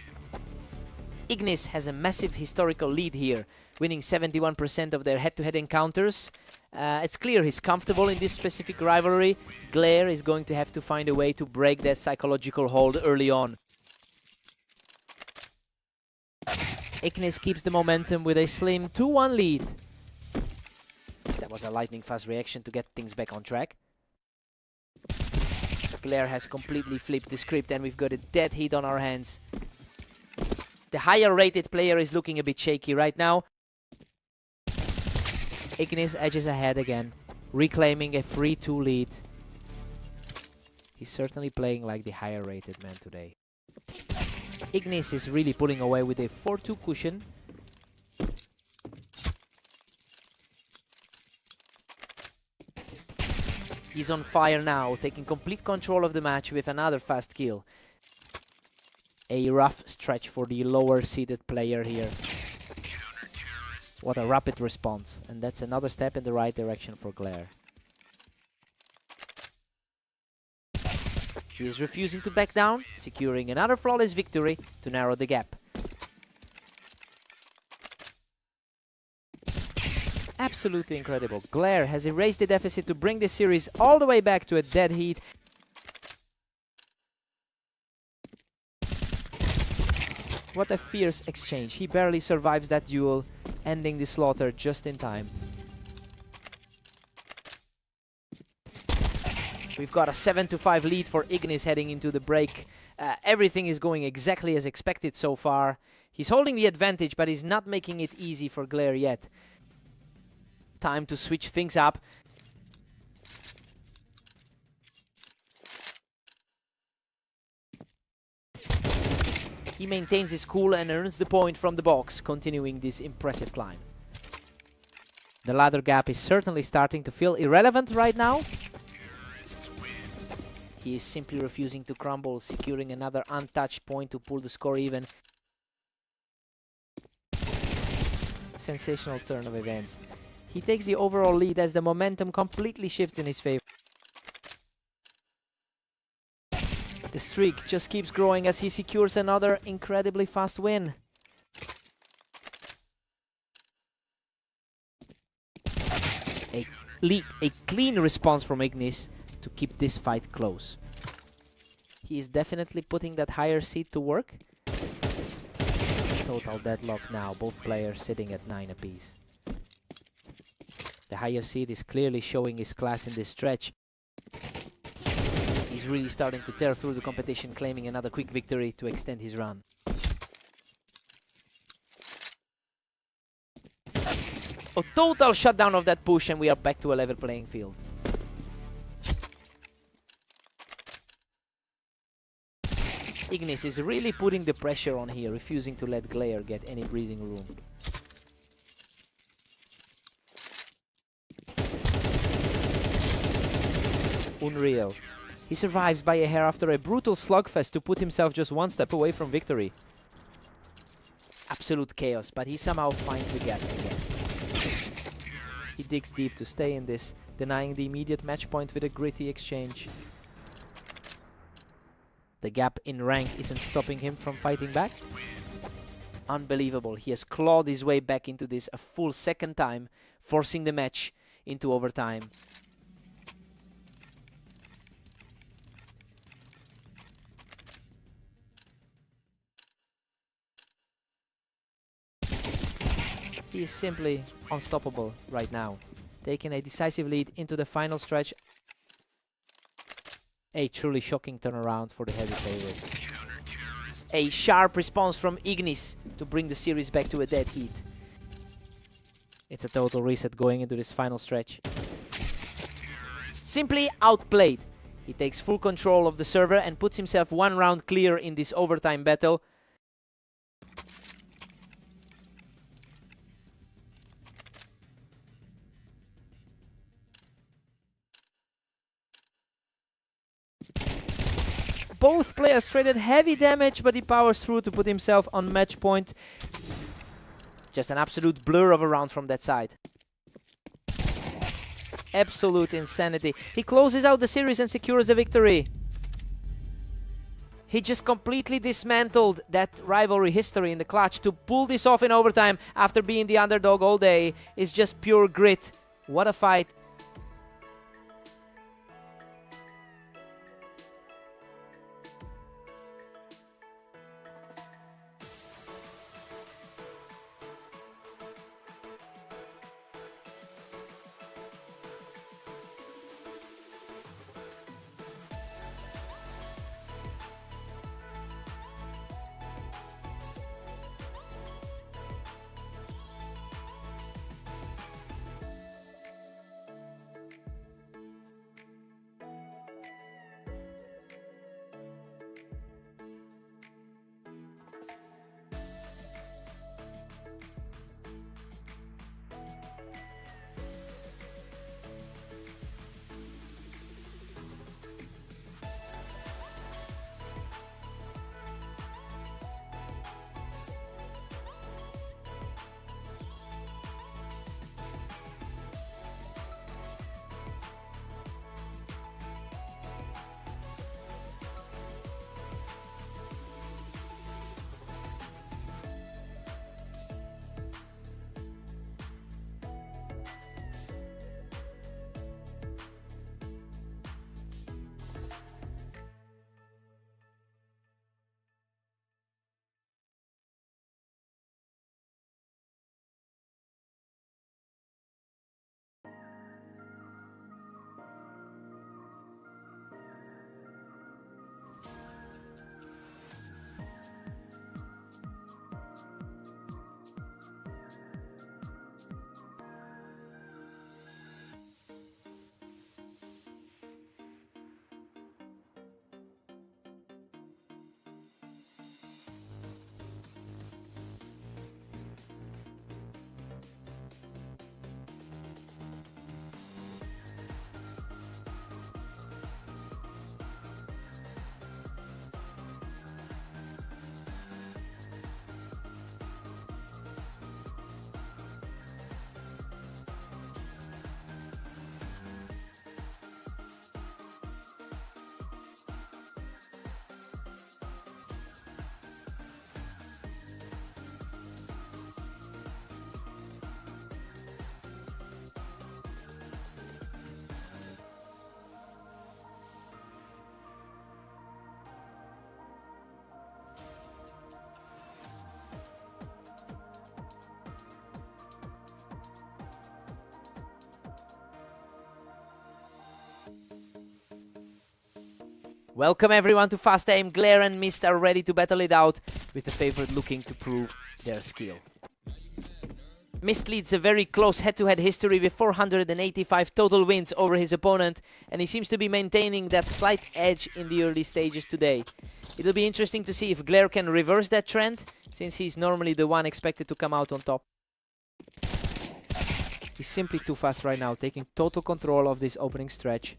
Ignis has a massive historical lead here, winning 71% of their head-to-head encounters. It's clear he's comfortable in this specific rivalry. Glare is going to have to find a way to break that psychological hold early on. Ignis keeps the momentum with a slim 2-1 lead. That was a lightning-fast reaction to get things back on track. Glare has completely flipped the script and we've got a dead heat on our hands. The higher rated player is looking a bit shaky right now. Ignis edges ahead again, reclaiming a 3-2 lead. He's certainly playing like the higher rated man today. Ignis is really pulling away with a 4-2 cushion. He's on fire now, taking complete control of the match with another fast kill. A rough stretch for the lower seeded player here. What a rapid response, and that's another step in the right direction for Glare. He is refusing to back down, securing another flawless victory to narrow the gap. Absolutely incredible. Glare has erased the deficit to bring the series all the way back to a dead heat. What a fierce exchange. He barely survives that duel, ending the slaughter just in time. We've got a 7-5 lead for Ignis heading into the break. Everything is going exactly as expected so far. He's holding the advantage, but he's not making it easy for Glare yet. Time to switch things up. He maintains his cool and earns the point from the box, continuing this impressive climb. The ladder gap is certainly starting to feel irrelevant right now. He is simply refusing to crumble, securing another untouched point to pull the score even. Sensational turn of events. He takes the overall lead as the momentum completely shifts in his favor. The streak just keeps growing as he secures another incredibly fast win. A clean response from Ignis to keep this fight close. He is definitely putting that higher seed to work. Total deadlock now, both players sitting at 9 apiece. The higher seed is clearly showing his class in this stretch. He's really starting to tear through the competition, claiming another quick victory to extend his run. A total shutdown of that push and we are back to a level playing field. Ignis is really putting the pressure on here, refusing to let Glare get any breathing room. Unreal. He survives by a hair after a brutal slugfest to put himself just one step away from victory. Absolute chaos, but he somehow finds the gap again. He digs deep to stay in this, denying the immediate match point with a gritty exchange. The gap in rank isn't stopping him from fighting back. Unbelievable. He has clawed his way back into this a full second time, forcing the match into overtime. He is simply unstoppable right now, taking a decisive lead into the final stretch. A truly shocking turnaround for the heavy favorite. A sharp response from Ignis to bring the series back to a dead heat. It's a total reset going into this final stretch. Simply outplayed. He takes full control of the server and puts himself one round clear in this overtime battle. Both players traded heavy damage, but he powers through to put himself on match point. Just an absolute blur of a round from that side. absolute insanity. He closes out the series and secures the victory. He just completely dismantled that rivalry history in the clutch. To pull this off in overtime after being the underdog all day is just pure grit. What a fight. Welcome everyone to Fast Aim. Glare and Mist are ready to battle it out, with the favorite looking to prove their skill. Mist leads a very close head-to-head history with 485 total wins over his opponent, and he seems to be maintaining that slight edge in the early stages today. It'll be interesting to see if Glare can reverse that trend, since he's normally the one expected to come out on top. He's simply too fast right now, taking total control of this opening stretch.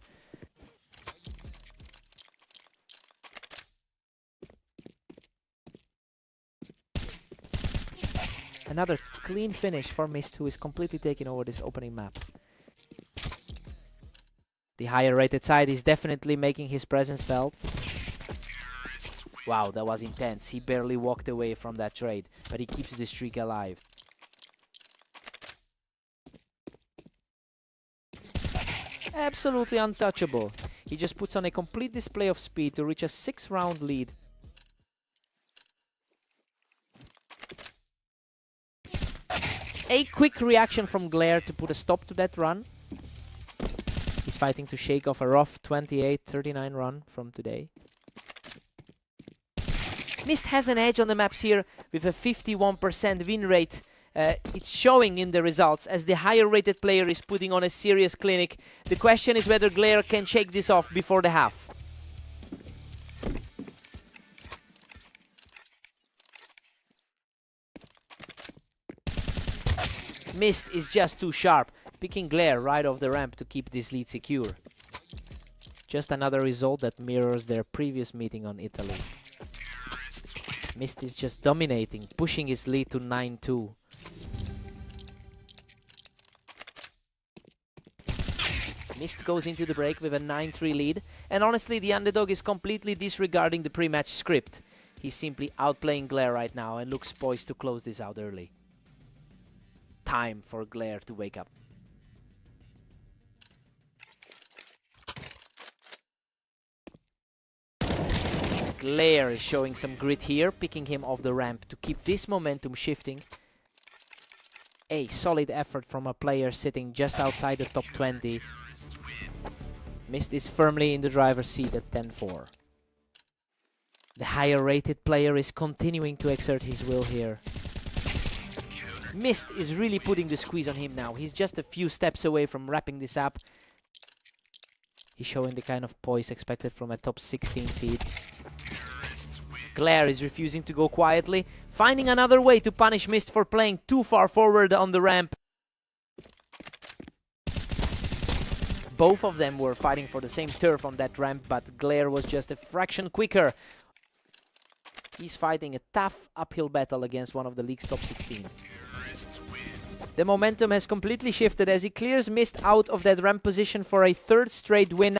Another clean finish for Mist, who is completely taking over this opening map. The higher rated side is definitely making his presence felt. Wow, that was intense. He barely walked away from that trade, but he keeps the streak alive. Absolutely untouchable. He just puts on a complete display of speed to reach a 6-round lead. A quick reaction from Glare to put a stop to that run. He's fighting to shake off a rough 28-39 run from today. Mist has an edge on the maps here with a 51% win rate. It's showing in the results as the higher rated player is putting on a serious clinic. The question is whether Glare can shake this off before the half. Mist is just too sharp, picking Glare right off the ramp to keep this lead secure. Just another result that mirrors their previous meeting on Italy. Mist is just dominating, pushing his lead to 9-2. Mist goes into the break with a 9-3 lead, and honestly the underdog is completely disregarding the pre-match script. He's simply outplaying Glare right now and looks poised to close this out early. Time for Glare to wake up. Glare is showing some grit here, picking him off the ramp to keep this momentum shifting. A solid effort from a player sitting just outside the top 20. Mist is firmly in the driver's seat at 10-4. The higher rated player is continuing to exert his will here. Mist is really putting the squeeze on him now. He's just a few steps away from wrapping this up. He's showing the kind of poise expected from a top 16 seed. Glare is refusing to go quietly, finding another way to punish Mist for playing too far forward on the ramp. Both of them were fighting for the same turf on that ramp, but Glare was just a fraction quicker. He's fighting a tough uphill battle against one of the league's top 16. The momentum has completely shifted as he clears Mist out of that ramp position for a third straight win.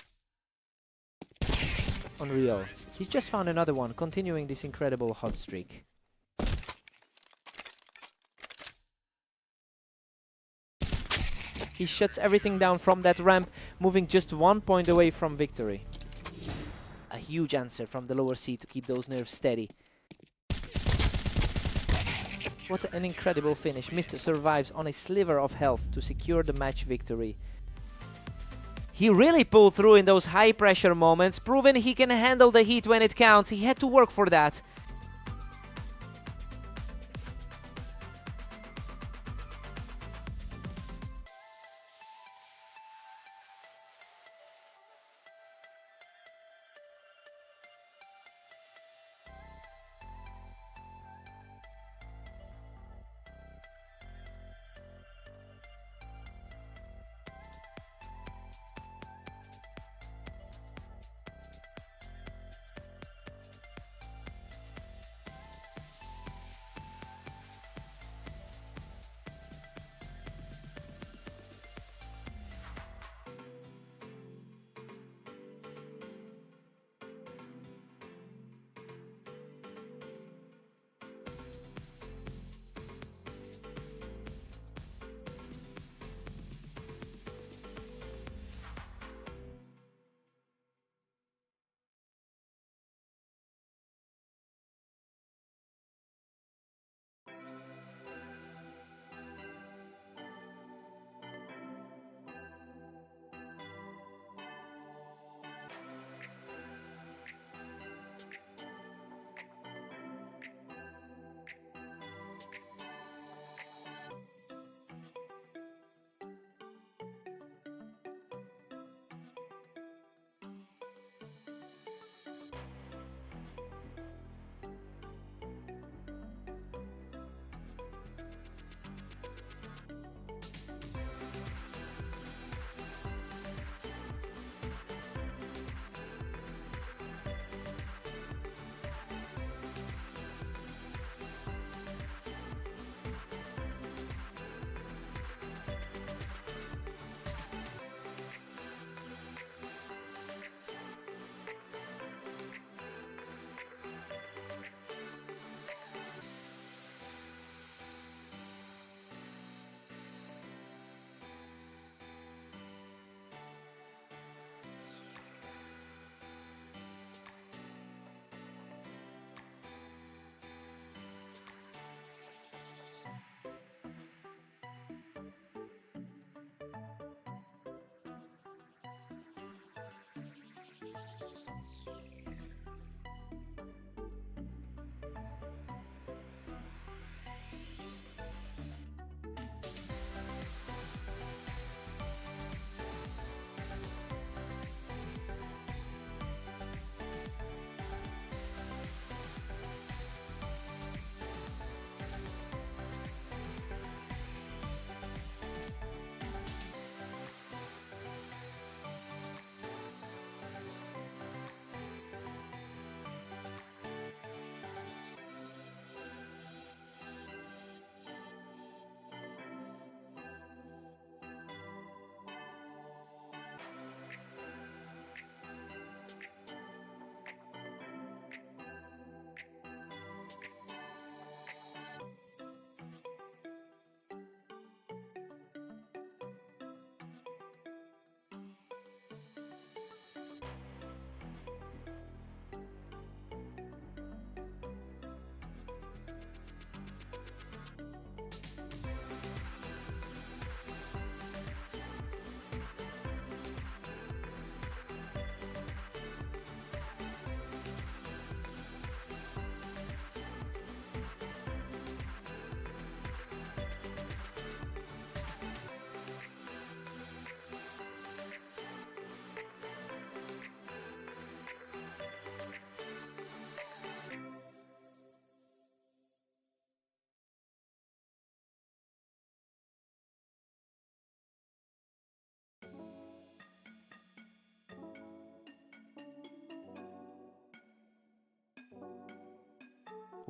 Unreal. He's just found another one, continuing this incredible hot streak. He shuts everything down from that ramp, moving just 1 point away from victory. A huge answer from the lower seed to keep those nerves steady. What an incredible finish. Mist survives on a sliver of health to secure the match victory. He really pulled through in those high pressure moments, proving he can handle the heat when it counts. He had to work for that.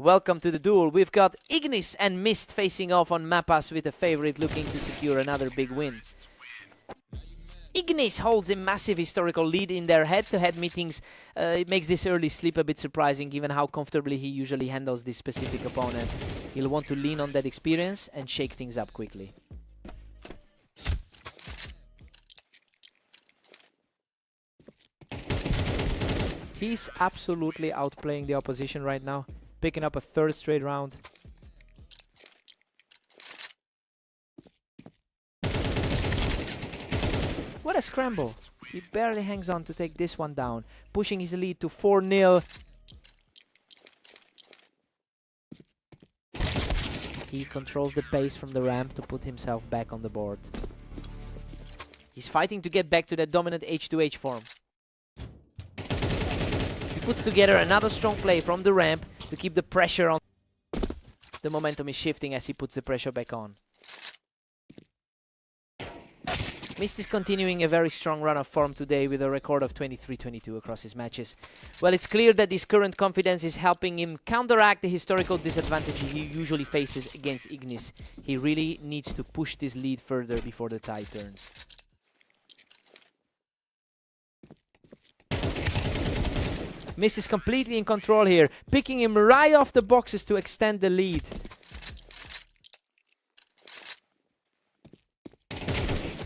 Welcome to the duel. We've got Ignis and Mist facing off on Mappas with a favorite looking to secure another big win. Ignis holds a massive historical lead in their head-to-head meetings. It makes this early slip a bit surprising given how comfortably he usually handles this specific opponent. He'll want to lean on that experience and shake things up quickly. He's absolutely outplaying the opposition right now, picking up a third straight round. What a scramble. He barely hangs on to take this one down, pushing his lead to 4-0. He controls the pace from the ramp to put himself back on the board. He's fighting to get back to that dominant H2H form. He puts together another strong play from the ramp to keep the pressure on. The momentum is shifting as he puts the pressure back on. Mist is continuing a very strong run of form today with a record of 23-22 across his matches. Well, it's clear that his current confidence is helping him counteract the historical disadvantage he usually faces against Ignis. He really needs to push this lead further before the tide turns. Mist is completely in control here, picking him right off the boxes to extend the lead.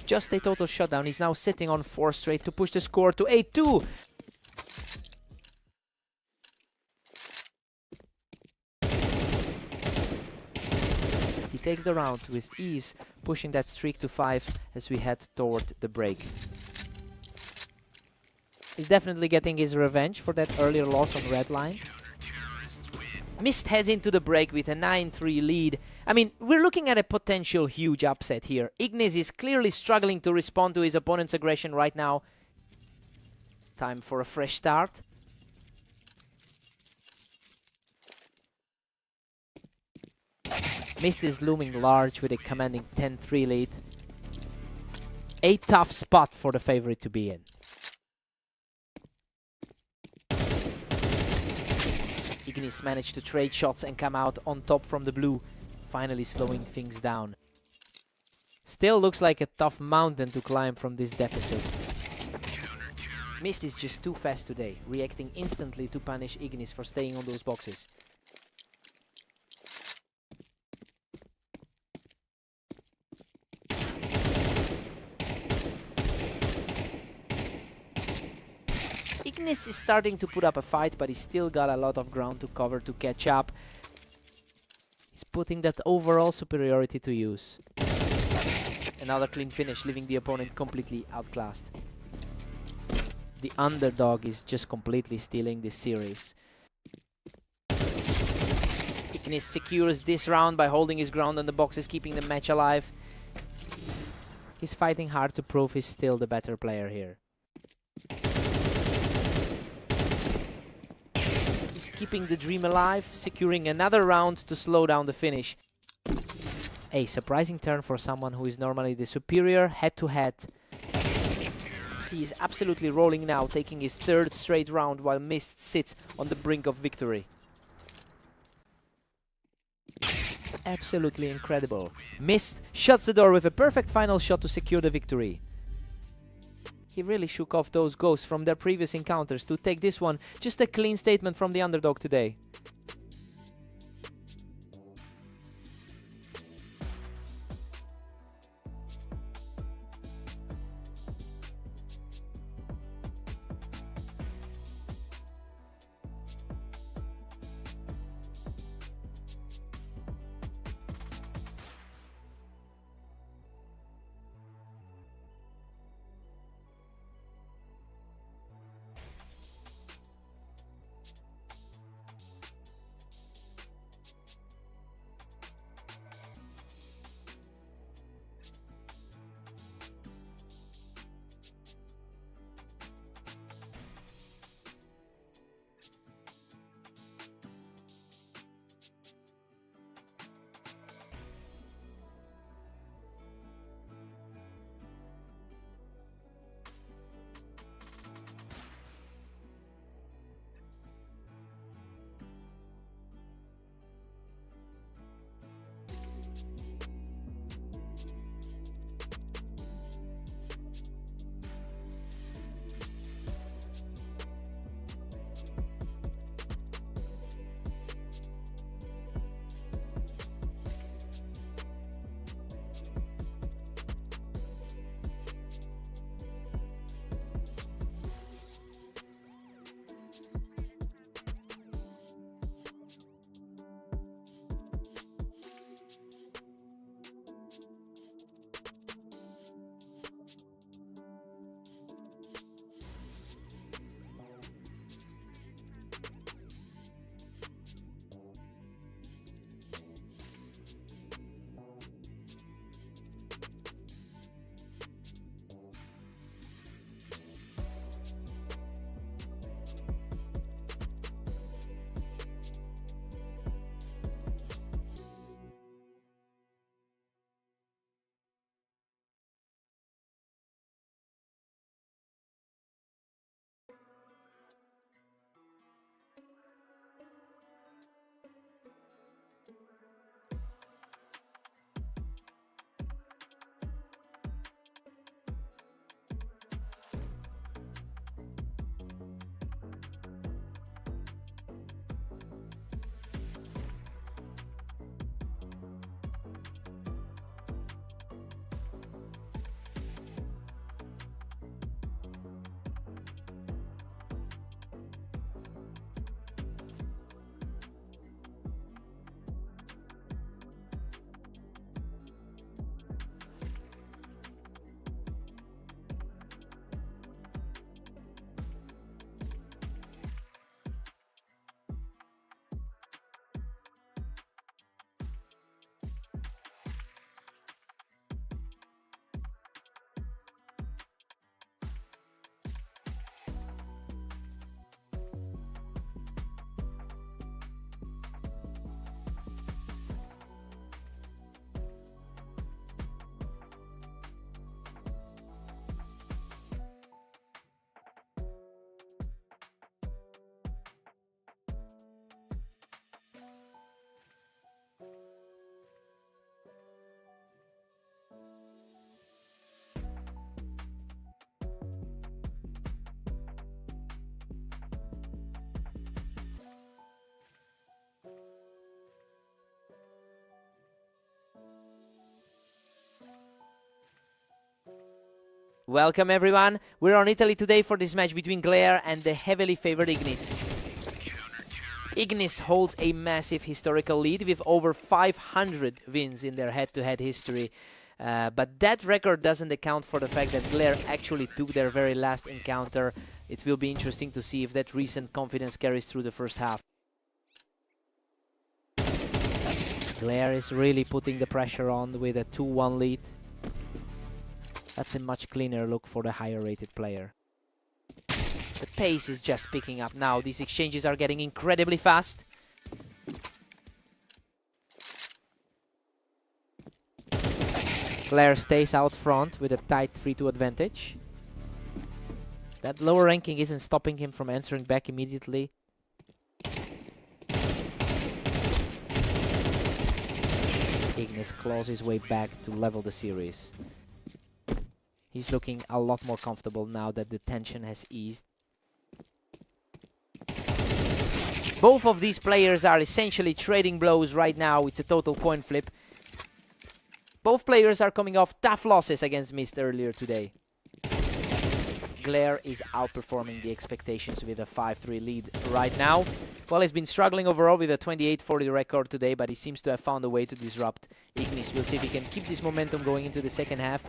Just a total shutdown. He's now sitting on 4 straight to push the score to 8-2. He takes the round with ease, pushing that streak to 5 as we head toward the break. He's definitely getting his revenge for that earlier loss on red line. Mist heads into the break with a 9-3 lead. I mean, we're looking at a potential huge upset here. Ignis is clearly struggling to respond to his opponent's aggression right now. Time for a fresh start. Mist is looming large with a commanding 10-3 lead. A tough spot for the favorite to be in. Ignis managed to trade shots and come out on top from the blue, finally slowing things down. Still looks like a tough mountain to climb from this deficit. Mist is just too fast today, reacting instantly to punish Ignis for staying on those boxes. Ignis is starting to put up a fight, but he's still got a lot of ground to cover to catch up. He's putting that overall superiority to use. Another clean finish, leaving the opponent completely outclassed. The underdog is just completely stealing this series. Ignis secures this round by holding his ground on the boxes, keeping the match alive. He's fighting hard to prove he's still the better player here. Keeping the dream alive, securing another round to slow down the finish. A surprising turn for someone who is normally the superior head-to-head. He is absolutely rolling now, taking his 3rd straight round while Mist sits on the brink of victory. Absolutely incredible. Mist shuts the door with a perfect final shot to secure the victory. He really shook off those ghosts from their previous encounters to take this one. Just a clean statement from the underdog today. Welcome everyone. We're on Italy today for this match between Glare and the heavily favored Ignis. Ignis holds a massive historical lead with over 500 wins in their head-to-head history. But that record doesn't account for the fact that Glare actually took their very last encounter. It will be interesting to see if that recent confidence carries through the first half. Glare is really putting the pressure on with a 2-1 lead. That's a much cleaner look for the higher rated player. The pace is just picking up now. These exchanges are getting incredibly fast. Glare stays out front with a tight 3-2 advantage. That lower ranking isn't stopping him from answering back immediately. Ignis claws his way back to level the series. He's looking a lot more comfortable now that the tension has eased. Both of these players are essentially trading blows right now. It's a total coin flip. Both players are coming off tough losses against Mist earlier today. Glare is outperforming the expectations with a 5-3 lead right now. Well, he's been struggling overall with a 28-40 record today, but he seems to have found a way to disrupt Ignis. We'll see if he can keep this momentum going into the second half.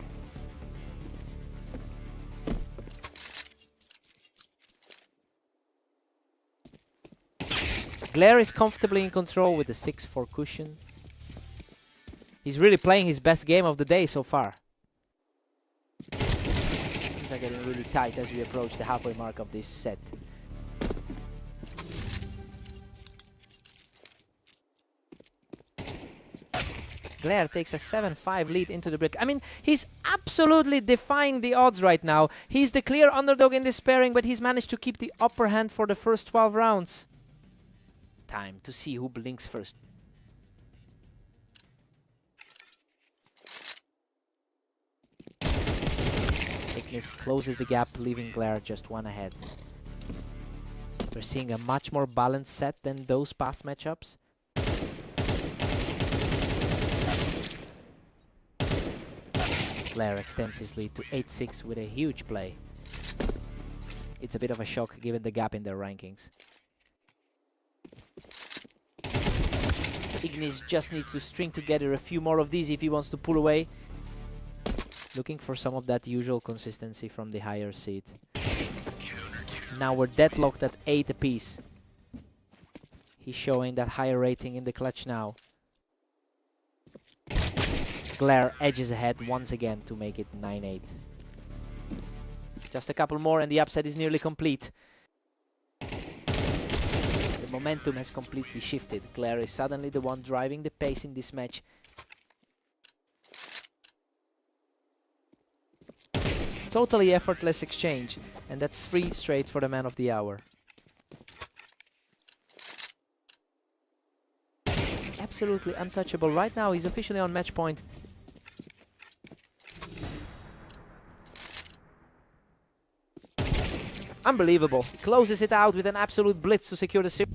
Glare is comfortably in control with the 6-4 cushion. He's really playing his best game of the day so far. Things are getting really tight as we approach the halfway mark of this set. Glare takes a 7-5 lead into the break. I mean, he's absolutely defying the odds right now. He's the clear underdog in this pairing, but he's managed to keep the upper hand for the first 12 rounds. Time to see who blinks first. Ignis closes the gap, leaving Glare just one ahead. We're seeing a much more balanced set than those past matchups. Glare extends his lead to 8-6 with a huge play. It's a bit of a shock given the gap in their rankings. Ignis just needs to string together a few more of these if he wants to pull away. Looking for some of that usual consistency from the higher seed. Now we're deadlocked at 8 apiece. He's showing that higher rating in the clutch now. Glare edges ahead once again to make it 9-8. Just a couple more and the upset is nearly complete. The momentum has completely shifted. Glare is suddenly the one driving the pace in this match. Totally effortless exchange, and that's 3 straight for the man of the hour. Absolutely untouchable. Right now he's officially on match point. Unbelievable. He closes it out with an absolute blitz to secure the series.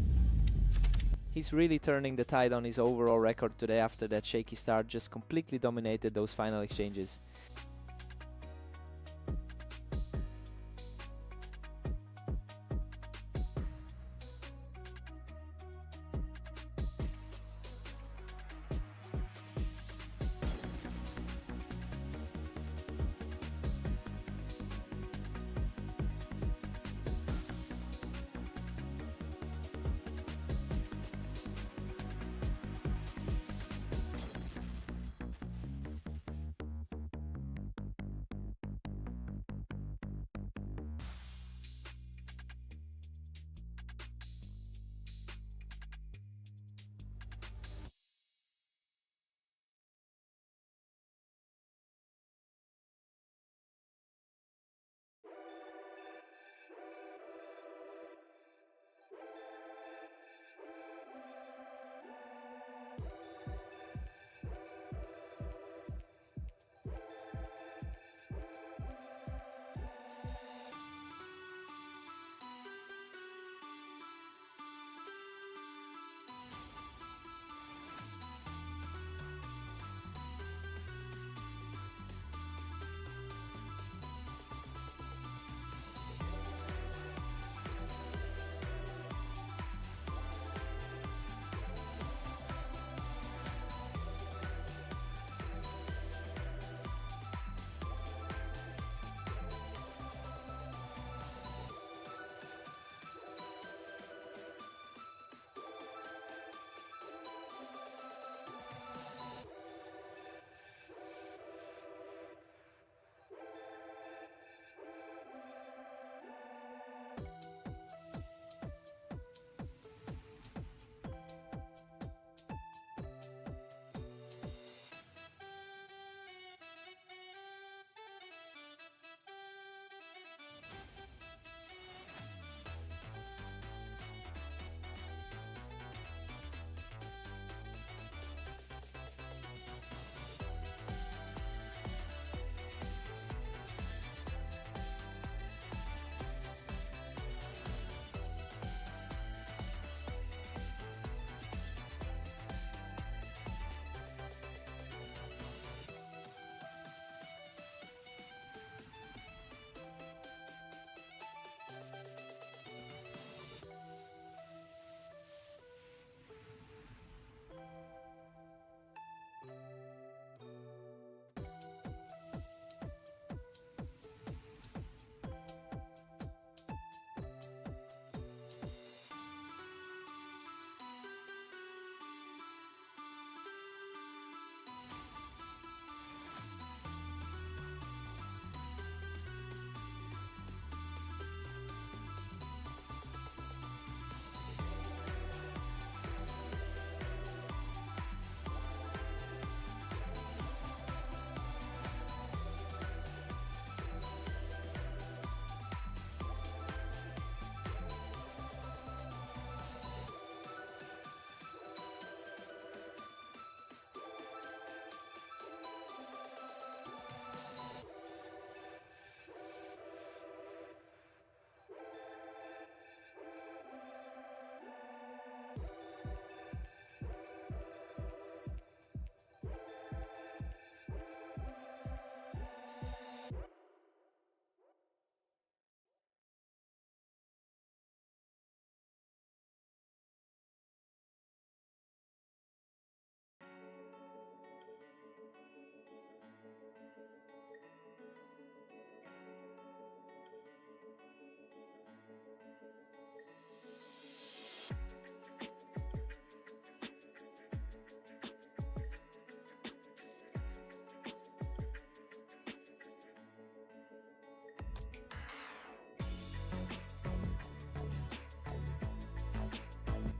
He's really turning the tide on his overall record today after that shaky start. Just completely dominated those final exchanges.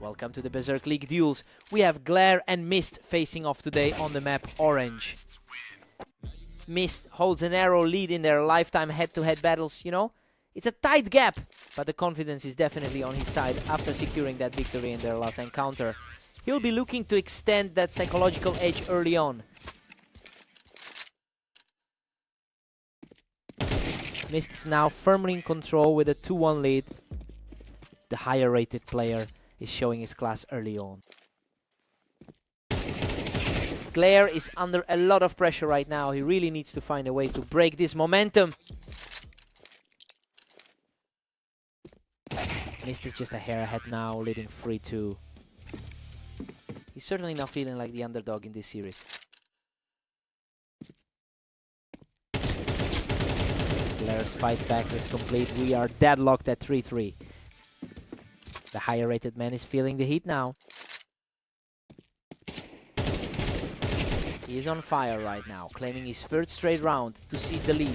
Welcome to the Berserk League duels. We have Glare and Mist facing off today on the map Orange. Mist holds a narrow lead in their lifetime head-to-head battles, you know? It's a tight gap, but the confidence is definitely on his side after securing that victory in their last encounter. He'll be looking to extend that psychological edge early on. Mist's now firmly in control with a 2-1 lead. The higher rated player is showing his class early on. Glare is under a lot of pressure right now. He really needs to find a way to break this momentum. Mist is just a hair ahead now, leading 3-2. He's certainly not feeling like the underdog in this series. Glare's fight back is complete. We are deadlocked at 3-3. The higher rated man is feeling the heat now. He is on fire right now, claiming his third straight round to seize the lead.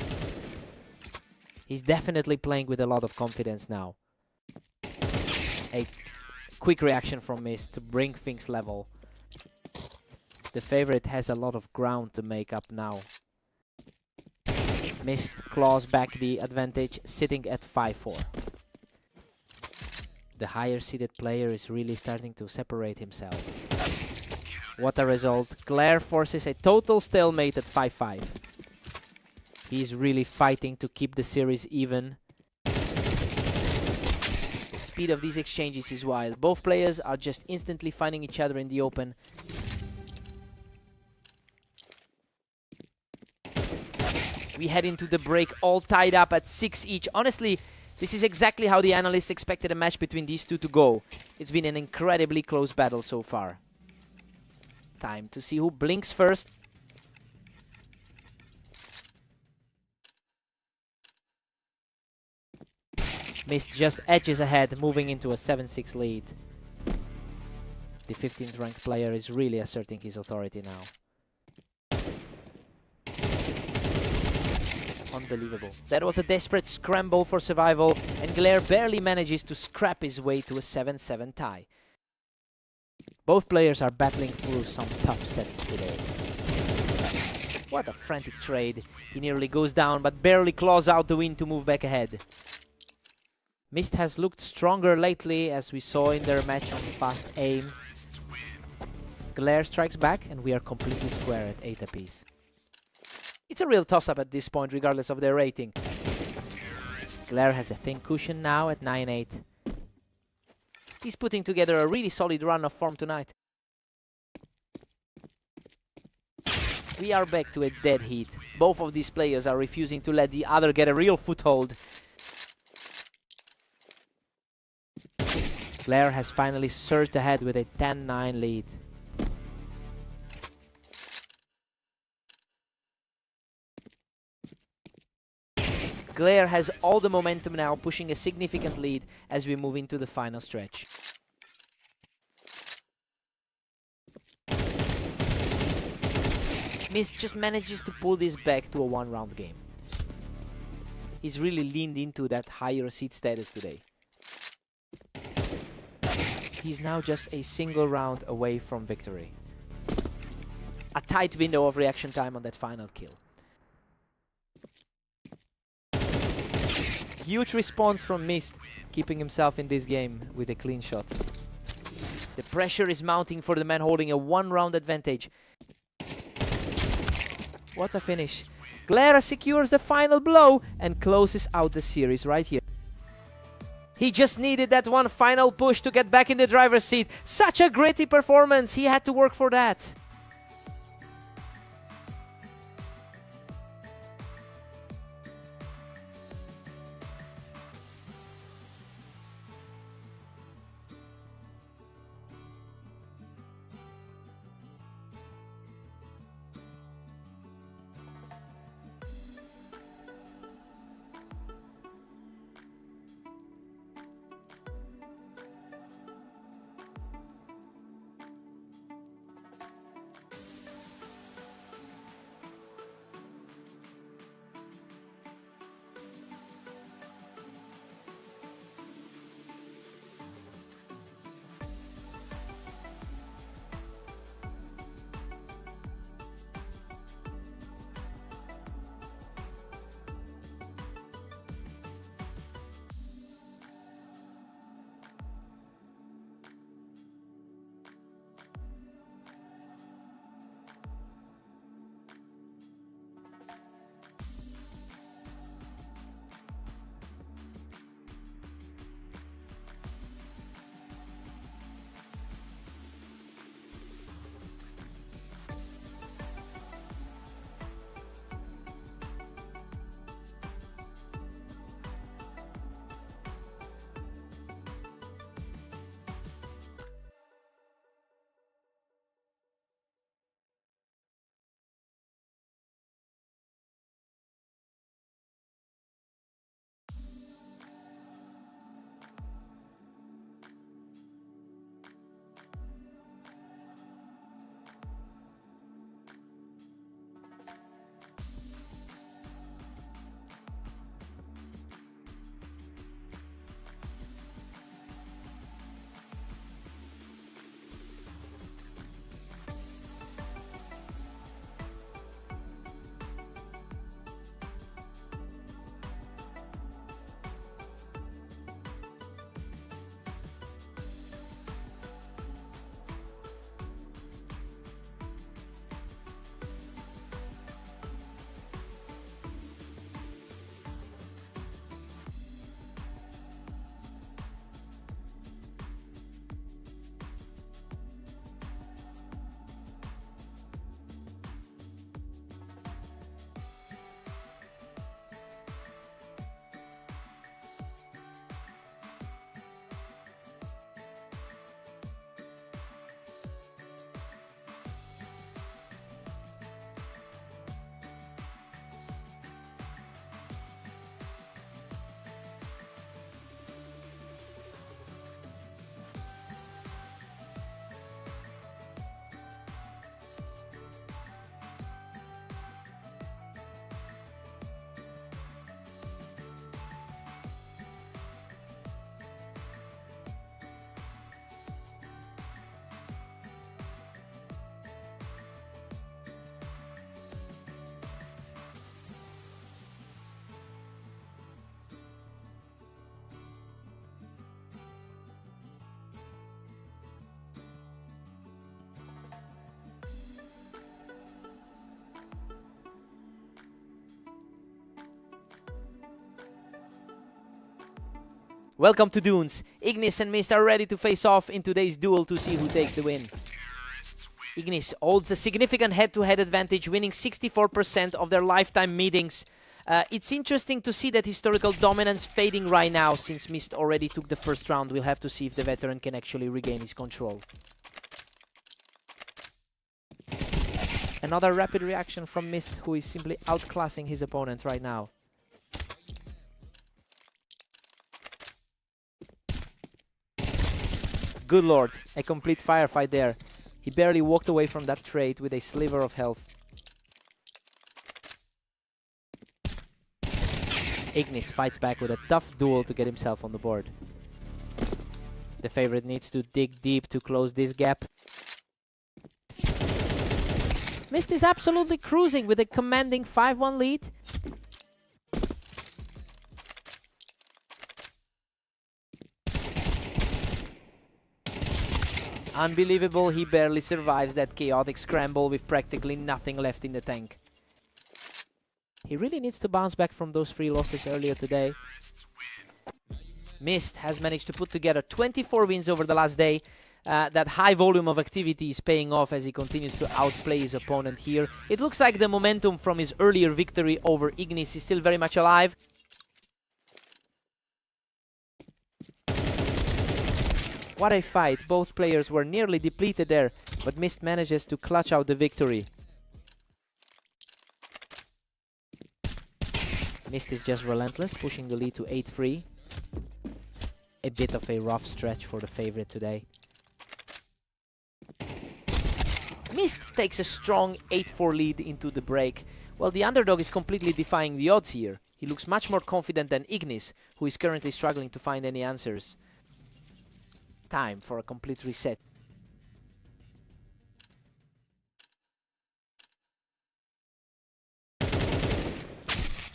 He's definitely playing with a lot of confidence now. A quick reaction from Mist to bring things level. The favorite has a lot of ground to make up now. Mist claws back the advantage, sitting at 5-4. The higher seeded player is really starting to separate himself. What a result. Glare forces a total stalemate at 5-5. He's really fighting to keep the series even. The speed of these exchanges is wild. Both players are just instantly finding each other in the open. We head into the break all tied up at 6 each. Honestly, this is exactly how the analysts expected a match between these two to go. It's been an incredibly close battle so far. Time to see who blinks first. Mist just edges ahead, moving into a 7-6 lead. The 15th ranked player is really asserting his authority now. Unbelievable. That was a desperate scramble for survival, and Glare barely manages to scrap his way to a 7-7 tie. Both players are battling through some tough sets today. What a frantic trade. He nearly goes down, but barely claws out the win to move back ahead. Mist has looked stronger lately, as we saw in their match on fast aim. Glare strikes back, and we are completely square at 8 apiece. It's a real toss-up at this point, regardless of their rating. Glare has a thin cushion now at 9-8. He's putting together a really solid run of form tonight. We are back to a dead heat. Both of these players are refusing to let the other get a real foothold. Glare has finally surged ahead with a 10-9 lead. Glare has all the momentum now, pushing a significant lead as we move into the final stretch. Mist just manages to pull this back to a one-round game. He's really leaned into that higher seed status today. He's now just a single round away from victory. A tight window of reaction time on that final kill. Huge response from Mist, keeping himself in this game with a clean shot. The pressure is mounting for the man holding a one-round advantage. What a finish. Glare secures the final blow and closes out the series right here. He just needed that one final push to get back in the driver's seat. Such a gritty performance. He had to work for that. Welcome to Dunes. Ignis and Mist are ready to face off in today's duel to see who takes the win. Ignis holds a significant head-to-head advantage, winning 64% of their lifetime meetings. It's interesting to see that historical dominance fading right now, since Mist already took the first round. We'll have to see if the veteran can actually regain his control. Another rapid reaction from Mist, who is simply outclassing his opponent right now. Good lord, a complete firefight there. He barely walked away from that trade with a sliver of health. Ignis fights back with a tough duel to get himself on the board. The favorite needs to dig deep to close this gap. Mist is absolutely cruising with a commanding 5-1 lead. Unbelievable, he barely survives that chaotic scramble with practically nothing left in the tank. He really needs to bounce back from those 3 losses earlier today. Mist has managed to put together 24 wins over the last day. That high volume of activity is paying off as he continues to outplay his opponent here. It looks like the momentum from his earlier victory over Ignis is still very much alive. What a fight. Both players were nearly depleted there, but Mist manages to clutch out the victory. Mist is just relentless, pushing the lead to 8-3. A bit of a rough stretch for the favorite today. Mist takes a strong 8-4 lead into the break, while the underdog is completely defying the odds here. He looks much more confident than Ignis, who is currently struggling to find any answers. Time for a complete reset.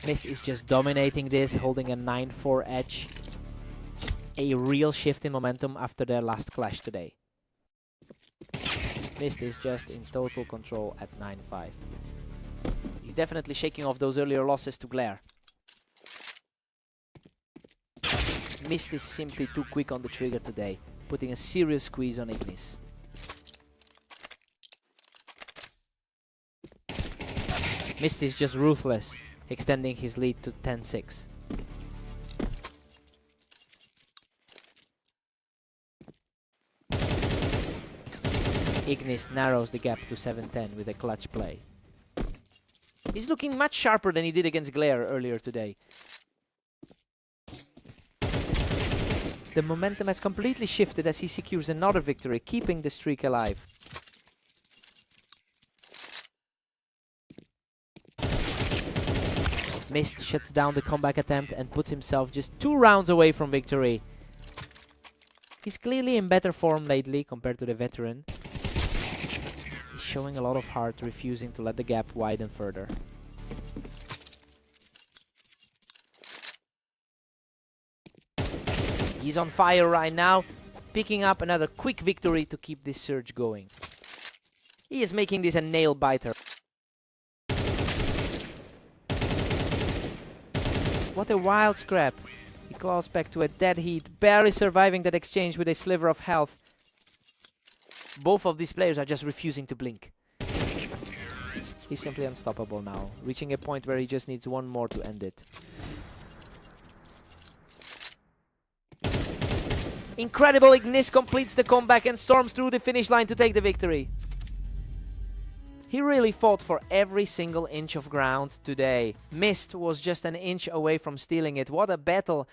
Mist is just dominating this, holding a 9-4 edge. A real shift in momentum after their last clash today. Mist is just in total control at 9-5. He's definitely shaking off those earlier losses to Glare. Mist is simply too quick on the trigger today, putting a serious squeeze on Ignis. Mist is just ruthless, extending his lead to 10-6. Ignis narrows the gap to 7-10 with a clutch play. He's looking much sharper than he did against Glare earlier today. The momentum has completely shifted as he secures another victory, keeping the streak alive. Mist shuts down the comeback attempt and puts himself just 2 rounds away from victory. He's clearly in better form lately compared to the veteran. He's showing a lot of heart, refusing to let the gap widen further. He's on fire right now, picking up another quick victory to keep this surge going. He is making this a nail-biter. What a wild scrap. He claws back to a dead heat, barely surviving that exchange with a sliver of health. Both of these players are just refusing to blink. He's simply unstoppable now, reaching a point where he just needs one more to end it. Incredible, Ignis completes the comeback and storms through the finish line to take the victory. He really fought for every single inch of ground today. Mist was just an inch away from stealing it. What a battle.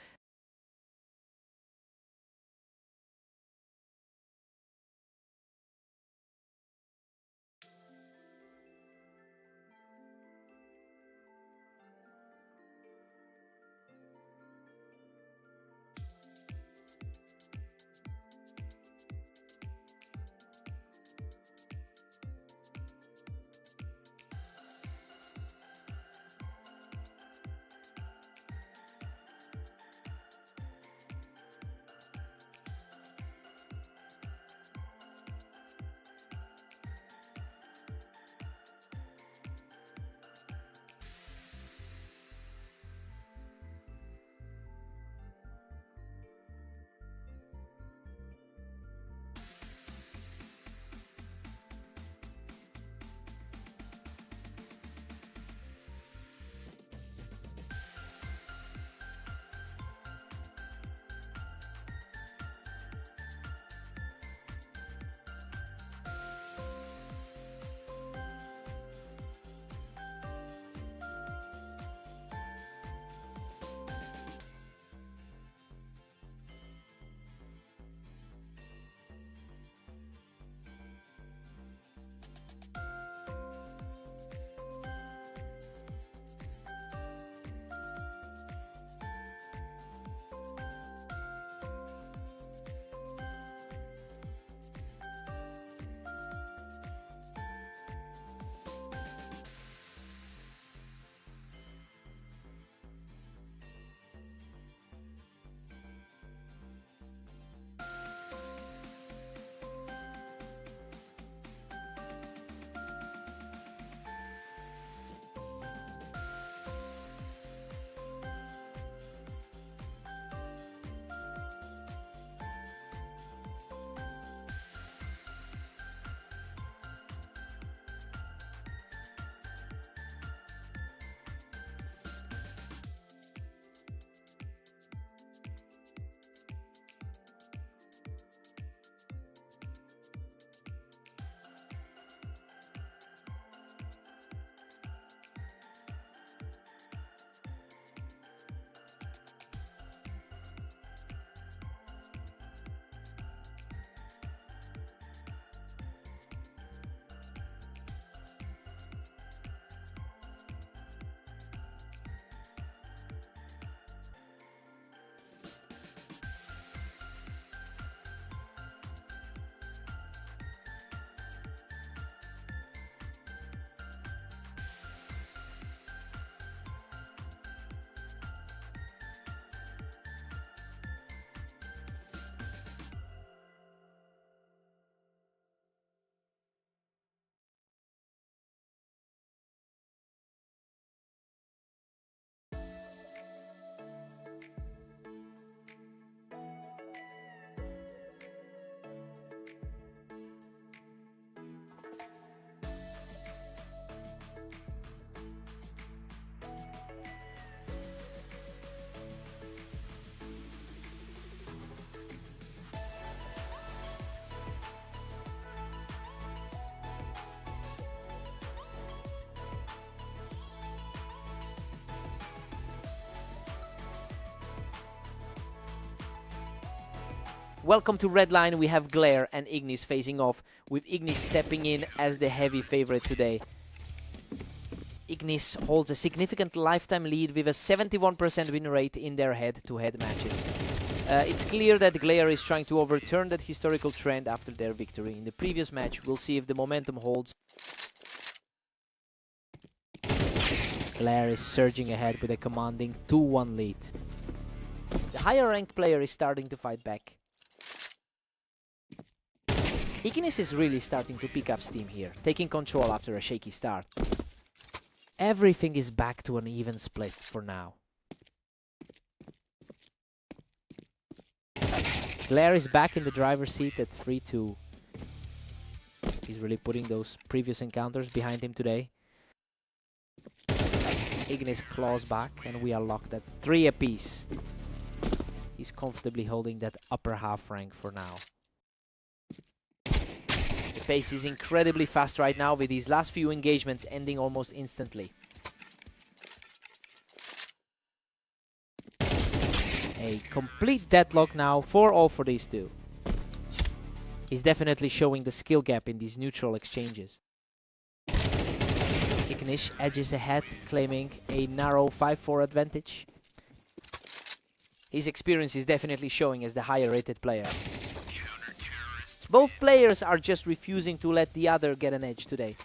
Welcome to Red Line. We have Glare and Ignis facing off, with Ignis stepping in as the heavy favorite today. Ignis holds a significant lifetime lead with a 71% win rate in their head-to-head matches. It's clear that Glare is trying to overturn that historical trend after their victory in the previous match. We'll see if the momentum holds. Glare is surging ahead with a commanding 2-1 lead. The higher ranked player is starting to fight back. Ignis is really starting to pick up steam here, taking control after a shaky start. Everything is back to an even split for now. Glare is back in the driver's seat at 3-2. He's really putting those previous encounters behind him today. Ignis claws back and we are locked at 3 apiece. He's comfortably holding that upper half rank for now. The pace is incredibly fast right now, with these last few engagements ending almost instantly. A complete deadlock now, 4-all for these two. He's definitely showing the skill gap in these neutral exchanges. Ignis edges ahead, claiming a narrow 5-4 advantage. His experience is definitely showing as the higher rated player. Both players are just refusing to let the other get an edge today.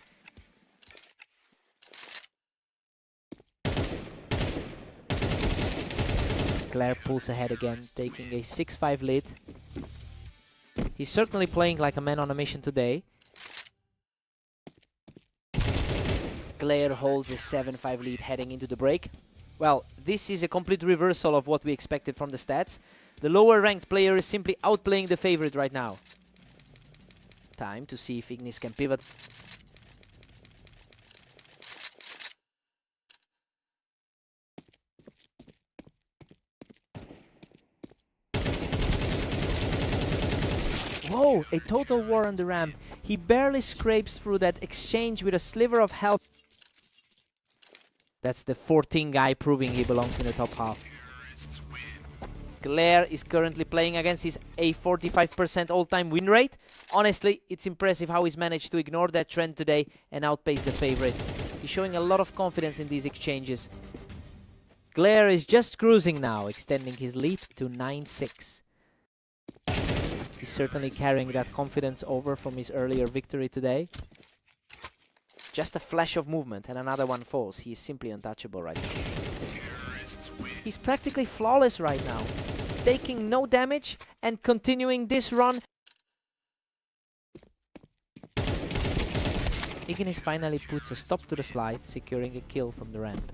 Glare pulls ahead again, taking a 6-5 lead. He's certainly playing like a man on a mission today. Glare holds a 7-5 lead heading into the break. Well, this is a complete reversal of what we expected from the stats. The lower ranked player is simply outplaying the favorite right now. Time to see if Ignis can pivot. Whoa, a total war on the ramp. He barely scrapes through that exchange with a sliver of health. That's the 14 guy proving he belongs in the top half. Glare is currently playing against his a 45% all-time win rate. Honestly, it's impressive how he's managed to ignore that trend today and outpace the favorite. He's showing a lot of confidence in these exchanges. Glare is just cruising now, extending his lead to 9-6. He's certainly carrying that confidence over from his earlier victory today. Just a flash of movement and another one falls. He is simply untouchable right now. He's practically flawless right now, taking no damage and continuing this run. Ignis finally puts a stop to the slide, securing a kill from the ramp.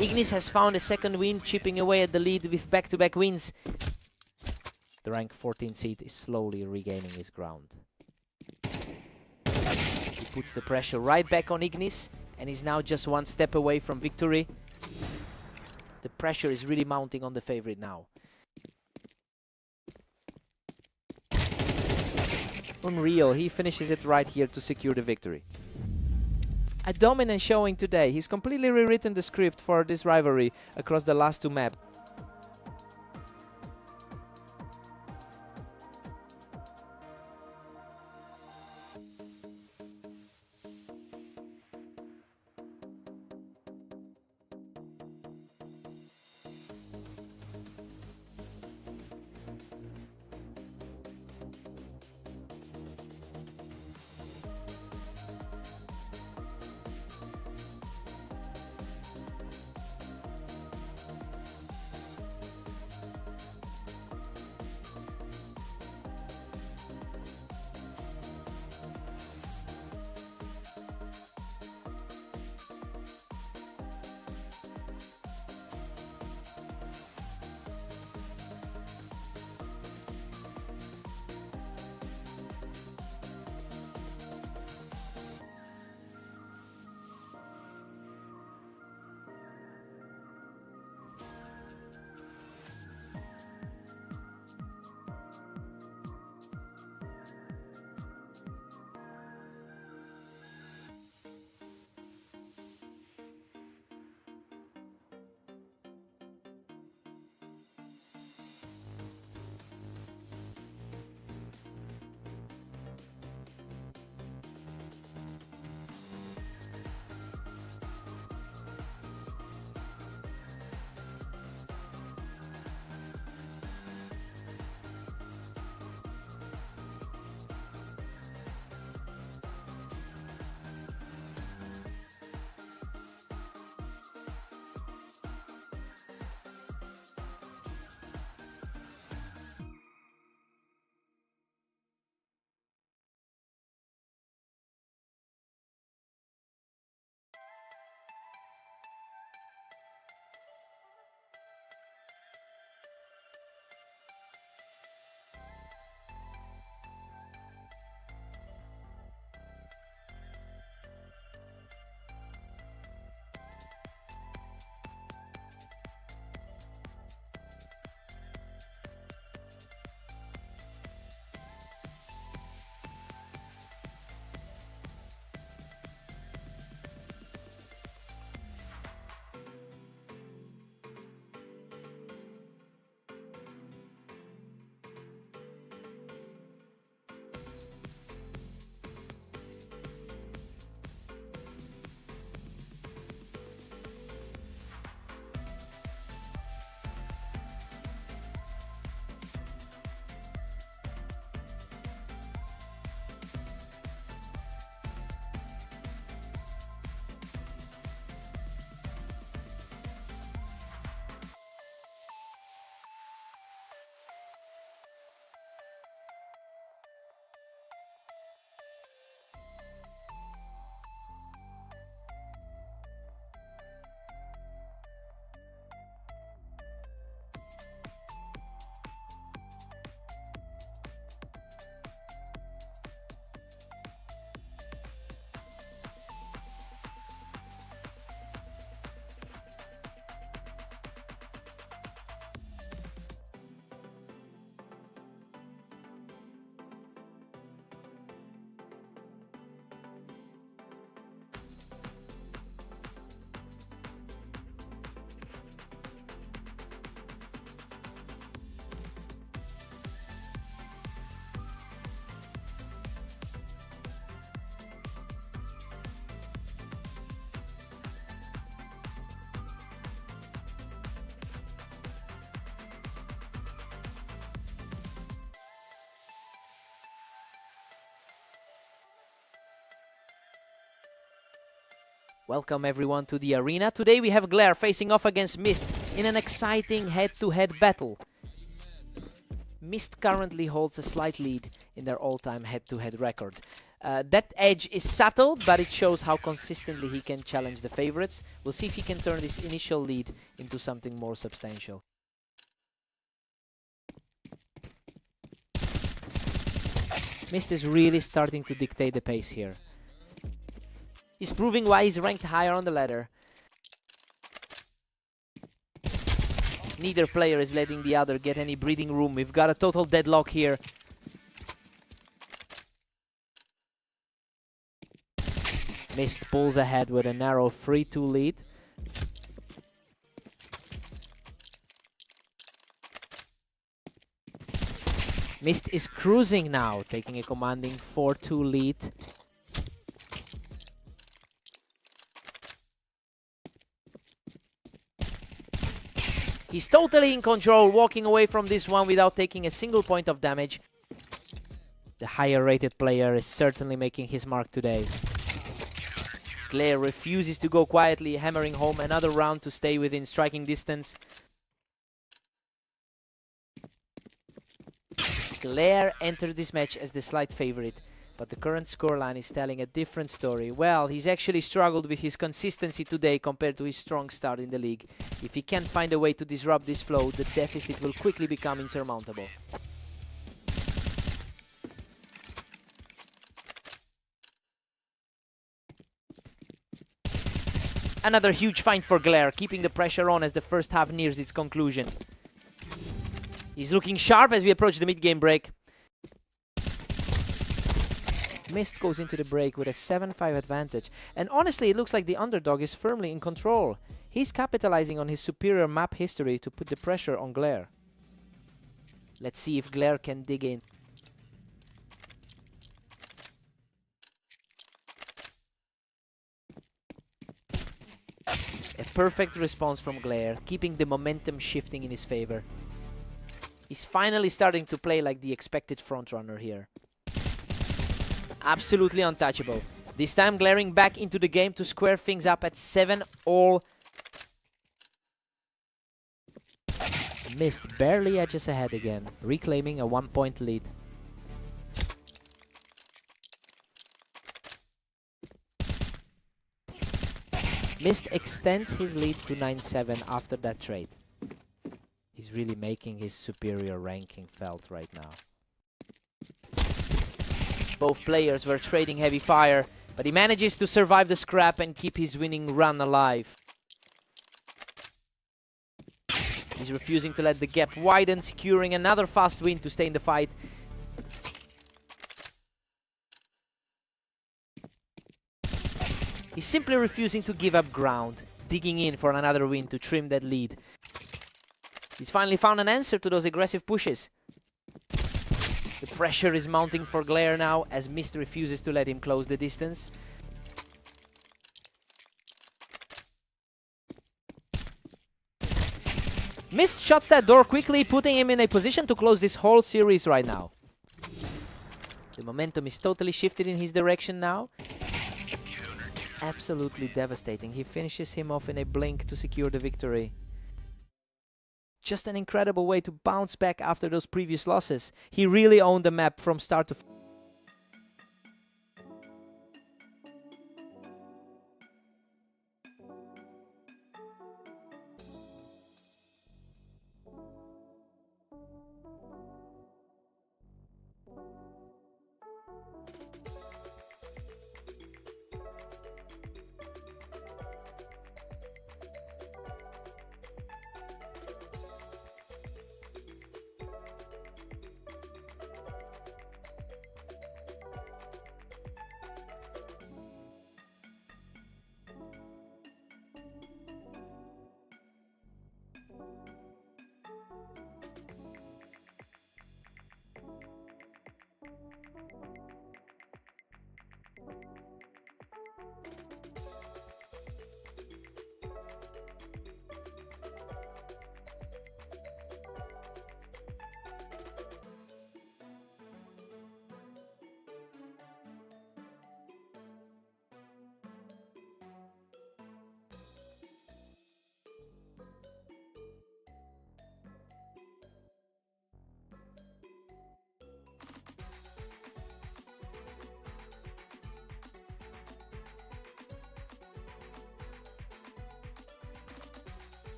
Ignis has found a second win, chipping away at the lead with back-to-back wins. The rank 14 seed is slowly regaining his ground. He puts the pressure right back on Ignis and is now just one step away from victory. The pressure is really mounting on the favorite now. Unreal, he finishes it right here to secure the victory. A dominant showing today. He's completely rewritten the script for this rivalry across the last two maps. Welcome everyone to the arena. Today we have Glare facing off against Mist in an exciting head-to-head battle. Mist currently holds a slight lead in their all-time head-to-head record. That edge is subtle, but it shows how consistently he can challenge the favorites. We'll see if he can turn this initial lead into something more substantial. Mist is really starting to dictate the pace here. He's proving why he's ranked higher on the ladder. Neither player is letting the other get any breathing room. We've got a total deadlock here. Mist pulls ahead with a narrow 3-2 lead. Mist is cruising now, taking a commanding 4-2 lead. He's totally in control, walking away from this one without taking a single point of damage. The higher rated player is certainly making his mark today. Glare refuses to go quietly, hammering home another round to stay within striking distance. Glare entered this match as the slight favorite, but the current scoreline is telling a different story. Well, he's actually struggled with his consistency today compared to his strong start in the league. If he can't find a way to disrupt this flow, the deficit will quickly become insurmountable. Another huge find for Glare, keeping the pressure on as the first half nears its conclusion. He's looking sharp as we approach the mid-game break. Mist goes into the break with a 7-5 advantage, and honestly it looks like the underdog is firmly in control. He's capitalizing on his superior map history to put the pressure on Glare. Let's see if Glare can dig in. A perfect response from Glare, keeping the momentum shifting in his favor. He's finally starting to play like the expected frontrunner here. Absolutely untouchable. This time glaring back into the game to square things up at 7-all. Mist barely edges ahead again, reclaiming a 1-point lead. Mist extends his lead to 9-7 after that trade. He's really making his superior ranking felt right now. Both players were trading heavy fire, but he manages to survive the scrap and keep his winning run alive. He's refusing to let the gap widen, securing another fast win to stay in the fight. He's simply refusing to give up ground, digging in for another win to trim that lead. He's finally found an answer to those aggressive pushes. The pressure is mounting for Glare now as Mist refuses to let him close the distance. Mist shuts that door quickly, putting him in a position to close this whole series right now. The momentum is totally shifted in his direction now. Absolutely devastating. He finishes him off in a blink to secure the victory. Just an incredible way to bounce back after those previous losses. He really owned the map from start to finish.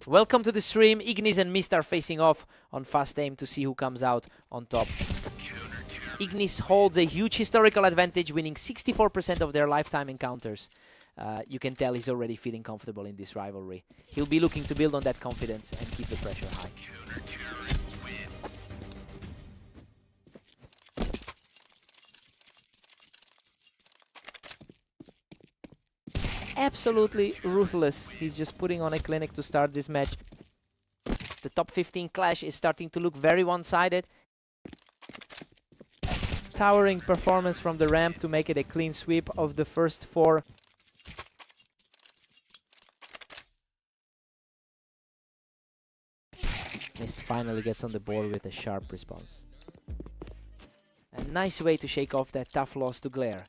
Welcome to the stream. Ignis and Mist are facing off on fast aim to see who comes out on top. Ignis holds a huge historical advantage, winning 64% of their lifetime encounters. You can tell he's already feeling comfortable in this rivalry. He'll be looking to build on that confidence and keep the pressure high. Absolutely ruthless. He's just putting on a clinic to start this match. The top 15 clash is starting to look very one-sided. Towering performance from the ramp to make it a clean sweep of the first 4. Mist finally gets on the board with a sharp response. A nice way to shake off that tough loss to Glare.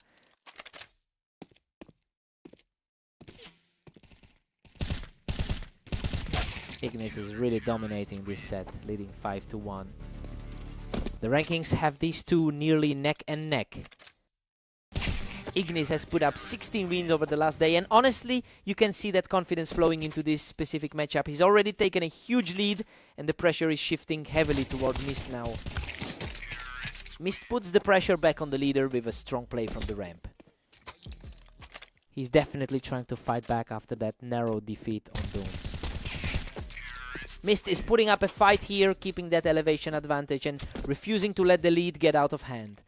Ignis is really dominating this set, leading 5-1. The rankings have these two nearly neck and neck. Ignis has put up 16 wins over the last day, and honestly, you can see that confidence flowing into this specific matchup. He's already taken a huge lead, and the pressure is shifting heavily toward Mist now. Mist puts the pressure back on the leader with a strong play from the ramp. He's definitely trying to fight back after that narrow defeat on Doom. Mist is putting up a fight here, keeping that elevation advantage and refusing to let the lead get out of hand.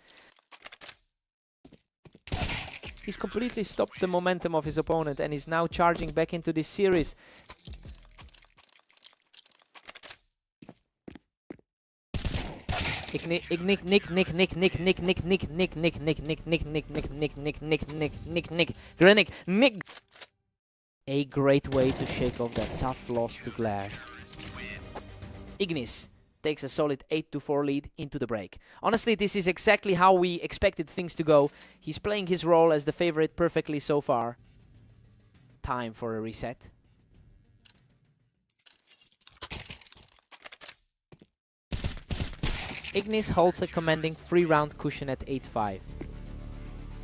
He's completely stopped the momentum of his opponent and is now charging back into this series. A great way to shake off that tough loss to Glare. Ignis takes a solid 8-4 lead into the break. Honestly, this is exactly how we expected things to go. He's playing his role as the favorite perfectly so far. Time for a reset. Ignis holds a commanding 3-round cushion at 8-5.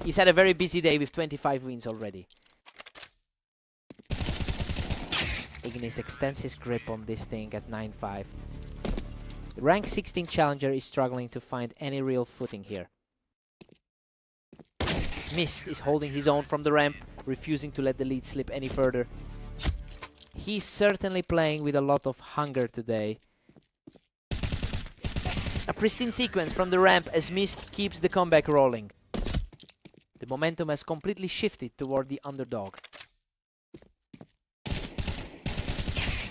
He's had a very busy day with 25 wins already. Ignis extends his grip on this thing at 9-5. The rank 16 challenger is struggling to find any real footing here. Mist is holding his own from the ramp, refusing to let the lead slip any further. He's certainly playing with a lot of hunger today. A pristine sequence from the ramp as Mist keeps the comeback rolling. The momentum has completely shifted toward the underdog.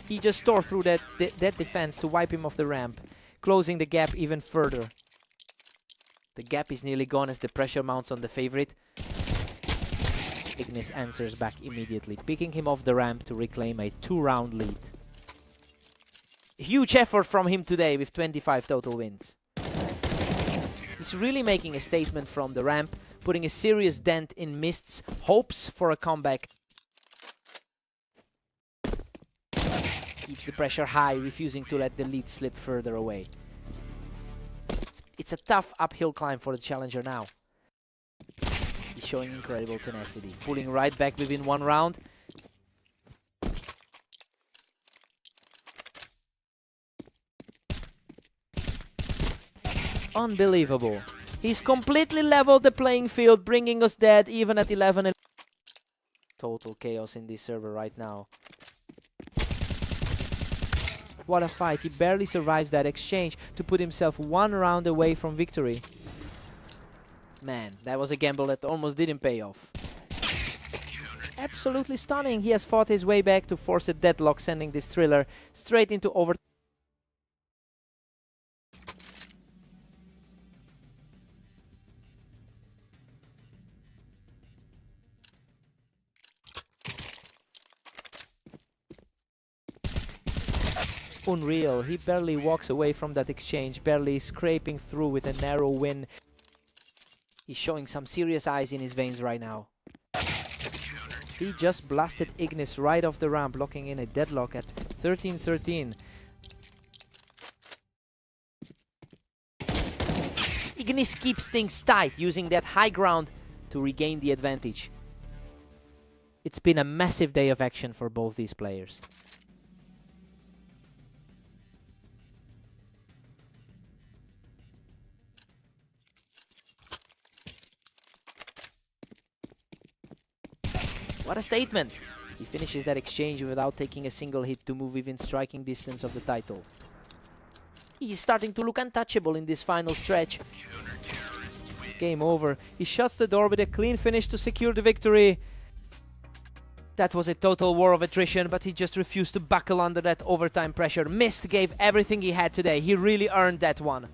He just tore through that defense to wipe him off the ramp, closing the gap even further. The gap is nearly gone as the pressure mounts on the favorite. Ignis answers back immediately, picking him off the ramp to reclaim a 2-round lead. Huge effort from him today with 25 total wins. He's really making a statement from the ramp, putting a serious dent in Mist's hopes for a comeback. Keeps the pressure high, refusing to let the lead slip further away. It's a tough uphill climb for the challenger now. He's showing incredible tenacity, pulling right back within 1 round. Unbelievable. He's completely leveled the playing field, bringing us dead even at 11. Total chaos in this server right now. What a fight. He barely survives that exchange to put himself 1 round away from victory. Man, that was a gamble that almost didn't pay off. Absolutely stunning. He has fought his way back to force a deadlock, sending this thriller straight into overtime. Unreal. He barely walks away from that exchange, barely scraping through with a narrow win. He's showing some serious ice in his veins right now. He just blasted Ignis right off the ramp, locking in a deadlock at 13-13. Ignis keeps things tight, using that high ground to regain the advantage. It's been a massive day of action for both these players. What a statement! He finishes that exchange without taking a single hit to move within striking distance of the title. He is starting to look untouchable in this final stretch. Game over. He shuts the door with a clean finish to secure the victory. That was a total war of attrition, but he just refused to buckle under that overtime pressure. Mist gave everything he had today. He really earned that one.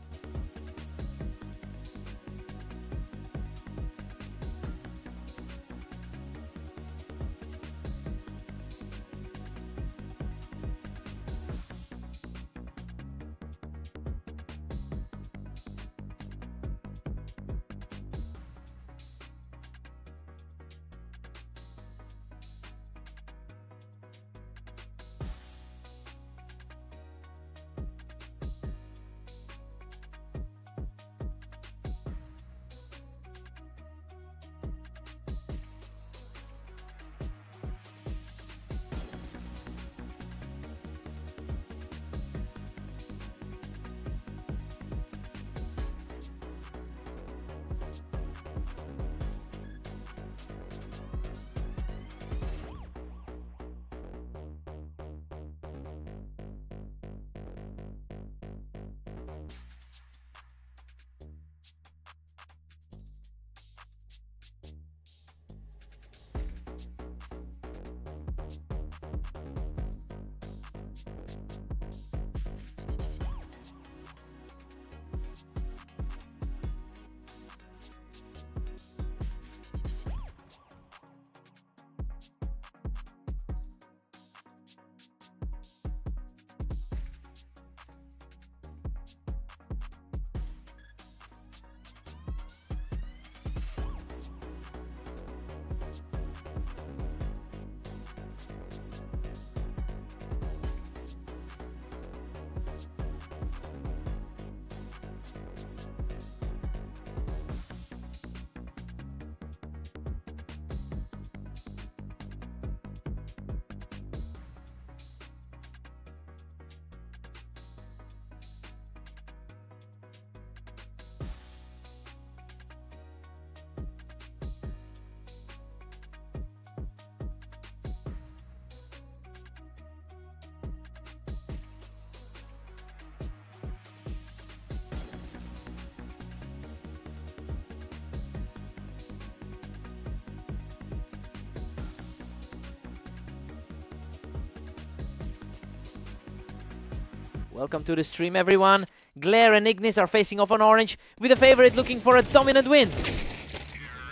Welcome to the stream, everyone. Glare and Ignis are facing off on orange, with the favorite looking for a dominant win.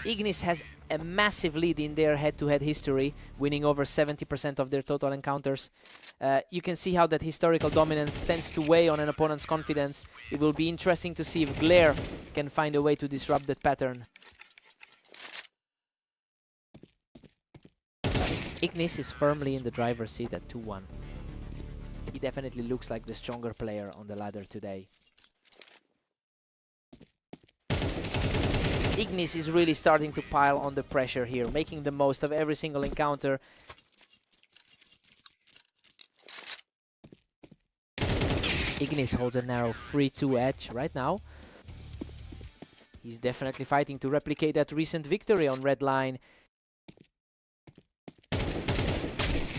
Ignis has a massive lead in their head-to-head history, winning over 70% of their total encounters. You can see how that historical dominance tends to weigh on an opponent's confidence. It will be interesting to see if Glare can find a way to disrupt that pattern. Ignis is firmly in the driver's seat at 2-1. He definitely looks like the stronger player on the ladder today. Ignis is really starting to pile on the pressure here, making the most of every single encounter. Ignis holds a narrow 3-2 edge right now. He's definitely fighting to replicate that recent victory on red line.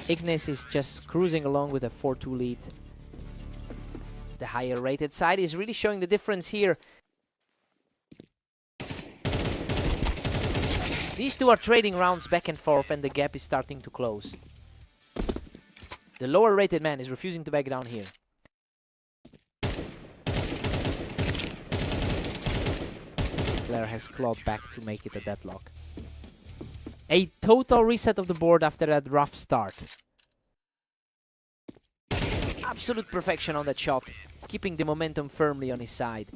Ignis is just cruising along with a 4-2 lead. The higher rated side is really showing the difference here. These two are trading rounds back and forth, and the gap is starting to close. The lower rated man is refusing to back down here. Glare has clawed back to make it a deadlock. A total reset of the board after that rough start. Absolute perfection on that shot, keeping the momentum firmly on his side.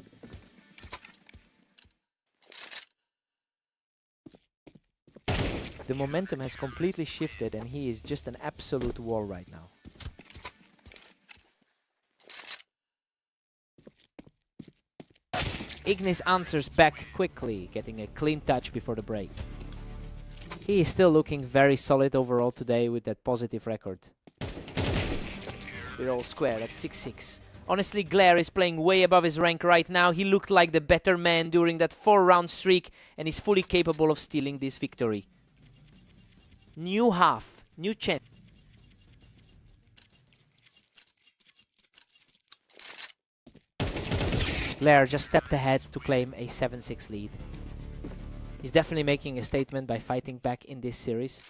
The momentum has completely shifted and he is just an absolute wall right now. Ignis answers back quickly, getting a clean touch before the break. He is still looking very solid overall today with that positive record. We're all square at 6-6. Honestly, Glare is playing way above his rank right now. He looked like the better man during that 4-round streak and is fully capable of stealing this victory. New half, new chance. Blair just stepped ahead to claim a 7-6 lead. He's definitely making a statement by fighting back in this series.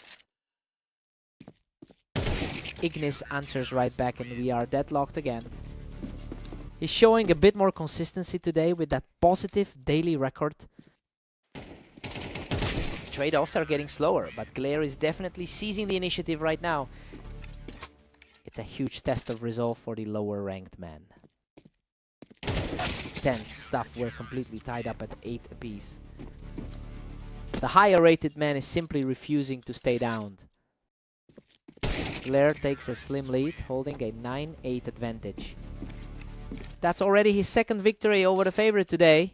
Ignis answers right back and we are deadlocked again. He's showing a bit more consistency today with that positive daily record. Trade-offs are getting slower, but Glare is definitely seizing the initiative right now. It's a huge test of resolve for the lower ranked man. Tense stuff, we're completely tied up at 8 apiece. The higher rated man is simply refusing to stay down. Glare takes a slim lead, holding a 9-8 advantage. That's already his second victory over the favorite today.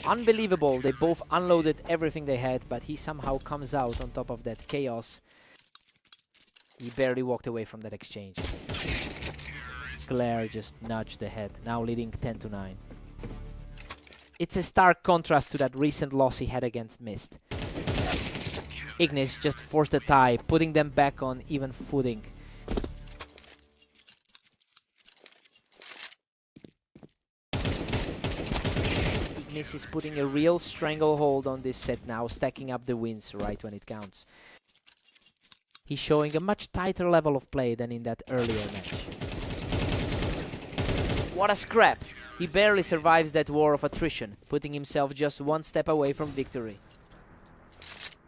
Unbelievable, they both unloaded everything they had, but he somehow comes out on top of that chaos. He barely walked away from that exchange. Glare just nudged ahead, now leading 10-9. It's a stark contrast to that recent loss he had against Mist. Ignis just forced a tie, putting them back on even footing. Ignis is putting a real stranglehold on this set now, stacking up the wins right when it counts. He's showing a much tighter level of play than in that earlier match. What a scrap! He barely survives that war of attrition, putting himself just one step away from victory.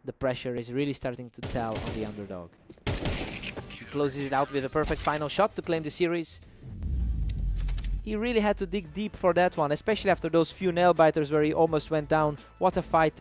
The pressure is really starting to tell on the underdog. He closes it out with a perfect final shot to claim the series. He really had to dig deep for that one, especially after those few nail-biters where he almost went down. What a fight.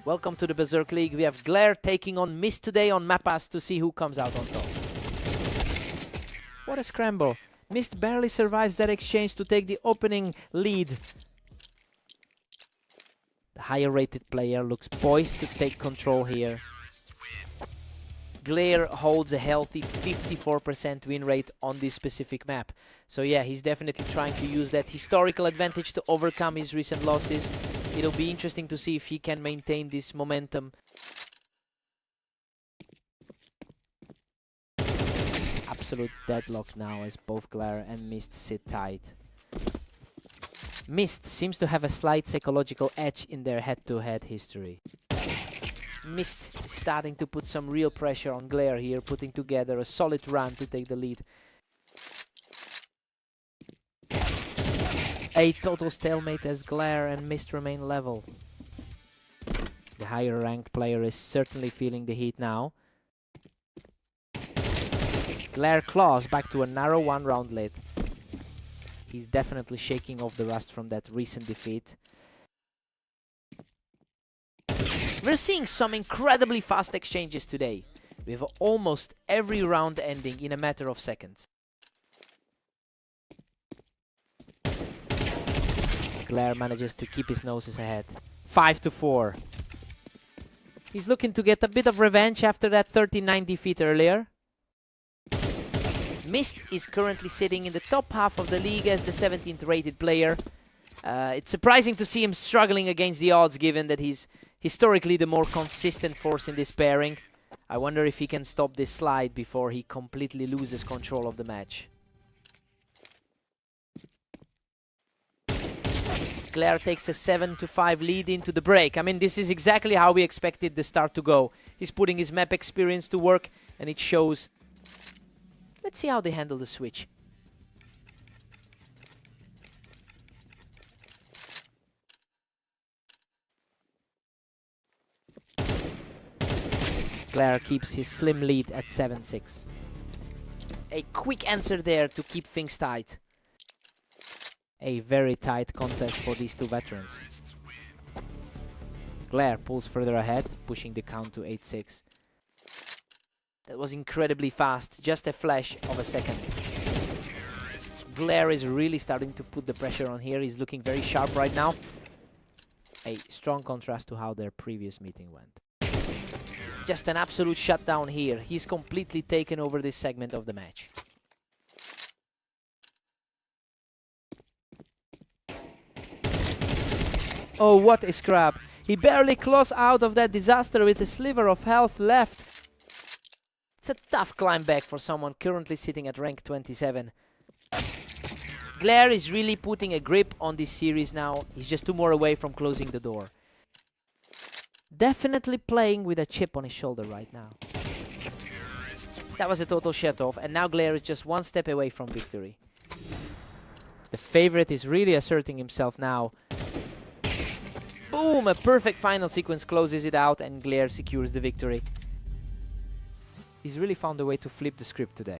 Welcome to the Berserk League. We have Glare taking on Mist today on Mappas to see who comes out on top. What a scramble. Mist barely survives that exchange to take the opening lead. The higher rated player looks poised to take control here. Glare holds a healthy 54% win rate on this specific map. So yeah, he's definitely trying to use that historical advantage to overcome his recent losses. It'll be interesting to see if he can maintain this momentum. Absolute deadlock now as both Glare and Mist sit tight. Mist seems to have a slight psychological edge in their head-to-head history. Mist is starting to put some real pressure on Glare here, putting together a solid run to take the lead. A total stalemate as Glare and Mist remain level. The higher ranked player is certainly feeling the heat now. Glare claws back to a narrow one-round lead. He's definitely shaking off the rust from that recent defeat. We're seeing some incredibly fast exchanges today, with almost every round ending in a matter of seconds. Glare manages to keep his noses ahead. 5-4. He's looking to get a bit of revenge after that 39 defeat earlier. Mist is currently sitting in the top half of the league as the 17th rated player. It's surprising to see him struggling against the odds, given that he's historically the more consistent force in this pairing. I wonder if he can stop this slide before he completely loses control of the match. Glare takes a 7-5 lead into the break. I mean, this is exactly how we expected the start to go. He's putting his map experience to work, and it shows. Let's see how they handle the switch. Glare keeps his slim lead at 7-6. A quick answer there to keep things tight. A very tight contest for these two veterans. Glare pulls further ahead, pushing the count to 8-6. That was incredibly fast, just a flash of a second. Glare is really starting to put the pressure on here. He's looking very sharp right now. A strong contrast to how their previous meeting went. Just an absolute shutdown here. He's completely taken over this segment of the match. Oh, what a scrap. He barely claws out of that disaster with a sliver of health left. It's a tough climb back for someone currently sitting at rank 27. Glare is really putting a grip on this series now. He's just 2 more away from closing the door. Definitely playing with a chip on his shoulder right now. That was a total shut-off, and now Glare is just 1 step away from victory. The favorite is really asserting himself now. Boom! A perfect final sequence closes it out, and Glare secures the victory. He's really found a way to flip the script today.